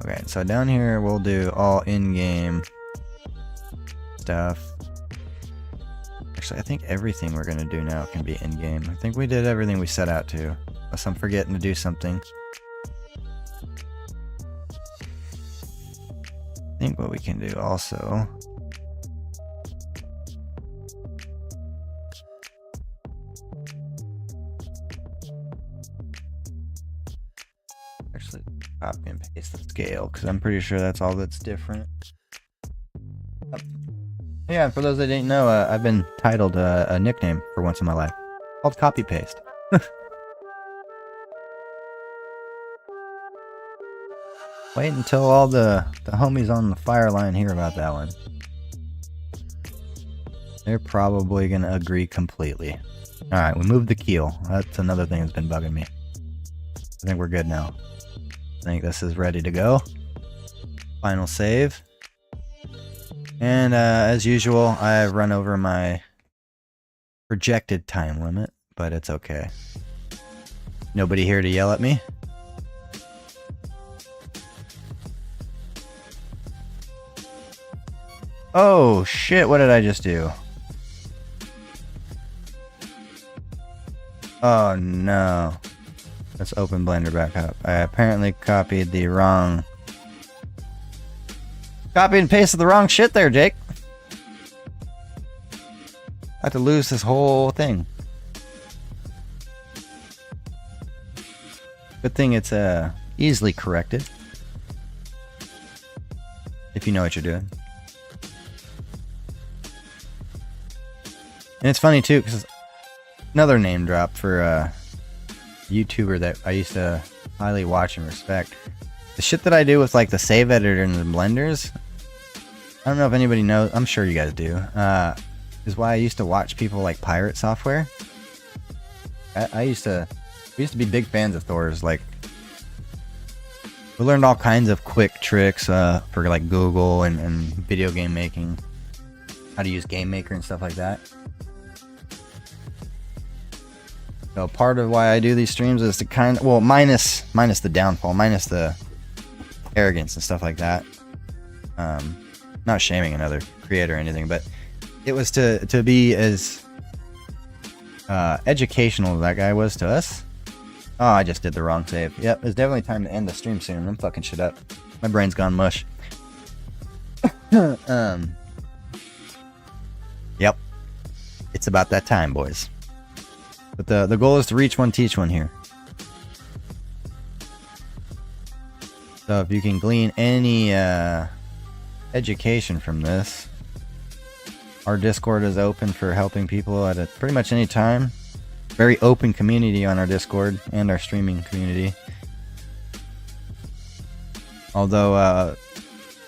Okay, so down here we'll do all in-game stuff. Actually, I think everything we're gonna do now can be in-game. I think we did everything we set out to, unless I'm forgetting to do something. I think what we can do also. Actually, copy and paste the scale, because I'm pretty sure that's all that's different. Yeah, and for those that didn't know, I've been titled a nickname for once in my life, called Copy Paste. Wait until all the homies on the fire line hear about that one. They're probably going to agree completely. Alright, we moved the keel. That's another thing that's been bugging me. I think we're good now. I think this is ready to go. Final save. And as usual, I've run over my projected time limit, but it's okay. Nobody here to yell at me. Oh shit, what did I just do? Oh no. Let's open Blender back up. I apparently copied the wrong... Copied and pasted the wrong shit there, Jake. I have to lose this whole thing. Good thing it's easily corrected. If you know what you're doing. And it's funny too, because another name drop for a YouTuber that I used to highly watch and respect. The shit that I do with like the save editor and the blenders, I don't know if anybody knows, I'm sure you guys do, is why I used to watch people like Pirate Software. We used to be big fans of Thor's. Like, we learned all kinds of quick tricks for like Google and video game making, how to use Game Maker and stuff like that. So part of why I do these streams is to kind of, well, minus the downfall, minus the arrogance and stuff like that. Not shaming another creator or anything, but it was to be as educational as that guy was to us. Oh, I just did the wrong save. Yep, it's definitely time to end the stream soon. I'm fucking shit up. My brain's gone mush. Yep. It's about that time, boys. But the goal is to reach one, teach one here. So if you can glean any education from this, our Discord is open for helping people at pretty much any time. Very open community on our Discord and our streaming community. Although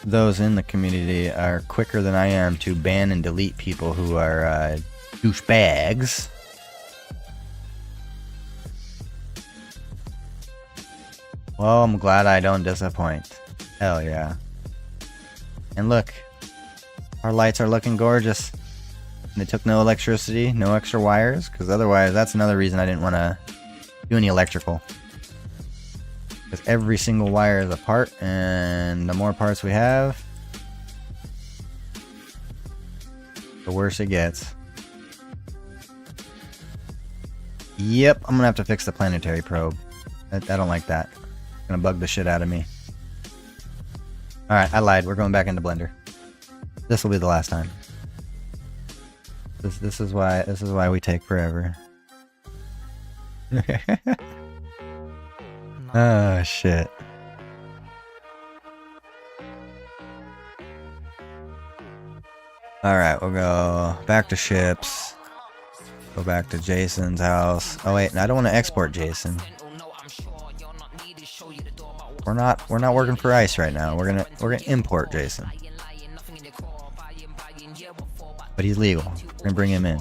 those in the community are quicker than I am to ban and delete people who are douchebags. Well, I'm glad I don't disappoint. Hell yeah. And look, our lights are looking gorgeous. And they took no electricity, no extra wires, because otherwise that's another reason I didn't want to do any electrical. Because every single wire is a part, and the more parts we have, the worse it gets. Yep, I'm gonna have to fix the planetary probe. I don't like that. It's gonna bug the shit out of me. Alright, I lied. We're going back into Blender. This will be the last time. This is why we take forever. Oh shit. Alright, we'll go back to ships. Go back to Jason's house. Oh wait, I don't want to export Jason. We're not working for ICE right now. We're gonna import Jason. But he's legal. We're gonna bring him in.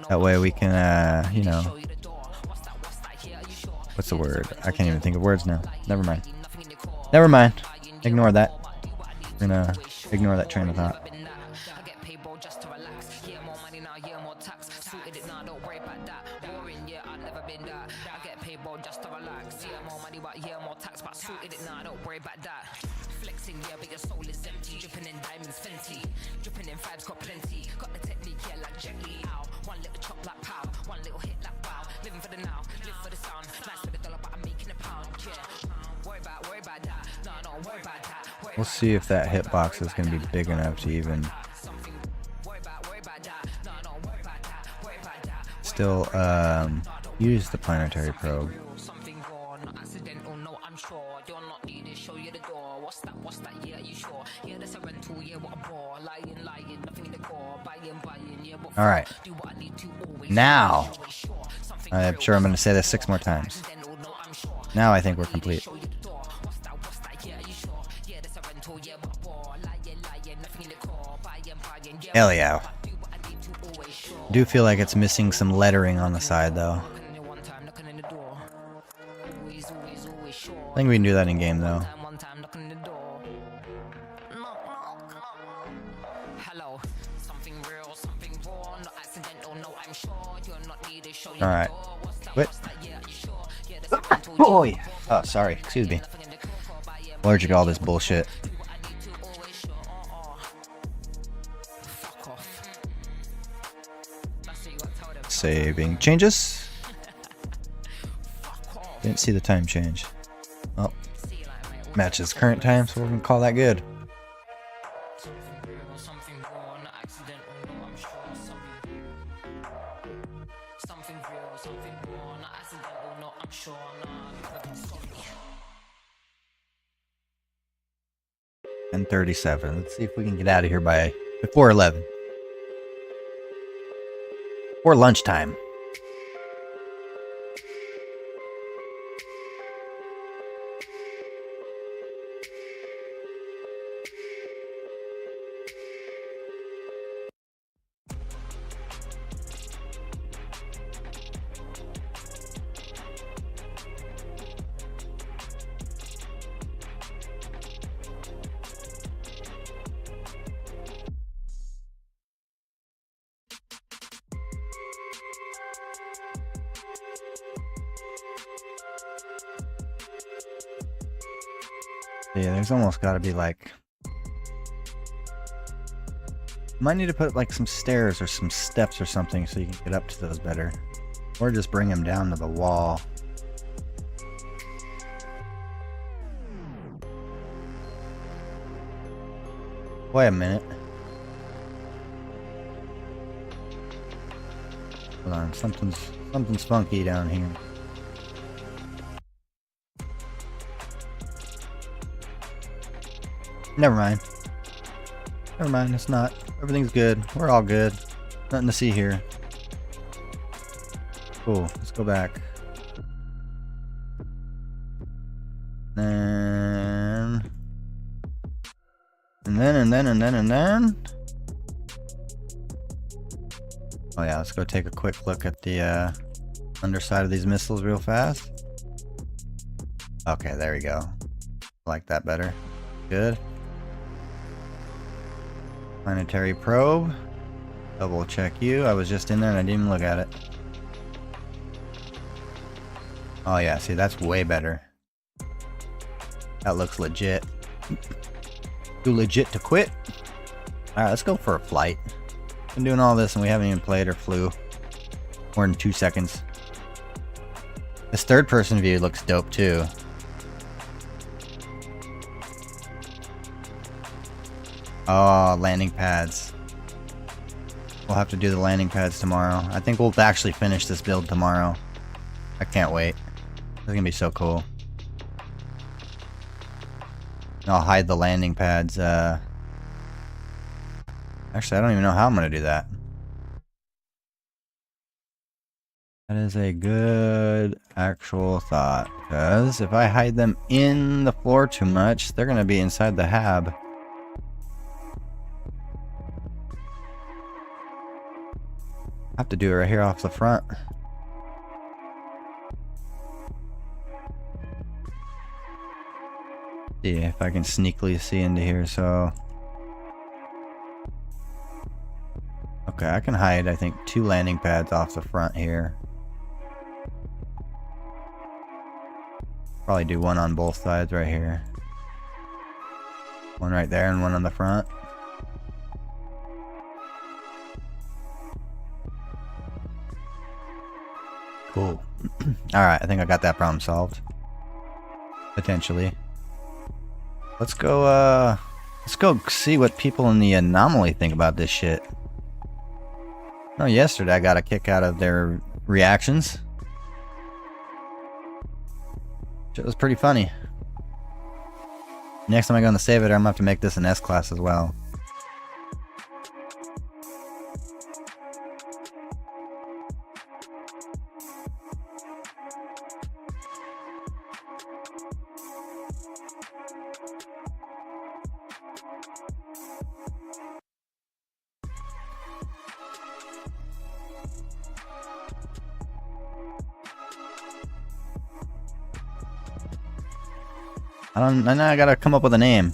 That way we can, you know, what's the word? I can't even think of words now. Never mind. Never mind. Ignore that. We're gonna ignore that train of thought. We'll see if that hitbox is going to be big enough to even still use the planetary probe. Alright. Now, I'm sure I'm going to say this 6 more times. Now I think we're complete. Hell yeah. Do feel like it's missing some lettering on the side though. I think we can do that in game though. Alright. Quit. Oh, yeah. Oh, sorry. Excuse me. Allergic to all this bullshit. Saving changes. Didn't see the time change. Oh. Matches current time, so we're gonna call that good. And 37. Let's see if we can get out of here before 11. Or lunchtime. Yeah, there's almost got to be like... Might need to put like some stairs or some steps or something so you can get up to those better. Or just bring them down to the wall. Wait a minute. Hold on, something's funky down here. Never mind. Never mind, it's not. Everything's good. We're all good. Nothing to see here. Cool, let's go back. Then... And then... Oh yeah, let's go take a quick look at the underside of these missiles real fast. Okay, there we go. I like that better. Good. Planetary probe. Double check you. I was just in there and I didn't even look at it. Oh yeah, see, that's way better. That looks legit. Too legit to quit. Alright, let's go for a flight. Been doing all this and we haven't even played or flew more than 2 seconds. This third person view looks dope too. Oh, landing pads. We'll have to do the landing pads tomorrow. I think we'll actually finish this build tomorrow. I can't wait. It's gonna be so cool. I'll hide the landing pads. Actually, I don't even know how I'm gonna do that. That is a good actual thought. Because if I hide them in the floor too much, they're gonna be inside the hab. I have to do it right here off the front. See if I can sneakily see into here, so... Okay, I can hide, I think, 2 landing pads off the front here. Probably do one on both sides right here. One right there and one on the front. Cool. Alright, I think I got that problem solved. Potentially. Let's go see what people in the anomaly think about this shit. Oh, yesterday I got a kick out of their reactions. It was pretty funny. Next time I go on the save it, I'm gonna have to make this an S-class as well. I know I gotta come up with a name.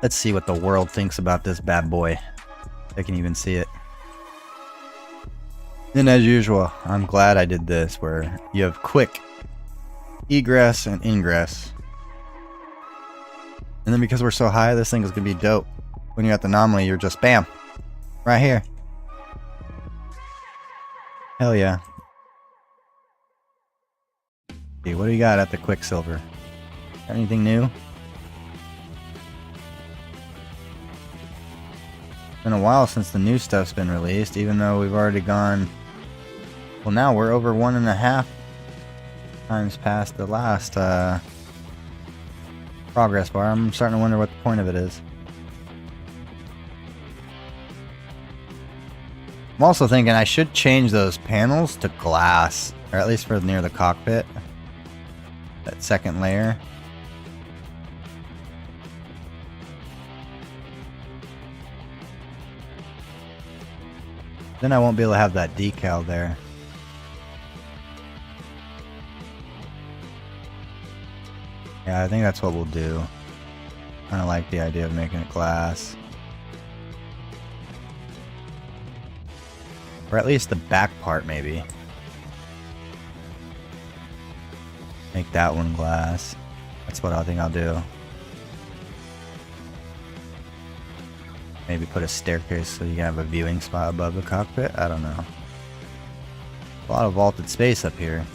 Let's see what the world thinks about this bad boy. They can even see it. And as usual, I'm glad I did this where you have quick egress and ingress. And then because we're so high, this thing is gonna be dope. When you're at the anomaly, you're just bam, right here. Hell yeah. Okay, what do you got at the Quicksilver? Got anything new? It's been a while since the new stuff's been released, even though we've already gone. Well, now we're over 1.5 times past the last progress bar. I'm starting to wonder what the point of it is. I'm also thinking I should change those panels to glass, or at least for near the cockpit. That second layer. Then I won't be able to have that decal there. Yeah, I think that's what we'll do. Kind of like the idea of making it glass. Or at least the back part, maybe. Make that one glass. That's what I think I'll do. Maybe put a staircase so you can have a viewing spot above the cockpit. I don't know. A lot of vaulted space up here.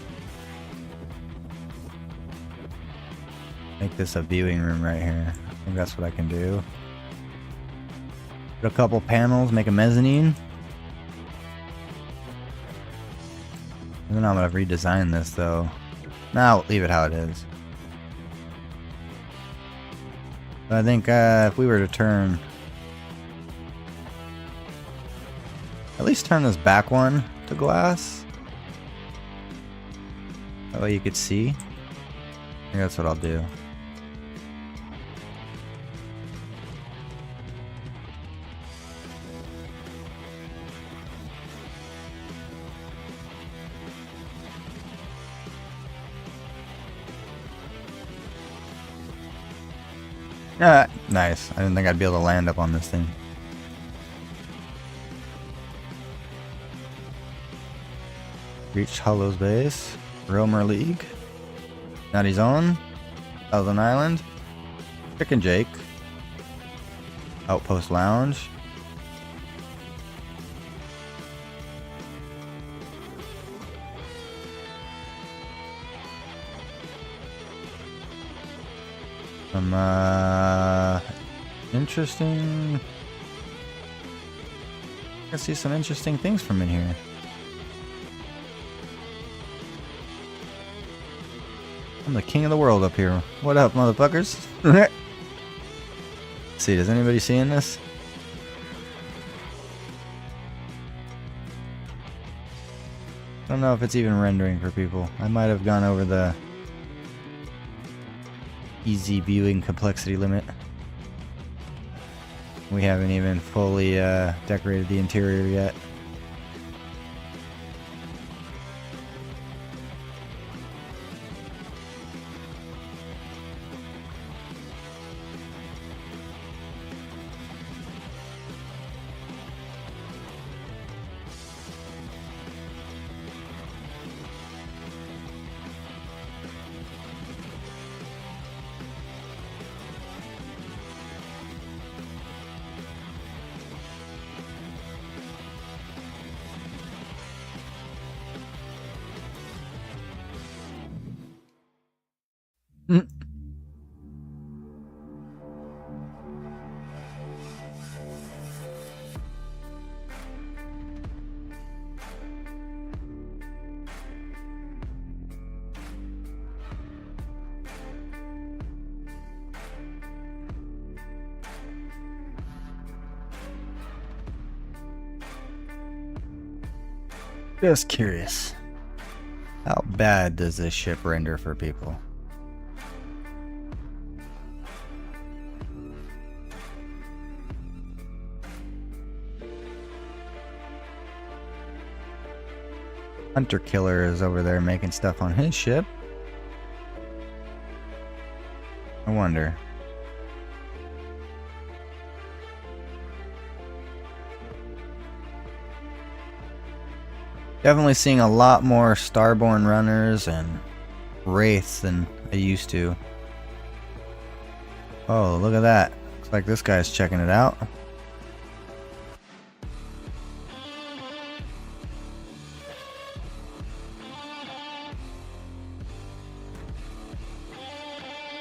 Make this a viewing room right here. I think that's what I can do. Put a couple panels, make a mezzanine. And then I'm gonna redesign this though. Now leave it how it is. But I think if we were to turn, at least turn this back one to glass. That way you could see. I think that's what I'll do. Nice. I didn't think I'd be able to land up on this thing. Reached Hollow's base. Romer League. Natty's on. Thousand Island. Chicken Jake. Outpost Lounge. Some interesting. I can see some interesting things from in here. I'm the king of the world up here. What up, motherfuckers? See, does anybody seeing this? I don't know if it's even rendering for people. I might have gone over the easy viewing complexity limit. We haven't even fully decorated the interior yet. Just curious. How bad does this ship render for people? Hunter Killer is over there making stuff on his ship. I wonder. Definitely seeing a lot more Starborn runners and Wraiths than I used to. Oh, look at that. Looks like this guy's checking it out.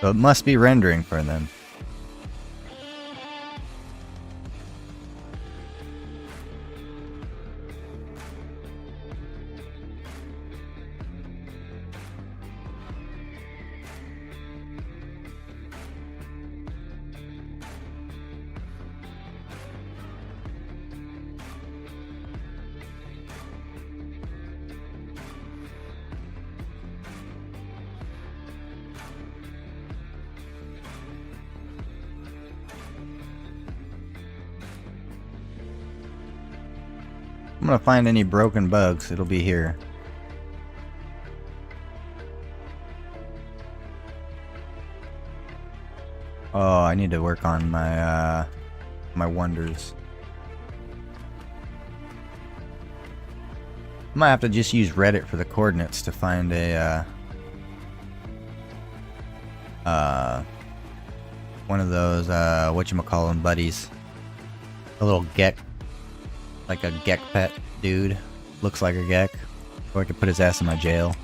So it must be rendering for them. I'm gonna find any broken bugs, it'll be here. Oh, I need to work on my my wonders. I might have to just use Reddit for the coordinates to find a one of those whatchamacallin buddies. A little Gek. Like a Gek pet dude. Looks like a Gek. Or I could put his ass in my jail.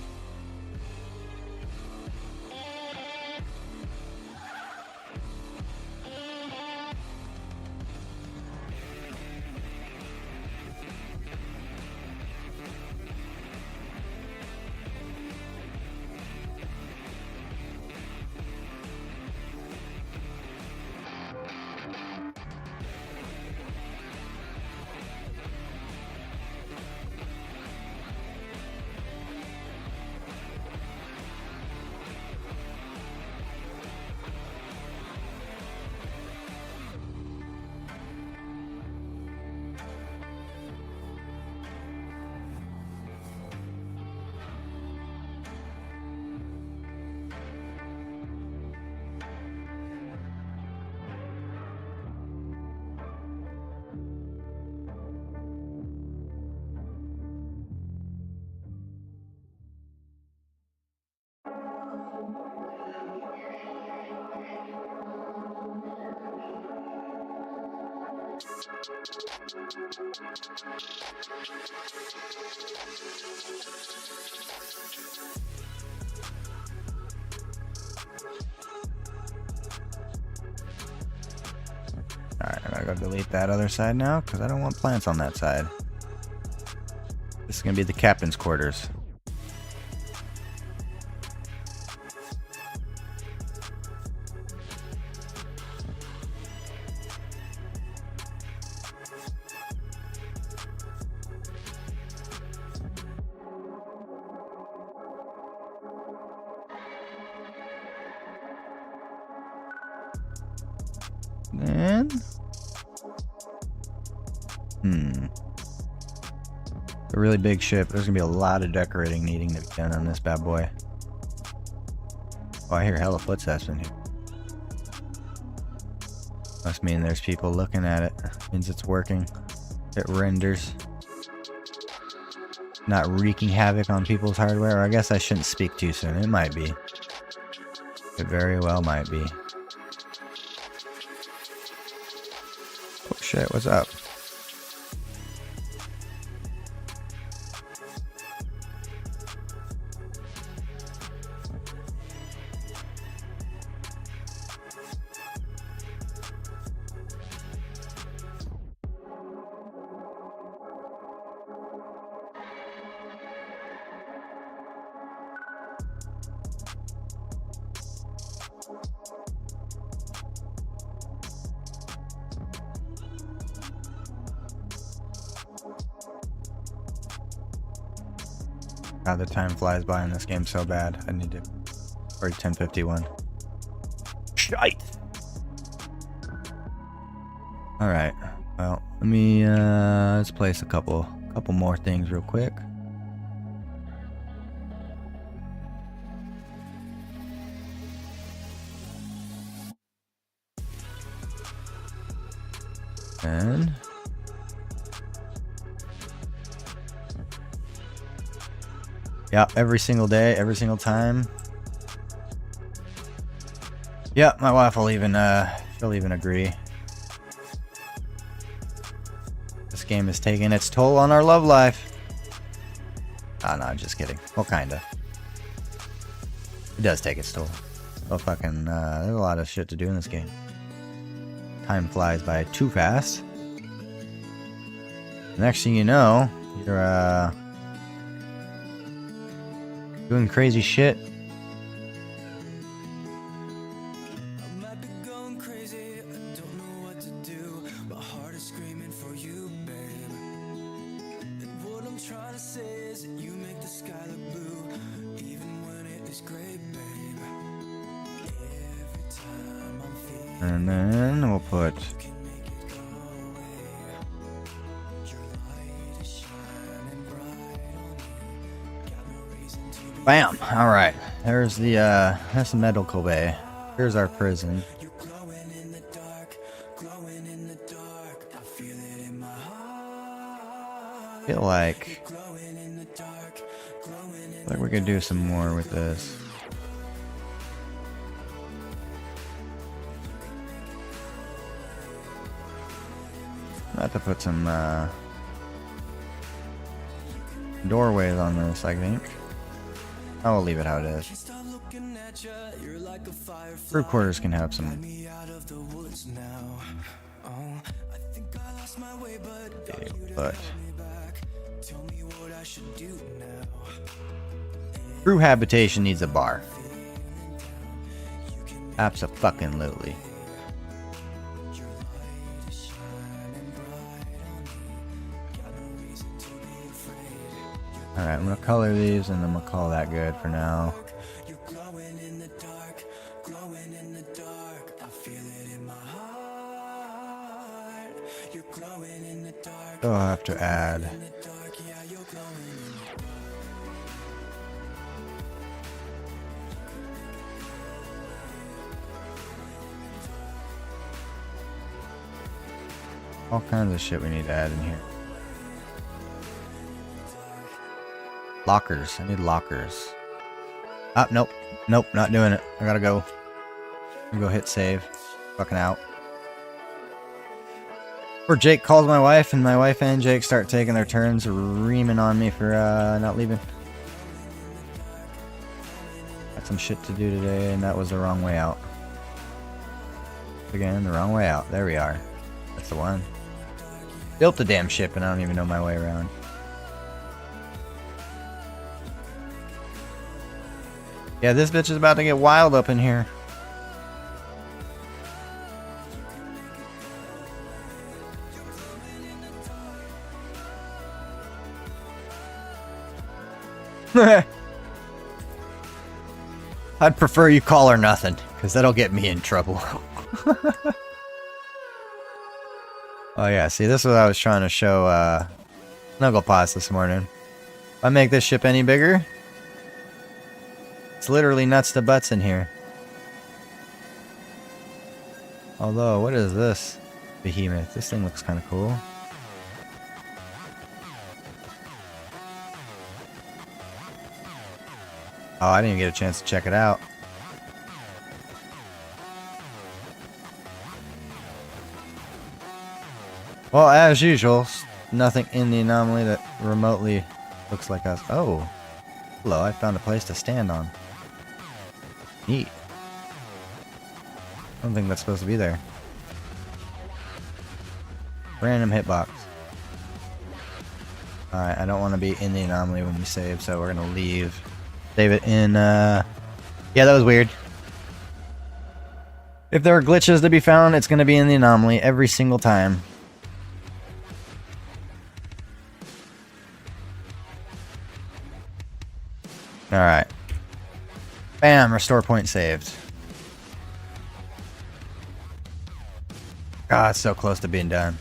Alright, I gotta go delete that other side now, because I don't want plants on that side. This is gonna be the captain's quarters. Then, a really big ship. There's gonna be a lot of decorating needing to be done on this bad boy. Oh, I hear hella footsteps in here. Must mean there's people looking at it. Means it's working. It renders. Not wreaking havoc on people's hardware. Or I guess I shouldn't speak too soon. It might be. It very well might be. Oh shit, what's up? God, the time flies by in this game so bad. I need to... Or 10:51. Shite! Alright. Well, let me, let's place a couple more things real quick. And... yeah, every single day, every single time. Yeah, my wife will even, she'll even agree. This game is taking its toll on our love life. Ah, no, just kidding. Well, kinda. It does take its toll. Well, fucking, there's a lot of shit to do in this game. Time flies by too fast. Next thing you know, you're, doing crazy shit. I might be going crazy, I don't know what to do. My heart is screaming for you, babe. And what I'm trying to say is that you make the sky look blue, even when it is gray, babe. Every time I'm feeling And then we'll put... you can make it go away. Your light is shining bright on me. Got no reason to be Bam! Alright. There's the, that's the medical bay. Here's our prison. You're glowing in the dark, glowing in the dark. I feel it in my heart. I feel like... Glowing in the dark, glowing in we could do some more with this. I have to put some, doorways on this, I think. I will leave it how it is. Stop looking at you, you're like a firefly. Crew quarters can have some... Me out of the woods now. Oh, I think I lost my way, but got you to but help me back. Tell me what I should do now. crew habitation needs a bar. Abso-fucking-lutely. Alright, I'm gonna color these and I'm gonna call that good for now. You're glowing in the dark, glowing in the dark. I feel it in my heart. You're glowing in the dark. So I'll have to add In the dark, yeah, you're glowing in the dark. all kinds of shit we need to add in here. Lockers. I need lockers. Ah, nope. Nope, not doing it. I gotta go. I'm gonna go hit save. Fucking out. Or Jake calls my wife, and my wife and Jake start taking their turns reaming on me for not leaving. Got some shit to do today, and that was the wrong way out. Again, the wrong way out. There we are. That's the one. Built the damn ship, and I don't even know my way around. Yeah, this bitch is about to get wild up in here. I'd prefer you call her nothing, because that'll get me in trouble. Oh yeah, see, this is what I was trying to show Snugglepots this morning. If I make this ship any bigger, it's literally nuts to butts in here. Although, what is this? Behemoth. This thing looks kind of cool. Oh, I didn't even get a chance to check it out. Well, as usual, nothing in the anomaly that remotely looks like us. Oh, hello, I found a place to stand on. Neat. I don't think that's supposed to be there. Random hitbox. Alright, I don't want to be in the anomaly when we save, so we're going to leave. Save it in, yeah, that was weird. If there are glitches to be found, it's going to be in the anomaly every single time. Alright. Bam, restore point saved. God, it's so close to being done.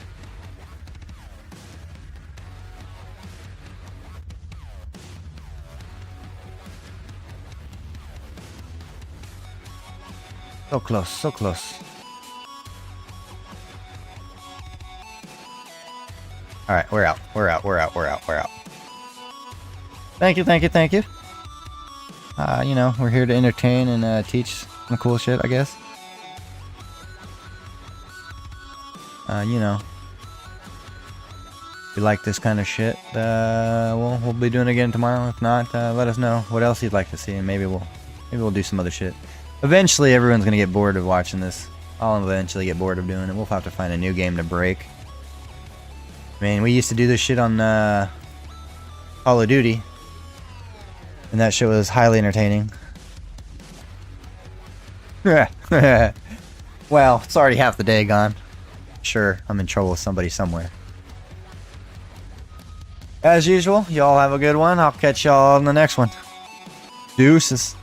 So close, so close. Alright, we're out. We're out, we're out, we're out, we're out. Thank you, thank you, thank you. You know, we're here to entertain and teach some cool shit, I guess. You know. If you like this kind of shit, we'll be doing it again tomorrow. If not, let us know what else you'd like to see, and maybe we'll do some other shit. Eventually, everyone's gonna get bored of watching this. I'll eventually get bored of doing it. We'll have to find a new game to break. I mean, we used to do this shit on Call of Duty, and that shit was highly entertaining. Well, it's already half the day gone. Sure, I'm in trouble with somebody somewhere. As usual, y'all have a good one. I'll catch y'all on the next one. Deuces.